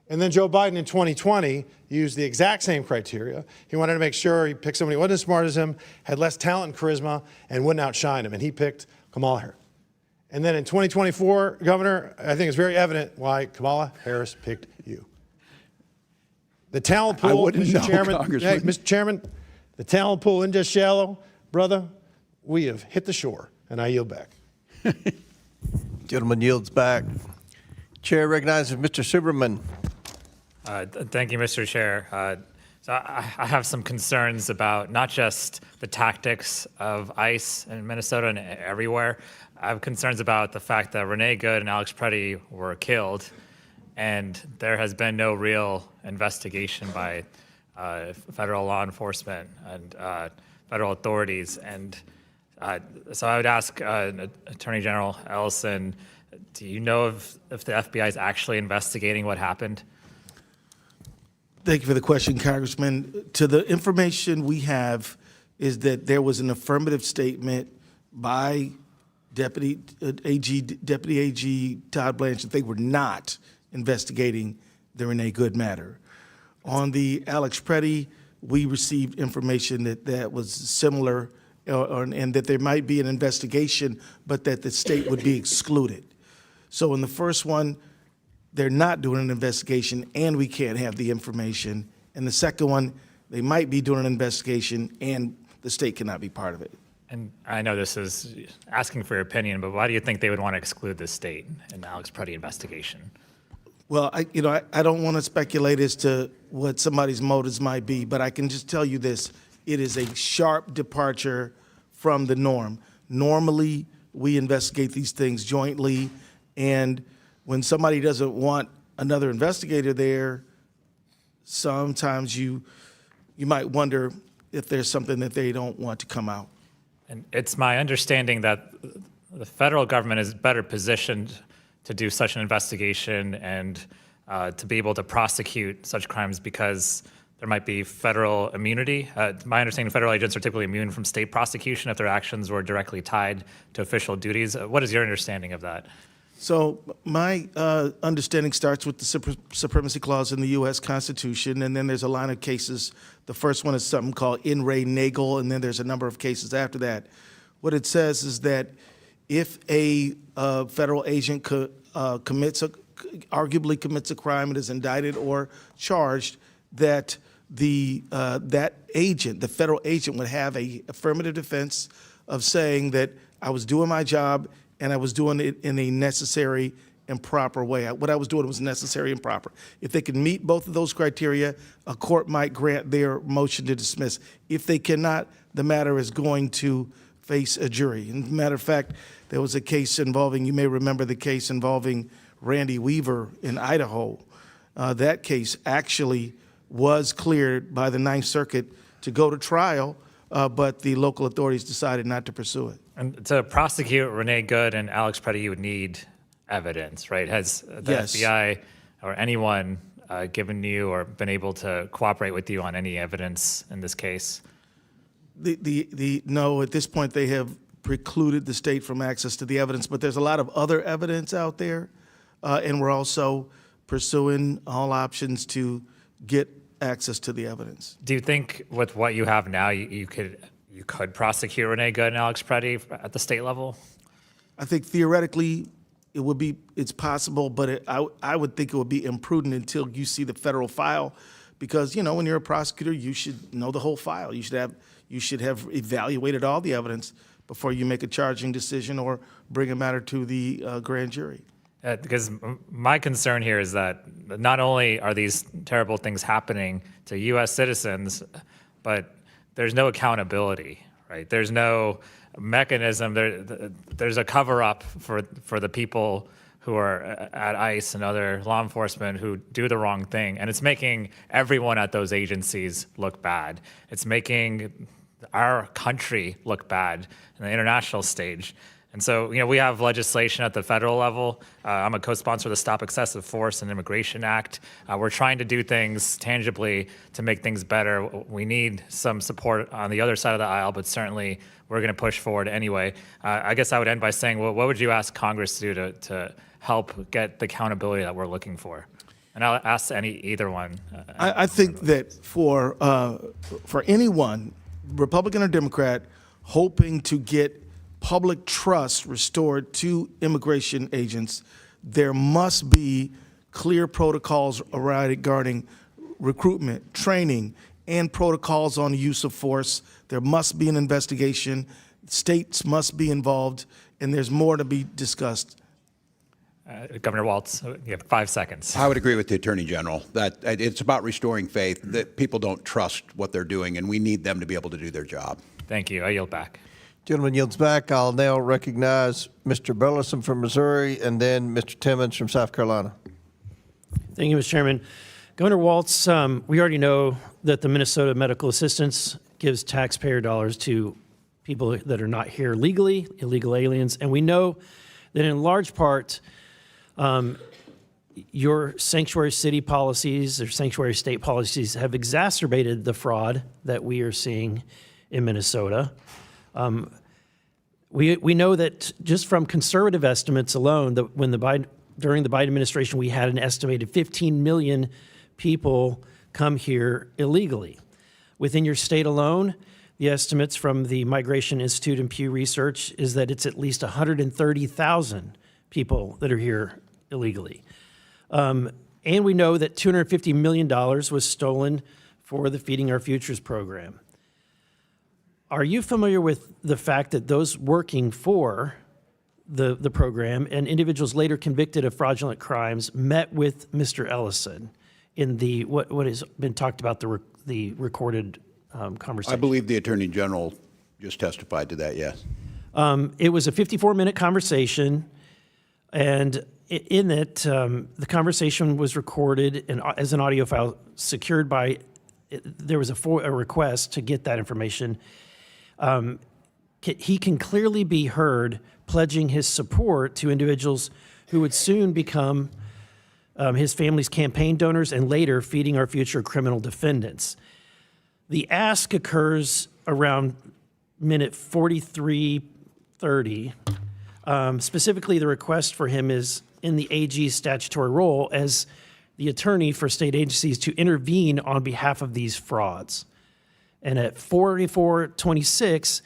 And then Joe Biden in 2020 used the exact same criteria. He wanted to make sure he picked somebody who wasn't as smart as him, had less talent and charisma, and wouldn't outshine him, and he picked Kamala Harris. And then in 2024, Governor, I think it's very evident why Kamala Harris picked you. The talent pool, I wouldn't Mr. know, Chairman, Congressman. hey, Mr. Chairman, the talent pool isn't just shallow, brother. We have hit the shore, and I yield back. Gentleman yields back. Chair recognizes Mr. Superman. Thank you, Mr. Chair. So I have some concerns about not just the tactics of ICE in Minnesota and everywhere. I have concerns about the fact that Renee Good and Alex Preddy were killed, and there has been no real investigation by federal law enforcement and federal authorities. And so I would ask Attorney General Ellison, do you know if the FBI is actually investigating what happened? Thank you for the question, Congressman. To the information we have is that there was an affirmative statement by Deputy AG Todd Blanche that they were not investigating the Renee Good matter. On the Alex Preddy, we received information that was similar and that there might be an investigation, but that the state would be excluded. So in the first one, they're not doing an investigation and we can't have the information. And the second one, they might be doing an investigation and the state cannot be part of it. And I know this is asking for your opinion, but why do you think they would want to exclude the state in the Alex Preddy investigation? Well, I don't want to speculate as to what somebody's motives might be, but I can just tell you this. It is a sharp departure from the norm. Normally, we investigate these things jointly, and when somebody doesn't want another investigator there, sometimes you might wonder if there's something that they don't want to come out. And it's my understanding that the federal government is better positioned to do such an investigation and to be able to prosecute such crimes because there might be federal immunity. My understanding, federal agents are typically immune from state prosecution if their actions were directly tied to official duties. What is your understanding of that? So my understanding starts with the Supremacy Clause in the U.S. Constitution, and then there's a line of cases. The first one is something called In re Nagel, and then there's a number of cases after that. What it says is that if a federal agent arguably commits a crime and is indicted or charged, that that agent, the federal agent, would have a affirmative defense of saying that I was doing my job and I was doing it in a necessary and proper way. What I was doing was necessary and proper. If they can meet both of those criteria, a court might grant their motion to dismiss. If they cannot, the matter is going to face a jury. And matter of fact, there was a case involving, you may remember the case involving Randy Weaver in Idaho. That case actually was cleared by the Ninth Circuit to go to trial, but the local authorities decided not to pursue it. And to prosecute Renee Good and Alex Preddy, you would need evidence, right? Has the FBI or anyone given you or been able to cooperate with you on any evidence in this case? No, at this point they have precluded the state from access to the evidence, but there's a lot of other evidence out there, and we're also pursuing all options to get access to the evidence. Do you think with what you have now, you could prosecute Renee Good and Alex Preddy at the state level? I think theoretically it's possible, but I would think it would be imprudent until you see the federal file, because, you know, when you're a prosecutor, you should know the whole file. You should have evaluated all the evidence before you make a charging decision or bring a matter to the grand jury. Because my concern here is that not only are these terrible things happening to U.S. citizens, but there's no accountability, right? There's no mechanism. There's a cover-up for the people who are at ICE and other law enforcement who do the wrong thing, and it's making everyone at those agencies look bad. It's making our country look bad in the international stage. And so, you know, we have legislation at the federal level. I'm a co-sponsor of the Stop Excessive Force and Immigration Act. We're trying to do things tangibly to make things better. We need some support on the other side of the aisle, but certainly we're going to push forward anyway. I guess I would end by saying, well, what would you ask Congress to do to help get the accountability that we're looking for? And I'll ask either one. I think that for anyone, Republican or Democrat, hoping to get public trust restored to immigration agents, there must be clear protocols regarding recruitment, training, and protocols on the use of force. There must be an investigation. States must be involved, and there's more to be discussed. Governor Walz, you have 5 seconds. I would agree with the Attorney General that it's about restoring faith, that people don't trust what they're doing, and we need them to be able to do their job. Thank you. I yield back. Gentleman yields back. I'll now recognize Mr. Ellison from Missouri and then Mr. Timmons from South Carolina. Thank you, Mr. Chairman. Governor Walz, we already know that the Minnesota Medical Assistance gives taxpayer dollars to people that are not here legally, illegal aliens, and we know that in large part your sanctuary city policies or sanctuary state policies have exacerbated the fraud that we are seeing in Minnesota. We know that just from conservative estimates alone, that during the Biden administration, we had an estimated 15 million people come here illegally. Within your state alone, the estimates from the Migration Institute and Pew Research is that it's at least 130,000 people that are here illegally. And we know that $250 million was stolen for the Feeding Our Futures program. Are you familiar with the fact that those working for the program and individuals later convicted of fraudulent crimes met with Mr. Ellison in the what has been talked about, the recorded conversation? I believe the Attorney General just testified to that, yes. It was a 54-minute conversation, and in it, the conversation was recorded as an audio file secured by, there was a request to get that information. He can clearly be heard pledging his support to individuals who would soon become his family's campaign donors and later Feeding Our Future criminal defendants. The ask occurs around minute 43:30. Specifically, the request for him is in the AG's statutory role as the attorney for state agencies to intervene on behalf of these frauds. And at 44:26,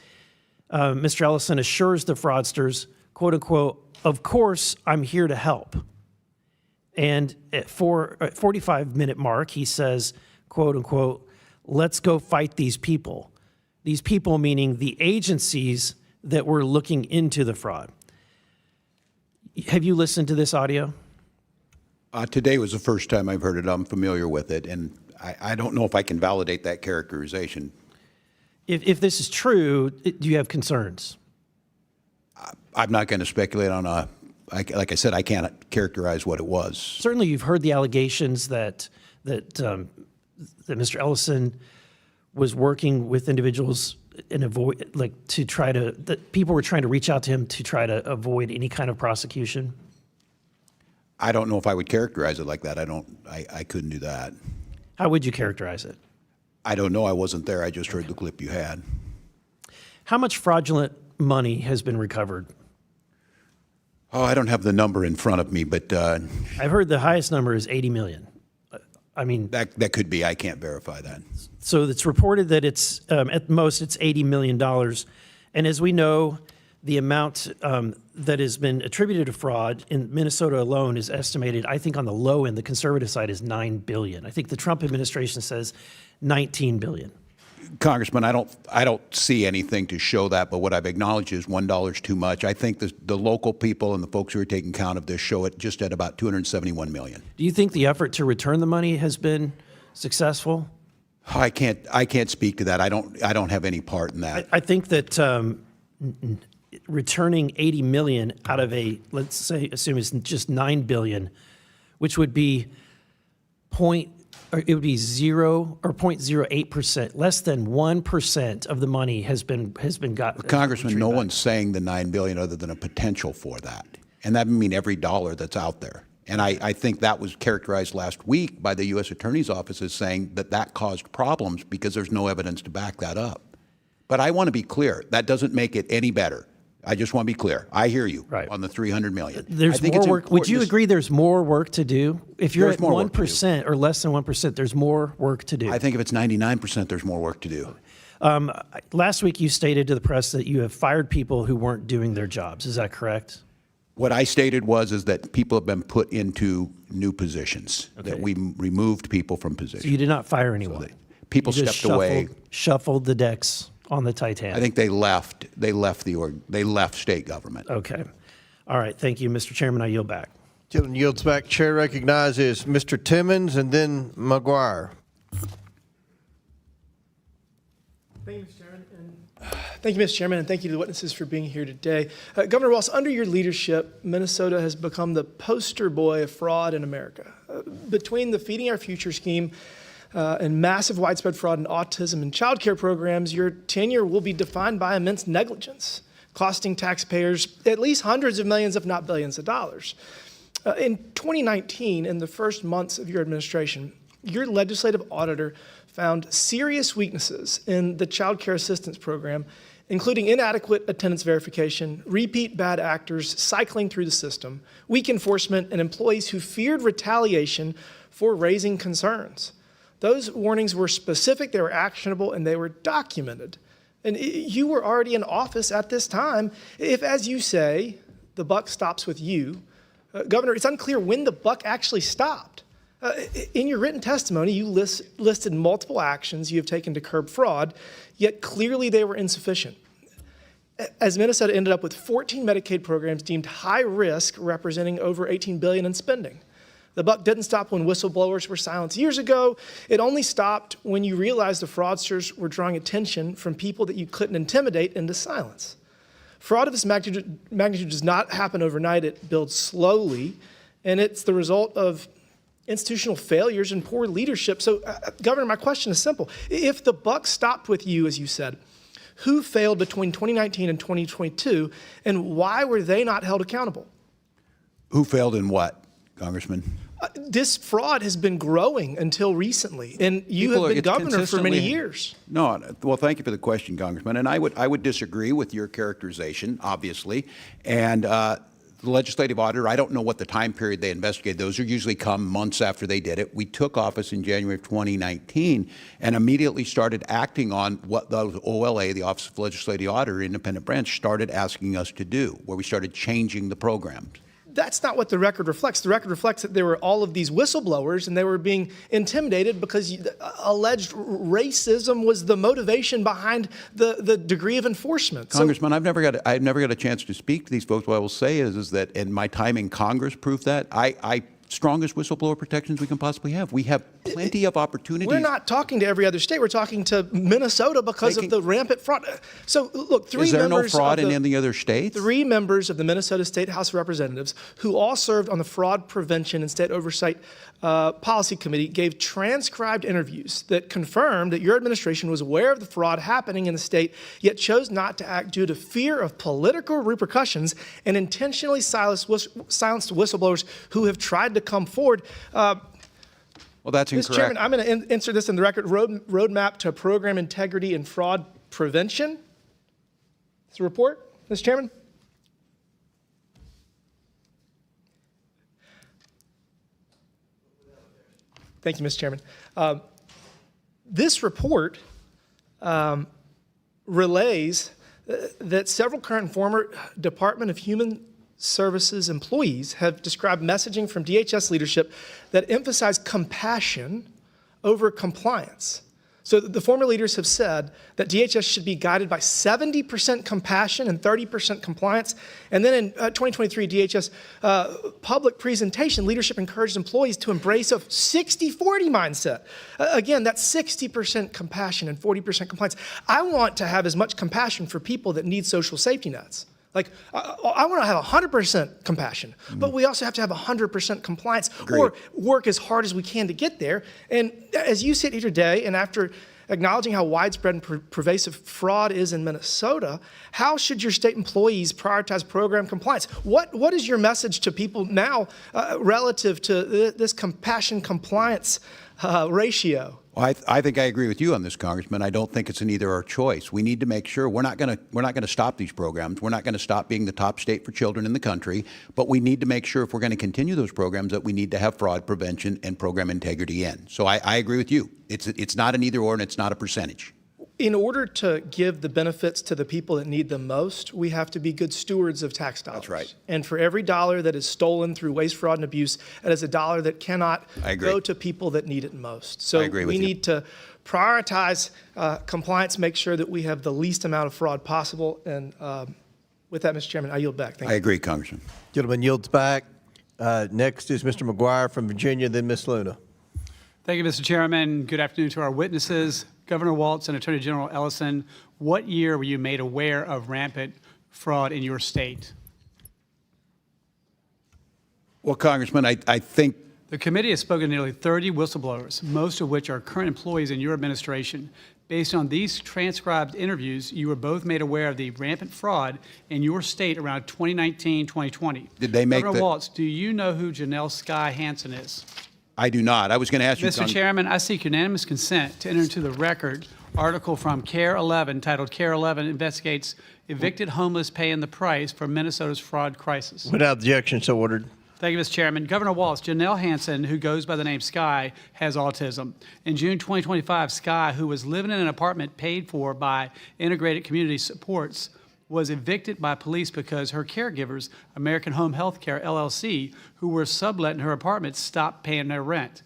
Mr. Ellison assures the fraudsters, quote unquote, "Of course, I'm here to help." And at 45-minute mark, he says, quote unquote, "Let's go fight these people." These people meaning the agencies that were looking into the fraud. Have you listened to this audio? Today was the first time I've heard it. I'm familiar with it, and I don't know if I can validate that characterization. If this is true, do you have concerns? I'm not going to speculate on like I said, I can't characterize what it was. Certainly, you've heard the allegations that Mr. Ellison was working with individuals and that people were trying to reach out to him to try to avoid any kind of prosecution. I don't know if I would characterize it like that. I couldn't do that. How would you characterize it? I don't know. I wasn't there. I just heard the clip you had. How much fraudulent money has been recovered? Oh, I don't have the number in front of me, but I've heard the highest number is 80 million. I mean, that could be. I can't verify that. So it's reported that it's at most it's $80 million, and as we know, the amount that has been attributed to fraud in Minnesota alone is estimated, I think on the low end, the conservative side is $9 billion. I think the Trump administration says $19 billion. Congressman, I don't see anything to show that, but what I've acknowledged is $1 is too much. I think the local people and the folks who are taking count of this show it just at about $271 million. Do you think the effort to return the money has been successful? I can't speak to that. I don't have any part in that. I think that returning 80 million out of let's say, assume it's just 9 billion, which would be it would be 0.08%, less than 1% of the money has been got. Congressman, no one's saying the $9 billion other than a potential for that, and that would mean every dollar that's out there. And I think that was characterized last week by the U.S. Attorney's Office as saying that caused problems because there's no evidence to back that up. But I want to be clear. That doesn't make it any better. I just want to be clear. I hear you on the $300 million. There's more work. Would you agree there's more work to do? If you're at 1% or less than 1%, there's more work to do. I think if it's 99%, there's more work to do. Last week you stated to the press that you have fired people who weren't doing their jobs. Is that correct? What I stated is that people have been put into new positions, that we removed people from positions. So you did not fire anyone? People stepped away. Shuffled the decks on the Titanic. I think they left. They left state government. Okay. All right. Thank you, Mr. Chairman. I yield back. Gentleman yields back. Chair recognizes Mr. Timmons and then McGuire. Thank you, Mr. Chairman. Thank you, Mr. Chairman, and thank you to the witnesses for being here today. Governor Walz, under your leadership, Minnesota has become the poster boy of fraud in America. Between the Feeding Our Future scheme and massive widespread fraud in autism and child care programs, your tenure will be defined by immense negligence, costing taxpayers at least hundreds of millions, if not billions of dollars. In 2019, in the first months of your administration, your legislative auditor found serious weaknesses in the child care assistance program, including inadequate attendance verification, repeat bad actors cycling through the system, weak enforcement, and employees who feared retaliation for raising concerns. Those warnings were specific, they were actionable, and they were documented. And you were already in office at this time. If, as you say, the buck stops with you, Governor, it's unclear when the buck actually stopped. In your written testimony, you listed multiple actions you have taken to curb fraud, yet clearly they were insufficient. As Minnesota ended up with 14 Medicaid programs deemed high risk, representing over $18 billion in spending. The buck didn't stop when whistleblowers were silenced years ago. It only stopped when you realized the fraudsters were drawing attention from people that you couldn't intimidate into silence. Fraud of this magnitude does not happen overnight. It builds slowly, and it's the result of institutional failures and poor leadership. So, Governor, my question is simple. If the buck stopped with you, as you said, who failed between 2019 and 2022, and why were they not held accountable? Who failed in what, Congressman? This fraud has been growing until recently, and you have been governor for many years. No, well, thank you for the question, Congressman. And I would disagree with your characterization, obviously. And the legislative auditor, I don't know what the time period they investigated. Those usually come months after they did it. We took office in January of 2019 and immediately started acting on what the OLA, the Office of Legislative Auditor, independent branch, started asking us to do, where we started changing the programs. That's not what the record reflects. The record reflects that there were all of these whistleblowers and they were being intimidated because alleged racism was the motivation behind the degree of enforcement. Congressman, I've never got a chance to speak to these folks. What I will say is that, and my time in Congress proved that, I strongest whistleblower protections we can possibly have. We have plenty of opportunities. We're not talking to every other state. We're talking to Minnesota because of the rampant fraud. So look, is there no fraud in any other states? 3 members of the Minnesota State House of Representatives who all served on the Fraud Prevention and State Oversight Policy Committee gave transcribed interviews that confirmed that your administration was aware of the fraud happening in the state, yet chose not to act due to fear of political repercussions and intentionally silenced whistleblowers who have tried to come forward. Well, that's incorrect. Mr. Chairman, I'm going to insert this in the record. Roadmap to Program Integrity and Fraud Prevention. It's a report, Mr. Chairman. Thank you, Mr. Chairman. This report relays that several current and former Department of Human Services employees have described messaging from DHS leadership that emphasize compassion over compliance. So the former leaders have said that DHS should be guided by 70% compassion and 30% compliance. And then in 2023 DHS public presentation, leadership encouraged employees to embrace a 60-40 mindset. Again, that's 60% compassion and 40% compliance. I want to have as much compassion for people that need social safety nets. Like, I want to have 100% compassion, but we also have to have 100% compliance or work as hard as we can to get there. And as you sit here today, and after acknowledging how widespread and pervasive fraud is in Minnesota, how should your state employees prioritize program compliance? What is your message to people now relative to this compassion compliance ratio? Well, I think I agree with you on this, Congressman. I don't think it's an either or choice. We need to make sure we're not going to stop these programs. We're not going to stop being the top state for children in the country, but we need to make sure if we're going to continue those programs that we need to have fraud prevention and program integrity in. So I agree with you. It's not an either or, and it's not a percentage. In order to give the benefits to the people that need them most, we have to be good stewards of tax dollars. That's right. And for every dollar that is stolen through waste, fraud, and abuse, that is a dollar that cannot go to people that need it most. So we need to prioritize compliance, make sure that we have the least amount of fraud possible. And with that, Mr. Chairman, I yield back. Thank you. I agree, Congressman. Gentleman yields back. Next is Mr. McGuire from Virginia, then Ms. Luna. Thank you, Mr. Chairman. Good afternoon to our witnesses. Governor Walz and Attorney General Ellison, what year were you made aware of rampant fraud in your state? Well, Congressman, I think The committee has spoken to nearly 30 whistleblowers, most of which are current employees in your administration. Based on these transcribed interviews, you were both made aware of the rampant fraud in your state around 2019-2020. Did they make Governor Walz, do you know who Janelle Sky Hansen is? I do not. I was going to ask you, Mr. Chairman, I seek unanimous consent to enter into the record article from CARE 11 titled CARE 11 Investigates Evicted Homeless Paying the Price for Minnesota's Fraud Crisis. Without objection, so ordered. Thank you, Mr. Chairman. Governor Walz, Janelle Hansen, who goes by the name Sky, has autism. In June 2025, Sky, who was living in an apartment paid for by Integrated Community Supports, was evicted by police because her caregivers, American Home Health Care, LLC, who were subletting her apartment, stopped paying their rent.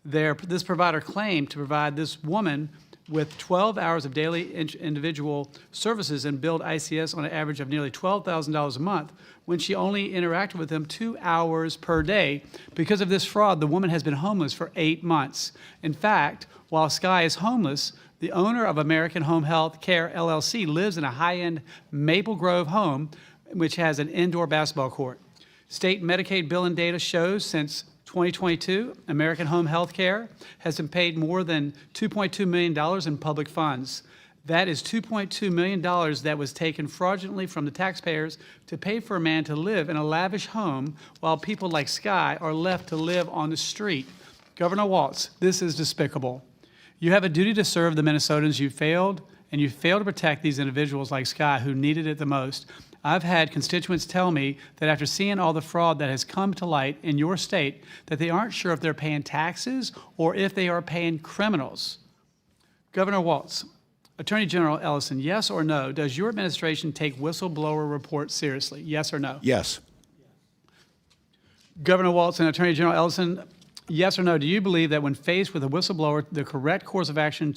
This provider claimed to provide this woman with 12 hours of daily individual services and billed ICS on an average of nearly $12,000 a month when she only interacted with them 2 hours per day. Because of this fraud, the woman has been homeless for 8 months. In fact, while Sky is homeless, the owner of American Home Health Care, LLC, lives in a high-end Maple Grove home, which has an indoor basketball court. State Medicaid billing data shows since 2022, American Home Health Care has been paid more than $2.2 million in public funds. That is $2.2 million that was taken fraudulently from the taxpayers to pay for a man to live in a lavish home while people like Sky are left to live on the street. Governor Walz, this is despicable. You have a duty to serve the Minnesotans. You failed to protect these individuals like Sky who needed it the most. I've had constituents tell me that after seeing all the fraud that has come to light in your state, that they aren't sure if they're paying taxes or if they are paying criminals. Governor Walz, Attorney General Ellison, yes or no, does your administration take whistleblower reports seriously? Yes or no? Yes. Governor Walz and Attorney General Ellison, yes or no, do you believe that when faced with a whistleblower, the correct course of action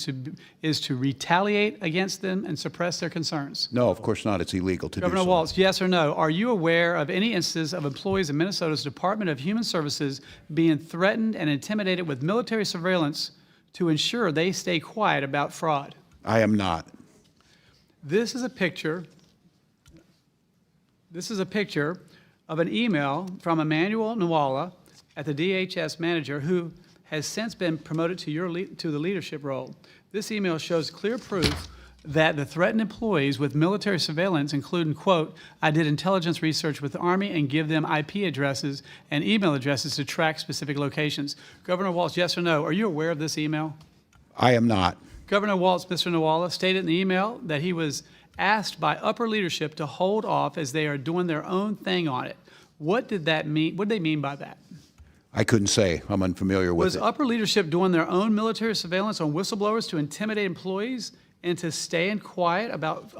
is to retaliate against them and suppress their concerns? No, of course not. It's illegal to do so. Governor Walz, yes or no, are you aware of any instances of employees in Minnesota's Department of Human Services being threatened and intimidated with military surveillance to ensure they stay quiet about fraud? I am not. This is a picture of an email from Emmanuel Nwala at the DHS manager who has since been promoted to the leadership role. This email shows clear proof that the threatened employees with military surveillance, including, quote, I did intelligence research with the Army and give them IP addresses and email addresses to track specific locations. Governor Walz, yes or no, are you aware of this email? I am not. Governor Walz, Mr. Nwala, stated in the email that he was asked by upper leadership to hold off as they are doing their own thing on it. What did that mean? What did they mean by that? I couldn't say. I'm unfamiliar with Was it. upper leadership doing their own military surveillance on whistleblowers to intimidate employees into staying quiet about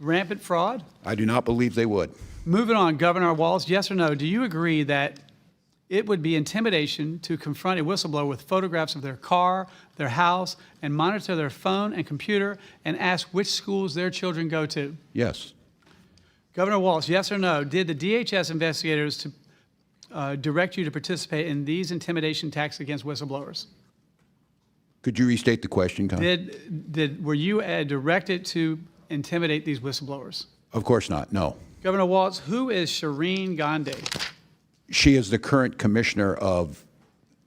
rampant fraud? I do not believe they would. Moving on, Governor Walz, yes or no, do you agree that it would be intimidation to confront a whistleblower with photographs of their car, their house, and monitor their phone and computer and ask which schools their children go to? Yes. Governor Walz, yes or no, did the DHS investigators direct you to participate in these intimidation attacks against whistleblowers? Could you restate the question, Congressman? Were you directed to intimidate these whistleblowers? Of course not, no. Governor Walz, who is Shireen Gandhi? She is the current commissioner of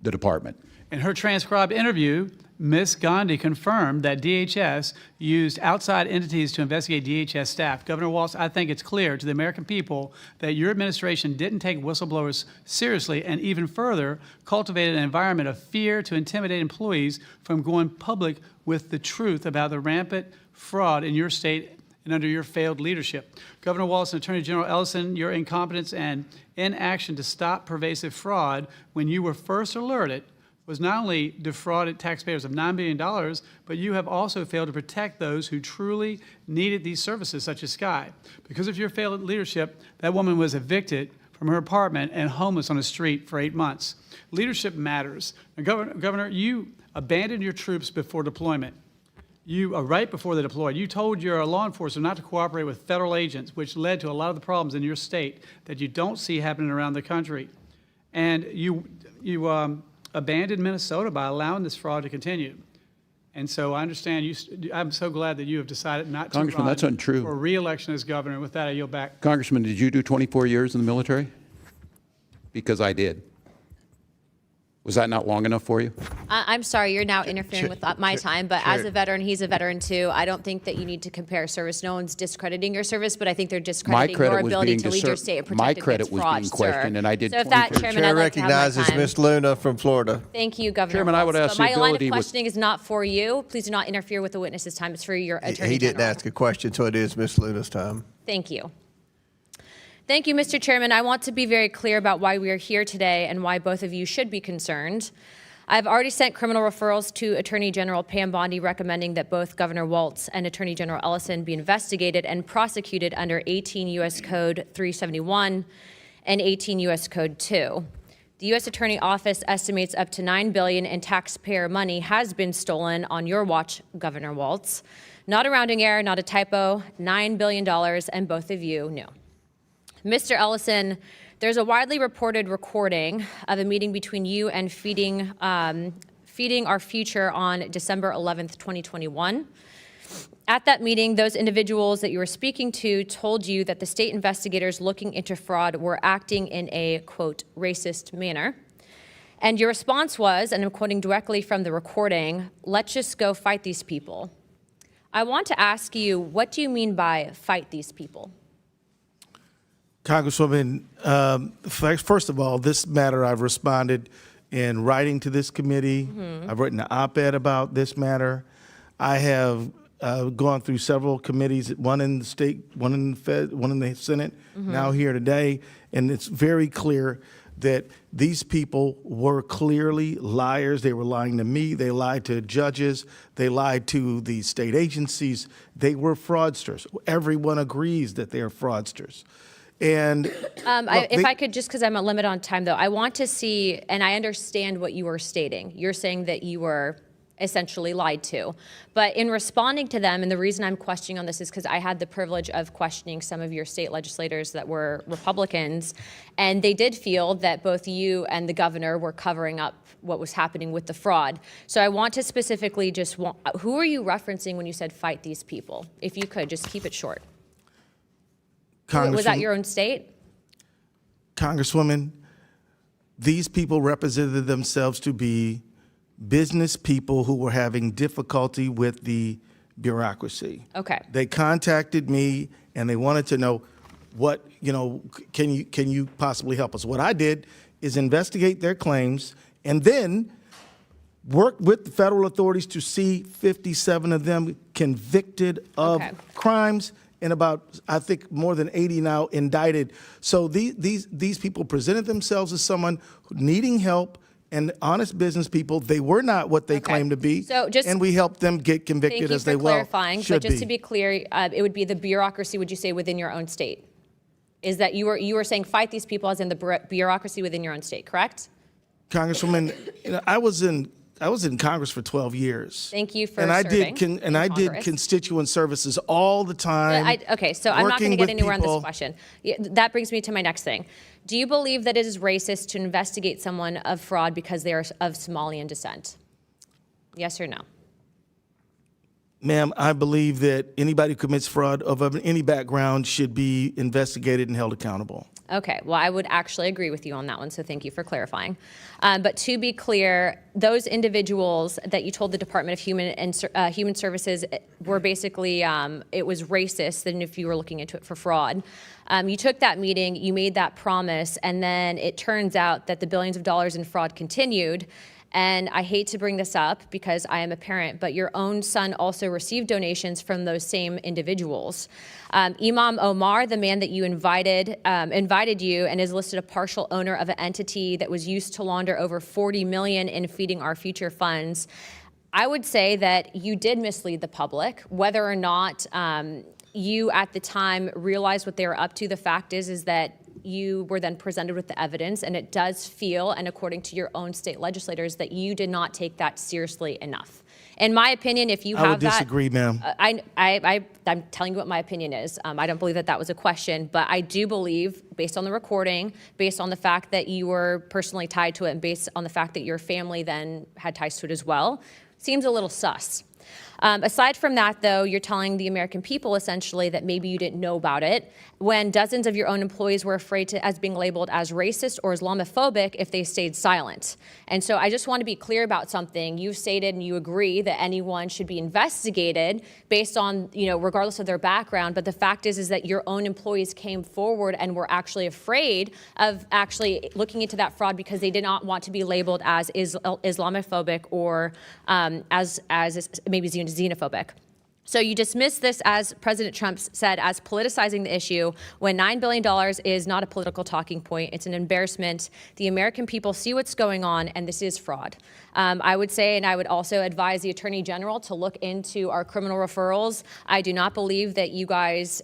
the department. In her transcribed interview, Ms. Gandhi confirmed that DHS used outside entities to investigate DHS staff. Governor Walz, I think it's clear to the American people that your administration didn't take whistleblowers seriously and even further cultivated an environment of fear to intimidate employees from going public with the truth about the rampant fraud in your state and under your failed leadership. Governor Walz and Attorney General Ellison, your incompetence and inaction to stop pervasive fraud when you were first alerted was not only defrauded taxpayers of $9 billion, but you have also failed to protect those who truly needed these services, such as Sky. Because of your failed leadership, that woman was evicted from her apartment and homeless on the street for 8 months. Leadership matters. Now, Governor, you abandoned your troops before deployment. Right before they deployed, you told your law enforcement not to cooperate with federal agents, which led to a lot of the problems in your state that you don't see happening around the country. And you abandoned Minnesota by allowing this fraud to continue. And so I understand I'm so glad that you have decided not to Congressman, run that's untrue. for re-election as governor. With that, I yield back. Congressman, did you do 24 years in the military? Because I did. Was that not long enough for you? I'm sorry, you're now interfering with my time, but as a veteran, he's a veteran too. I don't think that you need to compare service. No one's discrediting your service, but I think they're discrediting your ability to lead your state and protect My against credit was fraud, being questioned, sir. and I did So if 24 that, Chairman, Chair I'd like to have my recognizes time. Ms. Luna from Florida. Thank you, Governor Chairman, I would Walz. ask But the my line ability of with- questioning is not for you. Please do not interfere with the witness's time. It's for your Attorney He didn't General. ask a question, so it is Ms. Luna's time. Thank you. Thank you, Mr. Chairman. I want to be very clear about why we are here today and why both of you should be concerned. I've already sent criminal referrals to Attorney General Pam Bondi recommending that both Governor Walz and Attorney General Ellison be investigated and prosecuted under 18 U.S. Code 371 and 18 U.S. Code 2. The U.S. Attorney Office estimates up to $9 billion in taxpayer money has been stolen on your watch, Governor Walz. Not a rounding error, not a typo, $9 billion, and both of you knew. Mr. Ellison, there's a widely reported recording of a meeting between you and Feeding Our Future on December 11th, 2021. At that meeting, those individuals that you were speaking to told you that the state investigators looking into fraud were acting in a, quote, racist manner. And your response was, and I'm quoting directly from the recording, "Let's just go fight these people." I want to ask you, what do you mean by fight these people? Congresswoman, first of all, this matter I've responded in writing to this committee. I've written an op-ed about this matter. I have gone through several committees, one in the state, one in the Fed, one in the Senate, now here today, and it's very clear that these people were clearly liars. They were lying to me. They lied to judges. They lied to the state agencies. They were fraudsters. Everyone agrees that they are fraudsters. And if I could, just because I'm a limit on time, though, I want to see, and I understand what you were stating. You're saying that you were essentially lied to. But in responding to them, and the reason I'm questioning on this is because I had the privilege of questioning some of your state legislators that were Republicans, and they did feel that both you and the governor were covering up what was happening with the fraud. So I want to specifically just who are you referencing when you said fight these people? If you could, just keep it short. Was that your own state? Congresswoman, these people represented themselves to be business people who were having difficulty with the bureaucracy. Okay. They contacted me and they wanted to know what, can you possibly help us? What I did is investigate their claims and then work with the federal authorities to see 57 of them convicted of crimes, and about, I think, more than 80 now indicted. So these people presented themselves as someone needing help and honest business people. They were not what they claimed to be. So just- and we helped them get Thank convicted you as for they well clarifying, should but just be. to be clear, it would be the bureaucracy, would you say, within your own state? Is that you were saying fight these people as in the bureaucracy within your own state, correct? Congresswoman, I was in Congress for 12 years. Thank you for and I serving did in I did Congress. constituent services all the time. Okay, so I'm not going to working get with anywhere on people. this question. That brings me to my next thing. Do you believe that it is racist to investigate someone of fraud because they are of Somalian descent? Yes or no? Ma'am, I believe that anybody who commits fraud of any background should be investigated and held accountable. Okay, well, I would actually agree with you on that one, so thank you for clarifying. But to be clear, those individuals that you told the Department of Human Services were basically, it was racist than if you were looking into it for fraud. You took that meeting, you made that promise, and then it turns out that the billions of dollars in fraud continued. And I hate to bring this up because I am a parent, but your own son also received donations from those same individuals. Imam Omar, the man that you invited you and is listed a partial owner of an entity that was used to launder over $40 million in Feeding Our Future funds. I would say that you did mislead the public. Whether or not you at the time realized what they were up to, the fact is that you were then presented with the evidence, and it does feel, and according to your own state legislators, that you did not take that seriously enough. In my opinion, if you have that— I would disagree, ma'am. I'm telling you what my opinion is. I don't believe that that was a question, but I do believe, based on the recording, based on the fact that you were personally tied to it, and based on the fact that your family then had ties to it as well, seems a little sus. Aside from that, though, you're telling the American people essentially that maybe you didn't know about it when dozens of your own employees were afraid as being labeled as racist or Islamophobic if they stayed silent. And so I just want to be clear about something. You've stated and you agree that anyone should be investigated based on, regardless of their background. But the fact is that your own employees came forward and were actually afraid of actually looking into that fraud because they did not want to be labeled as Islamophobic or as maybe xenophobic. So you dismiss this, as President Trump said, as politicizing the issue when $9 billion is not a political talking point. It's an embarrassment. The American people see what's going on, and this is fraud. I would say, and I would also advise the Attorney General to look into our criminal referrals. I do not believe that you guys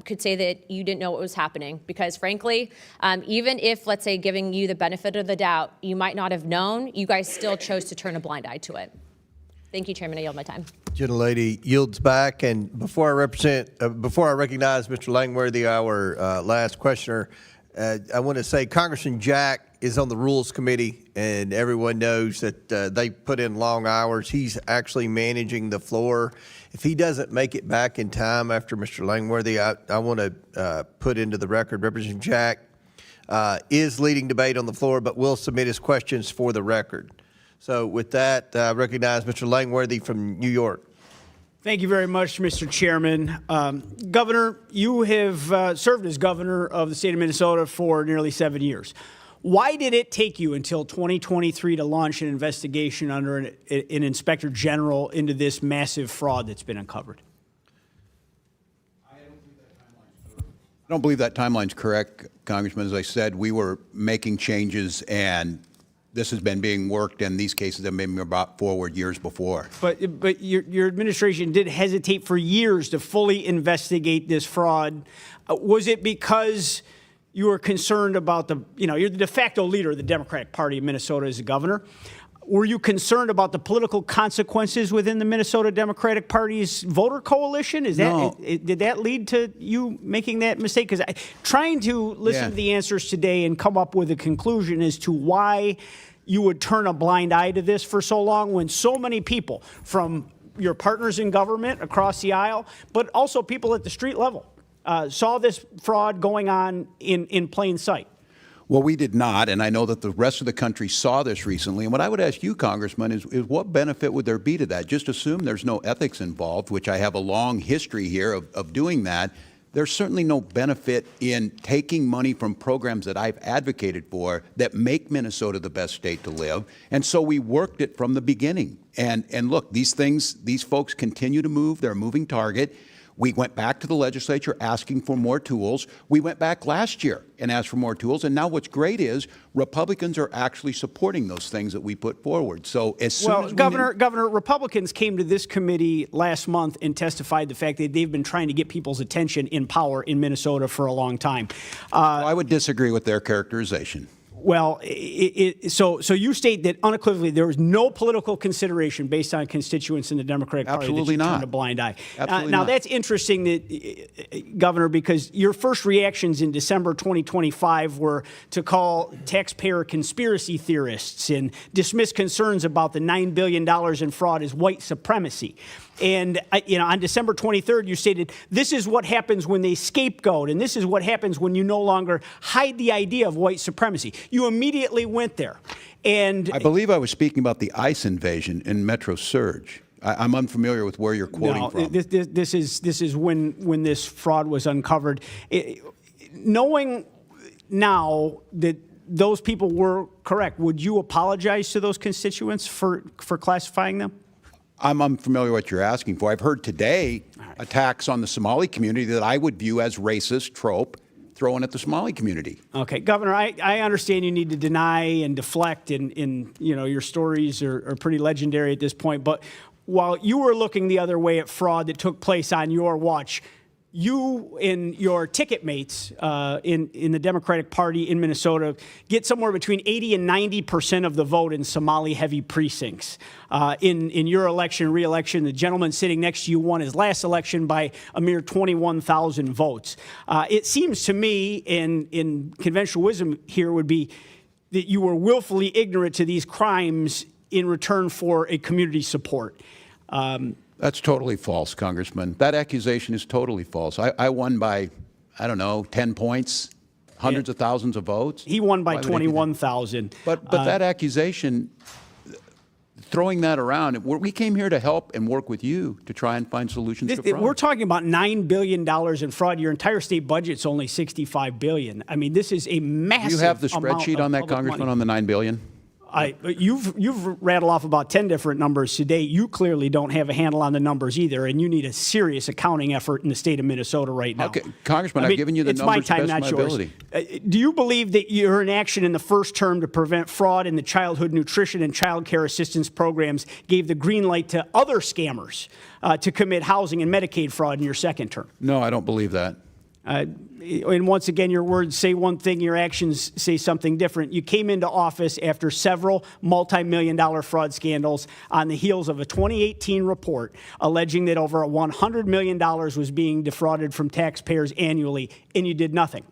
could say that you didn't know what was happening because, frankly, even if, let's say, giving you the benefit of the doubt, you might not have known, you guys still chose to turn a blind eye to it. Thank you, Chairman. I yield my time. Gentlelady yields back. And before I recognize Mr. Langworthy, our last questioner, I want to say Congressman Jack is on the Rules Committee, and everyone knows that they put in long hours. He's actually managing the floor. If he doesn't make it back in time after Mr. Langworthy, I want to put into the record, Representative Jack is leading debate on the floor, but will submit his questions for the record. So with that, I recognize Mr. Langworthy from New York. Thank you very much, Mr. Chairman. Governor, you have served as governor of the state of Minnesota for nearly 7 years. Why did it take you until 2023 to launch an investigation under an inspector general into this massive fraud that's been uncovered? I don't believe that timeline's correct, Congressman. As I said, we were making changes, and this has been being worked, and these cases have been brought forward years before. But your administration did hesitate for years to fully investigate this fraud. Was it because you were concerned about you're the de facto leader of the Democratic Party of Minnesota as a governor. Were you concerned about the political consequences within the Minnesota Democratic Party's voter coalition? No. Did that lead to you making that mistake? Because trying to listen to the answers today and come up with a conclusion as to why you would turn a blind eye to this for so long when so many people from your partners in government across the aisle, but also people at the street level, saw this fraud going on in plain sight. Well, we did not, and I know that the rest of the country saw this recently. And what I would ask you, Congressman, is what benefit would there be to that? Just assume there's no ethics involved, which I have a long history here of doing that. There's certainly no benefit in taking money from programs that I've advocated for that make Minnesota the best state to live. And so we worked it from the beginning. And look, these folks continue to move. They're a moving target. We went back to the legislature asking for more tools. We went back last year and asked for more tools. And now what's great is Republicans are actually supporting those things that we put forward. So as soon as Governor, Republicans came to this committee last month and testified the fact that they've been trying to get people's attention in power in Minnesota for a long time. I would disagree with their characterization. Well, so you state that unequivocally there was no political consideration based on constituents in the Democratic Party. Absolutely that you not. turned a blind eye. Absolutely now not. that's interesting, that Governor, because your first reactions in December 2025 were to call taxpayer conspiracy theorists and dismiss concerns about the $9 billion in fraud as white supremacy. And on December 23rd, you stated, this is what happens when they scapegoat, and this is what happens when you no longer hide the idea of white supremacy. You immediately went there. And I believe I was speaking about the ICE invasion in Metro Surge. I'm unfamiliar with where you're quoting from. This is when this fraud was uncovered. Knowing now that those people were correct, would you apologize to those constituents for classifying them? I'm unfamiliar with what you're asking for. I've heard today attacks on the Somali community that I would view as racist trope thrown at the Somali community. Okay, Governor, I understand you need to deny and deflect, and your stories are pretty legendary at this point. But while you were looking the other way at fraud that took place on your watch, you and your ticket mates in the Democratic Party in Minnesota get somewhere between 80 and 90% of the vote in Somali-heavy precincts. In your election, re-election, the gentleman sitting next to you won his last election by a mere 21,000 votes. It seems to me, in conventional wisdom here would be that you were willfully ignorant to these crimes in return for a community support. That's totally false, Congressman. That accusation is totally false. I won by, 10 points, hundreds of thousands of votes. He won by 21,000. But that accusation, throwing that around, we came here to help and work with you to try and find solutions to fraud. We're talking about $9 billion in fraud. Your entire state budget's only $65 billion. I mean, this is a massive. You have the spreadsheet on that, Congressman, on the $9 billion? You've rattled off about 10 different numbers today. You clearly don't have a handle on the numbers either, and you need a serious accounting effort in the state of Minnesota right now. Okay, Congressman, I've given you the numbers to the best of my ability. Do you believe that your inaction in the first term to prevent fraud in the childhood nutrition and child care assistance programs gave the green light to other scammers to commit housing and Medicaid fraud in your second term? No, I don't believe that. And once again, your words say one thing, your actions say something different. You came into office after several multi-million-dollar fraud scandals on the heels of a 2018 report alleging that over $100 million was being defrauded from taxpayers annually, and you did nothing.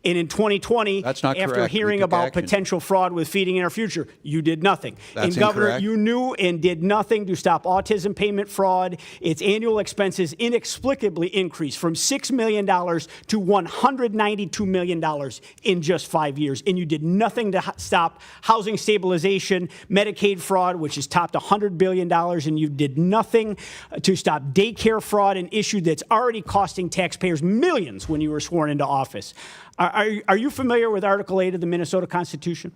And in 2020, That's not after correct. hearing We took about action. potential fraud with Feeding Our Future, you did nothing. That's and Governor, incorrect. you knew and did nothing to stop autism payment fraud. Its annual expenses inexplicably increased from $6 million to $192 million in just 5 years. And you did nothing to stop housing stabilization, Medicaid fraud, which has topped $100 billion, and you did nothing to stop daycare fraud, an issue that's already costing taxpayers millions when you were sworn into office. Are you familiar with Article 8 of the Minnesota Constitution?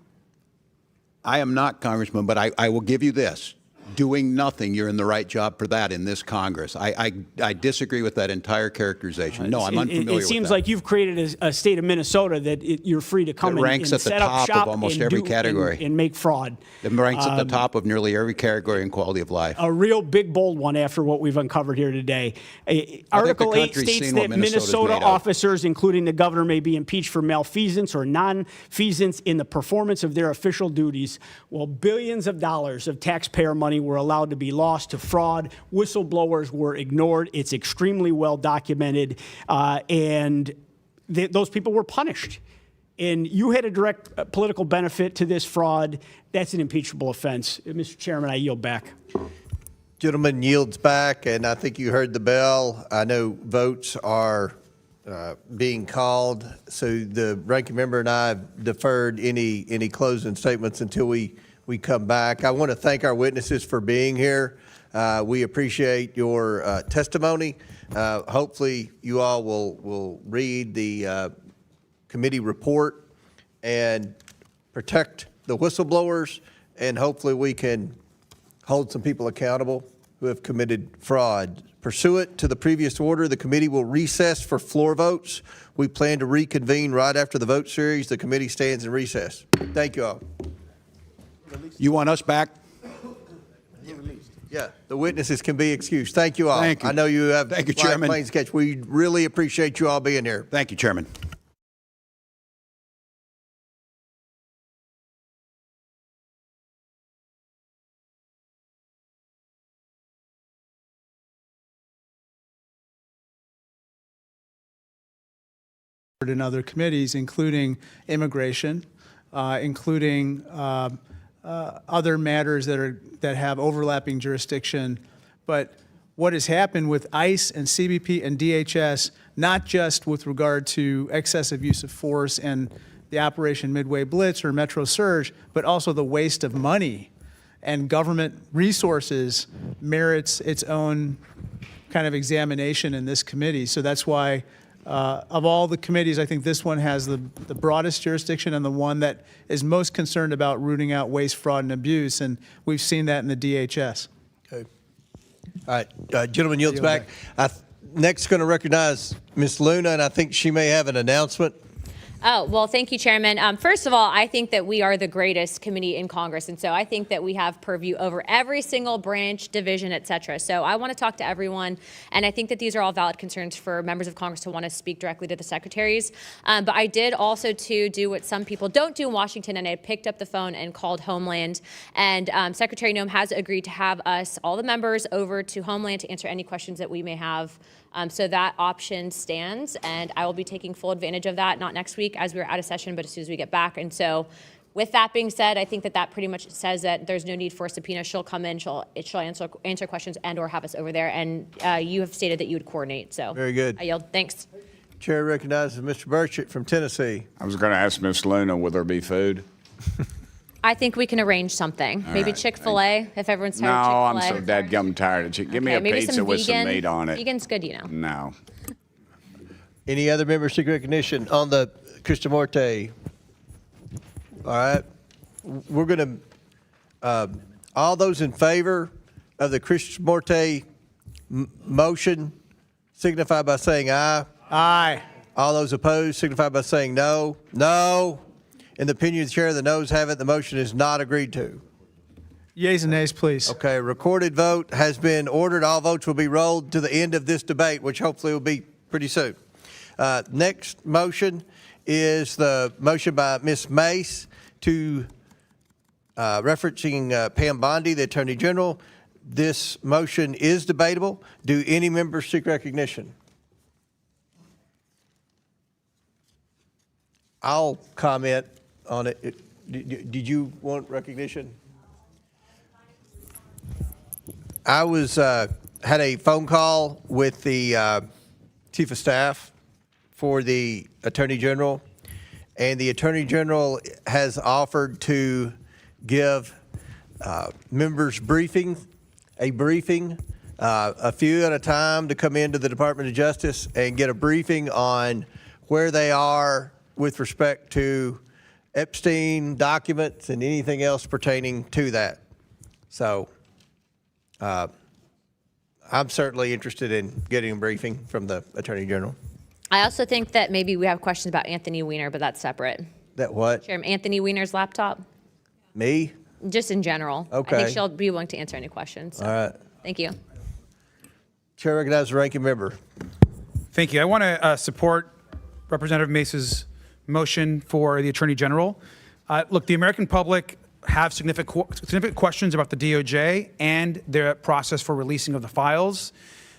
I am not, Congressman, but I will give you this. Doing nothing, you're in the right job for that in this Congress. I disagree with that entire characterization. No, I'm unfamiliar with that. It seems like you've created a state of Minnesota that you're free to come It ranks and at the set up top shop of almost and every do- category. and make fraud. It ranks at the top of nearly every category in quality of life. A real big, bold one after what we've uncovered here today. Article 8 country's states seen that what Minnesota's Minnesota made of. officers, including the governor, may be impeached for malfeasance or nonfeasance in the performance of their official duties, while billions of dollars of taxpayer money were allowed to be lost to fraud. Whistleblowers were ignored. It's extremely well documented, and those people were punished. And you had a direct political benefit to this fraud. That's an impeachable offense. Mr. Chairman, I yield back. Gentleman yields back, and I think you heard the bell. I know votes are being called, so the ranking member and I have deferred any closing statements until we come back. I want to thank our witnesses for being here. We appreciate your testimony. Hopefully, you all will read the committee report and protect the whistleblowers, and hopefully we can hold some people accountable who have committed fraud, Pursuant to the previous order, the committee will recess for floor votes. We plan to reconvene right after the vote series. The committee stands in recess. Thank you all. You want us back? Yeah, the witnesses can be excused. Thank you all. Thank you. I know you have Thank you, flight Chairman. planes to catch. We really appreciate you all being here. Thank you, Chairman. In other committees, including immigration, including other matters that have overlapping jurisdiction. But what has happened with ICE and CBP and DHS, not just with regard to excessive use of force and the Operation Midway Blitz or Metro Surge, but also the waste of money and government resources, merits its own kind of examination in this committee. So that's why of all the committees, I think this one has the broadest jurisdiction and the one that is most concerned about rooting out waste, fraud, and abuse, and we've seen that in the DHS. Okay. All right, gentleman yields back. Next, going to recognize Ms. Luna, and I think she may have an announcement. Oh, well, thank you, Chairman. First of all, I think that we are the greatest committee in Congress, and so I think that we have purview over every single branch, division, et cetera. So I want to talk to everyone, and I think that these are all valid concerns for members of Congress to want to speak directly to the secretaries. But I did also to do what some people don't do in Washington, and I picked up the phone and called Homeland, and Secretary Noem has agreed to have us, all the members, over to Homeland to answer any questions that we may have. So that option stands, and I will be taking full advantage of that, not next week as we're out of session, but as soon as we get back. And so with that being said, I think that pretty much says that there's no need for a subpoena. She'll come in, she'll answer questions and or have us over there, and you have stated that you would coordinate. So very good. I yield. Thanks. Chair recognizes Mr. Burchett from Tennessee. I was going to ask Ms. Luna, will there be food? I think we can arrange something. All Maybe right. Chick-fil-A, if everyone's No, tired of I'm Chick-fil-A. so dadgum tired of chicken. Give me a maybe pizza some with some vegan. meat on it. Vegan's good, you know. No. Any other members seek recognition on the Krishnamurti? All right. We're going to, all those in favor of the Krishnamurti motion signify by saying aye. Aye. All those opposed signify by saying no. No. In the opinion of the chair, the noes have it. The motion is not agreed to. Yeas and nays, please. Okay, recorded vote has been ordered. All votes will be rolled to the end of this debate, which hopefully will be pretty soon. Next motion is the motion by Ms. Mace to referencing Pam Bondi, the Attorney General. This motion is debatable. Do any members seek recognition? I'll comment on it. Did you want recognition? I was had a phone call with the Chief of Staff for the Attorney General, and the Attorney General has offered to give members a briefing, a few at a time, to come into the Department of Justice and get a briefing on where they are with respect to Epstein documents and anything else pertaining to that. So I'm certainly interested in getting a briefing from the Attorney General. I also think that maybe we have questions about Anthony Weiner, but that's separate. That what? Chairman, Anthony Weiner's laptop? Me? Just in general. I Okay. think she'll be willing to answer any questions. So. All right. Thank you. Chair recognizes the ranking member. Thank you. I want to support Representative Mace's motion for the Attorney General. Look, the American public have significant questions about the DOJ and their process for releasing of the files.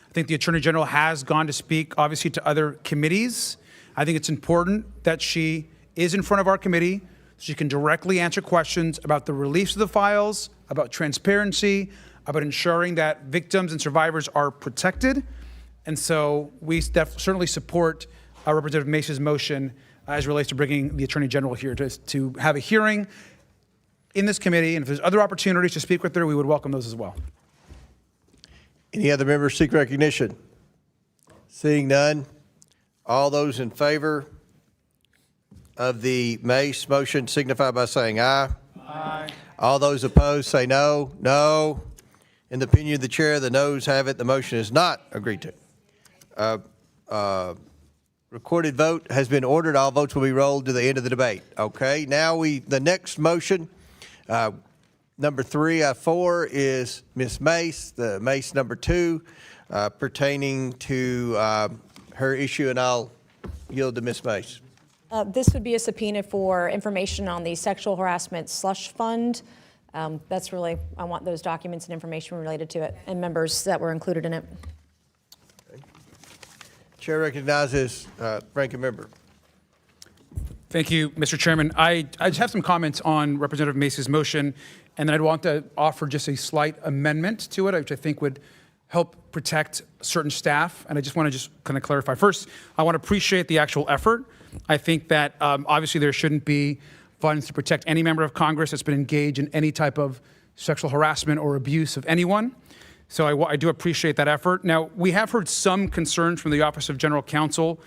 I think the Attorney General has gone to speak, obviously, to other committees. I think it's important that she is in front of our committee so she can directly answer questions about the release of the files, about transparency, about ensuring that victims and survivors are protected. And so we certainly support Representative Mace's motion as it relates to bringing the Attorney General here to have a hearing in this committee. And if there's other opportunities to speak with her, we would welcome those as well. Any other members seek recognition? Seeing none, all those in favor of the Mace motion signify by saying aye. Aye. All those opposed say no. No. In the opinion of the chair, the noes have it. The motion is not agreed to. Recorded vote has been ordered. All votes will be rolled to the end of the debate. Okay, now the next motion, number 3 out of 4 is Ms. Mace, the Mace number 2, pertaining to her issue, and I'll yield to Ms. Mace. This would be a subpoena for information on the sexual harassment slush fund. That's really, I want those documents and information related to it and members that were included in it. Chair recognizes ranking member. Thank you, Mr. Chairman. I just have some comments on Representative Mace's motion, and then I'd want to offer just a slight amendment to it, which I think would help protect certain staff. And I just want to kind of clarify. First, I want to appreciate the actual effort. I think that obviously there shouldn't be funds to protect any member of Congress that's been engaged in any type of sexual harassment or abuse of anyone. So I do appreciate that effort. Now, we have heard some concerns from the Office of General Counsel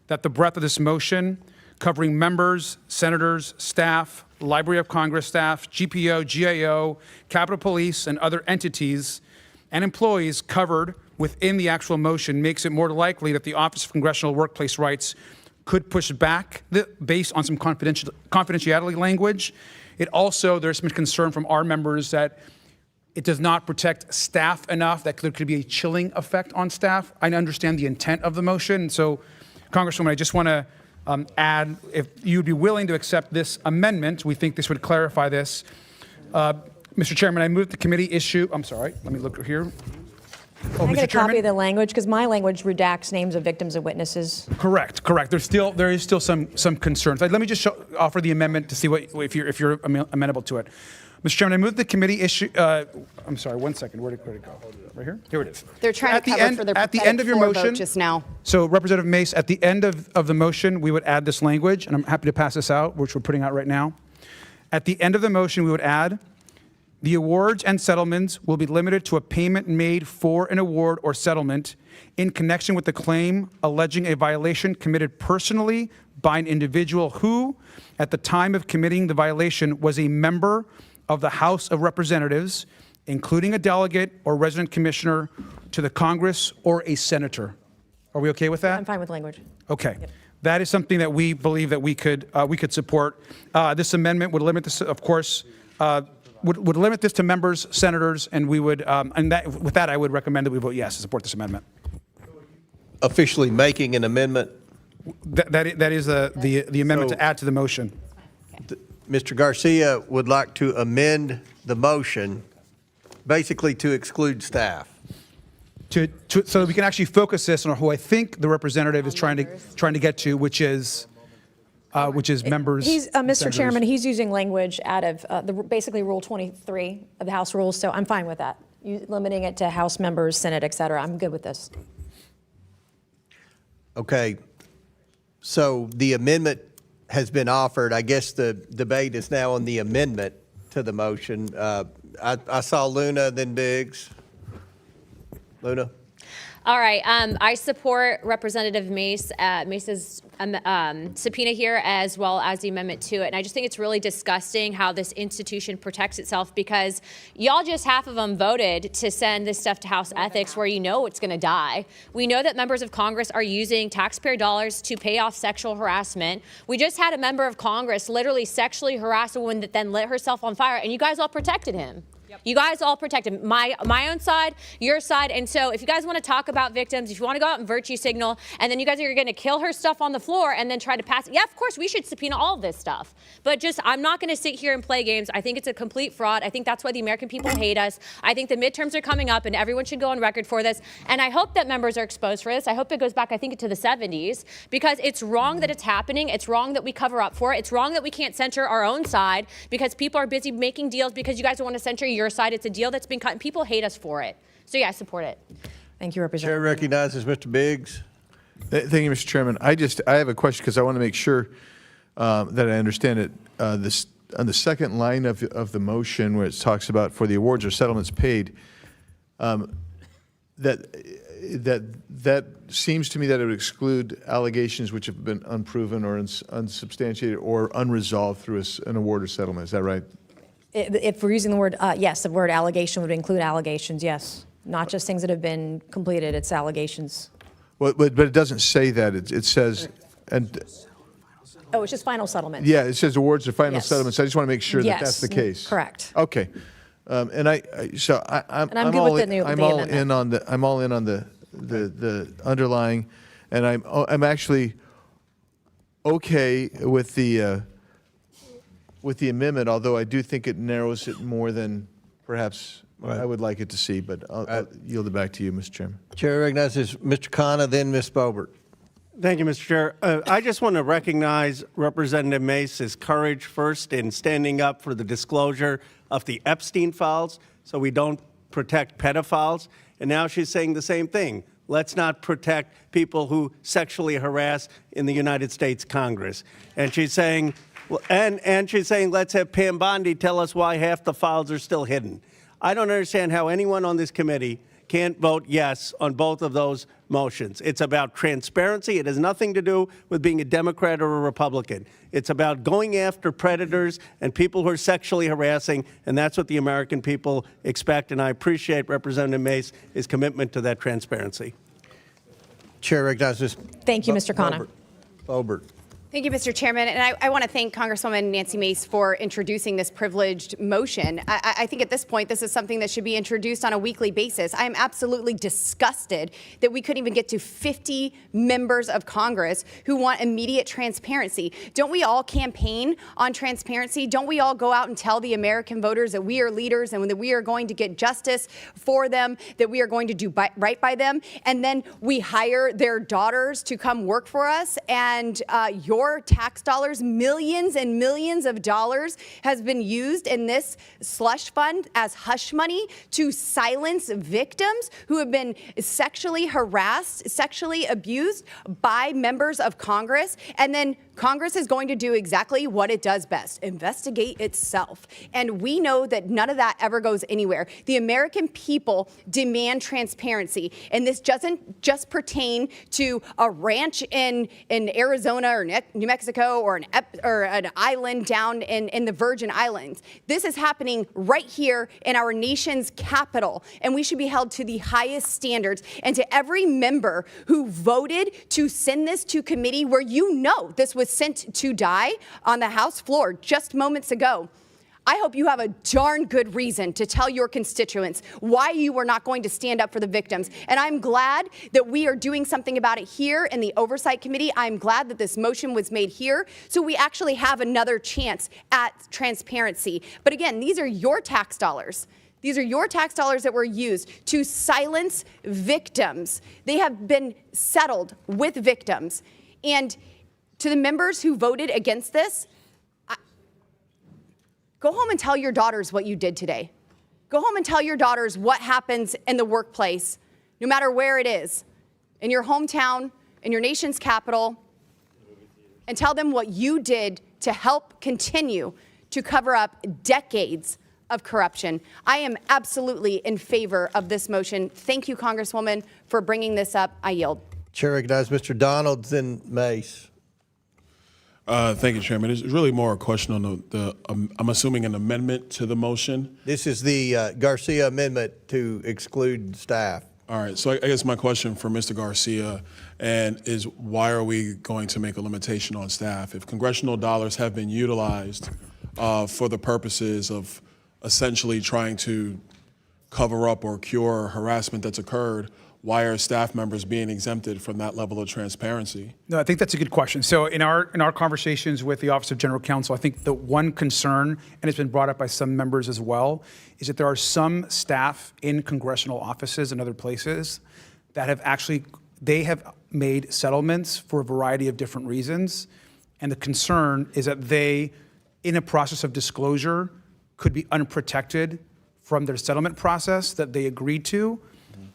that the breadth of this motion, covering members, senators, staff, Library of Congress staff, GPO, GAO, Capitol Police, and other entities and employees covered within the actual motion, makes it more likely that the Office of Congressional Workplace Rights could push back based on some confidentiality language. It also, there's some concern from our members that it does not protect staff enough, that there could be a chilling effect on staff. I understand the intent of the motion. So, Congresswoman, I just want to add, if you'd be willing to accept this amendment, we think this would clarify this. Mr. Chairman, I move the committee issue, I'm sorry, let me look here. Can I get a copy of the language? Because my language redacts names of victims and witnesses. Correct. There is still some concerns. Let me just offer the amendment to see if you're amenable to it. Mr. Chairman, I move the committee issue. I'm sorry, 1 second. Where did it go? Right here? Here it is. They're trying to cover for their at the end of your motion just now. So, Representative Mace, at the end of the motion, we would add this language, and I'm happy to pass this out, which we're putting out right now. At the end of the motion, we would add, the awards and settlements will be limited to a payment made for an award or settlement in connection with the claim alleging a violation committed personally by an individual who, at the time of committing the violation, was a member of the House of Representatives, including a delegate or resident commissioner to the Congress or a senator. Are we okay with that? I'm fine with language. Okay. Yep. That is something that we believe that we could support. This amendment would limit this, of course, would limit this to members, senators, and we would, with that, I would recommend that we vote yes to support this amendment. Officially making an amendment? That is the amendment to add to the motion. Mr. Garcia would like to amend the motion basically to exclude staff. So that we can actually focus this on who I think the representative is trying to get to, which is members. He's Mr. Chairman. He's using language out of basically Rule 23 of the House rules. So I'm fine with that. Limiting it to House members, Senate, et cetera. I'm good with this. Okay. So the amendment has been offered. I guess the debate is now on the amendment to the motion. I saw Luna, then Biggs. Luna? All right. I support Representative Mace's subpoena here, as well as the amendment to it. And I just think it's really disgusting how this institution protects itself, because y'all just half of them voted to send this stuff to House Ethics, where you know it's going to die. We know that members of Congress are using taxpayer dollars to pay off sexual harassment. We just had a member of Congress literally sexually harass a woman that then lit herself on fire, and you guys all protected him. You guys all protected my own side, your side. And so if you guys want to talk about victims, if you want to go out and virtue signal, and then you guys are going to kill her stuff on the floor and then try to pass it, yeah, of course, we should subpoena all of this stuff. But just, I'm not going to sit here and play games. I think it's a complete fraud. I think that's why the American people hate us. I think the midterms are coming up, and everyone should go on record for this. And I hope that members are exposed for this. I hope it goes back, I think, to the 70s, because it's wrong that it's happening. It's wrong that we cover up for it. It's wrong that we can't censor our own side because people are busy making deals because you guys don't want to censor your side. It's a deal that's been cut, and people hate us for it. So yeah, I support it. Thank you, Representative. Chair recognizes Mr. Biggs. Thank you, Mr. Chairman. I have a question because I want to make sure that I understand it. On the second line of the motion, where it talks about for the awards or settlements paid, that seems to me that it would exclude allegations which have been unproven or unsubstantiated or unresolved through an award or settlement. Is that right? If we're using the word, yes, the word allegation would include allegations, yes. Not just things that have been completed, it's allegations. Well, but it doesn't say that. It says, and Oh, it's just final settlements. yeah, it says awards or final Yes. settlements. I just want to make sure that Yes, that's the case. correct. Okay. I'm And I'm good all with the I'm the all amendment. I'm all in on the underlying, and I'm actually okay with the amendment, although I do think it narrows it more than perhaps I would like it to see. But I'll yield it back to you, Mr. Chairman. Chair recognizes Mr. Khanna, then Ms. Bobert. Thank you, Mr. Chair. I just want to recognize Representative Mace's courage first in standing up for the disclosure of the Epstein files so we don't protect pedophiles. And now she's saying the same thing. Let's not protect people who sexually harass in the United States Congress. And she's saying, and she's saying, let's have Pam Bondi tell us why half the files are still hidden. I don't understand how anyone on this committee can't vote yes on both of those motions. It's about transparency. It has nothing to do with being a Democrat or a Republican. It's about going after predators and people who are sexually harassing, and that's what the American people expect, and I appreciate Representative Mace's commitment to that transparency. Chair recognizes. Thank you, Mr. Khanna. Bobert. Thank you, Mr. Chairman. And I want to thank Congresswoman Nancy Mace for introducing this privileged motion. I think at this point, this is something that should be introduced on a weekly basis. I am absolutely disgusted that we couldn't even get to 50 members of Congress who want immediate transparency. Don't we all campaign on transparency? Don't we all go out and tell the American voters that we are leaders and that we are going to get justice for them, that we are going to do right by them? And then we hire their daughters to come work for us, and your tax dollars, millions and millions of dollars, has been used in this slush fund as hush money to silence victims who have been sexually harassed, sexually abused by members of Congress. And then Congress is going to do exactly what it does best, investigate itself. And we know that none of that ever goes anywhere. The American people demand transparency. And this doesn't just pertain to a ranch in Arizona or New Mexico or an island down in the Virgin Islands. This is happening right here in our nation's capital, and we should be held to the highest standards. And to every member who voted to send this to committee, where you know this was sent to die on the House floor just moments ago, I hope you have a darn good reason to tell your constituents why you were not going to stand up for the victims. And I'm glad that we are doing something about it here in the Oversight Committee. I'm glad that this motion was made here so we actually have another chance at transparency. But again, these are your tax dollars. These are your tax dollars that were used to silence victims. They have been settled with victims. And to the members who voted against this, go home and tell your daughters what you did today. Go home and tell your daughters what happens in the workplace, no matter where it is, in your hometown, in your nation's capital, and tell them what you did to help continue to cover up decades of corruption. I am absolutely in favor of this motion. Thank you, Congresswoman, for bringing this up. I yield. Chair recognizes Mr. Donald, then Mace. Thank you, Chairman. It's really more a question on I'm assuming an amendment to the motion. This is the Garcia amendment to exclude staff. All right, so I guess my question for Mr. Garcia is why are we going to make a limitation on staff? If congressional dollars have been utilized for the purposes of essentially trying to cover up or cure harassment that's occurred, why are staff members being exempted from that level of transparency? No, I think that's a good question. So in our conversations with the Office of General Counsel, I think the one concern, and it's been brought up by some members as well, is that there are some staff in congressional offices and other places that they have made settlements for a variety of different reasons. And the concern is that they, in a process of disclosure, could be unprotected from their settlement process that they agreed to.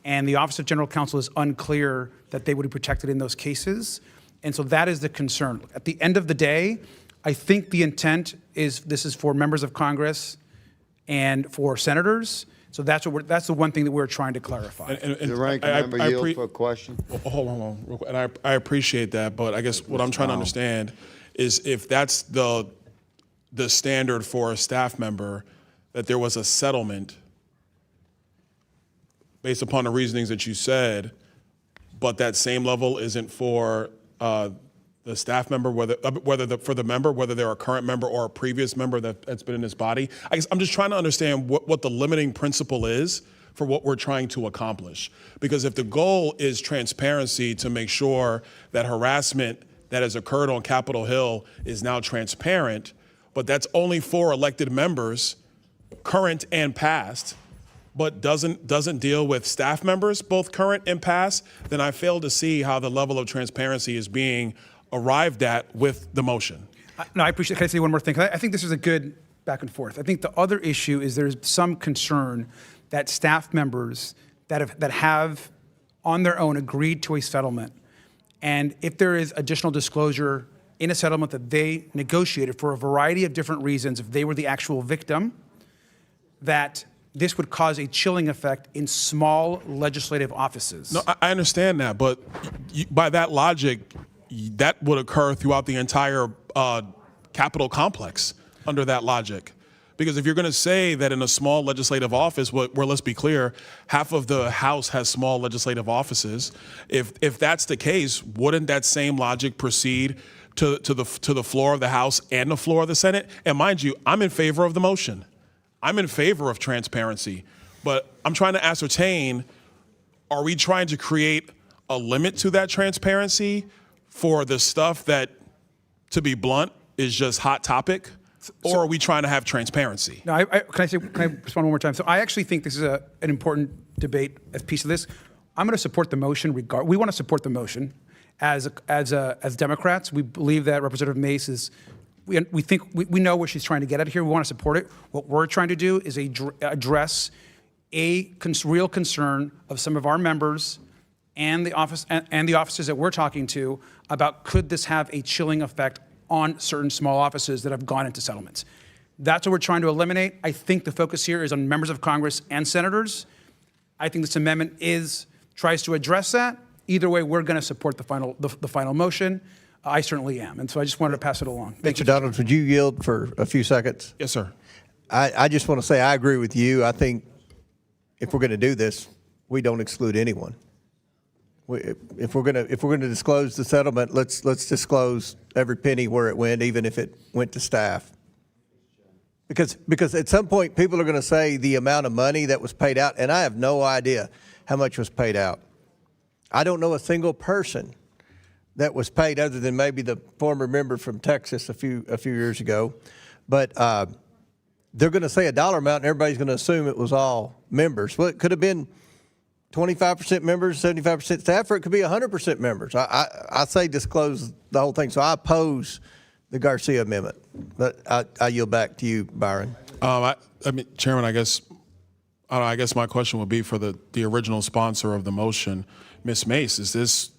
And the Office of General Counsel is unclear that they would be protected in those cases. And so that is the concern. At the end of the day, I think the intent is this is for members of Congress and for senators. So that's the one thing that we're trying to clarify. The ranking member yield for a question. Hold on, real quick. And I appreciate that, but I guess what I'm trying to understand is if that's the standard for a staff member, that there was a settlement based upon the reasonings that you said, but that same level isn't for the staff member, whether they're a current member or a previous member that's been in this body? I guess I'm just trying to understand what the limiting principle is for what we're trying to accomplish. Because if the goal is transparency to make sure that harassment that has occurred on Capitol Hill is now transparent, but that's only for elected members, current and past, but doesn't deal with staff members, both current and past, then I fail to see how the level of transparency is being arrived at with the motion. No, I appreciate. Can I say one more thing? 'Cause I think this is a good back and forth. I think the other issue is there's some concern that staff members that have on their own agreed to a settlement, and if there is additional disclosure in a settlement that they negotiated for a variety of different reasons, if they were the actual victim, that this would cause a chilling effect in small legislative offices. No, I understand that, but by that logic, that would occur throughout the entire Capitol complex under that logic. Because if you're going to say that in a small legislative office, where let's be clear, half of the House has small legislative offices, if that's the case, wouldn't that same logic proceed to the floor of the House and the floor of the Senate? And mind you, I'm in favor of the motion. I'm in favor of transparency, but I'm trying to ascertain, are we trying to create a limit to that transparency for the stuff that, to be blunt, is just hot topic? Or are we trying to have transparency? No, can I respond one more time? So I actually think this is an important debate as piece of this. I'm going to support the motion. We want to support the motion as Democrats. We believe that Representative Mace is. We know where she's trying to get at here. We want to support it. What we're trying to do is address a real concern of some of our members and the offices that we're talking to about, could this have a chilling effect on certain small offices that have gone into settlements. That's what we're trying to eliminate. I think the focus here is on members of Congress and senators. I think this amendment tries to address that. Either way, we're going to support the final motion. I certainly am, and so I just wanted to pass it along. Mr. Donalds, would you yield for a few seconds? Yes, sir. I just want to say I agree with you. I think if we're going to do this, we don't exclude anyone. If we're going to disclose the settlement, let's disclose every penny where it went, even if it went to staff. Because at some point people are going to say the amount of money that was paid out, and I have no idea how much was paid out. I don't know a single person that was paid other than maybe the former member from Texas a few years ago, but they're going to say a dollar amount, and everybody's going to assume it was all members. Well, it could have been 25% members, 75% staff, or it could be 100% members. I say disclose the whole thing. So I oppose the Garcia amendment. But I yield back to you, Byron. I mean, Chairman, I guess my question would be for the original sponsor of the motion, Ms. Mace.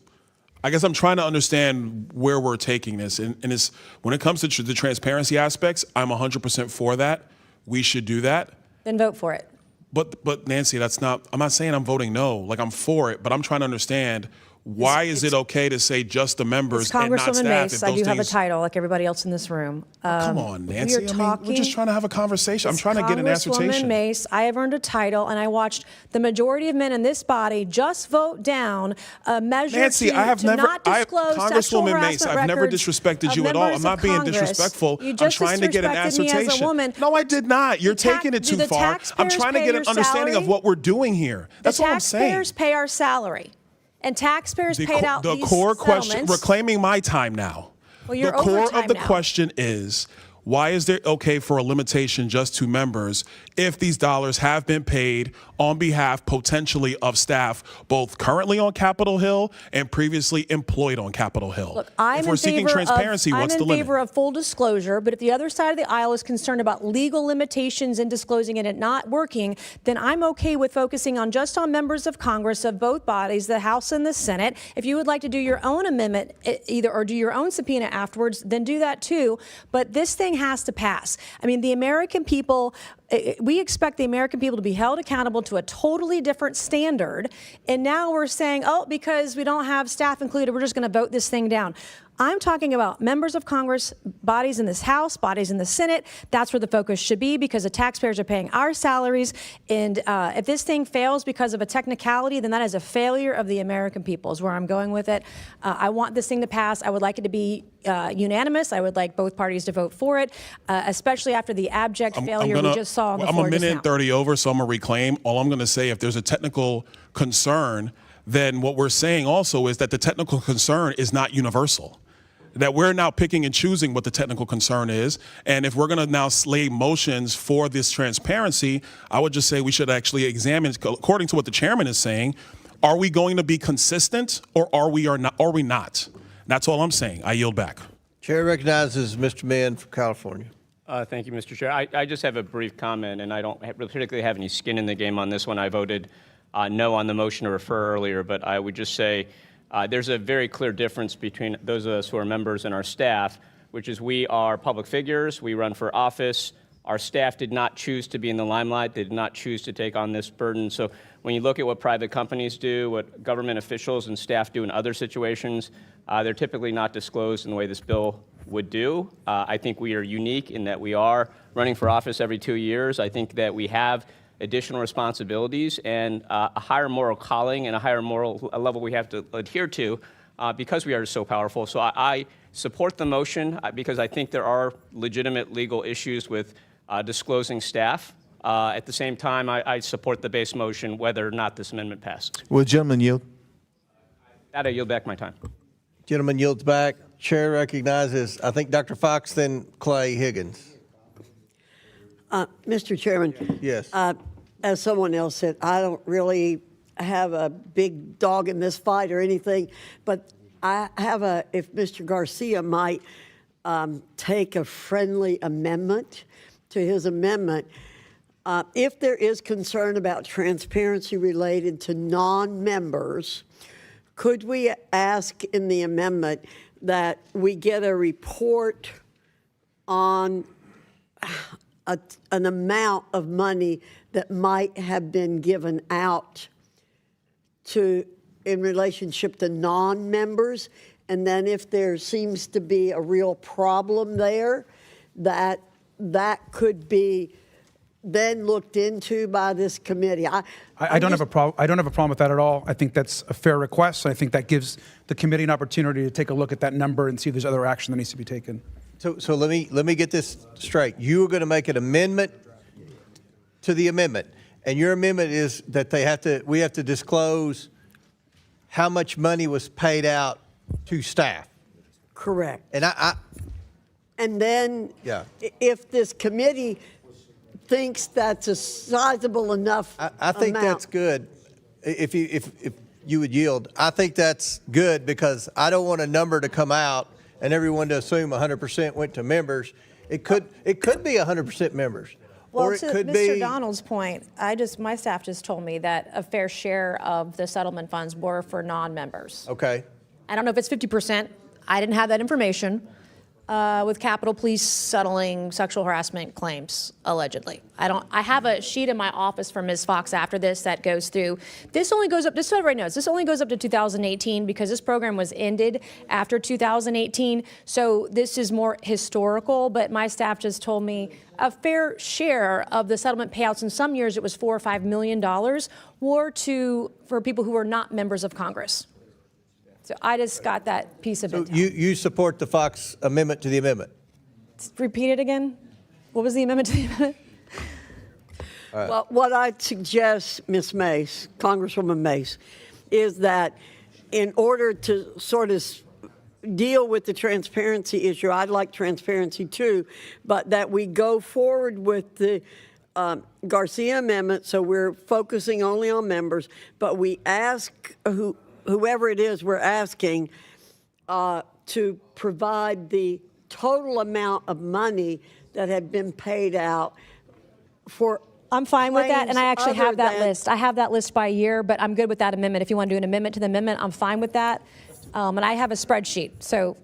I guess I'm trying to understand where we're taking this. And it's, when it comes to the transparency aspects, I'm 100% for that. We should do that. Then vote for it. But Nancy, I'm not saying I'm voting no. Like, I'm for it, but I'm trying to understand, why is it okay to say just the members and not staff? Congresswoman Mace, I do have a title like everybody else in this room. Come on, Nancy. We're just trying to have a conversation. I'm trying to get an assertion. Congresswoman Mace, I have earned a title, and I watched the majority of men in this body just vote down a measure Nancy, not disclose sexual Congresswoman harassment Mace, I've never records disrespected of you at all. I'm members not of being Congress. disrespectful. You I'm just trying to get an disrespected me assertion. as a woman. No, I did not. You're taking it Do too the far. I'm taxpayers trying to pay get your an understanding salary? of what we're doing here. That's all I'm saying. Taxpayers pay our salary, and taxpayers paid out The these core question, settlements. reclaiming my time now. Well, you're the core over time of the now. question is, why is there okay for a limitation just to members if these dollars have been paid on behalf potentially of staff, both currently on Capitol Hill and previously employed on Capitol Hill? Look, I'm if we're seeking transparency, what's the I'm in limit? favor of full disclosure, but if the other side of the aisle is concerned about legal limitations in disclosing it and not working, then I'm okay with focusing on just on members of Congress of both bodies, the House and the Senate. If you would like to do your own amendment or do your own subpoena afterwards, then do that too. But this thing has to pass. I mean, the American people, we expect the American people to be held accountable to a totally different standard. And now we're saying, oh, because we don't have staff included, we're just going to vote this thing down. I'm talking about members of Congress, bodies in this House, bodies in the Senate. That's where the focus should be, because the taxpayers are paying our salaries. And if this thing fails because of a technicality, then that is a failure of the American people, is where I'm going with it. I want this thing to pass. I would like it to be unanimous. I would like both parties to vote for it, especially after the abject failure we just saw on the floor I'm a just minute now. 30 over, so I'm going to reclaim. All I'm going to say, if there's a technical concern, then what we're saying also is that the technical concern is not universal. That we're now picking and choosing what the technical concern is. And if we're going to now slay motions for this transparency, I would just say we should actually examine, according to what the chairman is saying, are we going to be consistent or are we not? That's all I'm saying. I yield back. Chair recognizes Mr. Mann from California. Thank you, Mr. Chair. I just have a brief comment, and I don't particularly have any skin in the game on this one. I voted no on the motion to refer earlier, but I would just say there's a very clear difference between those of us who are members and our staff, which is we are public figures. We run for office. Our staff did not choose to be in the limelight. They did not choose to take on this burden. So when you look at what private companies do, what government officials and staff do in other situations, they're typically not disclosed in the way this bill would do. I think we are unique in that we are running for office every 2 years. I think that we have additional responsibilities and a higher moral calling and a higher moral level we have to adhere to because we are so powerful. So I support the motion because I think there are legitimate legal issues with disclosing staff. At the same time, I support the base motion whether or not this amendment passes. Will the gentleman yield? That I yield back my time. Gentleman yields back. Chair recognizes, I think, Dr. Fox, then Clay Higgins. Mr. Chairman. Yes. As someone else said, I don't really have a big dog in this fight or anything, but I have if Mr. Garcia might take a friendly amendment to his amendment. If there is concern about transparency related to non-members, could we ask in the amendment that we get a report on an amount of money that might have been given out in relationship to non-members, and then if there seems to be a real problem there, that could be then looked into by this committee. I don't have a problem. I don't have a problem with that at all. I think that's a fair request. I think that gives the committee an opportunity to take a look at that number and see if there's other action that needs to be taken. So let me get this straight. You are going to make an amendment to the amendment, and your amendment is that we have to disclose how much money was paid out to staff. Correct. And and then if this committee thinks that's a sizable enough I think amount. that's good. If you would yield, I think that's good because I don't want a number to come out and everyone to assume 100% went to members. It could be 100% members. Well, or it to could Mr. be Donald's point, my staff just told me that a fair share of the settlement funds were for non-members. Okay. I don't know if it's 50%. I didn't have that information. With Capitol Police settling sexual harassment claims, allegedly. I have a sheet in my office for Ms. Fox after this that goes through. This only goes up, just so everybody knows, this only goes up to 2018 because this program was ended after 2018. So this is more historical, but my staff just told me a fair share of the settlement payouts, in some years it was $4 or $5 million, were for people who were not members of Congress. So I just got that piece of it. You support the Fox amendment to the amendment? Repeat it again. What was the amendment to the amendment? Well, what I'd suggest, Ms. Mace, Congresswoman Mace, is that in order to sort of deal with the transparency issue, I'd like transparency too, but that we go forward with the Garcia amendment, so we're focusing only on members, but we ask whoever it is we're asking to provide the total amount of money that had been paid out for. I'm fine with that, and I actually have that list. I have that list by year, but I'm good with that amendment. If you want to do an amendment to the amendment, I'm fine with that. And I have a spreadsheet, so.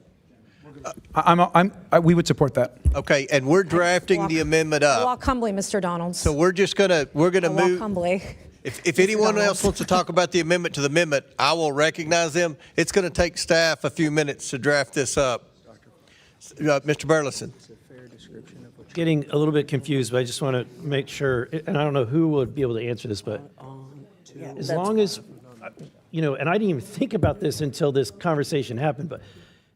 We would support that. Okay, and we're drafting the amendment up. Walk humbly, Mr. Donalds. So we're gonna Walk move. humbly. If anyone else wants to talk about the amendment to the amendment, I will recognize them. It's going to take staff a few minutes to draft this up. Mr. Burleson. Getting a little bit confused, but I just want to make sure, and I don't know who would be able to answer this, but as long as, you know, and I didn't even think about this until this conversation happened, but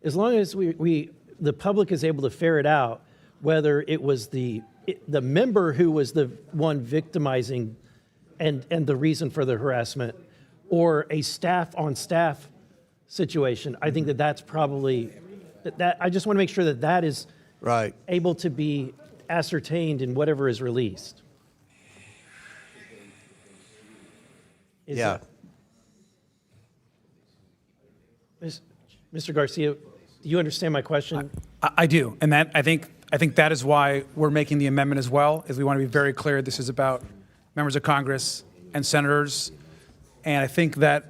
as long as the public is able to ferret out whether it was the member who was the one victimizing and the reason for the harassment, or a staff on staff situation, I think that's probably, that I just want to make sure that is right, able to be ascertained in whatever is released. Yeah. Mr. Garcia, do you understand my question? I do, and that I think that is why we're making the amendment as well, is we want to be very clear this is about members of Congress and senators, and I think that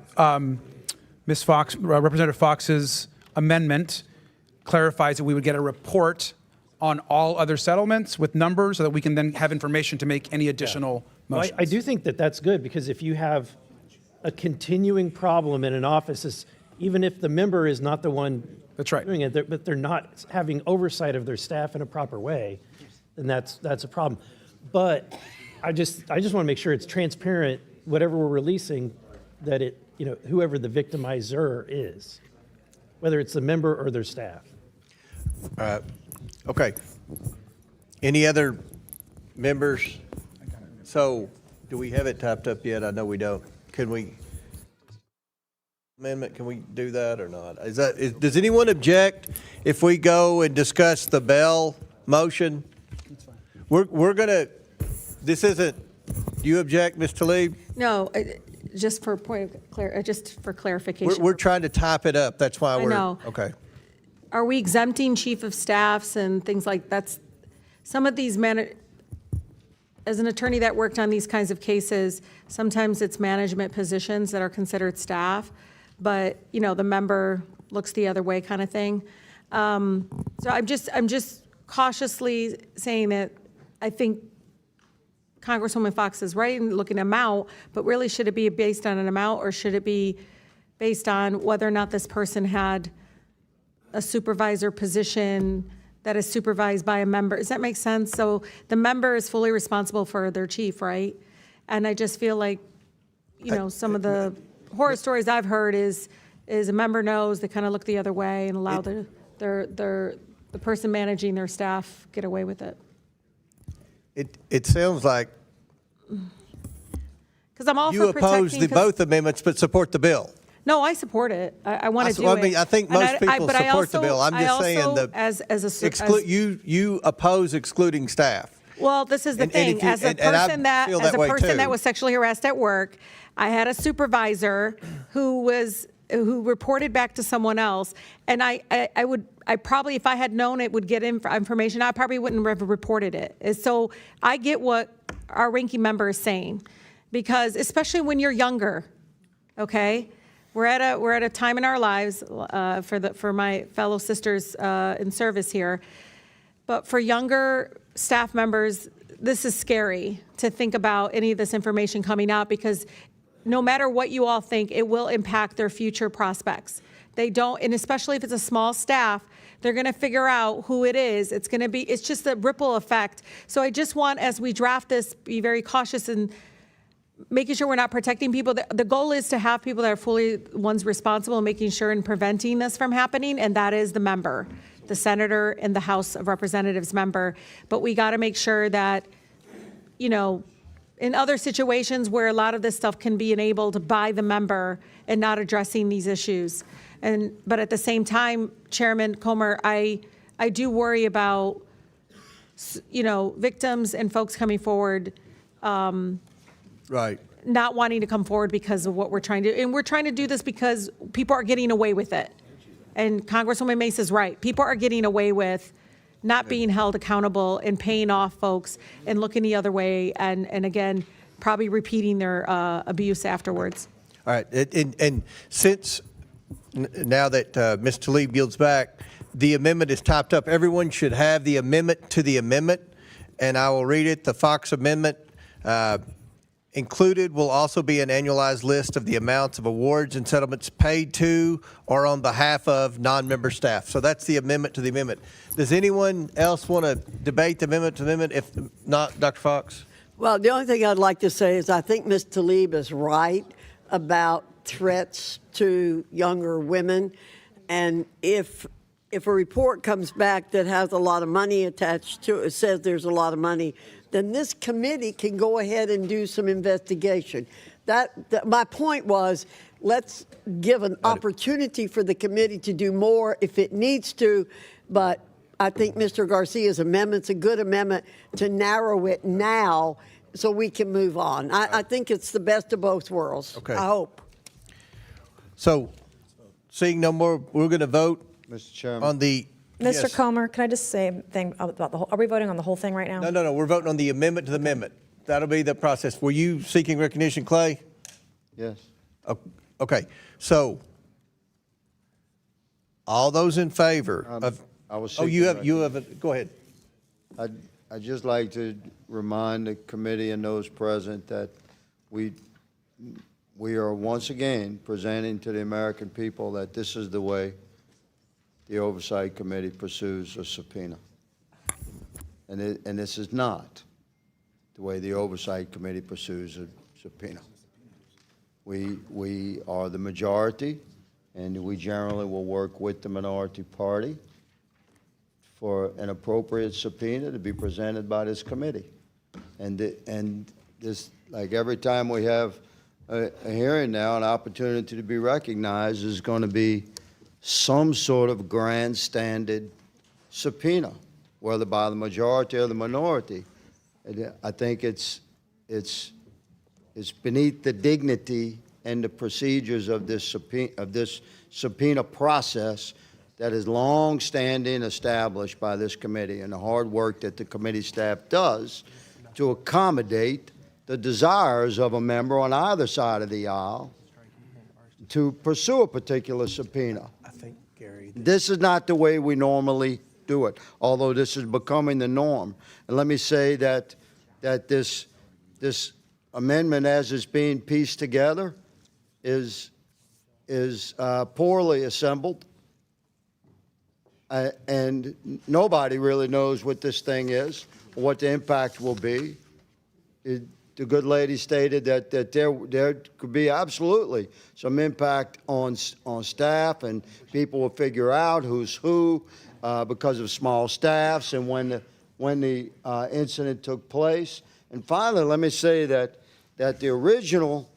Ms. Fox, Representative Fox's amendment clarifies that we would get a report on all other settlements with numbers so that we can then have information to make any additional motions. I do think that's good, because if you have a continuing problem in an office, even if the member is not the one doing it, but they're not having oversight of their staff in a proper way, then that's a problem. But I just want to make sure it's transparent, whatever we're releasing, that it, you know, whoever the victimizer is, whether it's the member or their staff. Okay. Any other members? So, do we have it typed up yet? I know we don't. Can we? Amendment, can we do that or not? Does anyone object if we go and discuss the Bell motion? We're gonna, this isn't, do you object, Ms. Tlaib? No, just for clarification. We're trying to type it up, that's why we're. know. Okay. Are we exempting chief of staffs and things like that's, some of these as an attorney that worked on these kinds of cases, sometimes it's management positions that are considered staff, but you know, the member looks the other way kind of thing. So I'm just cautiously saying that I think Congresswoman Fox is right in looking at amount, but really should it be based on an amount, or should it be based on whether or not this person had a supervisor position that is supervised by a member? Does that make sense? So the member is fully responsible for their chief, right? And I just feel like, you know, some of the horror stories I've heard is a member knows, they kind of look the other way and allow the person managing their staff get away with it. It sounds like because I'm all you for oppose protecting, both amendments but support the bill. No, I support it. I want to do I it. mean, I think most people support the bill. I'm just saying you oppose excluding staff. Well, this is the thing. As a person that was sexually harassed at work, I had a supervisor who reported back to someone else, and I probably, if I had known it would get information, I probably wouldn't have reported it. And so I get what our ranking member is saying, because especially when you're younger, okay. We're at a time in our lives for my fellow sisters in service here, but for younger staff members, this is scary to think about any of this information coming out, because no matter what you all think, it will impact their future prospects. They don't, and especially if it's a small staff, they're going to figure out who it is. It's just a ripple effect. So I just want, as we draft this, be very cautious and making sure we're not protecting people. The goal is to have people that are fully ones responsible and making sure and preventing this from happening, and that is the member, the senator and the House of Representatives member. But we got to make sure that, you know, in other situations where a lot of this stuff can be enabled by the member and not addressing these issues. But at the same time, Chairman Comer, I do worry about, you know, victims and folks coming forward right, not wanting to come forward because of what we're trying to do. And we're trying to do this because people are getting away with it. And Congresswoman Mace is right. People are getting away with not being held accountable and paying off folks and looking the other way, and again, probably repeating their abuse afterwards. All right, and since now that Ms. Tlaib yields back, the amendment is typed up. Everyone should have the amendment to the amendment, and I will read it. The Fox amendment Included will also be an annualized list of the amounts of awards and settlements paid to or on behalf of non-member staff. So that's the amendment to the amendment. Does anyone else want to debate the amendment to the amendment? If not, Dr. Fox? Well, the only thing I'd like to say is I think Ms. Tlaib is right about threats to younger women. And if a report comes back that has a lot of money attached to it, says there's a lot of money, then this committee can go ahead and do some investigation. My point was, let's give an opportunity for the committee to do more if it needs to, but I think Mr. Garcia's amendment's a good amendment to narrow it now so we can move on. I think it's the best of both worlds. Okay. I hope. So, seeing no more, we're going to vote Mr. Chairman. on the... Mr. Yes. Comer, can I just say a thing about the whole, are we voting on the whole thing right now? No. We're voting on the amendment to the amendment. That'll be the process. Were you seeking recognition, Clay? Yes. Okay. So, all those in favor of... I was Oh, you have, go ahead. I'd just like to remind the committee and those present that we are once again presenting to the American people that this is the way the Oversight Committee pursues a subpoena. And this is not the way the Oversight Committee pursues a subpoena. We are the majority, and we generally will work with the minority party for an appropriate subpoena to be presented by this committee. And this, like every time we have a hearing now, an opportunity to be recognized is going to be some sort of grandstanded subpoena, whether by the majority or the minority. I think it's beneath the dignity and the procedures of this subpoena process that is long-standing, established by this committee, and the hard work that the committee staff does to accommodate the desires of a member on either side of the aisle to pursue a particular subpoena. This is not the way we normally do it, although this is becoming the norm. And let me say that this amendment, as it's being pieced together, is poorly assembled. And nobody really knows what this thing is, or what the impact will be. The good lady stated that there could be absolutely some impact on staff, and people will figure out who's who because of small staffs and when the incident took place. And finally, let me say that the original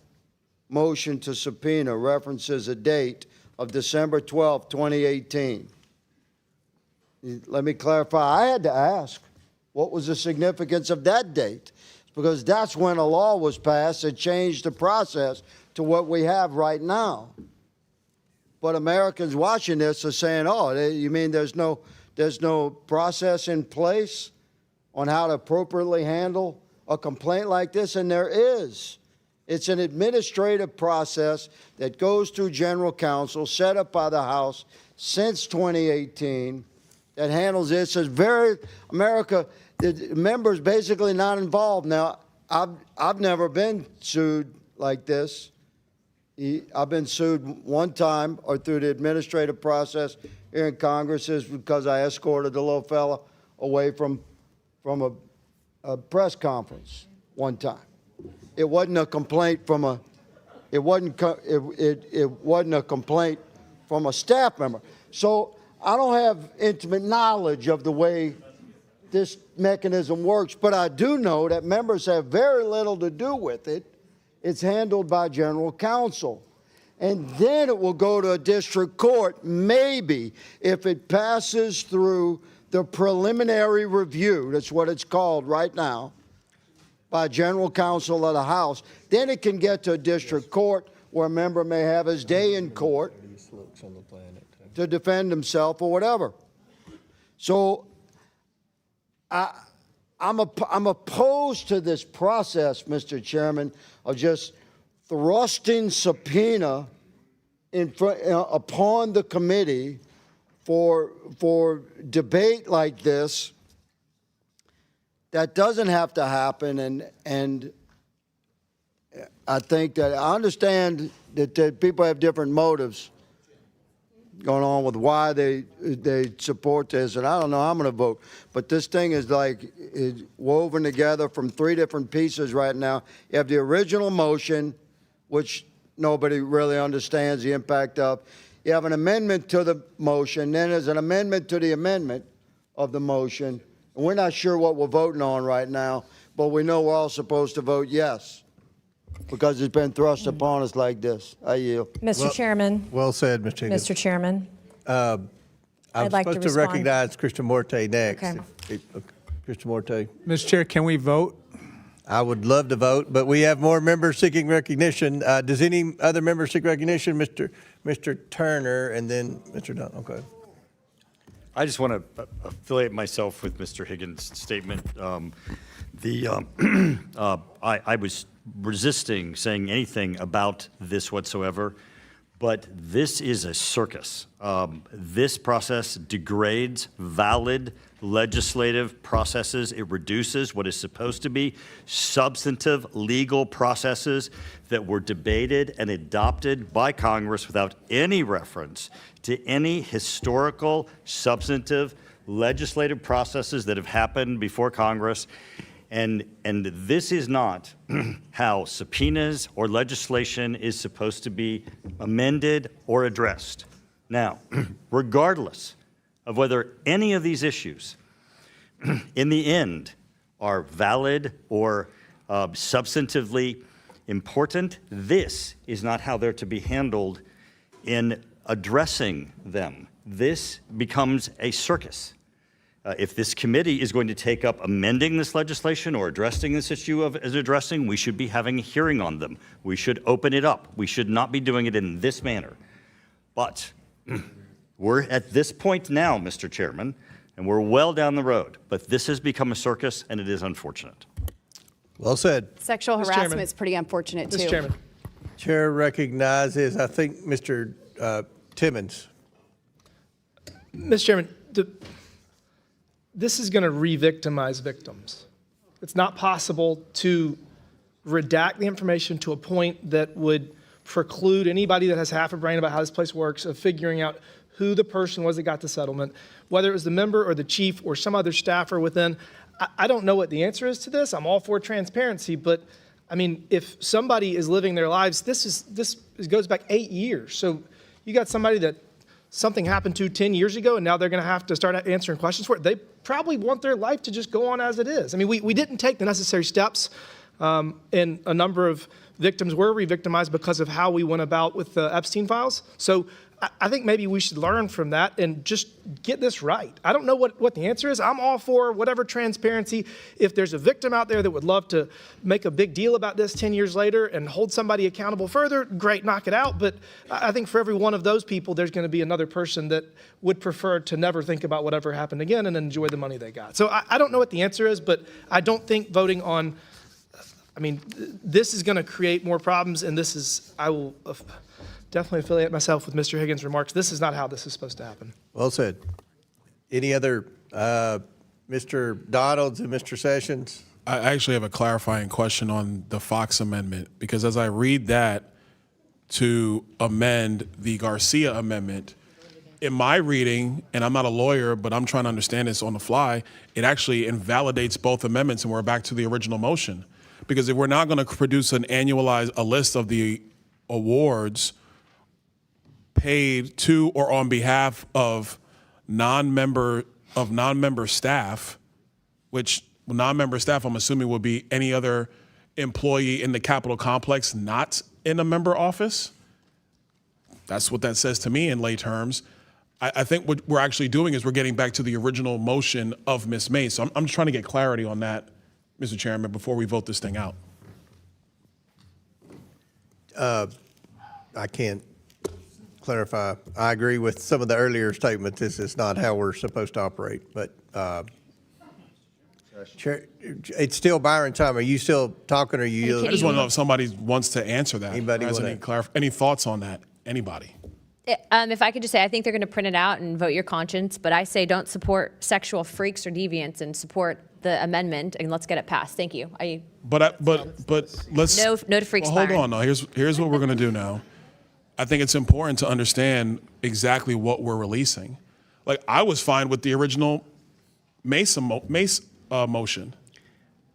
motion to subpoena references a date of December 12, 2018. Let me clarify. I had to ask, what was the significance of that date? Because that's when a law was passed that changed the process to what we have right now. But Americans watching this are saying, oh, you mean there's no process in place on how to appropriately handle a complaint like this? And there is. It's an administrative process that goes through General Counsel, set up by the House since 2018, that handles this. As America, the members basically not involved. Now, I've never been sued like this. I've been sued one time or through the administrative process here in Congress is because I escorted the little fella away from a press conference one time. It wasn't a complaint from it wasn't a complaint from a staff member. So I don't have intimate knowledge of the way this mechanism works, but I do know that members have very little to do with it. It's handled by General Counsel. And then it will go to a district court, maybe, if it passes through the preliminary review, that's what it's called right now, by General Counsel of the House. Then it can get to a district court where a member may have his day in court to defend himself or whatever. So I'm opposed to this process, Mr. Chairman, of just thrusting subpoena upon the committee for debate like this that doesn't have to happen, and I think that I understand that people have different motives going on with why they support this, and I don't know how I'm going to vote. But this thing is like woven together from three different pieces right now. You have the original motion, which nobody really understands the impact of. You have an amendment to the motion, then there's an amendment to the amendment of the motion. And we're not sure what we're voting on right now, but we know we're all supposed to vote yes because it's been thrust upon us like this. I yield. Mr. Chairman. Well said, Mr. Higgins. Mr. Chairman. I'm I'd like to supposed to respond. recognize Christian Morte next. Okay. Christian Morte. Mr. Chair, can we vote? I would love to vote, but we have more members seeking recognition. Does any other member seek recognition? Mr. Turner and then Mr. Dunn. Okay. I just want to affiliate myself with Mr. Higgins' statement. I was resisting saying anything about this whatsoever, but this is a circus. This process degrades valid legislative processes. It reduces what is supposed to be substantive legal processes that were debated and adopted by Congress without any reference to any historical, substantive legislative processes that have happened before Congress. And this is not how subpoenas or legislation is supposed to be amended or addressed. Now, regardless of whether any of these issues in the end are valid or substantively important, this is not how they're to be handled in addressing them. This becomes a circus. If this committee is going to take up amending this legislation or addressing this issue as addressing, we should be having a hearing on them. We should open it up. We should not be doing it in this manner. But we're at this point now, Mr. Chairman, and we're well down the road. But this has become a circus, and it is unfortunate. Well said. Sexual harassment is pretty unfortunate, too. Mr. Chairman. Chair recognizes, I think, Mr. Timmons. Mr. Chairman, this is going to re-victimize victims. It's not possible to redact the information to a point that would preclude anybody that has half a brain about how this place works of figuring out who the person was that got the settlement, whether it was the member or the chief or some other staffer within. I don't know what the answer is to this. I'm all for transparency, but I mean, if somebody is living their lives, this goes back 8 years. So you got somebody that something happened to 10 years ago, and now they're going to have to start answering questions for it. They probably want their life to just go on as it is. I mean, we didn't take the necessary steps, and a number of victims were re-victimized because of how we went about with the Epstein files. So I think maybe we should learn from that and just get this right. I don't know what the answer is. I'm all for whatever transparency. If there's a victim out there that would love to make a big deal about this 10 years later and hold somebody accountable further, great, knock it out. But I think for every one of those people, there's going to be another person that would prefer to never think about whatever happened again and enjoy the money they got. So I don't know what the answer is, but I don't think voting on, I mean, this is going to create more problems, and this is, I will definitely affiliate myself with Mr. Higgins' remarks. This is not how this is supposed to happen. Well said. Any other, Mr. Donalds and Mr. Sessions? I actually have a clarifying question on the Fox amendment, because as I read that to amend the Garcia amendment, in my reading, and I'm not a lawyer, but I'm trying to understand this on the fly, it actually invalidates both amendments, and we're back to the original motion. Because if we're not going to produce a list of the awards paid to or on behalf of non-member staff, which non-member staff I'm assuming would be any other employee in the Capitol complex not in a member office. That's what that says to me in lay terms. I think what we're actually doing is we're getting back to the original motion of Ms. Mace. So I'm just trying to get clarity on that, Mr. Chairman, before we vote this thing out. I can't clarify. I agree with some of the earlier statements. This is not how we're supposed to operate. But Chair, it's still Byron time. Are you still talking? Or you? I just want to know if somebody wants to answer that. Anybody has any thoughts on that? Anybody? If I could just say, I think they're going to print it out and vote your conscience, but I say don't support sexual freaks or deviants and support the amendment and let's get it passed. Thank you. But let's No to freaks hold firing. on. Now here's what we're going to do now. I think it's important to understand exactly what we're releasing. Like, I was fine with the original Mace motion,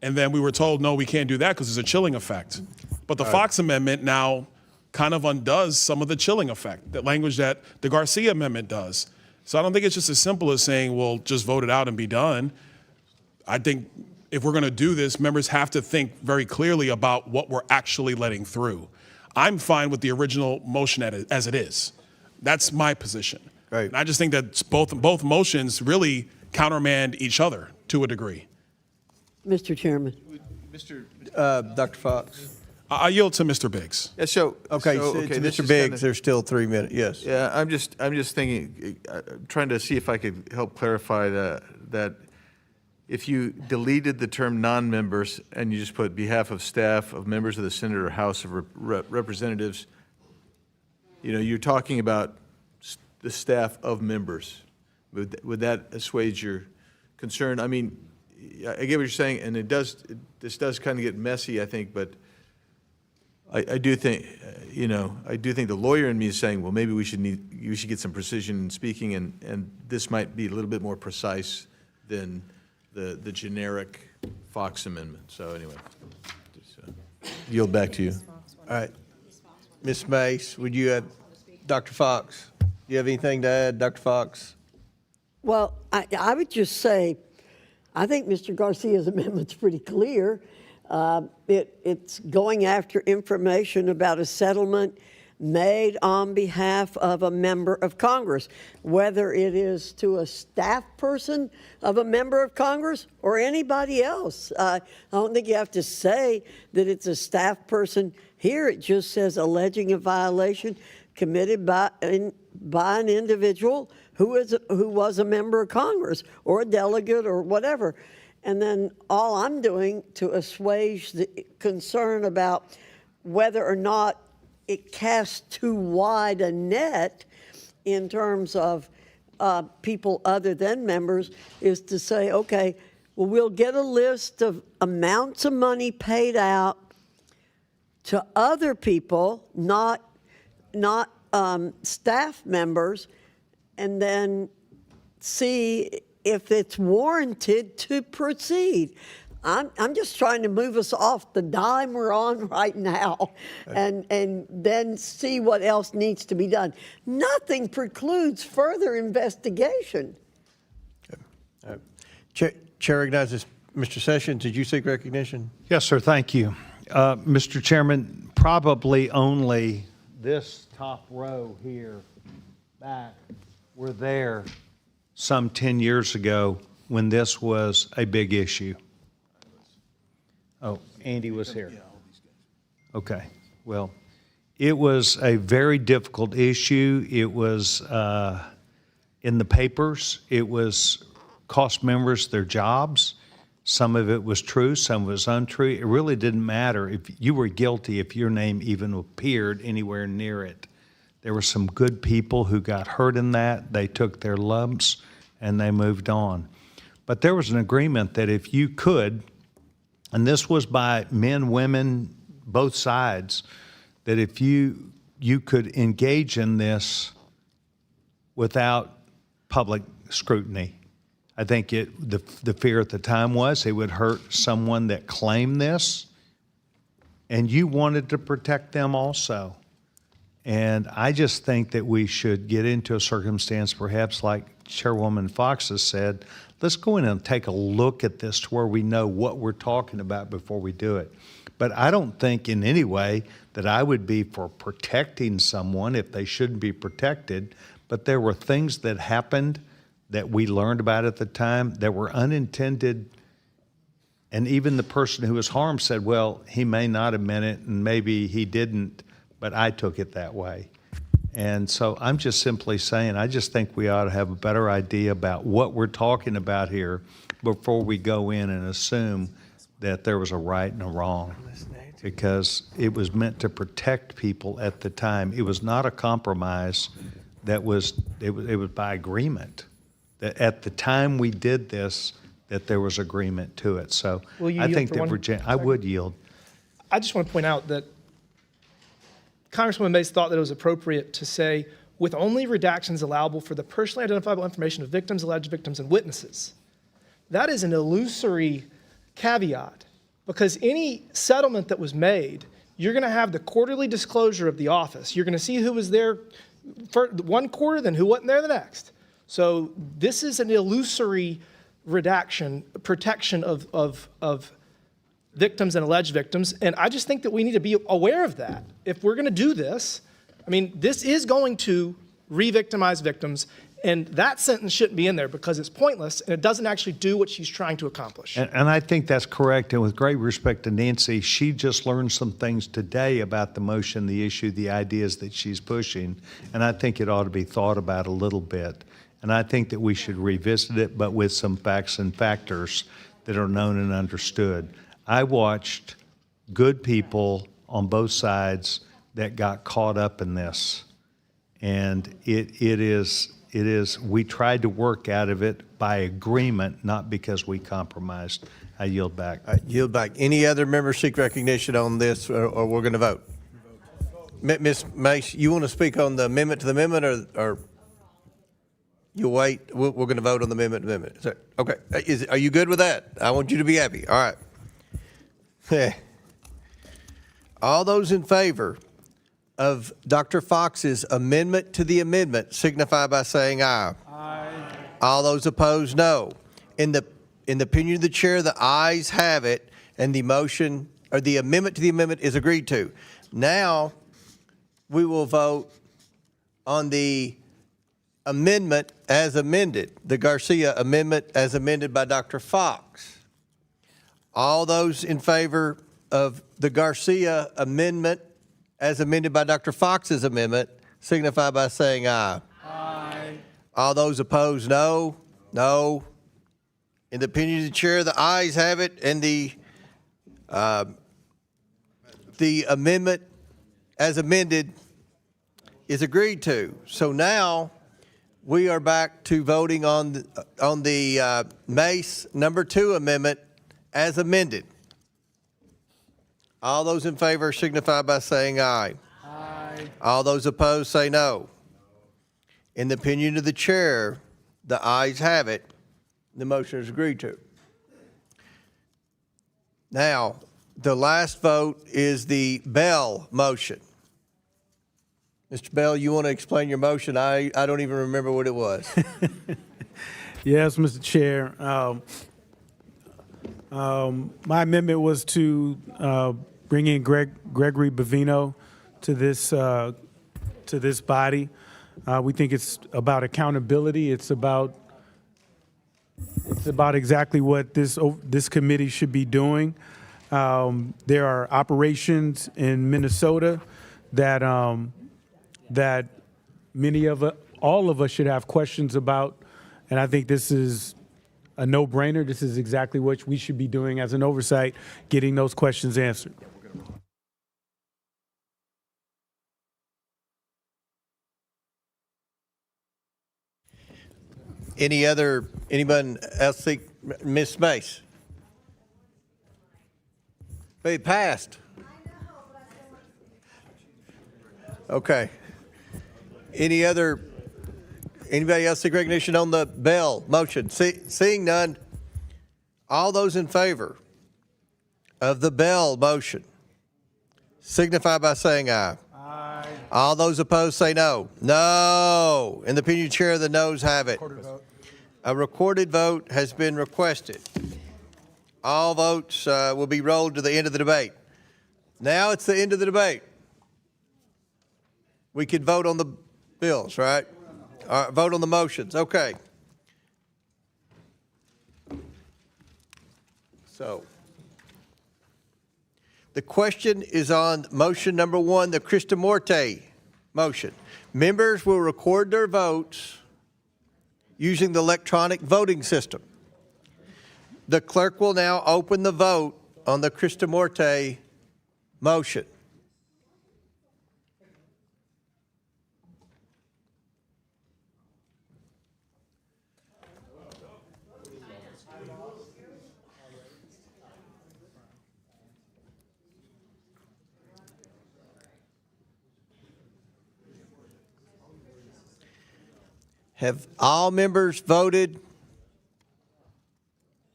and then we were told no, we can't do that because there's a chilling effect. But the Fox amendment now kind of undoes some of the chilling effect, that language that the Garcia amendment does. So I don't think it's just as simple as saying, well, just vote it out and be done. I think if we're going to do this, members have to think very clearly about what we're actually letting through. I'm fine with the original motion as it is. That's my position. Right. And I just think that both motions really countermand each other to a degree. Mr. Chairman. Dr. Fox. I yield to Mr. Biggs. Yeah, To this Mr. is Biggs, kinda- there's still 3 minutes. Yes. Yeah, I'm just thinking, trying to see if I could help clarify that if you deleted the term non-members and you just put behalf of staff of members of the Senate or House of Representatives, you're talking about the staff of members. Would that assuage your concern? I mean, I get what you're saying, and this does kind of get messy, I think, but I do think, I do think the lawyer in me is saying, well, maybe we should get some precision in speaking, and this might be a little bit more precise than the generic Fox amendment. So anyway, just, yield back to you. All right. Ms. Mace, would you add, Dr. Fox, do you have anything to add, Dr. Fox? Well, I would just say, I think Mr. Garcia's amendment's pretty clear. It's going after information about a settlement made on behalf of a member of Congress, whether it is to a staff person of a member of Congress or anybody else. I don't think you have to say that it's a staff person here. It just says alleging a violation committed by an individual who was a member of Congress or a delegate or whatever. And then all I'm doing to assuage the concern about whether or not it casts too wide a net in terms of people other than members is to say, okay, well, we'll get a list of amounts of money paid out to other people, not staff members, and then see if it's warranted to proceed. I'm just trying to move us off the dime we're on right now and then see what else needs to be done. Nothing precludes further investigation. Chair recognizes Mr. Sessions. Did you seek recognition? Yes, sir. Thank you. Mr. Chairman, probably only this top row here back were there some 10 years ago when this was a big issue. Oh, Andy was here. Okay. Well, it was a very difficult issue. It was in the papers. It was cost members their jobs. Some of it was true, some was untrue. It really didn't matter if you were guilty if your name even appeared anywhere near it. There were some good people who got hurt in that. They took their lumps and they moved on. But there was an agreement that if you could, and this was by men, women, both sides, that if you could engage in this without public scrutiny. I think the fear at the time was it would hurt someone that claimed this, and you wanted to protect them also. And I just think that we should get into a circumstance, perhaps like Chairwoman Fox has said, let's go in and take a look at this to where we know what we're talking about before we do it. But I don't think in any way that I would be for protecting someone if they shouldn't be protected, but there were things that happened that we learned about at the time that were unintended, and even the person who was harmed said, well, he may not have meant it, and maybe he didn't, but I took it that way. And so I'm just simply saying, I just think we ought to have a better idea about what we're talking about here before we go in and assume that there was a right and a wrong, because it was meant to protect people at the time. It was not a compromise. It was by agreement. That at the time we did this, that there was agreement to it. So Will you I yield think for that one Virginia, I second? would yield. I just want to point out that Congresswoman Mace thought that it was appropriate to say, with only redactions allowable for the personally identifiable information of victims, alleged victims, and witnesses. That is an illusory caveat, because any settlement that was made, you're going to have the quarterly disclosure of the office. You're going to see who was there for one quarter, then who wasn't there the next. So this is an illusory redaction, protection of victims and alleged victims. And I just think that we need to be aware of that. If we're going to do this, I mean, this is going to re-victimize victims, and that sentence shouldn't be in there because it's pointless and it doesn't actually do what she's trying to accomplish. And I think that's correct. And with great respect to Nancy, she just learned some things today about the motion, the issue, the ideas that she's pushing. And I think it ought to be thought about a little bit. And I think that we should revisit it, but with some facts and factors that are known and understood. I watched good people on both sides that got caught up in this. And it is, we tried to work out of it by agreement, not because we compromised. I yield back. Yield back. Any other members seek recognition on this, or we're going to vote? Ms. Mace, you want to speak on the amendment to the amendment, or you'll wait? We're going to vote on the amendment to the amendment. So, okay. Are you good with that? I want you to be happy. All right. All those in favor of Dr. Fox's amendment to the amendment signify by saying aye. Aye. All those opposed, no. In the opinion of the chair, the ayes have it, and the motion, or the amendment to the amendment, is agreed to. Now, we will vote on the amendment as amended, the Garcia amendment as amended by Dr. Fox. All those in favor of the Garcia amendment as amended by Dr. Fox's amendment signify by saying aye. Aye. All those opposed, no. No. In the opinion of the chair, the ayes have it, and the amendment as amended is agreed to. So now we are back to voting on the Mace number 2 amendment as amended. All those in favor signify by saying aye. Aye. All those opposed say no. In the opinion of the chair, the ayes have it. The motion is agreed to. Now, the last vote is the Bell motion. Mr. Bell, you want to explain your motion? I don't even remember what it was. Yes, Mr. Chair. My amendment was to bring in Gregory Bavino to this body. We think it's about accountability. It's about exactly what this committee should be doing. There are operations in Minnesota that all of us should have questions about, and I think this is a no-brainer. This is exactly what we should be doing as an oversight, getting those questions answered. Anyone else think? Ms. Mace? It passed. Okay. Anybody else seek recognition on the Bell motion? Seeing none, all those in favor of the Bell motion signify by saying aye. Aye. All those opposed say no. No. In the opinion of the chair, the noes have it. A recorded vote has been requested. All votes will be rolled to the end of the debate. Now it's the end of the debate. We could vote on the bills, right? Vote on the motions. Okay. So the question is on motion number 1, the Kristamorte motion. Members will record their votes using the electronic voting system. The clerk will now open the vote on the Kristamorte motion. Have all members voted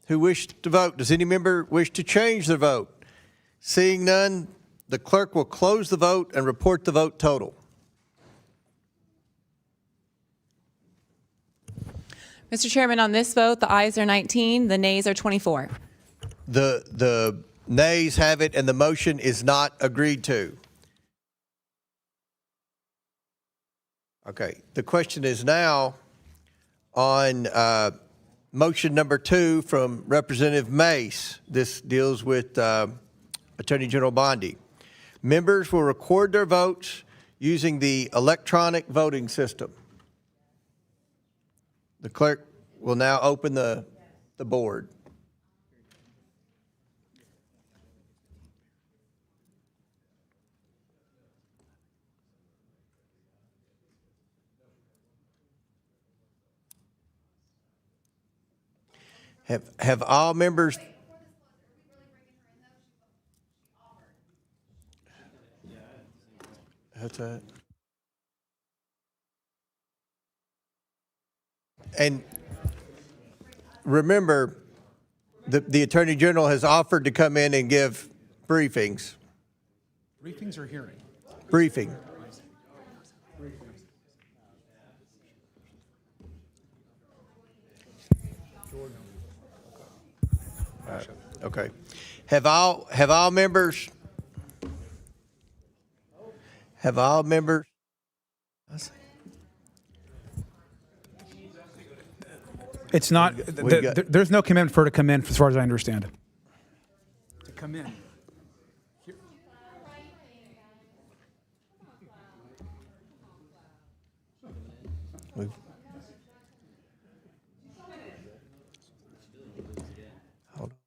who wish to vote? Does any member wish to change their vote? Seeing none, the clerk will close the vote and report the vote total. Mr. Chairman, on this vote, the ayes are 19, the nays are 24. The nays have it and the motion is not agreed to. Okay, the question is now on motion number 2 from Representative Mace. This deals with Attorney General Bondi. Members will record their votes using the electronic voting system. The clerk will now open the board. Have all members? That's it. And remember, the Attorney General has offered to come in and give briefings. Briefings or hearing? Briefing. Okay. Have all members? Have all members? It's not, there's no commitment for her to come in, as far as I understand. To come in. Hold on.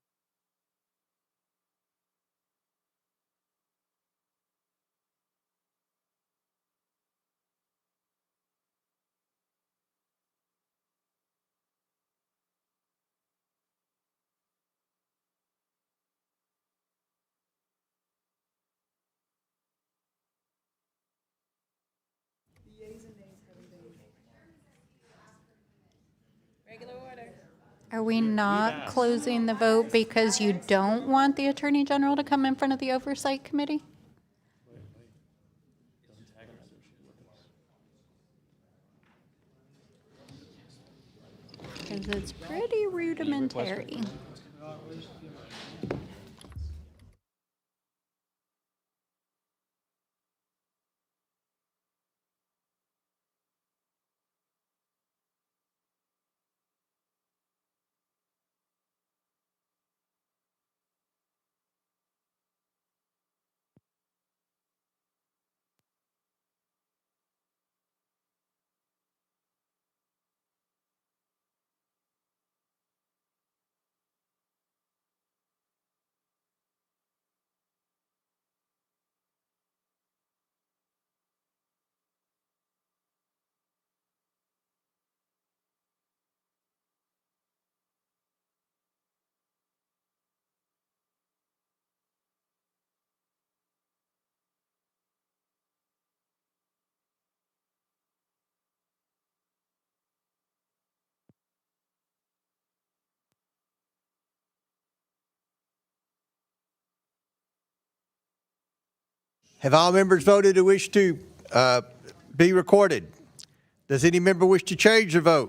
Are we not closing the vote because you don't want the Attorney General to come in front of the Oversight Committee? Because it's pretty rudimentary. Have all members voted who wish to be recorded? Does any member wish to change their vote?